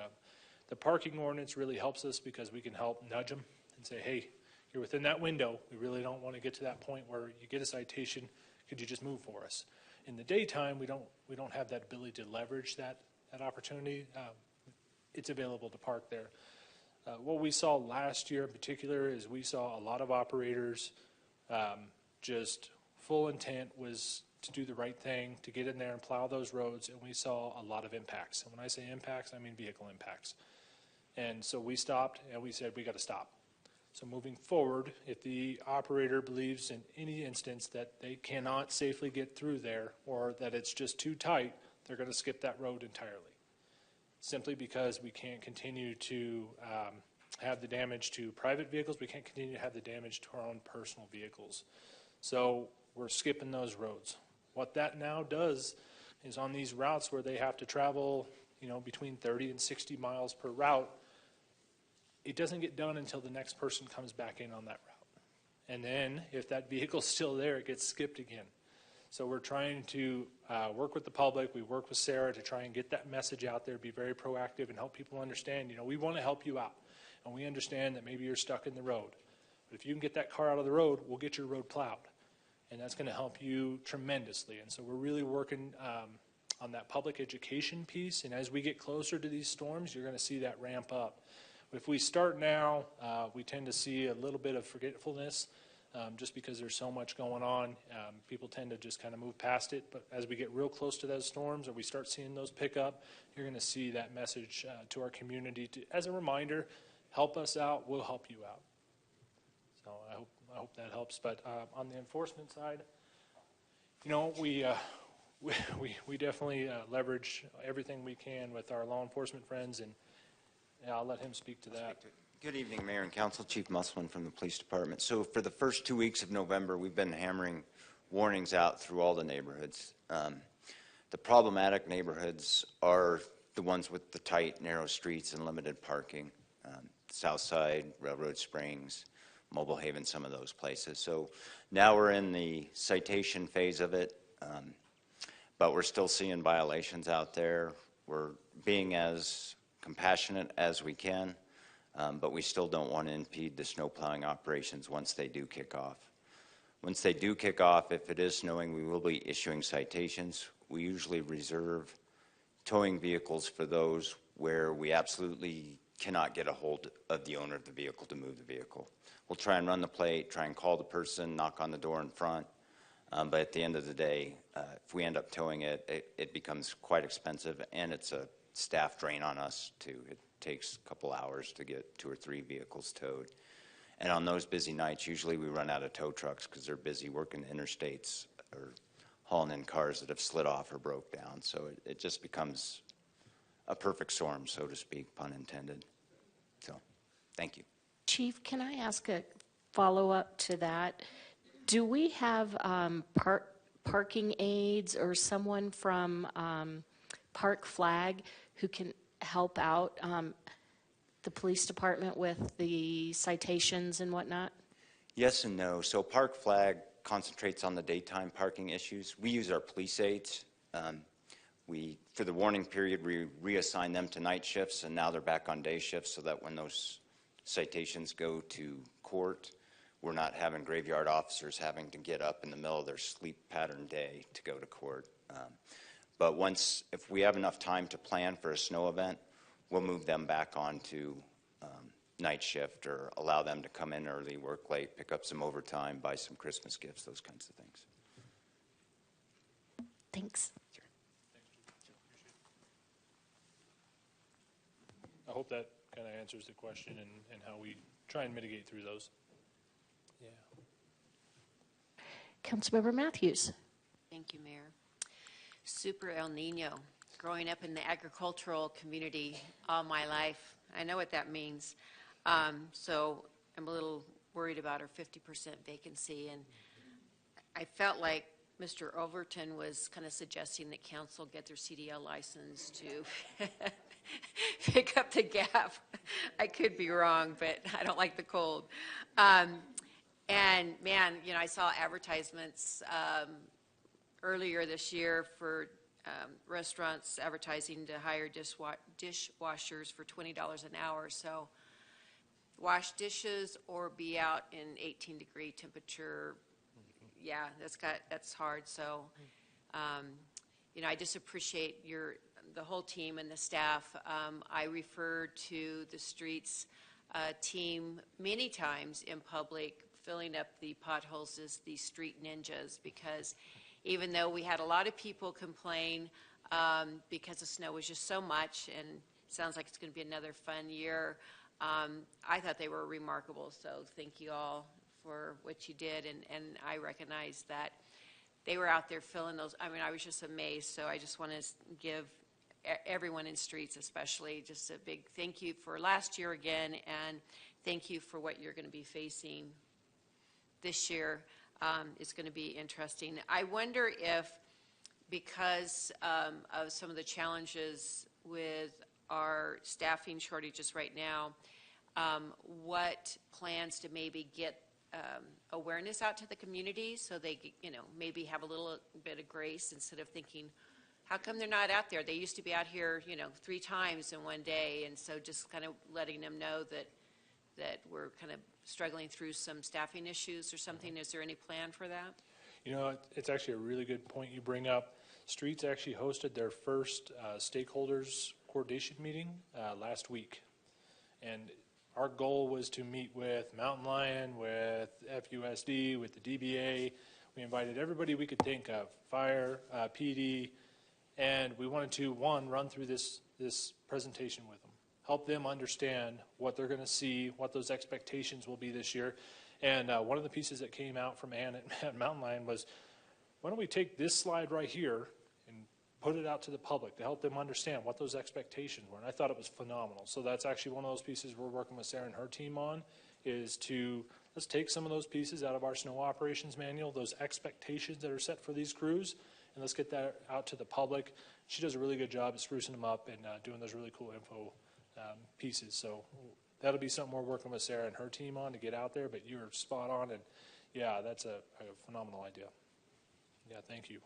The parking ordinance really helps us because we can help nudge them and say, hey, you're within that window. We really don't want to get to that point where you get a citation. Could you just move for us? In the daytime, we don't have that ability to leverage that opportunity. It's available to park there. What we saw last year in particular is we saw a lot of operators just full intent was to do the right thing, to get in there and plow those roads, and we saw a lot of impacts. And when I say impacts, I mean vehicle impacts. And so we stopped and we said we got to stop. So moving forward, if the operator believes in any instance that they cannot safely get through there or that it's just too tight, they're going to skip that road entirely. Simply because we can't continue to have the damage to private vehicles, we can't continue to have the damage to our own personal vehicles. So we're skipping those roads. What that now does is on these routes where they have to travel, between 30 and 60 miles per route, it doesn't get done until the next person comes back in on that route. And then if that vehicle's still there, it gets skipped again. So we're trying to work with the public. We work with Sarah to try and get that message out there, be very proactive and help people understand, we want to help you out. And we understand that maybe you're stuck in the road. But if you can get that car out of the road, we'll get your road plowed. And that's going to help you tremendously. And so we're really working on that public education piece. And as we get closer to these storms, you're going to see that ramp up. If we start now, we tend to see a little bit of forgetfulness just because there's so much going on. People tend to just kind of move past it. But as we get real close to those storms or we start seeing those pick up, you're going to see that message to our community as a reminder, help us out, we'll help you out. So I hope that helps. But on the enforcement side, we definitely leverage everything we can with our law enforcement friends, and I'll let him speak to that. Good evening, Mayor and Council. Chief Musselman from the Police Department. So for the first 2 weeks of November, we've been hammering warnings out through all the neighborhoods. The problematic neighborhoods are the ones with the tight, narrow streets and limited parking. Southside, Railroad Springs, Mobile Haven, some of those places. So now we're in the citation phase of it, but we're still seeing violations out there. We're being as compassionate as we can, but we still don't want to impede the snow plowing operations once they do kick off. Once they do kick off, if it is snowing, we will be issuing citations. We usually reserve towing vehicles for those where we absolutely cannot get a hold of the owner of the vehicle to move the vehicle. We'll try and run the plate, try and call the person, knock on the door in front, but at the end of the day, if we end up towing it, it becomes quite expensive, and it's a staff drain on us too. It takes a couple hours to get 2 or 3 vehicles towed. And on those busy nights, usually we run out of tow trucks because they're busy working the interstates or hauling in cars that have slid off or broke down. So it just becomes a perfect storm, so to speak, pun intended. So, thank you. Chief, can I ask a follow-up to that? Do we have parking aides or someone from Park Flag who can help out the police department with the citations and whatnot? Yes and no. So Park Flag concentrates on the daytime parking issues. We use our police aides. For the warning period, we reassign them to night shifts, and now they're back on day shifts so that when those citations go to court, we're not having graveyard officers having to get up in the middle of their sleep pattern day to go to court. But if we have enough time to plan for a snow event, we'll move them back onto night shift or allow them to come in early, work late, pick up some overtime, buy some Christmas gifts, those kinds of things. Thanks. I hope that kind of answers the question and how we try and mitigate through those. Yeah. Councilmember Matthews. Thank you, Mayor. Super El Nino. Growing up in the agricultural community all my life, I know what that means. So I'm a little worried about our 50% vacancy, and I felt like Mr. Overton was kind of suggesting that council get their CDL license to pick up the gap. I could be wrong, but I don't like the cold. And man, you know, I saw advertisements earlier this year for restaurants advertising to hire dishwashers for $20 an hour. So wash dishes or be out in 18-degree temperature. Yeah, that's hard. So, you know, I just appreciate the whole team and the staff. I refer to the streets team many times in public, filling up the potholes as the street ninjas, because even though we had a lot of people complain because the snow was just so much, and it sounds like it's going to be another fun year, I thought they were remarkable. So thank you all for what you did, and I recognize that they were out there filling those. I mean, I was just amazed. So I just want to give everyone in streets especially just a big thank you for last year again, and thank you for what you're going to be facing this year. It's going to be interesting. I wonder if, because of some of the challenges with our staffing shortages right now, what plans to maybe get awareness out to the community so they, you know, maybe have a little bit of grace instead of thinking, how come they're not out there? They used to be out here, you know, 3 times in one day. And so just kind of letting them know that we're kind of struggling through some staffing issues or something. Is there any plan for that? You know, it's actually a really good point you bring up. Streets actually hosted their first stakeholders coordination meeting last week. And our goal was to meet with Mountain Lion, with FUSD, with the DBA. We invited everybody we could think of, fire, PD, and we wanted to, one, run through this presentation with them, help them understand what they're going to see, what those expectations will be this year. And one of the pieces that came out from Ann at Mountain Lion was, why don't we take this slide right here and put it out to the public to help them understand what those expectations were. And I thought it was phenomenal. So that's actually one of those pieces we're working with Sarah and her team on, is to let's take some of those pieces out of our snow operations manual, those expectations that are set for these crews, and let's get that out to the public. She does a really good job at sprucing them up and doing those really cool info pieces. So that'll be something we're working with Sarah and her team on to get out there, but you're spot on, and yeah, that's a phenomenal idea. Yeah, thank you.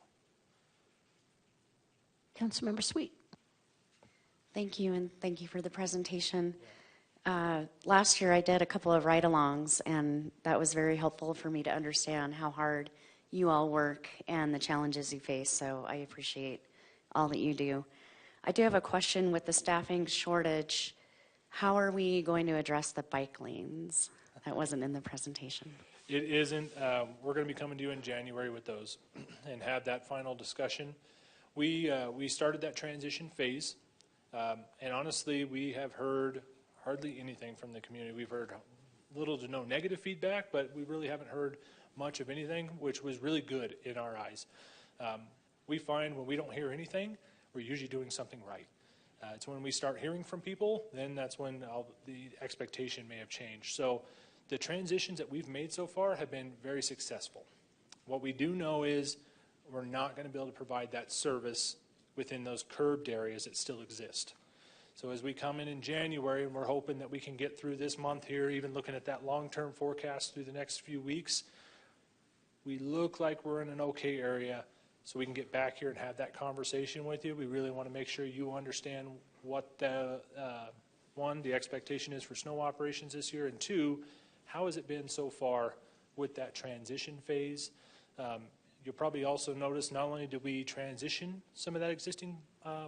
Councilmember Sweet. Thank you, and thank you for the presentation. Last year I did a couple of ride-alongs, and that was very helpful for me to understand how hard you all work and the challenges you face, so I appreciate all that you do. I do have a question with the staffing shortage. How are we going to address the bike lanes? That wasn't in the presentation. It isn't. We're going to be coming to you in January with those and have that final discussion. We started that transition phase. And honestly, we have heard hardly anything from the community. We've heard little to no negative feedback, but we really haven't heard much of anything, which was really good in our eyes. We find when we don't hear anything, we're usually doing something right. It's when we start hearing from people, then that's when the expectation may have changed. So the transitions that we've made so far have been very successful. What we do know is we're not going to be able to provide that service within those curbed areas that still exist. So as we come in January, and we're hoping that we can get through this month here, even looking at that long-term forecast through the next few weeks, we look like we're in an okay area, so we can get back here and have that conversation with you. We really want to make sure you understand what the, one, the expectation is for snow operations this year, and two, how has it been so far with that transition phase? You'll probably also notice not only did we transition some of that existing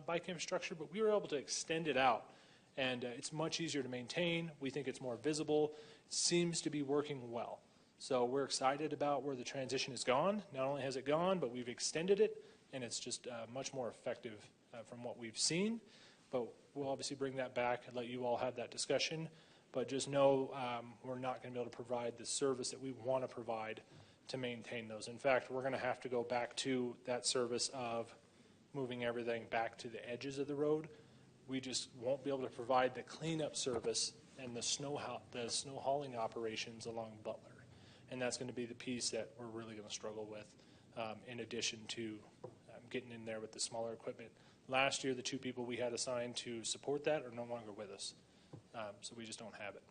bike infrastructure, but we were able to extend it out. And it's much easier to maintain. We think it's more visible. It seems to be working well. So we're excited about where the transition has gone. Not only has it gone, but we've extended it, and it's just much more effective from what we've seen. But we'll obviously bring that back and let you all have that discussion. But just know we're not going to be able to provide the service that we want to provide to maintain those. In fact, we're going to have to go back to that service of moving everything back to the edges of the road. We just won't be able to provide the cleanup service and the snow hauling operations along Butler. And that's going to be the piece that we're really going to struggle with, in addition to getting in there with the smaller equipment. Last year, the 2 people we had assigned to support that are no longer with us. So we just don't have it.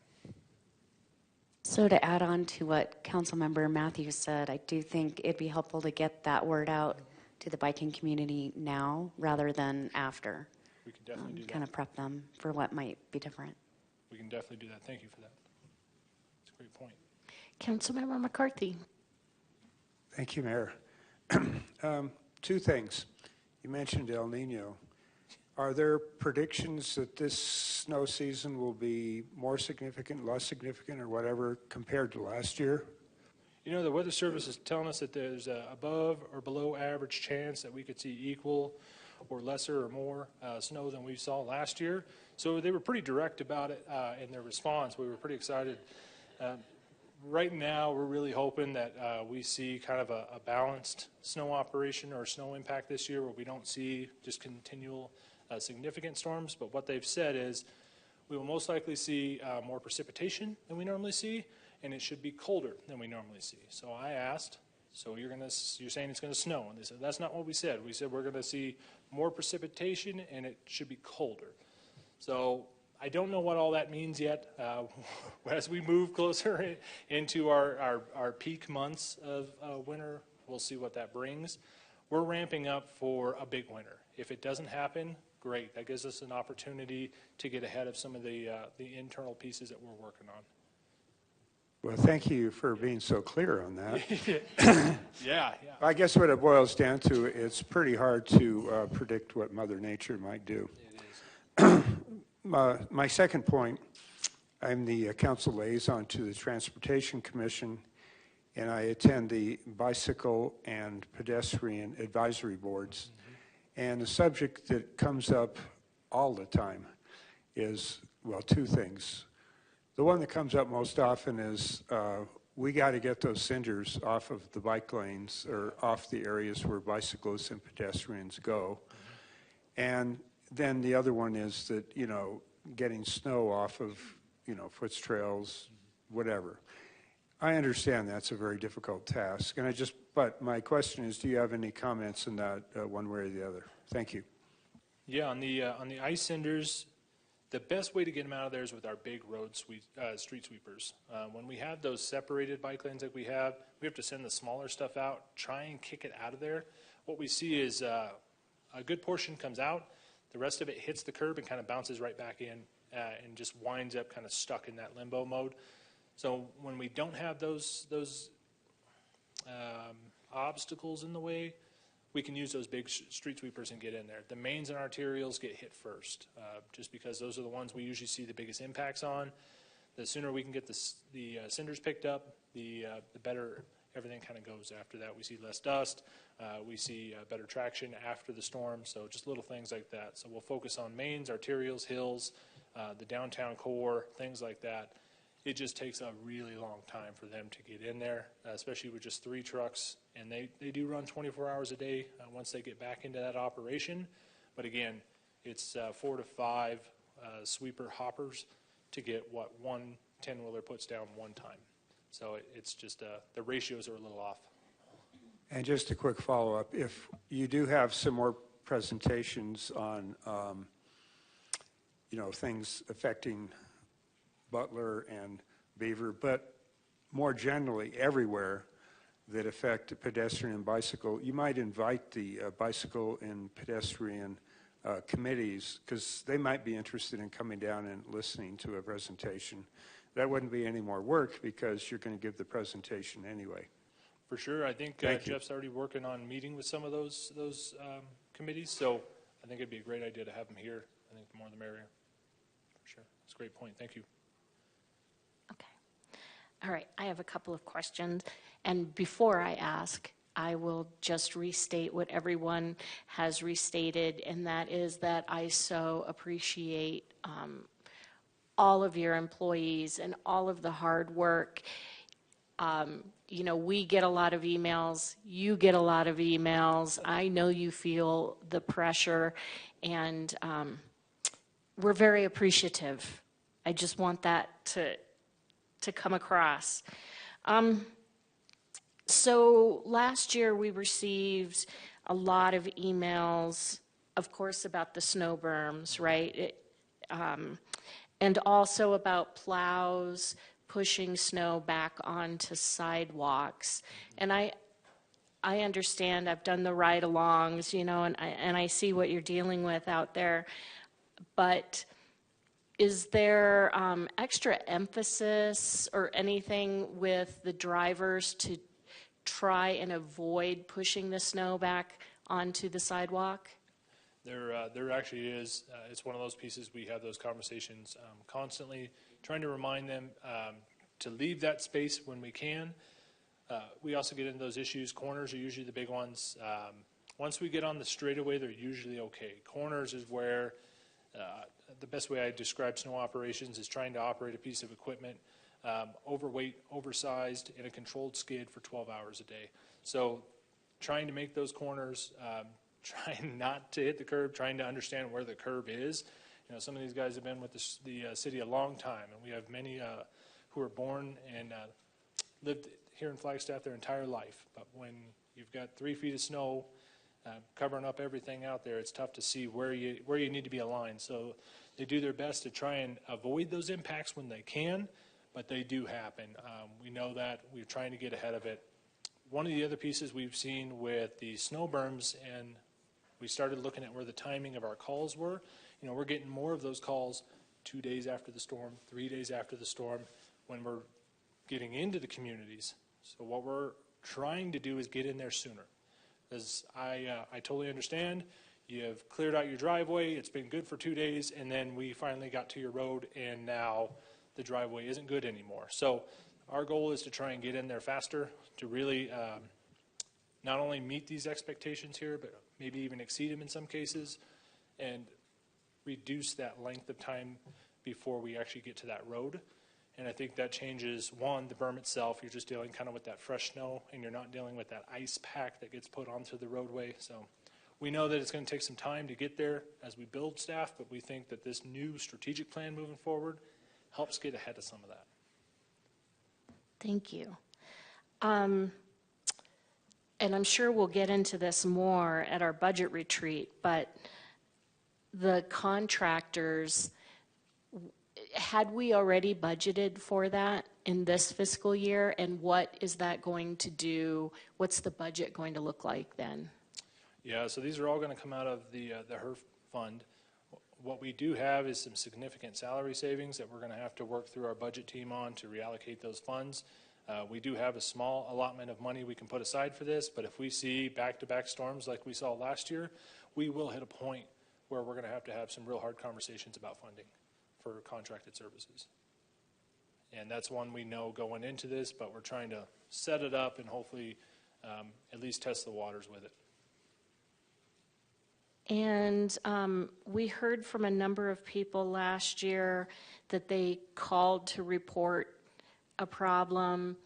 So to add on to what Councilmember Matthews said, I do think it'd be helpful to get that word out to the biking community now rather than after. We can definitely do that. Kind of prep them for what might be different. We can definitely do that. Thank you for that. It's a great point. Councilmember McCarthy. Thank you, Mayor. 2 things. You mentioned El Nino. Are there predictions that this snow season will be more significant, less significant, or whatever compared to last year? You know, the Weather Service is telling us that there's a above or below average chance that we could see equal or lesser or more snow than we saw last year. So they were pretty direct about it in their response. We were pretty excited. Right now, we're really hoping that we see kind of a balanced snow operation or snow impact this year where we don't see just continual significant storms. But what they've said is we will most likely see more precipitation than we normally see, and it should be colder than we normally see. So I asked, so you're saying it's going to snow? And they said, that's not what we said. We said we're going to see more precipitation, and it should be colder. So I don't know what all that means yet. As we move closer into our peak months of winter, we'll see what that brings. We're ramping up for a big winter. If it doesn't happen, great. That gives us an opportunity to get ahead of some of the internal pieces that we're working on. Well, thank you for being so clear on that. Yeah. I guess what it boils down to, it's pretty hard to predict what Mother Nature might do. It is. My second point, I'm the council liaison to the Transportation Commission, and I attend the bicycle and pedestrian advisory boards. And the subject that comes up all the time is, well, 2 things. The one that comes up most often is we got to get those cinders off of the bike lanes or off the areas where bicyclists and pedestrians go. And then the other one is that, you know, getting snow off of, you know, foot trails, whatever. I understand that's a very difficult task. And but my question is, do you have any comments on that one way or the other? Thank you. Yeah, on the ice cinders, the best way to get them out of there is with our big road street sweepers. When we have those separated bike lanes like we have to send the smaller stuff out, try and kick it out of there. What we see is a good portion comes out, the rest of it hits the curb and kind of bounces right back in and just winds up kind of stuck in that limbo mode. So when we don't have those obstacles in the way, we can use those big street sweepers and get in there. The mains and arterials get hit first, just because those are the ones we usually see the biggest impacts on. The sooner we can get the cinders picked up, the better everything kind of goes after that. We see less dust, we see better traction after the storm, so just little things like that. So we'll focus on mains, arterials, hills, the downtown core, things like that. It just takes a really long time for them to get in there, especially with just 3 trucks. And they do run 24 hours a day once they get back into that operation. But again, it's 4 to 5 sweeper hoppers to get what one 10-wheeler puts down one time. So it's just the ratios are a little off. And just a quick follow-up, if you do have some more presentations on, things affecting Butler and Beaver, but more generally everywhere that affect pedestrian and bicycle, you might invite the bicycle and pedestrian committees, because they might be interested in coming down and listening to a presentation. That wouldn't be any more work because you're going to give the presentation anyway. For sure. I think Jeff's already working on meeting with some of those committees, so I think it'd be a great idea to have them here. I think the more the merrier. For sure. That's a great point. Thank you. All right, I have a couple of questions, and before I ask, I will just restate what everyone has restated, and that is that I so appreciate all of your employees and all of the hard work. We get a lot of emails, you get a lot of emails, I know you feel the pressure, and we're very appreciative. I just want that to come across. So last year we received a lot of emails, of course, about the snow berms, right? And also about plows pushing snow back onto sidewalks. And I understand, I've done the ride-alongs, and I see what you're dealing with out there, but is there extra emphasis or anything with the drivers to try and avoid pushing the snow back onto the sidewalk? There actually is. It's one of those pieces we have those conversations constantly, trying to remind them to leave that space when we can. We also get into those issues. Corners are usually the big ones. Once we get on the straightaway, they're usually okay. Corners is where the best way I describe snow operations is trying to operate a piece of equipment overweight, oversized, in a controlled skid for 12 hours a day. So trying to make those corners, trying not to hit the curb, trying to understand where the curb is. Some of these guys have been with the city a long time, and we have many who are born and lived here in Flagstaff their entire life. But when you've got 3 feet of snow covering up everything out there, it's tough to see where you need to be aligned. So they do their best to try and avoid those impacts when they can, but they do happen. We know that. We're trying to get ahead of it. One of the other pieces we've seen with the snow berms, and we started looking at where the timing of our calls were. We're getting more of those calls 2 days after the storm, 3 days after the storm, when we're getting into the communities. So what we're trying to do is get in there sooner. Because I totally understand, you have cleared out your driveway, it's been good for 2 days, and then we finally got to your road, and now the driveway isn't good anymore. So our goal is to try and get in there faster, to really not only meet these expectations here, but maybe even exceed them in some cases, and reduce that length of time before we actually get to that road. And I think that changes, one, the berm itself. You're just dealing kind of with that fresh snow, and you're not dealing with that ice pack that gets put onto the roadway. So we know that it's going to take some time to get there as we build staff, but we think that this new strategic plan moving forward helps get ahead of some of that. Thank you. And I'm sure we'll get into this more at our budget retreat, but the contractors, had we already budgeted for that in this fiscal year, and what is that going to do? What's the budget going to look like then? Yeah, so these are all going to come out of the HERF fund. What we do have is some significant salary savings that we're going to have to work through our budget team on to reallocate those funds. We do have a small allotment of money we can put aside for this, but if we see back-to-back storms like we saw last year, we will hit a point where we're going to have some real hard conversations about funding for contracted services. And that's one we know going into this, but we're trying to set it up and hopefully at least test the waters with it. And we heard from a number of people last year that they called to report a problem.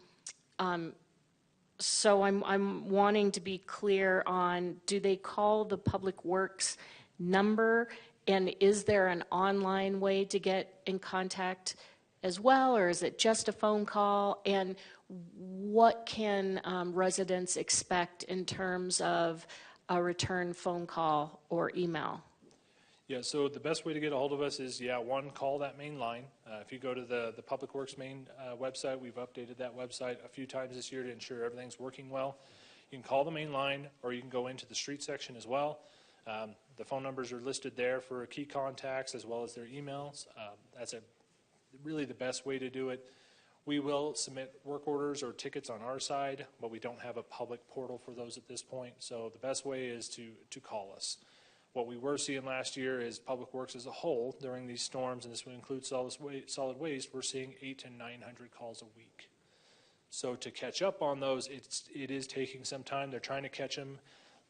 So I'm wanting to be clear on, do they call the Public Works number? And is there an online way to get in contact as well, or is it just a phone call? And what can residents expect in terms of a return phone call or email? Yeah, so the best way to get a hold of us is, one, call that main line. If you go to the Public Works main website, we've updated that website a few times this year to ensure everything's working well. You can call the main line, or you can go into the street section as well. The phone numbers are listed there for key contacts as well as their emails. That's really the best way to do it. We will submit work orders or tickets on our side, but we don't have a public portal for those at this point. So the best way is to call us. What we were seeing last year is Public Works as a whole during these storms, and this would include solid waste, we're seeing 800 to 900 calls a week. So to catch up on those, it is taking some time. They're trying to catch them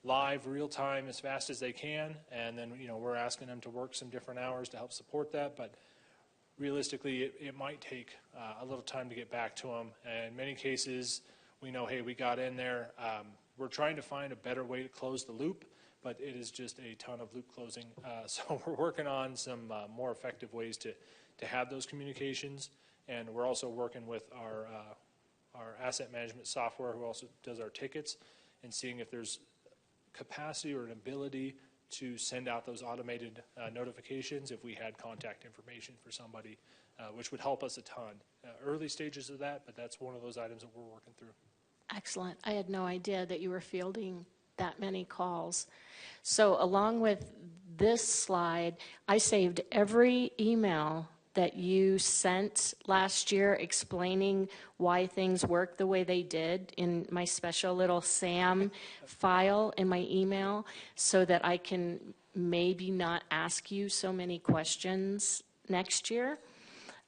live, real time, as fast as they can, and then we're asking them to work some different hours to help support that. But realistically, it might take a little time to get back to them. And in many cases, we know, hey, we got in there. We're trying to find a better way to close the loop, but it is just a ton of loop closing. So we're working on some more effective ways to have those communications, and we're also working with our asset management software, who also does our tickets, and seeing if there's capacity or an ability to send out those automated notifications if we had contact information for somebody, which would help us a ton. Early stages of that, but that's one of those items that we're working through. Excellent. I had no idea that you were fielding that many calls. So along with this slide, I saved every email that you sent last year explaining why things work the way they did in my special little SAM file in my email, so that I can maybe not ask you so many questions next year.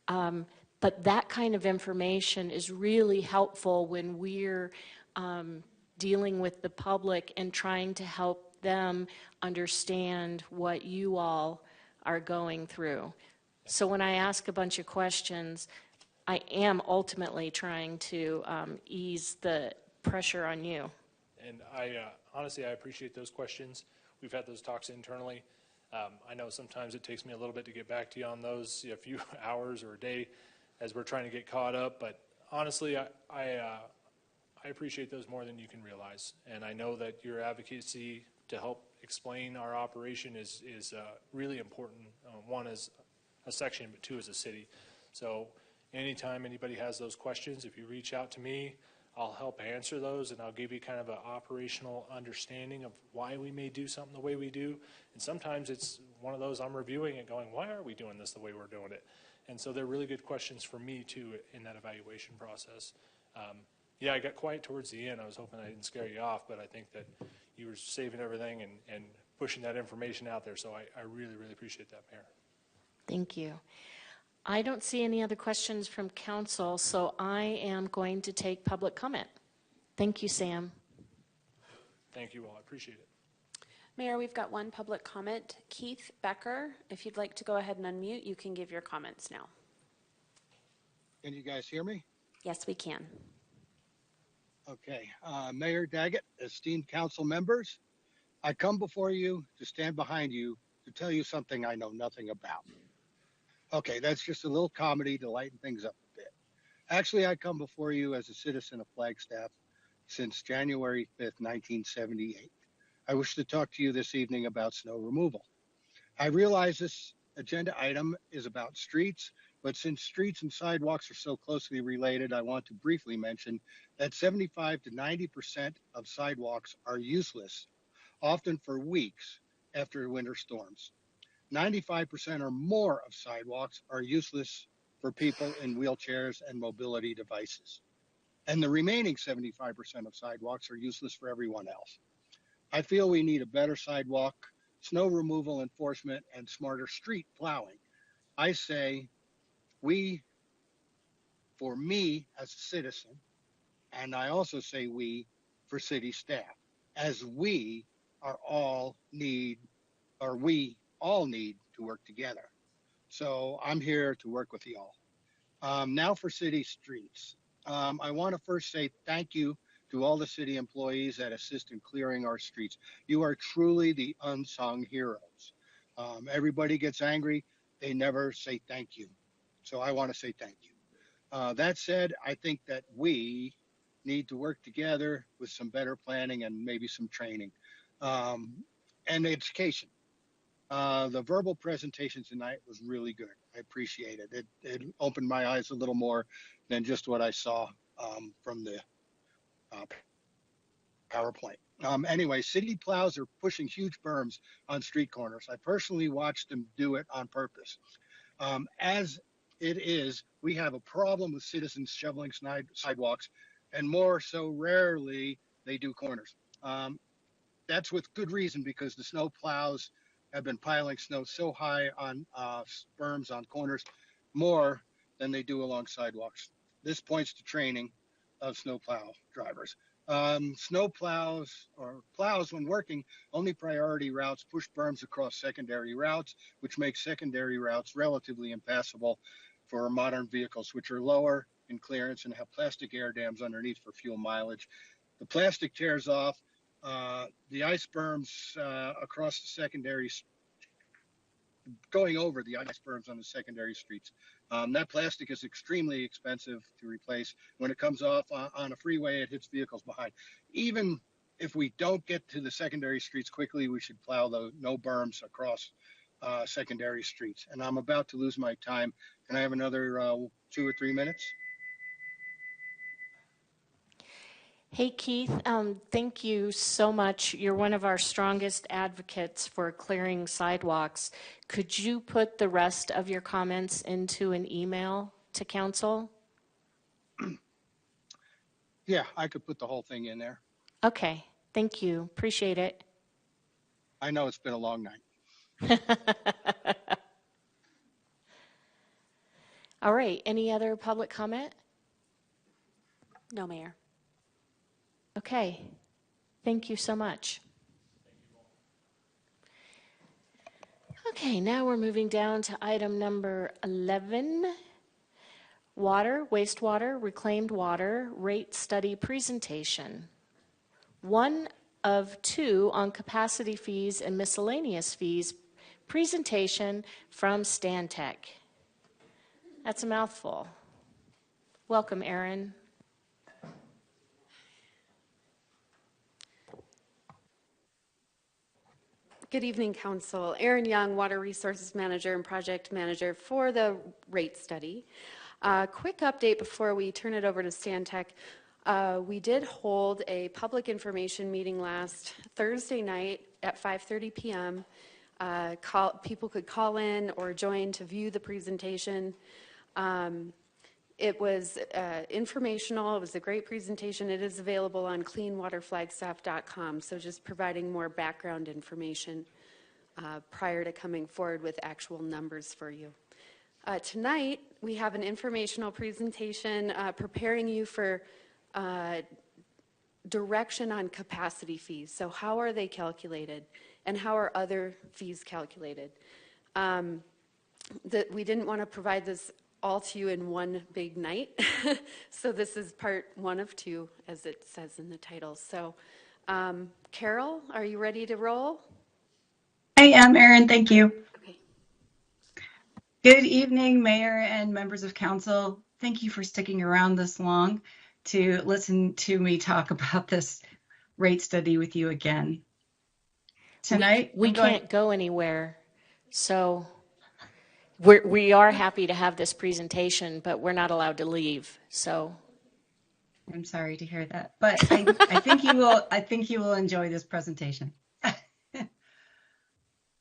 But that kind of information is really helpful when we're dealing with the public and trying to help them understand what you all are going through. So when I ask a bunch of questions, I am ultimately trying to ease the pressure on you. And honestly, I appreciate those questions. We've had those talks internally. I know sometimes it takes me a little bit to get back to you on those, a few hours or a day as we're trying to get caught up. But honestly, I appreciate those more than you can realize. And I know that your advocacy to help explain our operation is really important. One is a section, but two as a city. So anytime anybody has those questions, if you reach out to me, I'll help answer those, and I'll give you kind of an operational understanding of why we may do something the way we do. And sometimes it's one of those I'm reviewing it going, why are we doing this the way we're doing it? And so they're really good questions for me too in that evaluation process. I got quiet towards the end. I was hoping I didn't scare you off, but I think that you were saving everything and pushing that information out there. So I really, really appreciate that, Mayor. Thank you. I don't see any other questions from council, so I am going to take public comment. Thank you, Sam. Thank you all. I appreciate it. Mayor, we've got one public comment. Keith Becker, if you'd like to go ahead and unmute, you can give your comments now. Can you guys hear me? Yes, we can. Okay. Mayor Daggett, esteemed council members, I come before you to stand behind you to tell you something I know nothing about. Okay, that's just a little comedy to lighten things up a bit. Actually, I come before you as a citizen of Flagstaff since January 5th, 1978. I wish to talk to you this evening about snow removal. I realize this agenda item is about streets, but since streets and sidewalks are so closely related, I want to briefly mention that 75 to 90% of sidewalks are useless, often for weeks after winter storms. 95% or more of sidewalks are useless for people in wheelchairs and mobility devices. And the remaining 75% of sidewalks are useless for everyone else. I feel we need a better sidewalk, snow removal enforcement, and smarter street plowing. I say we for me as a citizen, and I also say we for city staff, as we all need to work together. So I'm here to work with y'all. Now for city streets. I want to first say thank you to all the city employees that assist in clearing our streets. You are truly the unsung heroes. Everybody gets angry. They never say thank you. So I want to say thank you. That said, I think that we need to work together with some better planning and maybe some training and education. The verbal presentation tonight was really good. I appreciate it. It opened my eyes a little more than just what I saw from the PowerPoint. Anyway, city plows are pushing huge berms on street corners. I personally watched them do it on purpose. As it is, we have a problem with citizens shoveling sidewalks, and more so rarely they do corners. That's with good reason, because the snow plows have been piling snow so high on berms on corners, more than they do along sidewalks. This points to training of snow plow drivers. Snow plows or plows, when working only priority routes, push berms across secondary routes, which makes secondary routes relatively impassable for modern vehicles, which are lower in clearance and have plastic air dams underneath for fuel mileage. The plastic tears off. The ice berms across the secondary, going over the ice berms on the secondary streets. That plastic is extremely expensive to replace. When it comes off on a freeway, it hits vehicles behind. Even if we don't get to the secondary streets quickly, we should plow the no berms across secondary streets. And I'm about to lose my time. Can I have another 2 or 3 minutes? Hey, Keith, thank you so much. You're one of our strongest advocates for clearing sidewalks. Could you put the rest of your comments into an email to council? Yeah, I could put the whole thing in there. Okay, thank you. Appreciate it. I know it's been a long night. All right, any other public comment? No, Mayor. Okay, thank you so much. Okay, now we're moving down to item number 11, water, wastewater, reclaimed water, rate study presentation. 1 of 2 on capacity fees and miscellaneous fees presentation from Stantec. That's a mouthful. Welcome, Erin. Good evening, Council. Erin Young, Water Resources Manager and Project Manager for the rate study. Quick update before we turn it over to Stantec. We did hold a public information meeting last Thursday night at 5:30 p.m. People could call in or join to view the presentation. It was informational. It was a great presentation. It is available on cleanwaterflagstaff.gov. So just providing more background information prior to coming forward with actual numbers for you. Tonight, we have an informational presentation preparing you for direction on capacity fees. So how are they calculated, and how are other fees calculated? We didn't want to provide this all to you in one big night. So this is part 1 of 2, as it says in the title. So Carol, are you ready to roll? I am, Erin. Thank you. Okay. Good evening, Mayor and members of council. Thank you for sticking around this long to listen to me talk about this rate study with you again. Tonight, we can't go anywhere, so we are happy to have this presentation, but we're not allowed to leave. So I'm sorry to hear that, but I think you will. I think you will enjoy this presentation.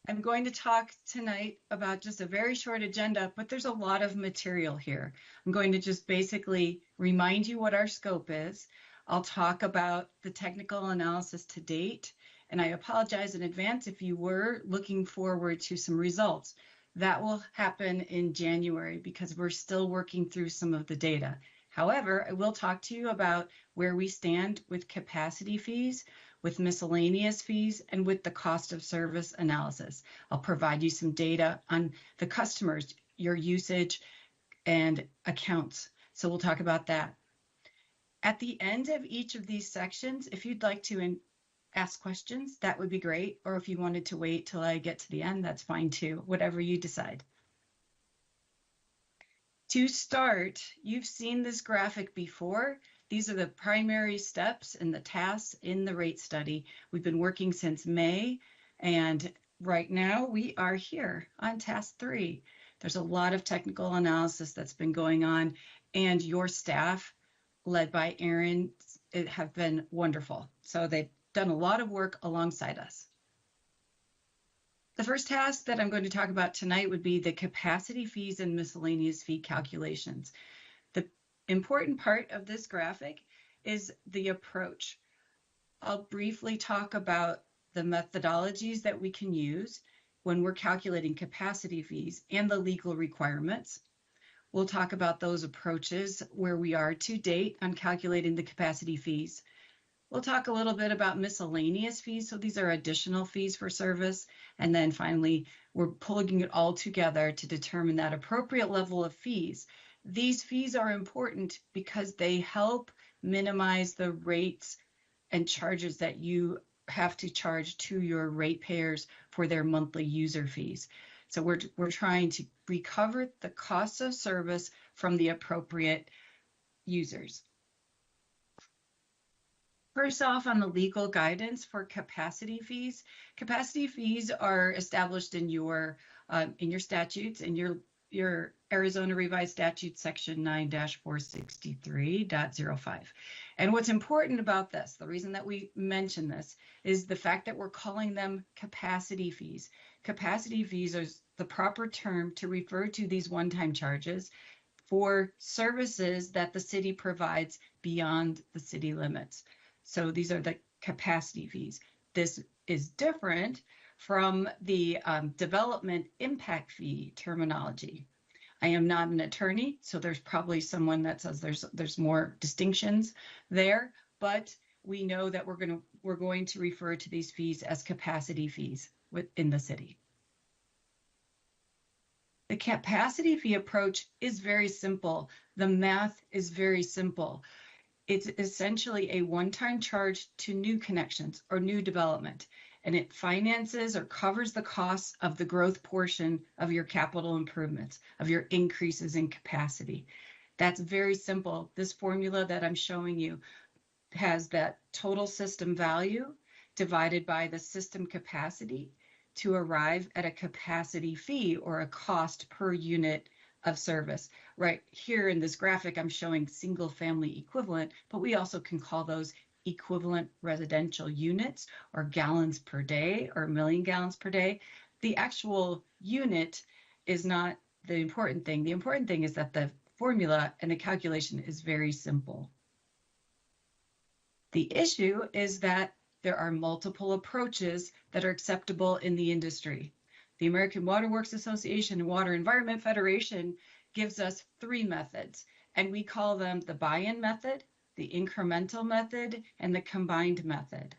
I'm going to talk tonight about just a very short agenda, but there's a lot of material here. I'm going to just basically remind you what our scope is. I'll talk about the technical analysis to date, and I apologize in advance if you were looking forward to some results. That will happen in January because we're still working through some of the data. However, I will talk to you about where we stand with capacity fees, with miscellaneous fees, and with the cost of service analysis. I'll provide you some data on the customers, your usage, and accounts. So we'll talk about that. At the end of each of these sections, if you'd like to ask questions, that would be great. Or if you wanted to wait till I get to the end, that's fine too, whatever you decide. To start, you've seen this graphic before. These are the primary steps and the tasks in the rate study. We've been working since May, and right now we are here on task 3. There's a lot of technical analysis that's been going on, and your staff, led by Aaron, have been wonderful. So they've done a lot of work alongside us. The first task that I'm going to talk about tonight would be the capacity fees and miscellaneous fee calculations. The important part of this graphic is the approach. I'll briefly talk about the methodologies that we can use when we're calculating capacity fees and the legal requirements. We'll talk about those approaches, where we are to date on calculating the capacity fees. We'll talk a little bit about miscellaneous fees. So these are additional fees for service. And then finally, we're pulling it all together to determine that appropriate level of fees. These fees are important because they help minimize the rates and charges that you have to charge to your ratepayers for their monthly user fees. So we're trying to recover the costs of service from the appropriate users. First off, on the legal guidance for capacity fees are established in your statutes, in your Arizona Revised Statute Section 9-463.05. And what's important about this, the reason that we mention this, is the fact that we're calling them capacity fees. Capacity fees is the proper term to refer to these one-time charges for services that the city provides beyond the city limits. So these are the capacity fees. This is different from the development impact fee terminology. I am not an attorney, so there's probably someone that says there's more distinctions there, but we know that we're going to refer to these fees as capacity fees within the city. The capacity fee approach is very simple. The math is very simple. It's essentially a one-time charge to new connections or new development, and it finances or covers the costs of the growth portion of your capital improvements, of your increases in capacity. That's very simple. This formula that I'm showing you has that total system value divided by the system capacity to arrive at a capacity fee or a cost per unit of service. Right here in this graphic, I'm showing single family equivalent, but we also can call those equivalent residential units or gallons per day or million gallons per day. The actual unit is not the important thing. The important thing is that the formula and the calculation is very simple. The issue is that there are multiple approaches that are acceptable in the industry. The American Water Works Association and Water Environment Federation gives us 3 methods, and we call them the buy-in method, the incremental method, and the combined method.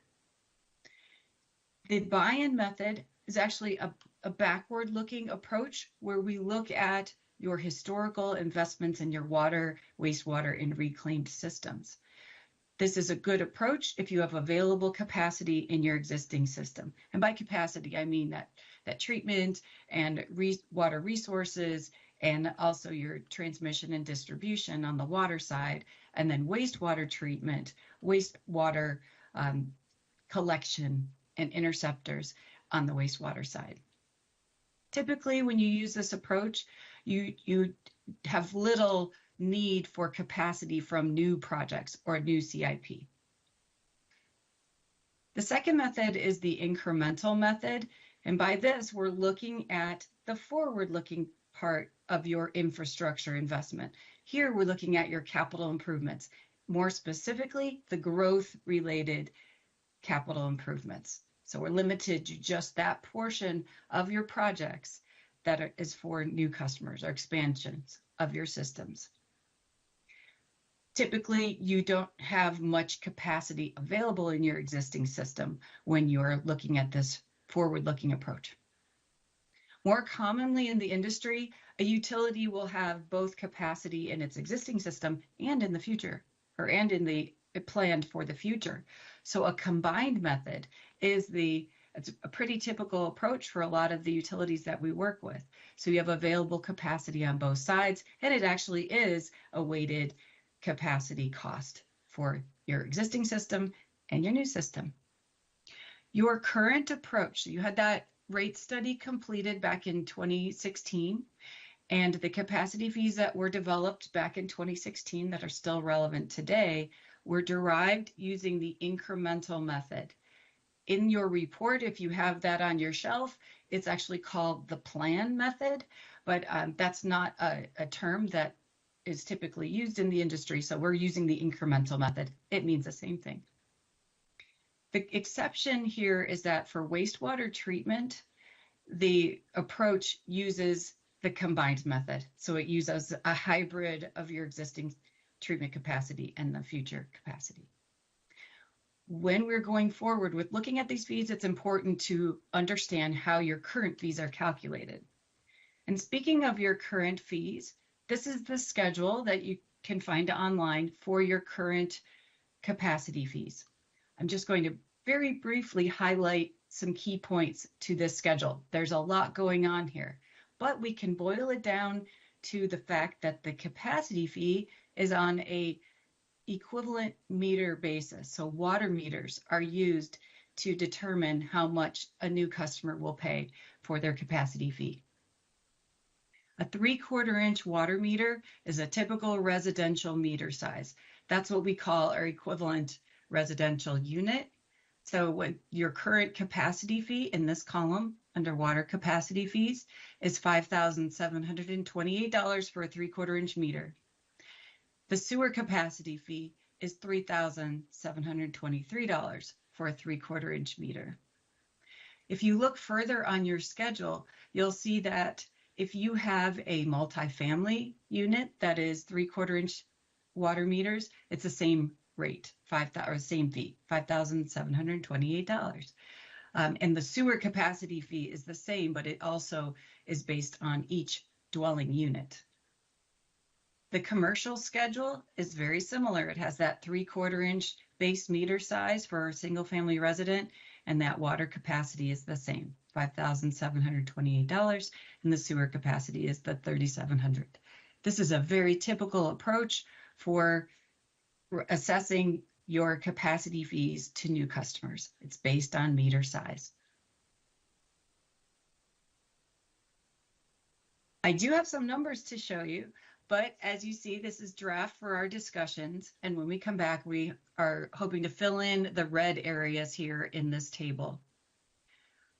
The buy-in method is actually a backward-looking approach where we look at your historical investments in your water, wastewater, and reclaimed systems. This is a good approach if you have available capacity in your existing system. And by capacity, I mean that treatment and water resources, and also your transmission and distribution on the water side, and then wastewater treatment, wastewater collection, and interceptors on the wastewater side. Typically, when you use this approach, you have little need for capacity from new projects or a new CIP. The second method is the incremental method, and by this, we're looking at the forward-looking part of your infrastructure investment. Here, we're looking at your capital improvements, more specifically, the growth-related capital improvements. So we're limited to just that portion of your projects that is for new customers or expansions of your systems. Typically, you don't have much capacity available in your existing system when you're looking at this forward-looking approach. More commonly in the industry, a utility will have both capacity in its existing system and in the future, and in the planned for the future. So a combined method is it's a pretty typical approach for a lot of the utilities that we work with. So you have available capacity on both sides, and it actually is a weighted capacity cost for your existing system and your new system. Your current approach, so you had that rate study completed back in 2016, and the capacity fees that were developed back in 2016 that are still relevant today were derived using the incremental method. In your report, if you have that on your shelf, it's actually called the plan method, but that's not a term that is typically used in the industry, so we're using the incremental method. It means the same thing. The exception here is that for wastewater treatment, the approach uses the combined method. So it uses a hybrid of your existing treatment capacity and the future capacity. When we're going forward with looking at these fees, it's important to understand how your current fees are calculated. And speaking of your current fees, this is the schedule that you can find online for your current capacity fees. I'm just going to very briefly highlight some key points to this schedule. There's a lot going on here, but we can boil it down to the fact that the capacity fee is on a equivalent meter basis. So water meters are used to determine how much a new customer will pay for their capacity fee. A 3/4 inch water meter is a typical residential meter size. That's what we call our equivalent residential unit. So what your current capacity fee in this column under water capacity fees is $5,728 for a 3/4 inch meter. The sewer capacity fee is $3,723 for a 3/4 inch meter. If you look further on your schedule, you'll see that if you have a multifamily unit that is 3/4 inch water meters, it's the same rate, same fee, $5,728. And the sewer capacity fee is the same, but it also is based on each dwelling unit. The commercial schedule is very similar. It has that 3/4 inch base meter size for a single family resident, and that water capacity is the same, $5,728, and the sewer capacity is the $3,700. This is a very typical approach for assessing your capacity fees to new customers. It's based on meter size. I do have some numbers to show you, but as you see, this is draft for our discussions. And when we come back, we are hoping to fill in the red areas here in this table.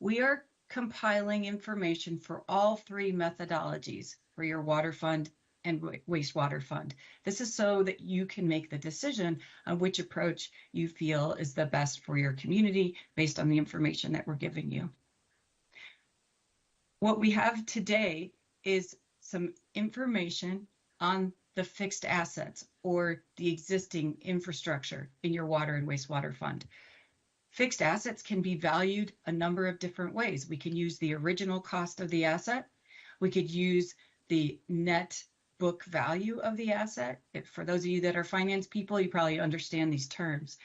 We are compiling information for all three methodologies for your water fund and wastewater fund. This is so that you can make the decision on which approach you feel is the best for your community based on the information that we're giving you. What we have today is some information on the fixed assets or the existing infrastructure in your water and wastewater fund. Fixed assets can be valued a number of different ways. We can use the original cost of the asset. We could use the net book value of the asset. For those of you that are finance people, you probably understand these terms.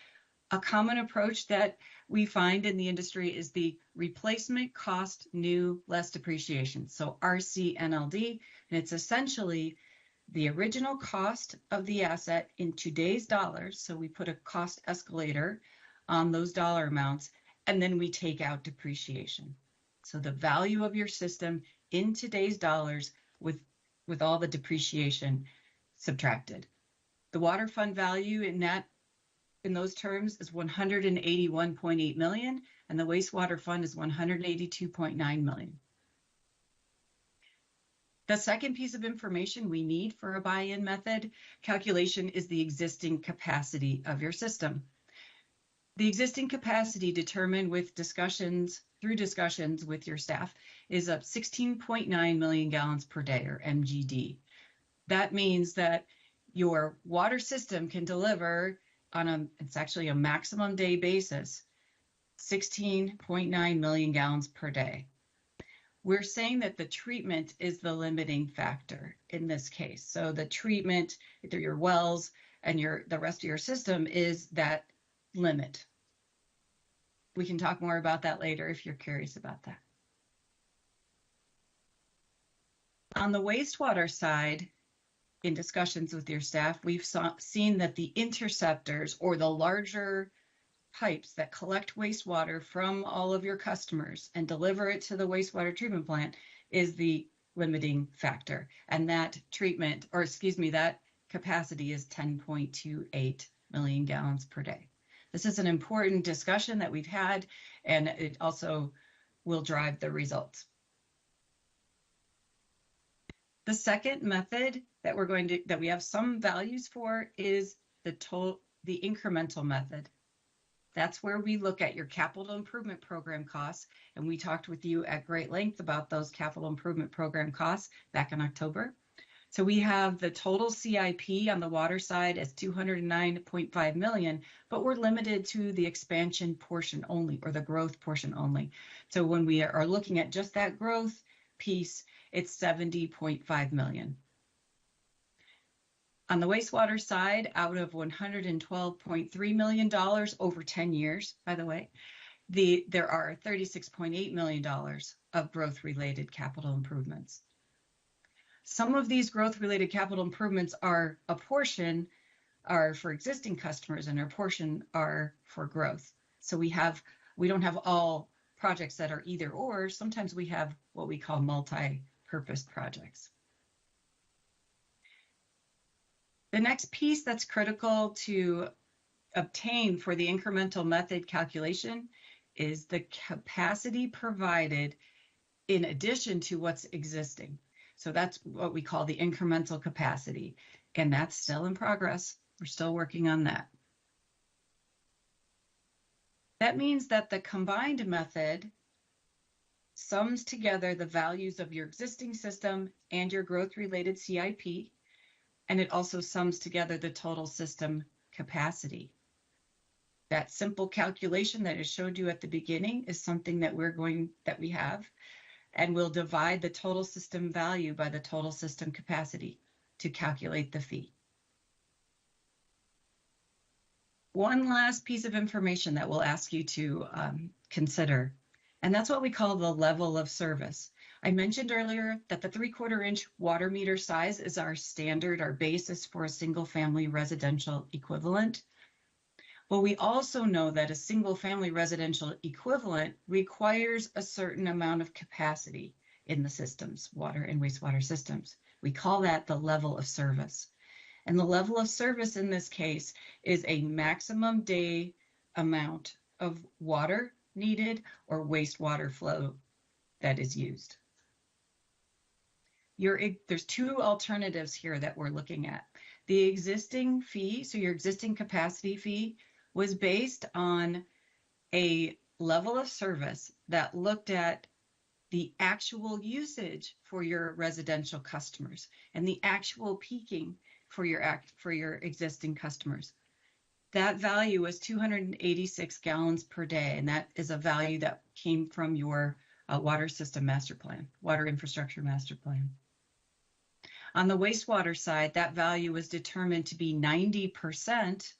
A common approach that we find in the industry is the replacement cost new less depreciation, so RCNLD, and it's essentially the original cost of the asset in today's dollars, so we put a cost escalator on those dollar amounts, and then we take out depreciation. So the value of your system in today's dollars with all the depreciation subtracted. The water fund value in those terms is $181.8 million, and the wastewater fund is $182.9 million. The second piece of information we need for a buy-in method calculation is the existing capacity of your system. The existing capacity determined through discussions with your staff is up 16.9 million gallons per day, or MGD. That means that your water system can deliver it's actually a maximum day basis, 16.9 million gallons per day. We're saying that the treatment is the limiting factor in this case. So the treatment through your wells and the rest of your system is that limit. We can talk more about that later if you're curious about that. On the wastewater side, in discussions with your staff, we've seen that the interceptors, or the larger pipes that collect wastewater from all of your customers and deliver it to the wastewater treatment plant, is the limiting factor. And that that capacity is 10.28 million gallons per day. This is an important discussion that we've had, and it also will drive the results. The second method that we have some values for is the incremental method. That's where we look at your capital improvement program costs, and we talked with you at great length about those capital improvement program costs back in October. So we have the total CIP on the water side as $209.5 million, but we're limited to the expansion portion only, or the growth portion only. So when we are looking at just that growth piece, it's $70.5 million. On the wastewater side, out of $112.3 million over 10 years, by the way, there are $36.8 million of growth-related capital improvements. Some of these growth-related capital improvements a portion are for existing customers and a portion are for growth. So we don't have all projects that are either or. Sometimes we have what we call multi-purpose projects. The next piece that's critical to obtain for the incremental method calculation is the capacity provided in addition to what's existing. So that's what we call the incremental capacity, and that's still in progress. We're still working on that. That means that the combined method sums together the values of your existing system and your growth-related CIP, and it also sums together the total system capacity. That simple calculation that I showed you at the beginning is something that we have, and we'll divide the total system value by the total system capacity to calculate the fee. One last piece of information that we'll ask you to consider, and that's what we call the level of service. I mentioned earlier that the 3/4 inch water meter size is our standard, our basis for a single family residential equivalent. Well, we also know that a single family residential equivalent requires a certain amount of capacity in the systems, water and wastewater systems. We call that the level of service. And the level of service in this case is a maximum day amount of water needed or wastewater flow that is used. There's two alternatives here that we're looking at. The existing fee, so your existing capacity fee, was based on a level of service that looked at the actual usage for your residential customers and the actual peaking for your existing customers. That value was 286 gallons per day, and that is a value that came from your water system master plan, water infrastructure master plan. On the wastewater side, that value was determined to be 90%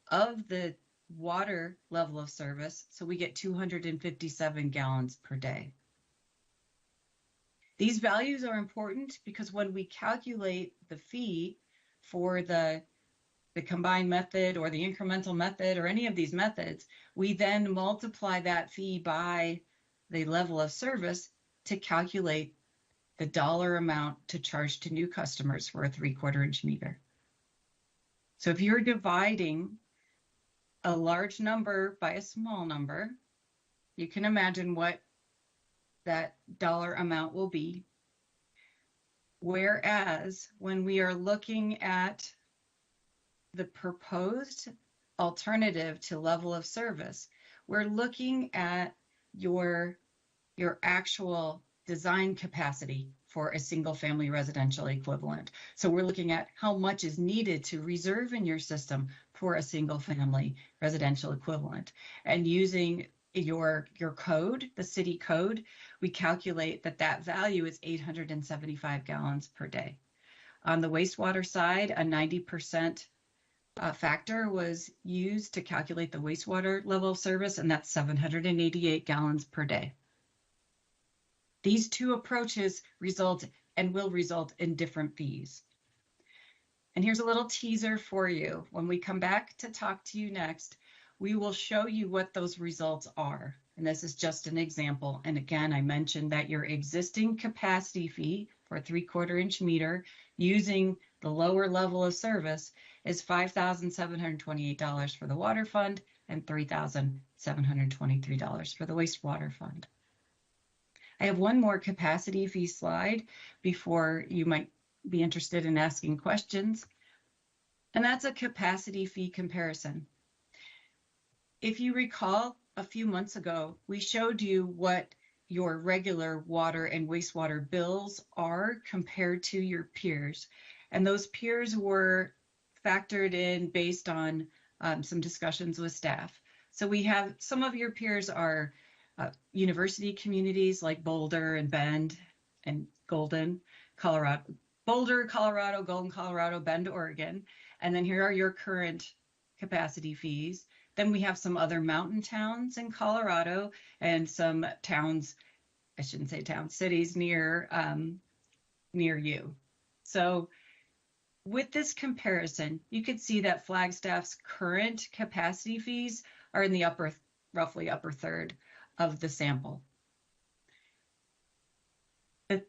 of the water level of service, so we get 257 gallons per day. These values are important because when we calculate the fee for the combined method or the incremental method or any of these methods, we then multiply that fee by the level of service to calculate the dollar amount to charge to new customers for a 3/4 inch meter. So if you're dividing a large number by a small number, you can imagine what that dollar amount will be. Whereas when we are looking at the proposed alternative to level of service, we're looking at your actual design capacity for a single family residential equivalent. So we're looking at how much is needed to reserve in your system for a single family residential equivalent. And using your code, the city code, we calculate that value is 875 gallons per day. On the wastewater side, a 90% factor was used to calculate the wastewater level of service, and that's 788 gallons per day. These two approaches result and will result in different fees. And here's a little teaser for you. When we come back to talk to you next, we will show you what those results are. And this is just an example. And again, I mentioned that your existing capacity fee for a 3/4 inch meter using the lower level of service is $5,728 for the water fund and $3,723 for the wastewater fund. I have one more capacity fee slide before you might be interested in asking questions, and that's a capacity fee comparison. If you recall, a few months ago, we showed you what your regular water and wastewater bills are compared to your peers, and those peers were factored in based on some discussions with staff. So we have some of your peers are university communities like Boulder and Bend and Golden, Colorado. Boulder, Colorado, Golden, Colorado, Bend, Oregon. And then here are your current capacity fees. Then we have some other mountain towns in Colorado and some towns, I shouldn't say towns, cities near you. So with this comparison, you could see that Flagstaff's current capacity fees are in the roughly upper third of the sample.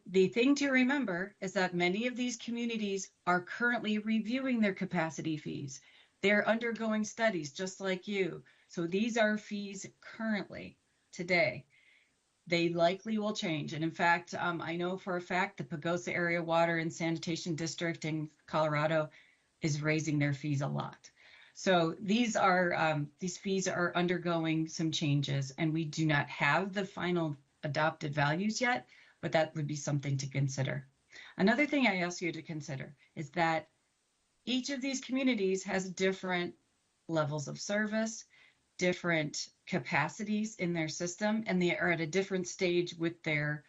The thing to remember is that many of these communities are currently reviewing their capacity fees. They're undergoing studies just like you. So these are fees currently, today. They likely will change. And in fact, I know for a fact the Pagosa Area Water and Sanitation District in Colorado is raising their fees a lot. So these fees are undergoing some changes, and we do not have the final adopted values yet, but that would be something to consider. Another thing I ask you to consider is that each of these communities has different levels of service, different capacities in their system, and they are at a different stage with their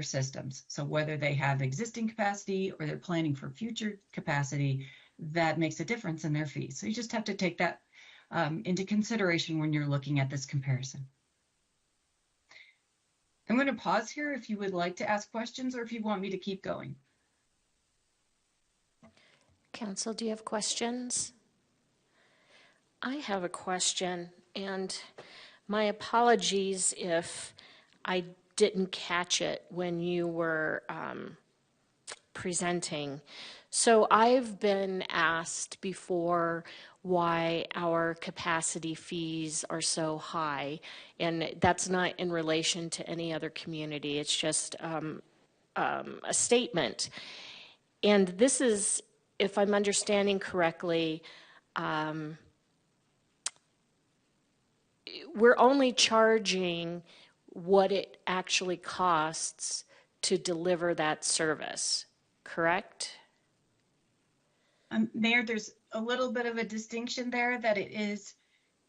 systems. So whether they have existing capacity or they're planning for future capacity, that makes a difference in their fees. So you just have to take that into consideration when you're looking at this comparison. I'm going to pause here if you would like to ask questions or if you want me to keep going. Council, do you have questions? I have a question, and my apologies if I didn't catch it when you were presenting. So I've been asked before why our capacity fees are so high, and that's not in relation to any other community. It's just a statement. And this is, if I'm understanding correctly, we're only charging what it actually costs to deliver that service, correct? Mayor, there's a little bit of a distinction there that it is,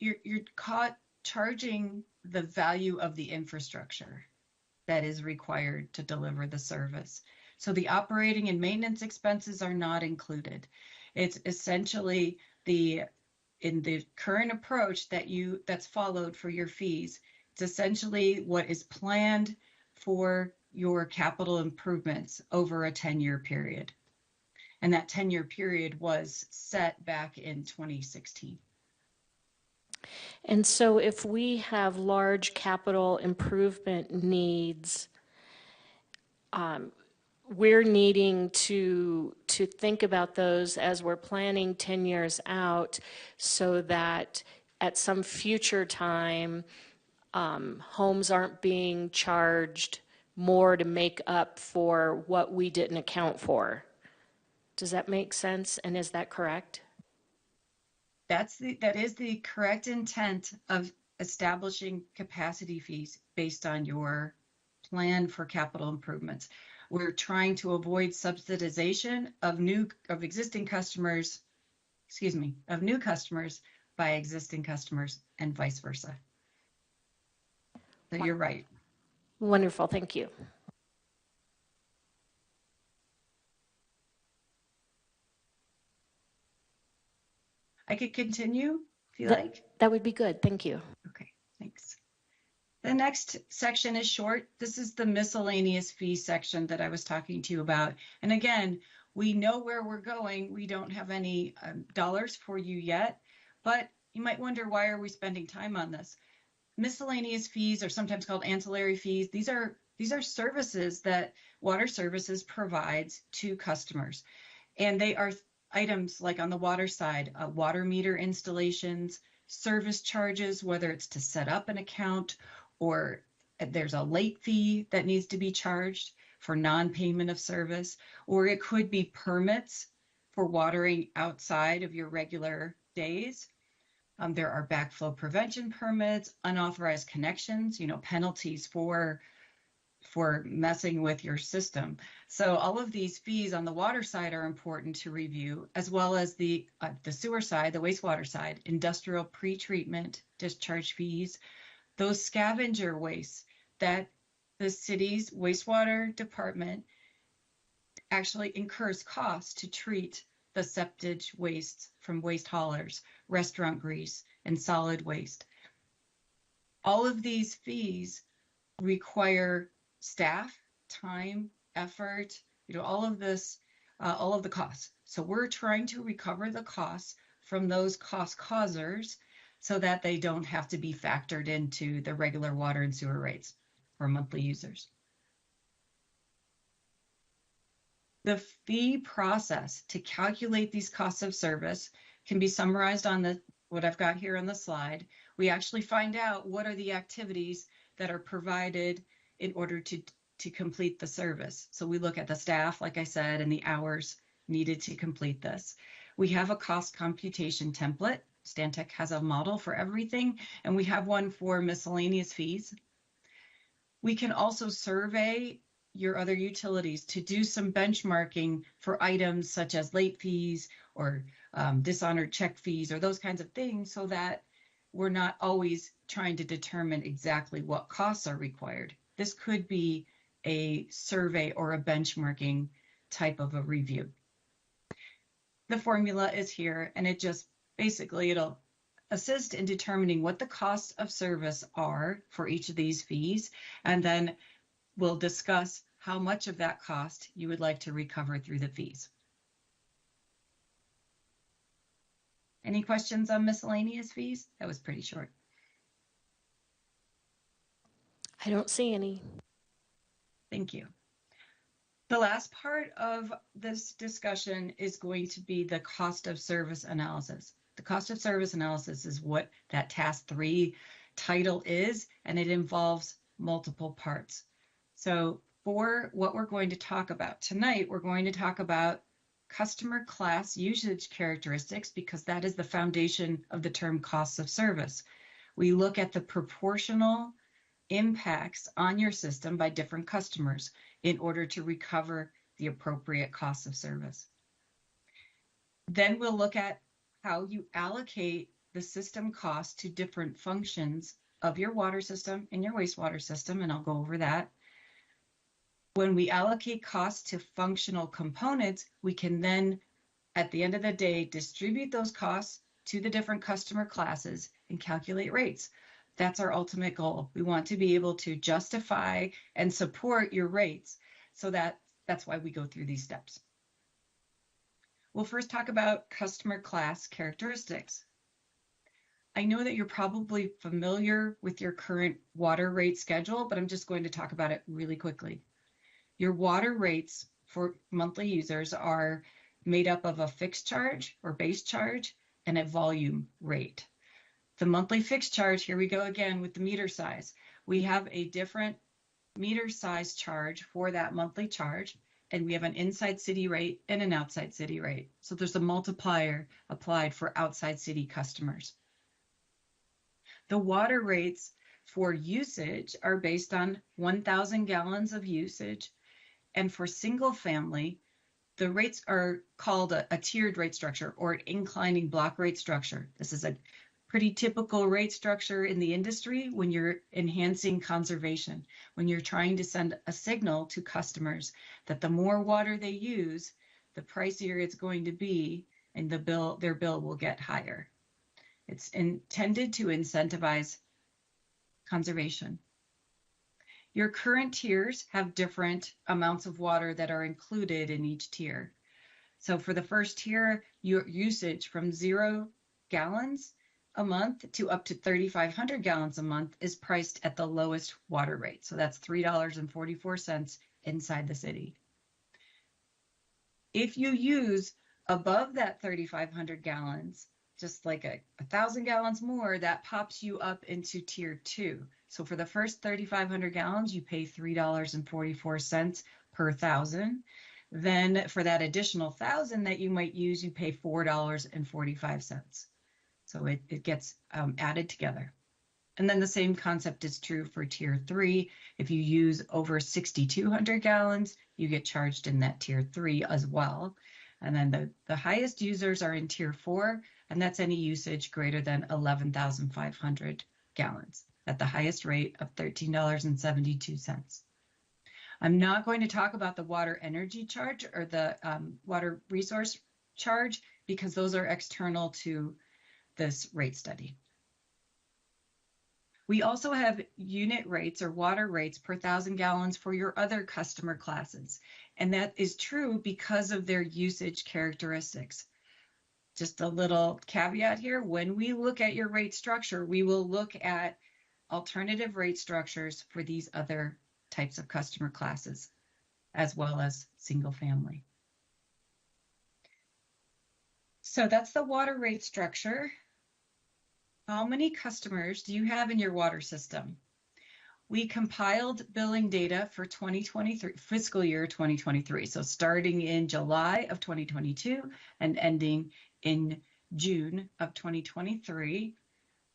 you're caught charging the value of the infrastructure that is required to deliver the service. So the operating and maintenance expenses are not included. It's essentially in the current approach that's followed for your fees, it's essentially what is planned for your capital improvements over a 10-year period. And that 10-year period was set back in 2016. And so if we have large capital improvement needs, we're needing to think about those as we're planning 10 years out so that at some future time, homes aren't being charged more to make up for what we didn't account for. Does that make sense? And is that correct? That is the correct intent of establishing capacity fees based on your plan for capital improvements. We're trying to avoid subsidization of new customers by existing customers and vice versa. So you're right. Wonderful, thank you. I could continue if you like. That would be good, thank you. Okay, thanks. The next section is short. This is the miscellaneous fee section that I was talking to you about. And again, we know where we're going. We don't have any dollars for you yet, but you might wonder, why are we spending time on this? Miscellaneous fees are sometimes called ancillary fees. These are services that Water Services provides to customers. And they are items like on the water side, water meter installations, service charges, whether it's to set up an account or there's a late fee that needs to be charged for non-payment of service, or it could be permits for watering outside of your regular days. There are backflow prevention permits, unauthorized connections, penalties for messing with your system. So all of these fees on the water side are important to review, as well as the sewer side, the wastewater side, industrial pretreatment discharge fees, those scavenger wastes that the city's wastewater department actually incurs costs to treat the septage wastes from waste haulers, restaurant grease, and solid waste. All of these fees require staff, time, effort, all of this, all of the costs. So we're trying to recover the costs from those cost causers so that they don't have to be factored into the regular water and sewer rates for monthly users. The fee process to calculate these costs of service can be summarized on what I've got here on the slide. We actually find out what are the activities that are provided in order to complete the service. So we look at the staff, like I said, and the hours needed to complete this. We have a cost computation template. Stantec has a model for everything, and we have one for miscellaneous fees. We can also survey your other utilities to do some benchmarking for items such as late fees or dishonored check fees or those kinds of things, so that we're not always trying to determine exactly what costs are required. This could be a survey or a benchmarking type of a review. The formula is here, and it just basically, it'll assist in determining what the costs of service are for each of these fees, and then we'll discuss how much of that cost you would like to recover through the fees. Any questions on miscellaneous fees? That was pretty short. I don't see any. Thank you. The last part of this discussion is going to be the cost of service analysis. The cost of service analysis is what that task 3 title is, and it involves multiple parts. So for what we're going to talk about tonight, we're going to talk about customer class usage characteristics, because that is the foundation of the term costs of service. We look at the proportional impacts on your system by different customers in order to recover the appropriate costs of service. Then we'll look at how you allocate the system costs to different functions of your water system and your wastewater system, and I'll go over that. When we allocate costs to functional components, we can then, at the end of the day, distribute those costs to the different customer classes and calculate rates. That's our ultimate goal. We want to be able to justify and support your rates. So that's why we go through these steps. We'll first talk about customer class characteristics. I know that you're probably familiar with your current water rate schedule, but I'm just going to talk about it really quickly. Your water rates for monthly users are made up of a fixed charge or base charge and a volume rate. The monthly fixed charge, here we go again with the meter size. We have a different meter size charge for that monthly charge, and we have an inside city rate and an outside city rate. So there's a multiplier applied for outside city customers. The water rates for usage are based on 1,000 gallons of usage. And for single family, the rates are called a tiered rate structure or an inclining block rate structure. This is a pretty typical rate structure in the industry when you're enhancing conservation, when you're trying to send a signal to customers that the more water they use, the pricier it's going to be, and their bill will get higher. It's intended to incentivize conservation. Your current tiers have different amounts of water that are included in each tier. So for the first tier, your usage from 0 gallons a month to up to 3,500 gallons a month is priced at the lowest water rate. So that's $3.44 inside the city. If you use above that 3,500 gallons, just like 1,000 gallons more, that pops you up into tier 2. So for the first 3,500 gallons, you pay $3.44 per 1,000. Then for that additional 1,000 that you might use, you pay $4.45. So it gets added together. And then the same concept is true for tier 3. If you use over 6,200 gallons, you get charged in that tier 3 as well. And then the highest users are in tier 4, and that's any usage greater than 11,500 gallons at the highest rate of $13.72. I'm not going to talk about the water energy charge or the water resource charge because those are external to this rate study. We also have unit rates or water rates per 1,000 gallons for your other customer classes. And that is true because of their usage characteristics. Just a little caveat here, when we look at your rate structure, we will look at alternative rate structures for these other types of customer classes, as well as single family. So that's the water rate structure. How many customers do you have in your water system? We compiled billing data for 2023, fiscal year 2023. So starting in July of 2022 and ending in June of 2023,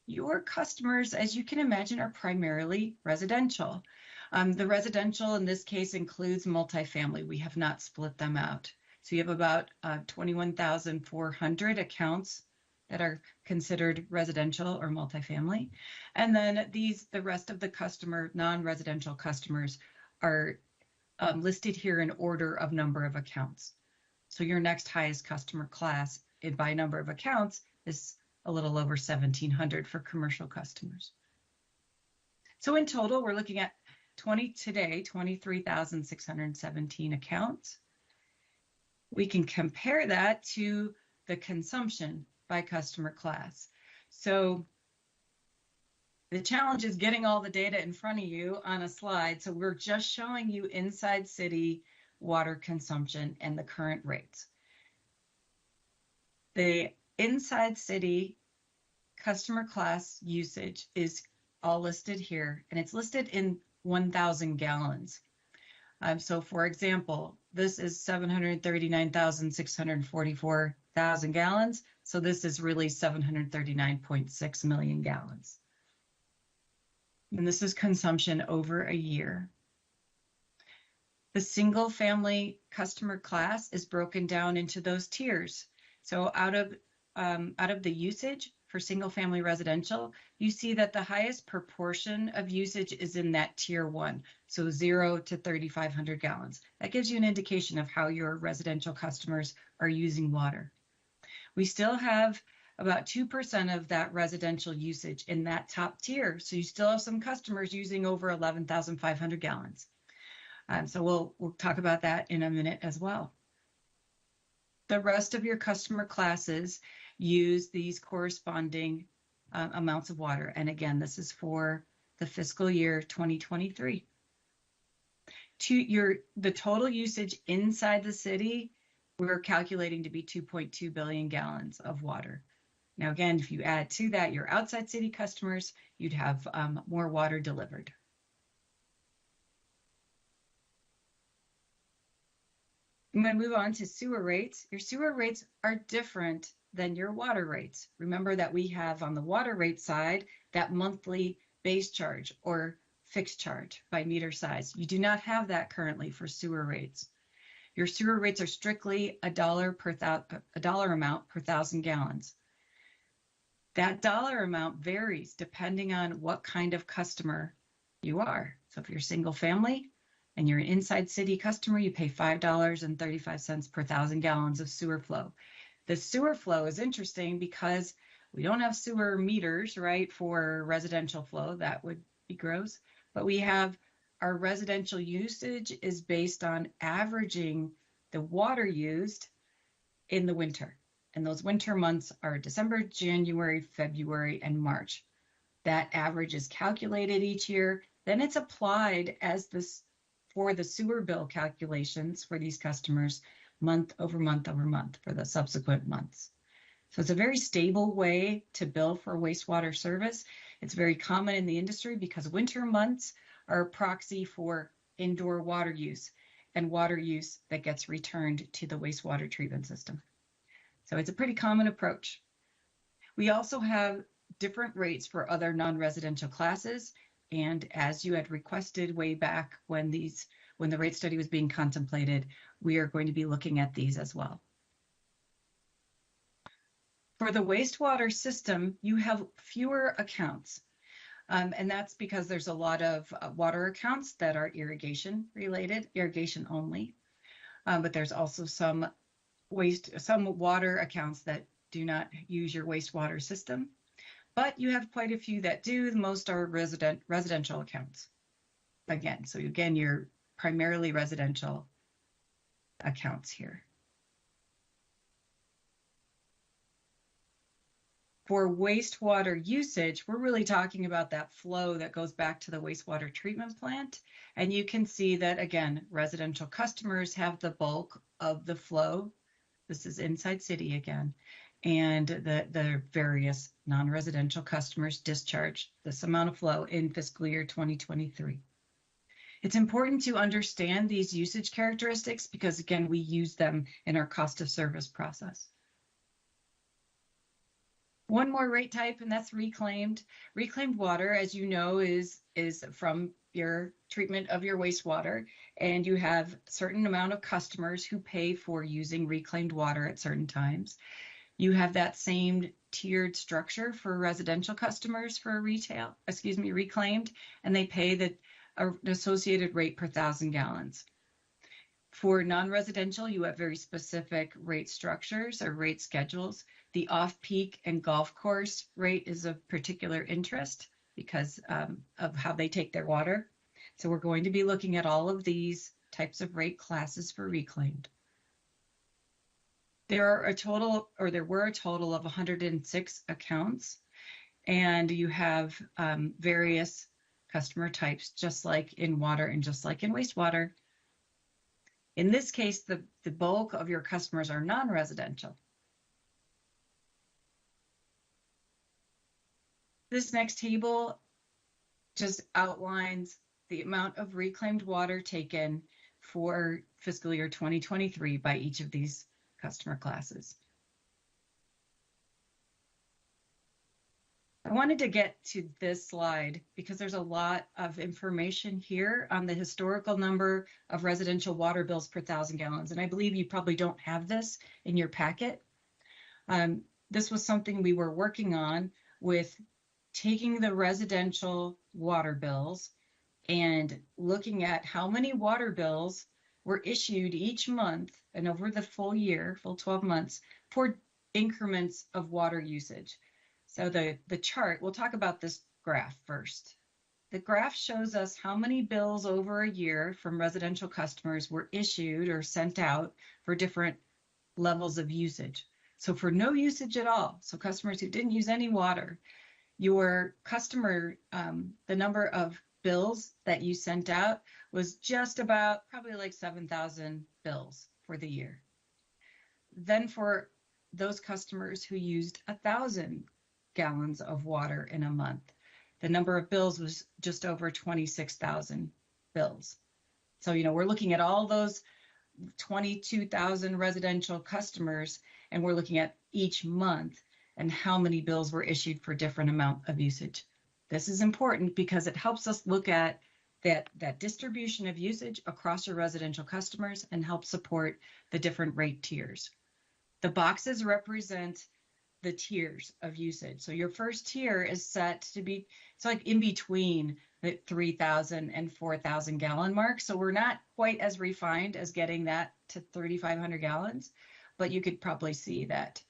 your customers, as you can imagine, are primarily residential. The residential in this case includes multifamily. We have not split them out. So you have about 21,400 accounts that are considered residential or multifamily. And then the rest of the non-residential customers are listed here in order of number of accounts. So your next highest customer class by number of accounts is a little over 1,700 for commercial customers. So in total, we're looking at 23,617 accounts. We can compare that to the consumption by customer class. So the challenge is getting all the data in front of you on a slide. So we're just showing you inside city water consumption and the current rates. The inside city customer class usage is all listed here, and it's listed in 1,000 gallons. So for example, this is 739,644 gallons. So this is really 739.6 million gallons. And this is consumption over a year. The single family customer class is broken down into those tiers. So out of the usage for single family residential, you see that the highest proportion of usage is in that tier 1, so 0 to 3,500 gallons. That gives you an indication of how your residential customers are using water. We still have about 2% of that residential usage in that top tier, so you still have some customers using over 11,500 gallons. So we'll talk about that in a minute as well. The rest of your customer classes use these corresponding amounts of water. And again, this is for the fiscal year 2023. The total usage inside the city, we're calculating to be 2.2 billion gallons of water. Now, again, if you add to that your outside city customers, you'd have more water delivered. I'm going to move on to sewer rates. Your sewer rates are different than your water rates. Remember that we have on the water rate side that monthly base charge or fixed charge by meter size. You do not have that currently for sewer rates. Your sewer rates are strictly a dollar amount per 1,000 gallons. That dollar amount varies depending on what kind of customer you are. So if you're single family and you're an inside city customer, you pay $5.35 per 1,000 gallons of sewer flow. The sewer flow is interesting because we don't have sewer meters, right, for residential flow. That would be gross. But we have our residential usage is based on averaging the water used in the winter. And those winter months are December, January, February, and March. That average is calculated each year. Then it's applied as this for the sewer bill calculations for these customers month over month over month for the subsequent months. So it's a very stable way to bill for wastewater service. It's very common in the industry because winter months are a proxy for indoor water use and water use that gets returned to the wastewater treatment system. So it's a pretty common approach. We also have different rates for other non-residential classes. And as you had requested way back when the rate study was being contemplated, we are going to be looking at these as well. For the wastewater system, you have fewer accounts. And that's because there's a lot of water accounts that are irrigation related, irrigation only. But there's also some water accounts that do not use your wastewater system. But you have quite a few that do. Most are residential accounts. Again, so again, you're primarily residential accounts here. For wastewater usage, we're really talking about that flow that goes back to the wastewater treatment plant. And you can see that, again, residential customers have the bulk of the flow. This is inside city again. And the various non-residential customers discharge this amount of flow in fiscal year 2023. It's important to understand these usage characteristics because, again, we use them in our cost of service process. One more rate type, and that's reclaimed. Reclaimed water, as you know, is from your treatment of your wastewater, and you have a certain amount of customers who pay for using reclaimed water at certain times. You have that same tiered structure for residential customers for reclaimed, and they pay an associated rate per 1,000 gallons. For non-residential, you have very specific rate structures or rate schedules. The off-peak and golf course rate is of particular interest because of how they take their water. So we're going to be looking at all of these types of rate classes for reclaimed. There were a total of 106 accounts, and you have various customer types, just like in water and just like in wastewater. In this case, the bulk of your customers are non-residential. This next table just outlines the amount of reclaimed water taken for fiscal year 2023 by each of these customer classes. I wanted to get to this slide because there's a lot of information here on the historical number of residential water bills per 1,000 gallons. And I believe you probably don't have this in your packet. This was something we were working on with taking the residential water bills and looking at how many water bills were issued each month and over the full year, full 12 months, for increments of water usage. So the chart, we'll talk about this graph first. The graph shows us how many bills over a year from residential customers were issued or sent out for different levels of usage. So for no usage at all, so customers who didn't use any water, your customer, the number of bills that you sent out was just about probably like 7,000 bills for the year. Then for those customers who used 1,000 gallons of water in a month, the number of bills was just over 26,000 bills. So, we're looking at all those 22,000 residential customers, and we're looking at each month and how many bills were issued for different amount of usage. This is important because it helps us look at that distribution of usage across your residential customers and help support the different rate tiers. The boxes represent the tiers of usage. So your first tier is set to be, it's like in between the 3,000 and 4,000 gallon mark. So we're not quite as refined as getting that to 3,500 gallons, but you could probably see that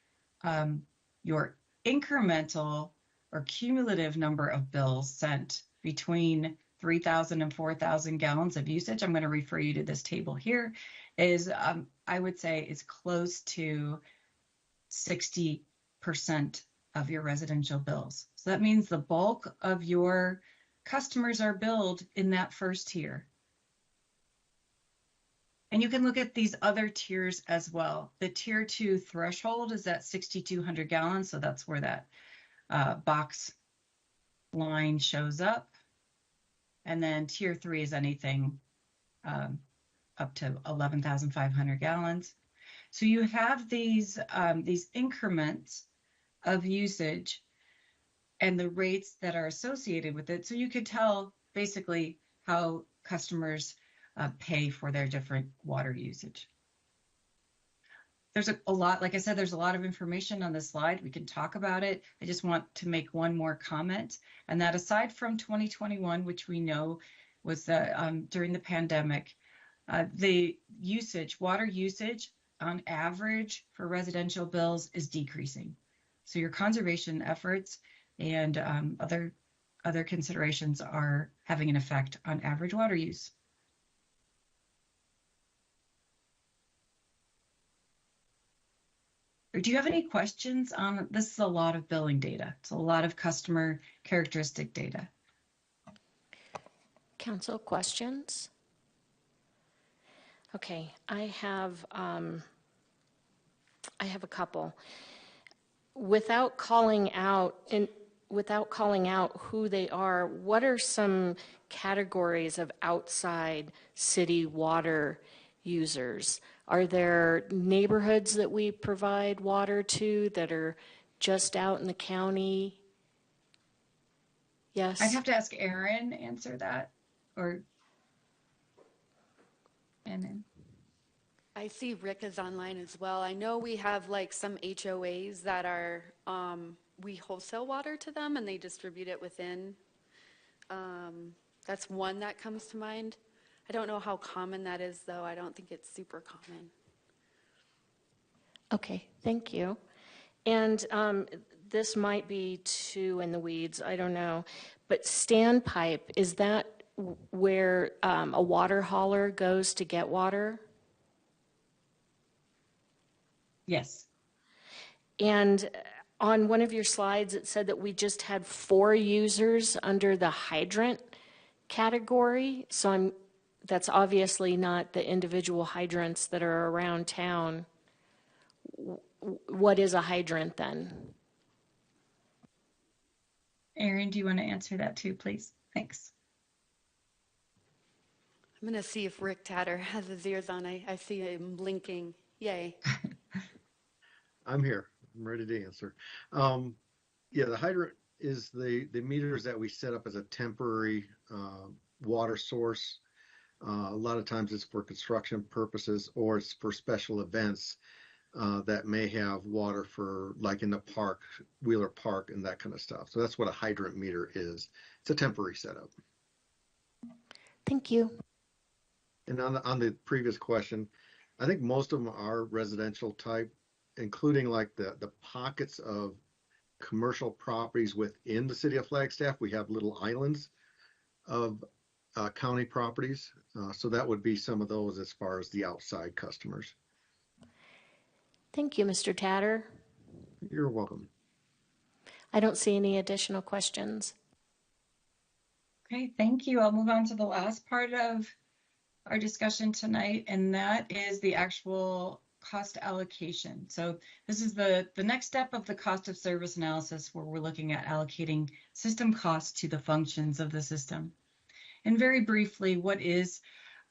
your incremental or cumulative number of bills sent between 3,000 and 4,000 gallons of usage, I'm going to refer you to this table here, is I would say is close to 60% of your residential bills. So that means the bulk of your customers are billed in that first tier. And you can look at these other tiers as well. The tier 2 threshold is at 6,200 gallons, so that's where that box line shows up. And then tier 3 is anything up to 11,500 gallons. So you have these increments of usage and the rates that are associated with it. So you could tell basically how customers pay for their different water usage. There's a lot, like I said, there's a lot of information on this slide. We can talk about it. I just want to make one more comment, and that aside from 2021, which we know was during the pandemic, the usage, water usage on average for residential bills is decreasing. So your conservation efforts and other considerations are having an effect on average water use. Do you have any questions on this? Is a lot of billing data. It's a lot of customer characteristic data. Council questions? Okay, I have a couple. Without calling out who they are, what are some categories of outside city water users? Are there neighborhoods that we provide water to that are just out in the county? Yes. I'd have to ask Aaron to answer that, and then. I see Rick is online as well. I know we have like some HOAs that are, we wholesale water to them and they distribute it within. That's one that comes to mind. I don't know how common that is though. I don't think it's super common. Okay, thank you. And this might be too in the weeds, I don't know. But standpipe, is that where a water hauler goes to get water? Yes. And on one of your slides, it said that we just had 4 users under the hydrant category. So that's obviously not the individual hydrants that are around town. What is a hydrant then? Aaron, do you want to answer that too, please? Thanks. I'm going to see if Rick Tatter has his ears on. I see him blinking. Yay. I'm here. I'm ready to answer. Yeah, the hydrant is the meters that we set up as a temporary water source. A lot of times it's for construction purposes or it's for special events that may have water for, like in the park, Wheeler Park and that kind of stuff. So that's what a hydrant meter is. It's a temporary setup. Thank you. And on the previous question, I think most of them are residential type, including like the pockets of commercial properties within the city of Flagstaff. We have little islands of county properties. So that would be some of those as far as the outside customers. Thank you, Mr. Tatter. You're welcome. I don't see any additional questions. Okay, thank you. I'll move on to the last part of our discussion tonight, and that is the actual cost allocation. So this is the next step of the cost of service analysis, where we're looking at allocating system costs to the functions of the system. And very briefly, what is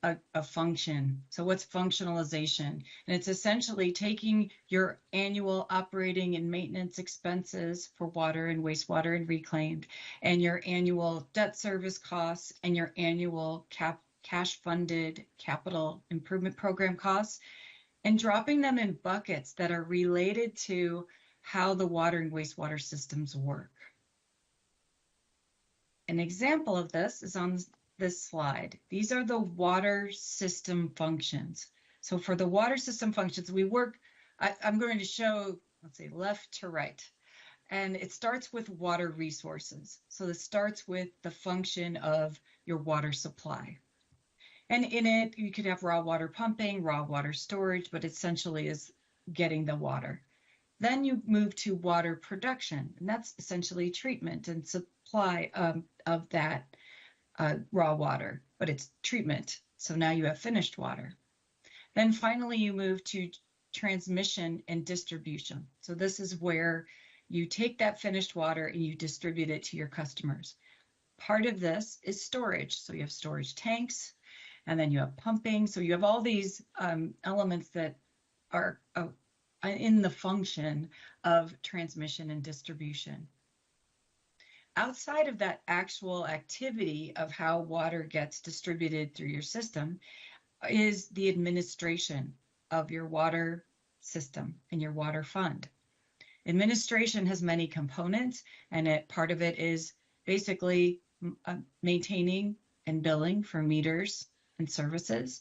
a function. So what's functionalization? And it's essentially taking your annual operating and maintenance expenses for water and wastewater and reclaimed, and your annual debt service costs, and your annual cash funded capital improvement program costs, and dropping them in buckets that are related to how the water and wastewater systems work. An example of this is on this slide. These are the water system functions. So for the water system functions, we work, I'm going to show, let's say, left to right. And it starts with water resources. So this starts with the function of your water supply. And in it, you could have raw water pumping, raw water storage, but essentially is getting the water. Then you move to water production, and that's essentially treatment and supply of that raw water, but it's treatment. So now you have finished water. Then finally, you move to transmission and distribution. So this is where you take that finished water and you distribute it to your customers. Part of this is storage. So you have storage tanks, and then you have pumping. So you have all these elements that are in the function of transmission and distribution. Outside of that actual activity of how water gets distributed through your system is the administration of your water system and your water fund. Administration has many components, and part of it is basically maintaining and billing for meters and services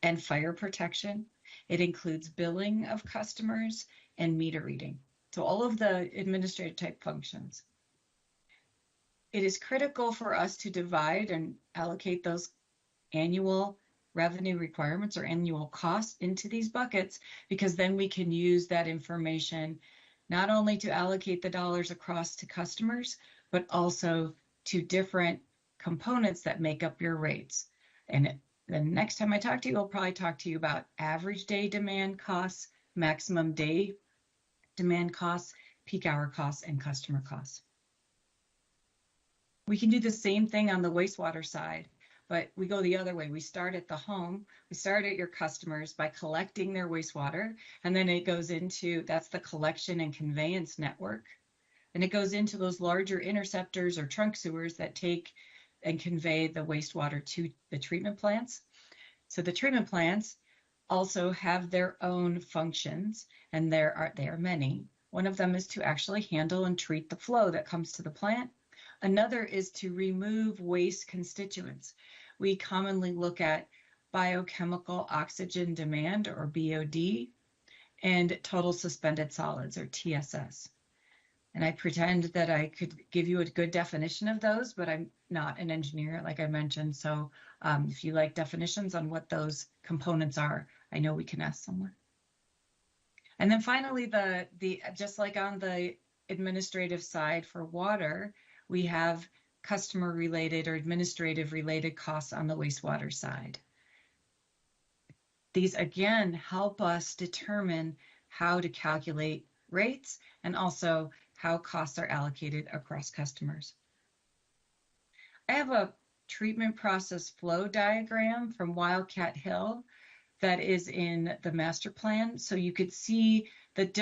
and fire protection. It includes billing of customers and meter reading. So all of the administrative type functions. It is critical for us to divide and allocate those annual revenue requirements or annual costs into these buckets, because then we can use that information not only to allocate the dollars across to customers, but also to different components that make up your rates. And the next time I talk to you, I'll probably talk to you about average day demand costs, maximum day demand costs, peak hour costs, and customer costs. We can do the same thing on the wastewater side, but we go the other way. We start at the home, we start at your customers by collecting their wastewater, and then it goes into, that's the collection and conveyance network. And it goes into those larger interceptors or trunk sewers that take and convey the wastewater to the treatment plants. So the treatment plants also have their own functions, and there are many. One of them is to actually handle and treat the flow that comes to the plant. Another is to remove waste constituents. We commonly look at biochemical oxygen demand, or BOD, and total suspended solids, or TSS. And I pretend that I could give you a good definition of those, but I'm not an engineer, like I mentioned. So if you like definitions on what those components are, I know we can ask someone. And then finally, just like on the administrative side for water, we have customer related or administrative related costs on the wastewater side. These again help us determine how to calculate rates and also how costs are allocated across customers. I have a treatment process flow diagram from Wildcat Hill that is in the master plan. So you could see that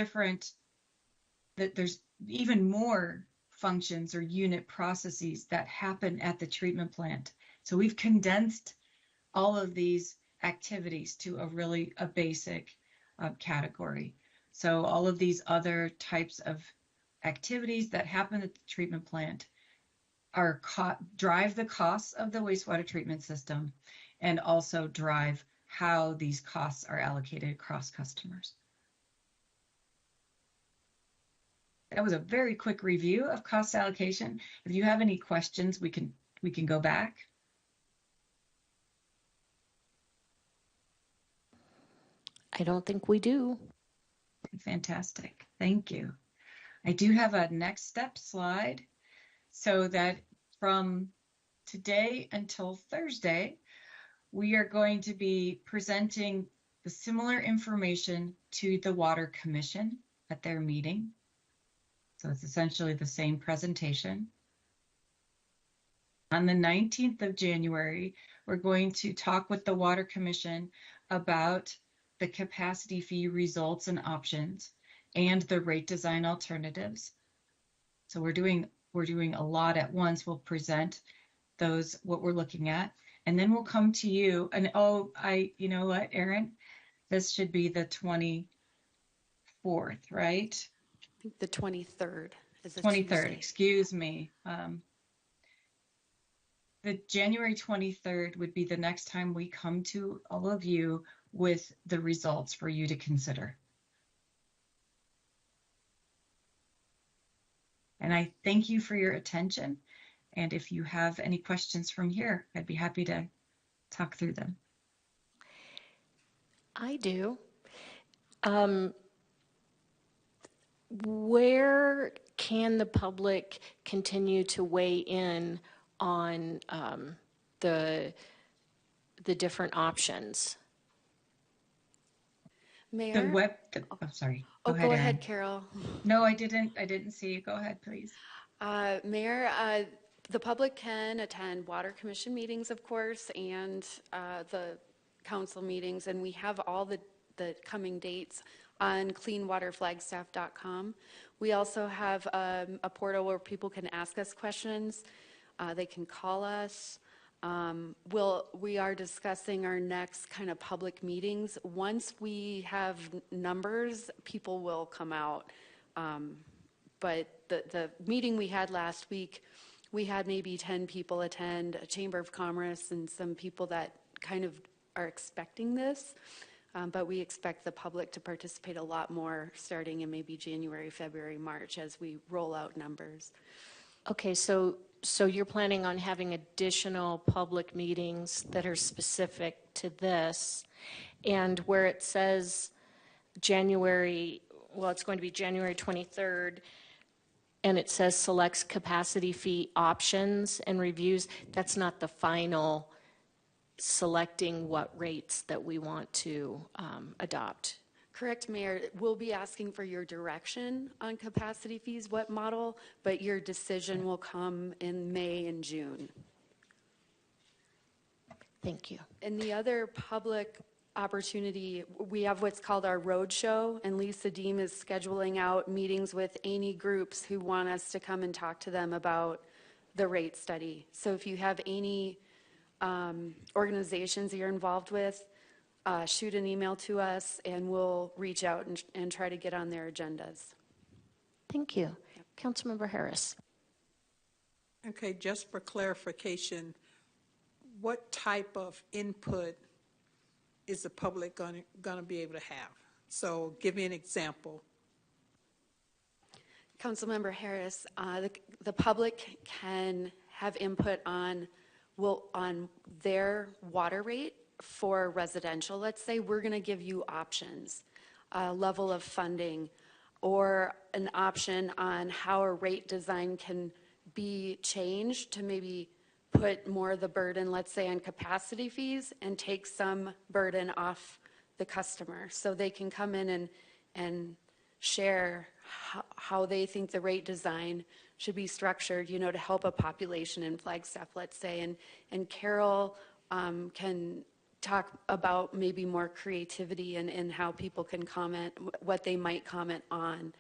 there's even more functions or unit processes that happen at the treatment plant. So we've condensed all of these activities to a basic category. So all of these other types of activities that happen at the treatment plant drive the costs of the wastewater treatment system and also drive how these costs are allocated across customers. That was a very quick review of cost allocation. If you have any questions, we can go back. I don't think we do. Fantastic. Thank you. I do have a next step slide so that from today until Thursday, we are going to be presenting the similar information to the Water Commission at their meeting. So it's essentially the same presentation. On the 19th of January, we're going to talk with the Water Commission about the capacity fee results and options and the rate design alternatives. So we're doing a lot at once. We'll present those, what we're looking at, and then we'll come to you. And you know what, Erin? This should be the 24th, right? I think the 23rd is a 23rd, Tuesday. excuse me. The January 23rd would be the next time we come to all of you with the results for you to consider. And I thank you for your attention. And if you have any questions from here, I'd be happy to talk through them. I do. Where can the public continue to weigh in on the different options? Mayor? I'm sorry. Go Erin. ahead, Carol. No, I didn't see you. Go ahead, please. Mayor, the public can attend Water Commission meetings, of course, and the council meetings, and we have all the coming dates on cleanwaterflagstaff.com. We also have a portal where people can ask us questions. They can call us. We are discussing our next kind of public meetings. Once we have numbers, people will come out. But the meeting we had last week, we had maybe 10 people attend, a Chamber of Commerce and some people that kind of are expecting this. But we expect the public to participate a lot more starting in maybe January, February, March as we roll out numbers. Okay, so you're planning on having additional public meetings that are specific to this, and where it says January, well, it's going to be January 23rd, and it says selects capacity fee options and reviews. That's not the final selecting what rates that we want to adopt. Correct, Mayor. We'll be asking for your direction on capacity fees, what model, but your decision will come in May and June. Thank you. And the other public opportunity, we have what's called our roadshow, and Lisa Deem is scheduling out meetings with any groups who want us to come and talk to them about the rate study. So if you have any organizations you're involved with, shoot an email to us and we'll reach out and try to get on their agendas. Thank you. Councilmember Harris. Okay, just for clarification, what type of input is the public going to be able to have? So give me an example. Councilmember Harris, the public can have input on their water rate for residential. Let's say we're going to give you options, level of funding, or an option on how a rate design can be changed to maybe put more of the burden, let's say, on capacity fees and take some burden off the customer. So they can come in and share how they think the rate design should be structured, to help a population in Flagstaff, let's say. And Carol can talk about maybe more creativity and how people can comment, what they might comment on.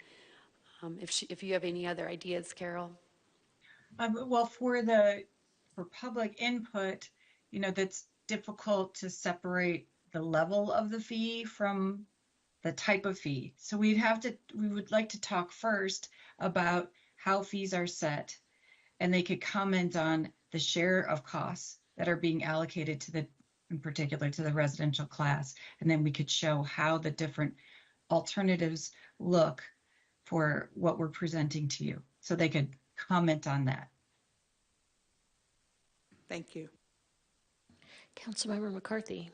If you have any other ideas, Carol. Well, for public input, that's difficult to separate the level of the fee from the type of fee. So we would like to talk first about how fees are set, and they could comment on the share of costs that are being allocated in particular to the residential class. And then we could show how the different alternatives look for what we're presenting to you. So they could comment on that. Thank you. Councilmember McCarthy.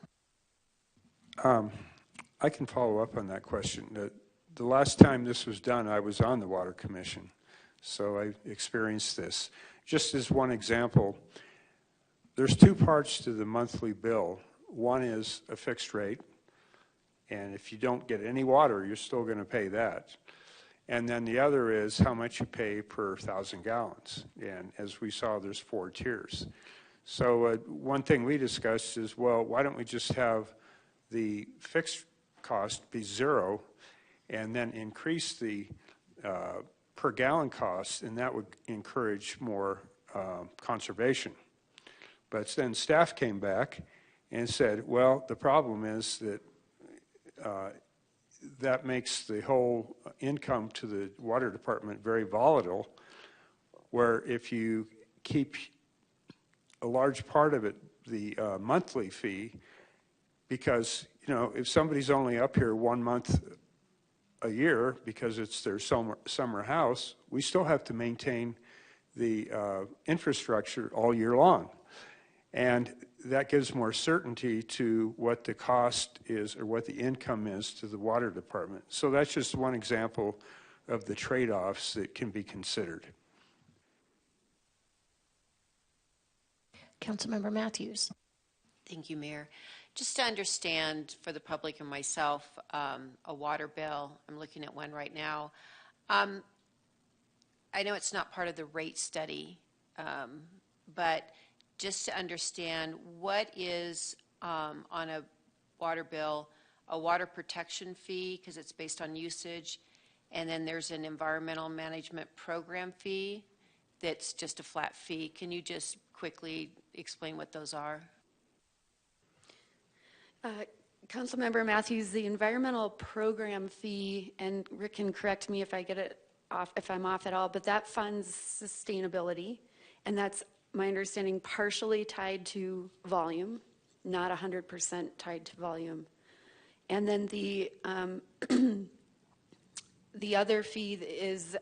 I can follow up on that question. The last time this was done, I was on the Water Commission, so I experienced this. Just as one example, there's two parts to the monthly bill. One is a fixed rate, and if you don't get any water, you're still going to pay that. And then the other is how much you pay per 1,000 gallons. And as we saw, there's 4 tiers. So one thing we discussed is, well, why don't we just have the fixed cost be zero and then increase the per gallon cost, and that would encourage more conservation. But then staff came back and said, well, the problem is that that makes the whole income to the water department very volatile, where if you keep a large part of it the monthly fee, because, you know, if somebody's only up here 1 month a year because it's their summer house, we still have to maintain the infrastructure all year long. And that gives more certainty to what the cost is or what the income is to the water department. So that's just one example of the trade-offs that can be considered. Councilmember Matthews. Thank you, Mayor. Just to understand for the public and myself, a water bill, I'm looking at one right now. I know it's not part of the rate study, but just to understand what is on a water bill, a water protection fee, because it's based on usage, and then there's an environmental management program fee that's just a flat fee. Can you just quickly explain what those are? Councilmember Matthews, the environmental program fee, and Rick can correct me if I get it off, if I'm off at all, but that funds sustainability, and that's, my understanding, partially tied to volume, not 100% tied to volume. And then the the other fee is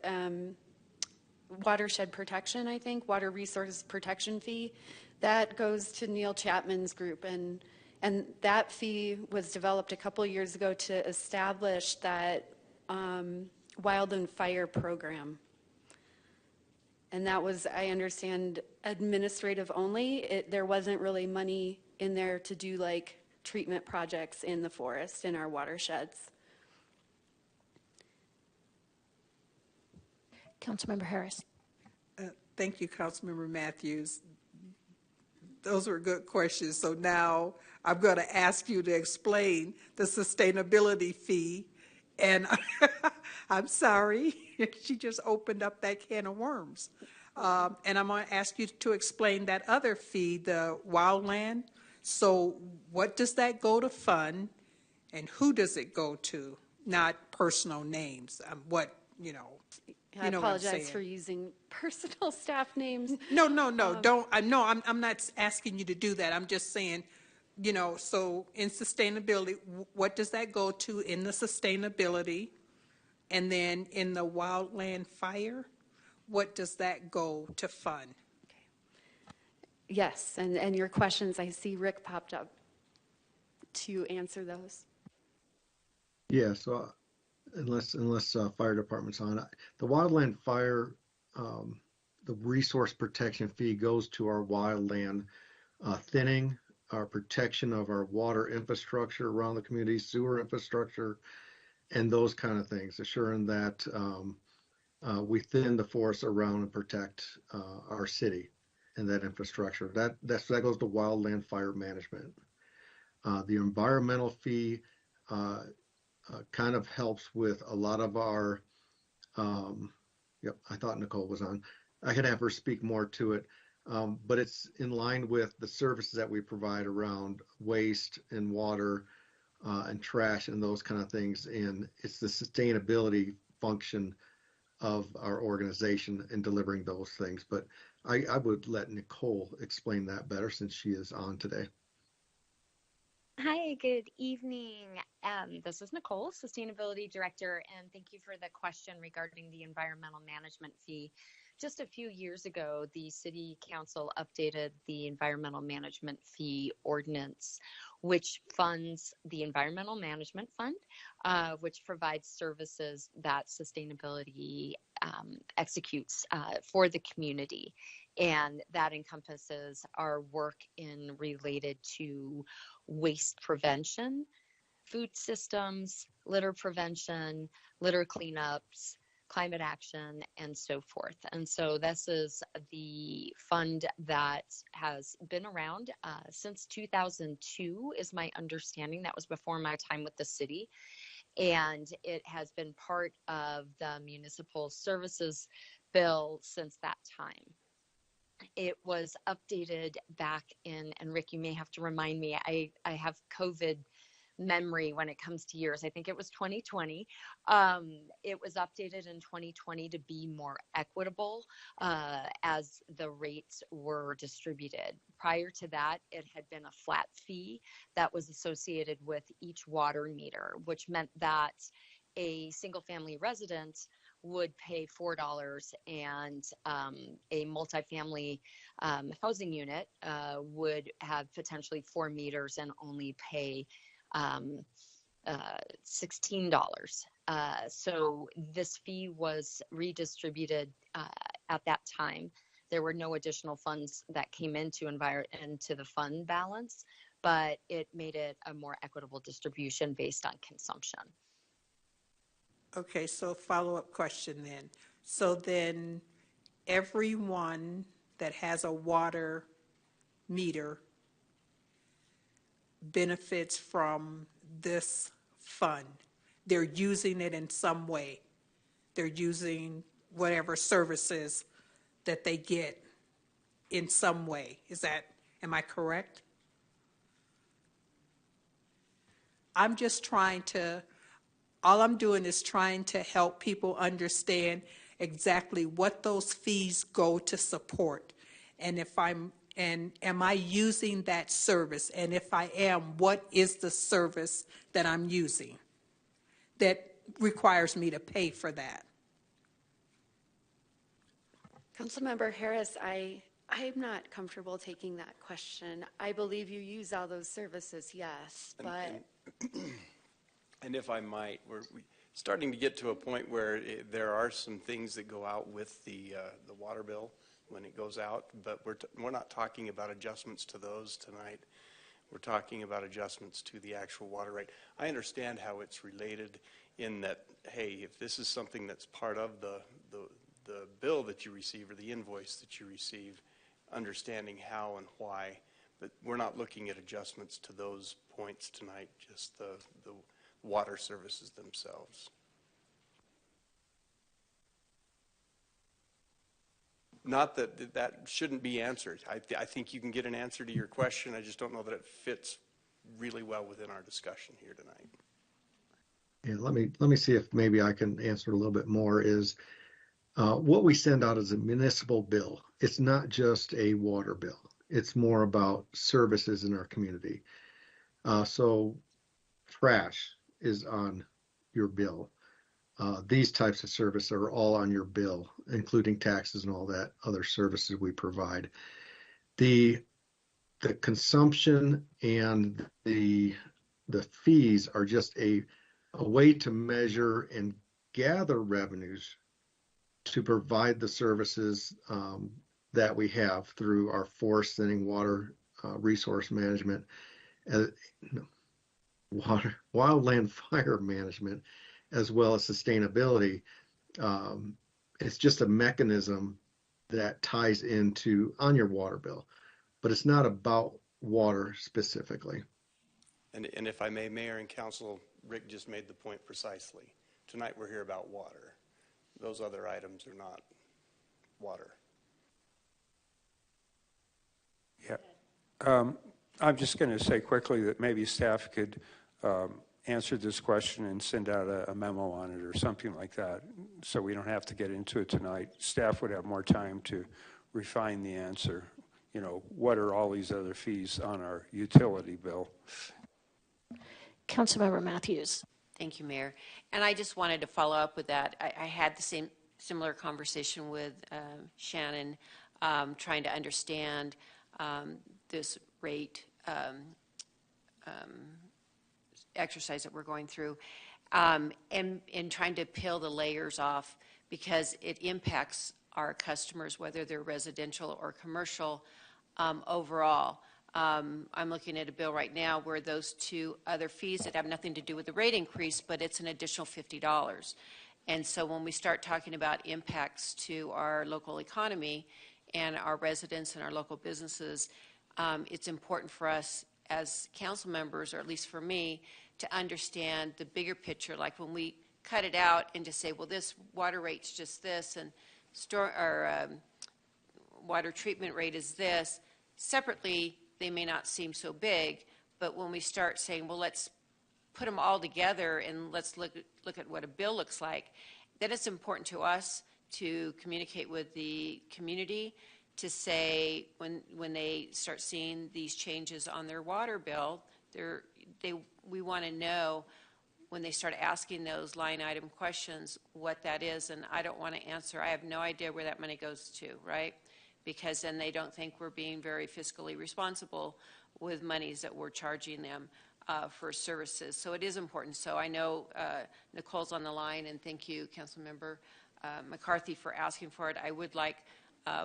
watershed protection, I think, water resource protection fee. That goes to Neil Chapman's group, and that fee was developed a couple years ago to establish that wild and fire program. And that was, I understand, administrative only. There wasn't really money in there to do like treatment projects in the forest, in our watersheds. Councilmember Harris. Thank you, Councilmember Matthews. Those were good questions. So now I'm going to ask you to explain the sustainability fee. And I'm sorry, she just opened up that can of worms. And I'm going to ask you to explain that other fee, the wildland. So what does that go to fund, and who does it go to? Not personal names. What, you know. I apologize for using personal staff names. No, don't. I'm not asking you to do that. I'm just saying, you know, so in sustainability, what does that go to in the sustainability? And then in the wildland fire, what does that go to fund? Yes, and your questions, I see Rick popped up to answer those. Yeah, so unless fire department's on, the wildland fire, the resource protection fee goes to our wildland thinning, our protection of our water infrastructure around the community, sewer infrastructure, and those kind of things, assuring that we thin the forest around and protect our city and that infrastructure. That goes to wildland fire management. The environmental fee kind of helps with a lot of our, yep, I thought Nicole was on. I could have her speak more to it, but it's in line with the services that we provide around waste and water and trash and those kind of things. And it's the sustainability function of our organization in delivering those things. But I would let Nicole explain that better since she is on today. Hi, good evening. This is Nicole, Sustainability Director, and thank you for the question regarding the environmental management fee. Just a few years ago, the City Council updated the environmental management fee ordinance, which funds the Environmental Management Fund, which provides services that sustainability executes for the community. And that encompasses our work in related to waste prevention, food systems, litter prevention, litter cleanups, climate action, and so forth. And so this is the fund that has been around since 2002, is my understanding. That was before my time with the city. And it has been part of the municipal services bill since that time. It was updated back in, and Rick, you may have to remind me, I have COVID memory when it comes to years. I think it was 2020. It was updated in 2020 to be more equitable as the rates were distributed. Prior to that, it had been a flat fee that was associated with each water meter, which meant that a single family resident would pay $4 and a multifamily housing unit would have potentially 4 meters and only pay $16. So this fee was redistributed at that time. There were no additional funds that came into the fund balance, but it made it a more equitable distribution based on consumption. Okay, so follow-up question then. So then everyone that has a water meter benefits from this fund. They're using it in some way. They're using whatever services that they get in some way. Am I correct? All I'm doing is trying to help people understand exactly what those fees go to support. And am I using that service? And if I am, what is the service that I'm using that requires me to pay for that? Councilmember Harris, I'm not comfortable taking that question. I believe you use all those services, yes, but... And if I might, we're starting to get to a point where there are some things that go out with the water bill when it goes out, but we're not talking about adjustments to those tonight. We're talking about adjustments to the actual water rate. I understand how it's related in that, hey, if this is something that's part of the bill that you receive or the invoice that you receive, understanding how and why, but we're not looking at adjustments to those points tonight, just the water services themselves. Not that shouldn't be answered. I think you can get an answer to your question. I just don't know that it fits really well within our discussion here tonight. Yeah, let me see if maybe I can answer a little bit more. Is what we send out is a municipal bill. It's not just a water bill. It's more about services in our community. So trash is on your bill. These types of services are all on your bill, including taxes and all that other services we provide. The consumption and the fees are just a way to measure and gather revenues to provide the services that we have through our forest thinning, water resource management, wildland fire management, as well as sustainability. It's just a mechanism that ties into on your water bill, but it's not about water specifically. And if I may, Mayor and Council, Rick just made the point precisely. Tonight we're here about water. Those other items are not water. Yeah. I'm just going to say quickly that maybe staff could answer this question and send out a memo on it or something like that, so we don't have to get into it tonight. Staff would have more time to refine the answer. You know, what are all these other fees on our utility bill? Councilmember Matthews. Thank you, Mayor. And I just wanted to follow up with that. I had the similar conversation with Shannon, trying to understand this rate exercise that we're going through, and trying to peel the layers off, because it impacts our customers, whether they're residential or commercial, overall. I'm looking at a bill right now where those two other fees that have nothing to do with the rate increase, but it's an additional $50. And so when we start talking about impacts to our local economy and our residents and our local businesses, it's important for us as council members, or at least for me, to understand the bigger picture. Like when we cut it out and just say, well, this water rate's just this, and water treatment rate is this, separately they may not seem so big, but when we start saying, well, let's put them all together and let's look at what a bill looks like, then it's important to us to communicate with the community to say when they start seeing these changes on their water bill, we want to know when they start asking those line item questions what that is. And I don't want to answer. I have no idea where that money goes to, right? Because then they don't think we're being very fiscally responsible with monies that we're charging them for services. So it is important. So I know Nicole's on the line, and thank you, Councilmember McCarthy, for asking for it. I would like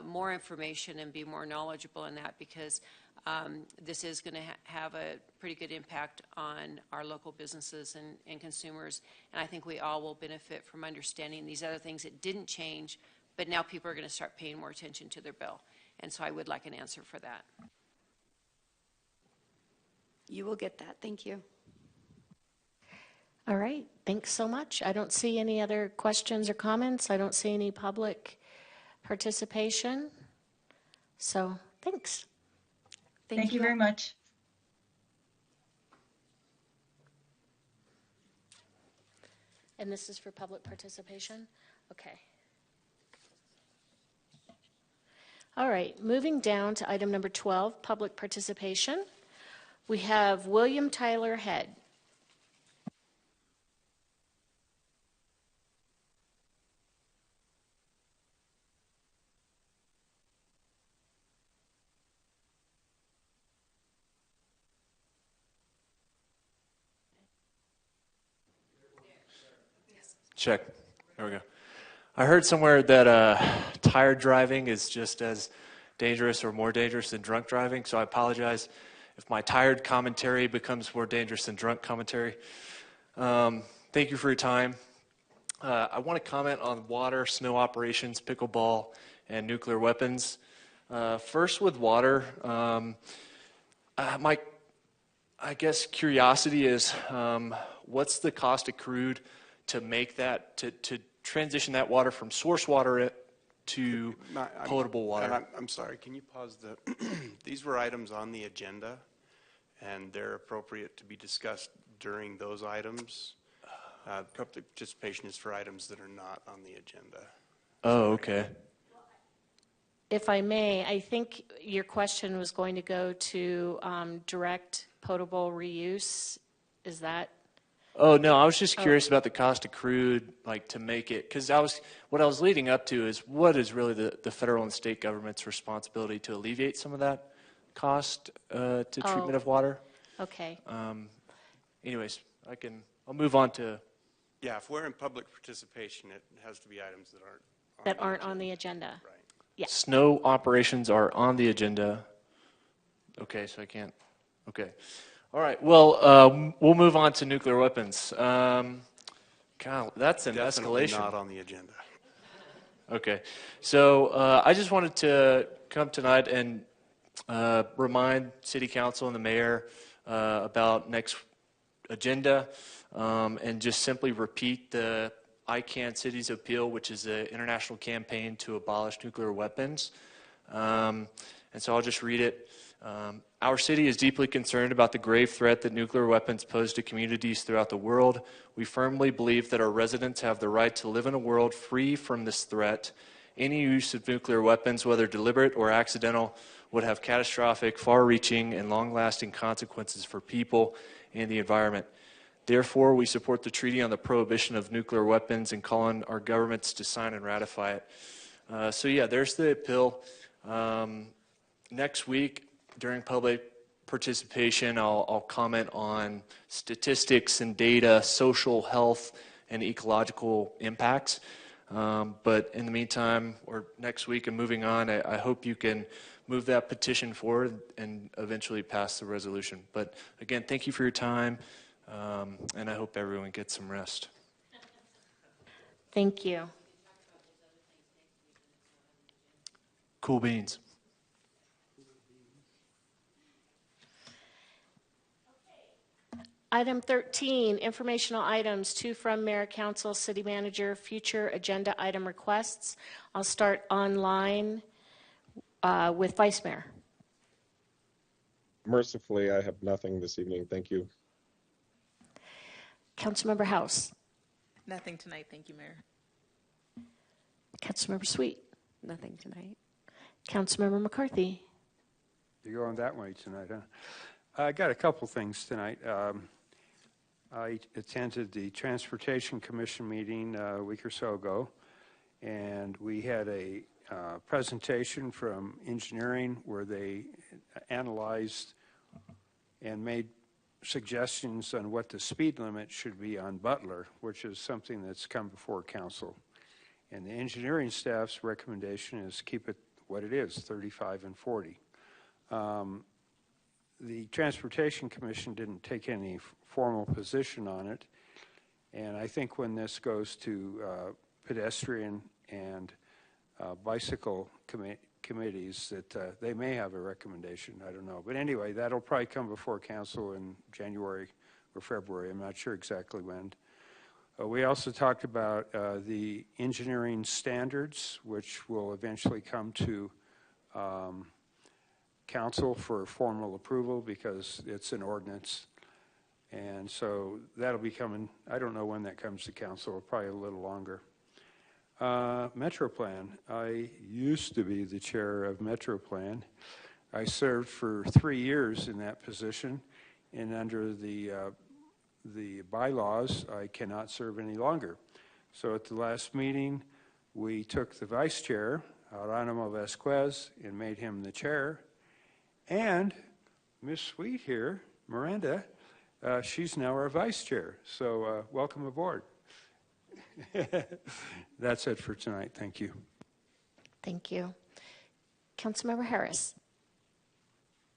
more information and be more knowledgeable in that, because this is going to have a pretty good impact on our local businesses and consumers. And I think we all will benefit from understanding these other things that didn't change, but now people are going to start paying more attention to their bill. And so I would like an answer for that. You will get that. Thank you. All right, thanks so much. I don't see any other questions or comments. I don't see any public participation. So thanks. Thank you very much. And this is for public participation? Okay. All right, moving down to item number 12, public participation. We have William Tyler Head. Check. There we go. I heard somewhere that tired driving is just as dangerous or more dangerous than drunk driving, so I apologize if my tired commentary becomes more dangerous than drunk commentary. Thank you for your time. I want to comment on water, snow operations, pickleball, and nuclear weapons. First with water, my, I guess, curiosity is what's the cost accrued to make that, to transition that water from source water to potable water? I'm sorry, can you pause the, these were items on the agenda, and they're appropriate to be discussed during those items. Public participation is for items that are not on the agenda. Oh, okay. If I may, I think your question was going to go to direct potable reuse. Is that? Oh, no, I was just curious about the cost accrued, like, to make it, because what I was leading up to is what is really the federal and state government's responsibility to alleviate some of that cost to treatment of water? Okay. Anyways, I'll move on to. Yeah, if we're in public participation, it has to be items that aren't on the agenda. Right. Yeah. Snow operations are on the agenda. Okay, so I can't. Okay. All right. Well, we'll move on to nuclear weapons. God, that's an Definitely escalation. not on the agenda. Okay. So I just wanted to come tonight and remind City Council and the Mayor about next agenda, and just simply repeat the ICANN Cities Appeal, which is an international campaign to abolish nuclear weapons. And so I'll just read it. Our city is deeply concerned about the grave threat that nuclear weapons pose to communities throughout the world. We firmly believe that our residents have the right to live in a world free from this threat. Any use of nuclear weapons, whether deliberate or accidental, would have catastrophic, far-reaching, and long-lasting consequences for people and the environment. Therefore, we support the Treaty on the Prohibition of Nuclear Weapons and call on our governments to sign and ratify it. So yeah, there's the appeal. Next week, during public participation, I'll comment on statistics and data, social health, and ecological impacts. But in the meantime, or next week and moving on, I hope you can move that petition forward and eventually pass the resolution. But again, thank you for your time, and I hope everyone gets some rest. Thank you. Cool beans. Item 13, informational items, 2 from Mayor, Council, City Manager, future agenda item requests. I'll start online with Vice Mayor. Mercifully, I have nothing this evening. Thank you. Councilmember House. Nothing tonight, thank you, Mayor. Councilmember Sweet. Nothing tonight. Councilmember McCarthy. You're going that way tonight, huh? I got a couple things tonight. I attended the Transportation Commission meeting a week or so ago, and we had a presentation from engineering where they analyzed and made suggestions on what the speed limit should be on Butler, which is something that's come before council. And the engineering staff's recommendation is keep it what it is, 35 and 40. The Transportation Commission didn't take any formal position on it, and I think when this goes to pedestrian and bicycle committees that they may have a recommendation. I don't know. But anyway, that'll probably come before council in January or February. I'm not sure exactly when. We also talked about the engineering standards, which will eventually come to council for formal approval because it's an ordinance. And so that'll be coming. I don't know when that comes to council, probably a little longer. Metro Plan. I used to be the chair of Metro Plan. I served for 3 years in that position, and under the bylaws, I cannot serve any longer. So at the last meeting, we took the vice chair, Geronimo Vasquez, and made him the chair. And Miss Sweet here, Miranda, she's now our vice chair. So welcome aboard. That's it for tonight. Thank you. Thank you. Councilmember Harris.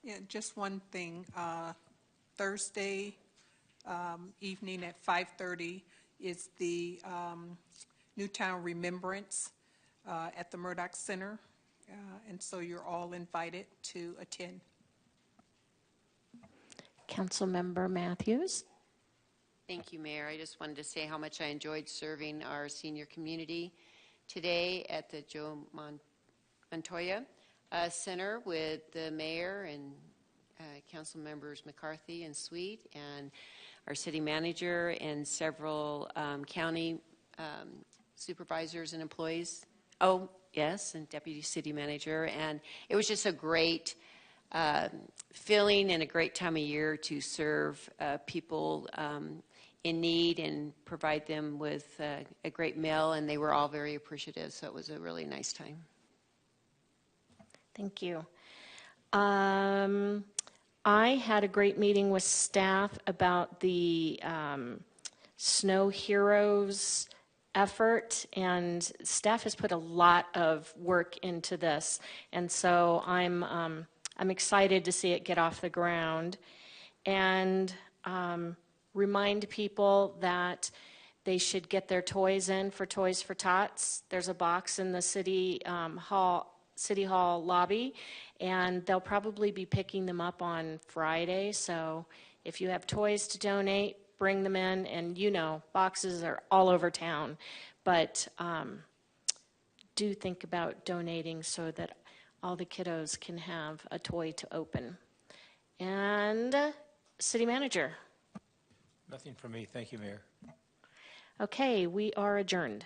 Yeah, just one thing. Thursday evening at 5:30 is the Newtown Remembrance at the Murdoch Center, and so you're all invited to attend. Councilmember Matthews. Thank you, Mayor. I just wanted to say how much I enjoyed serving our senior community today at the Joe Montoya Center with the mayor and council members McCarthy and Sweet and our city manager and several county supervisors and employees. Oh, yes, and deputy city manager. And it was just a great feeling and a great time of year to serve people in need and provide them with a great meal, and they were all very appreciative, so it was a really nice time. Thank you. I had a great meeting with staff about the Snow Heroes effort, and staff has put a lot of work into this, and so I'm excited to see it get off the ground, and remind people that they should get their toys in for Toys for Tots. There's a box in the City Hall lobby, and they'll probably be picking them up on Friday. So if you have toys to donate, bring them in. And you know, boxes are all over town. But do think about donating so that all the kiddos can have a toy to open. And City Manager. Nothing from me. Thank you, Mayor. Okay, we are adjourned.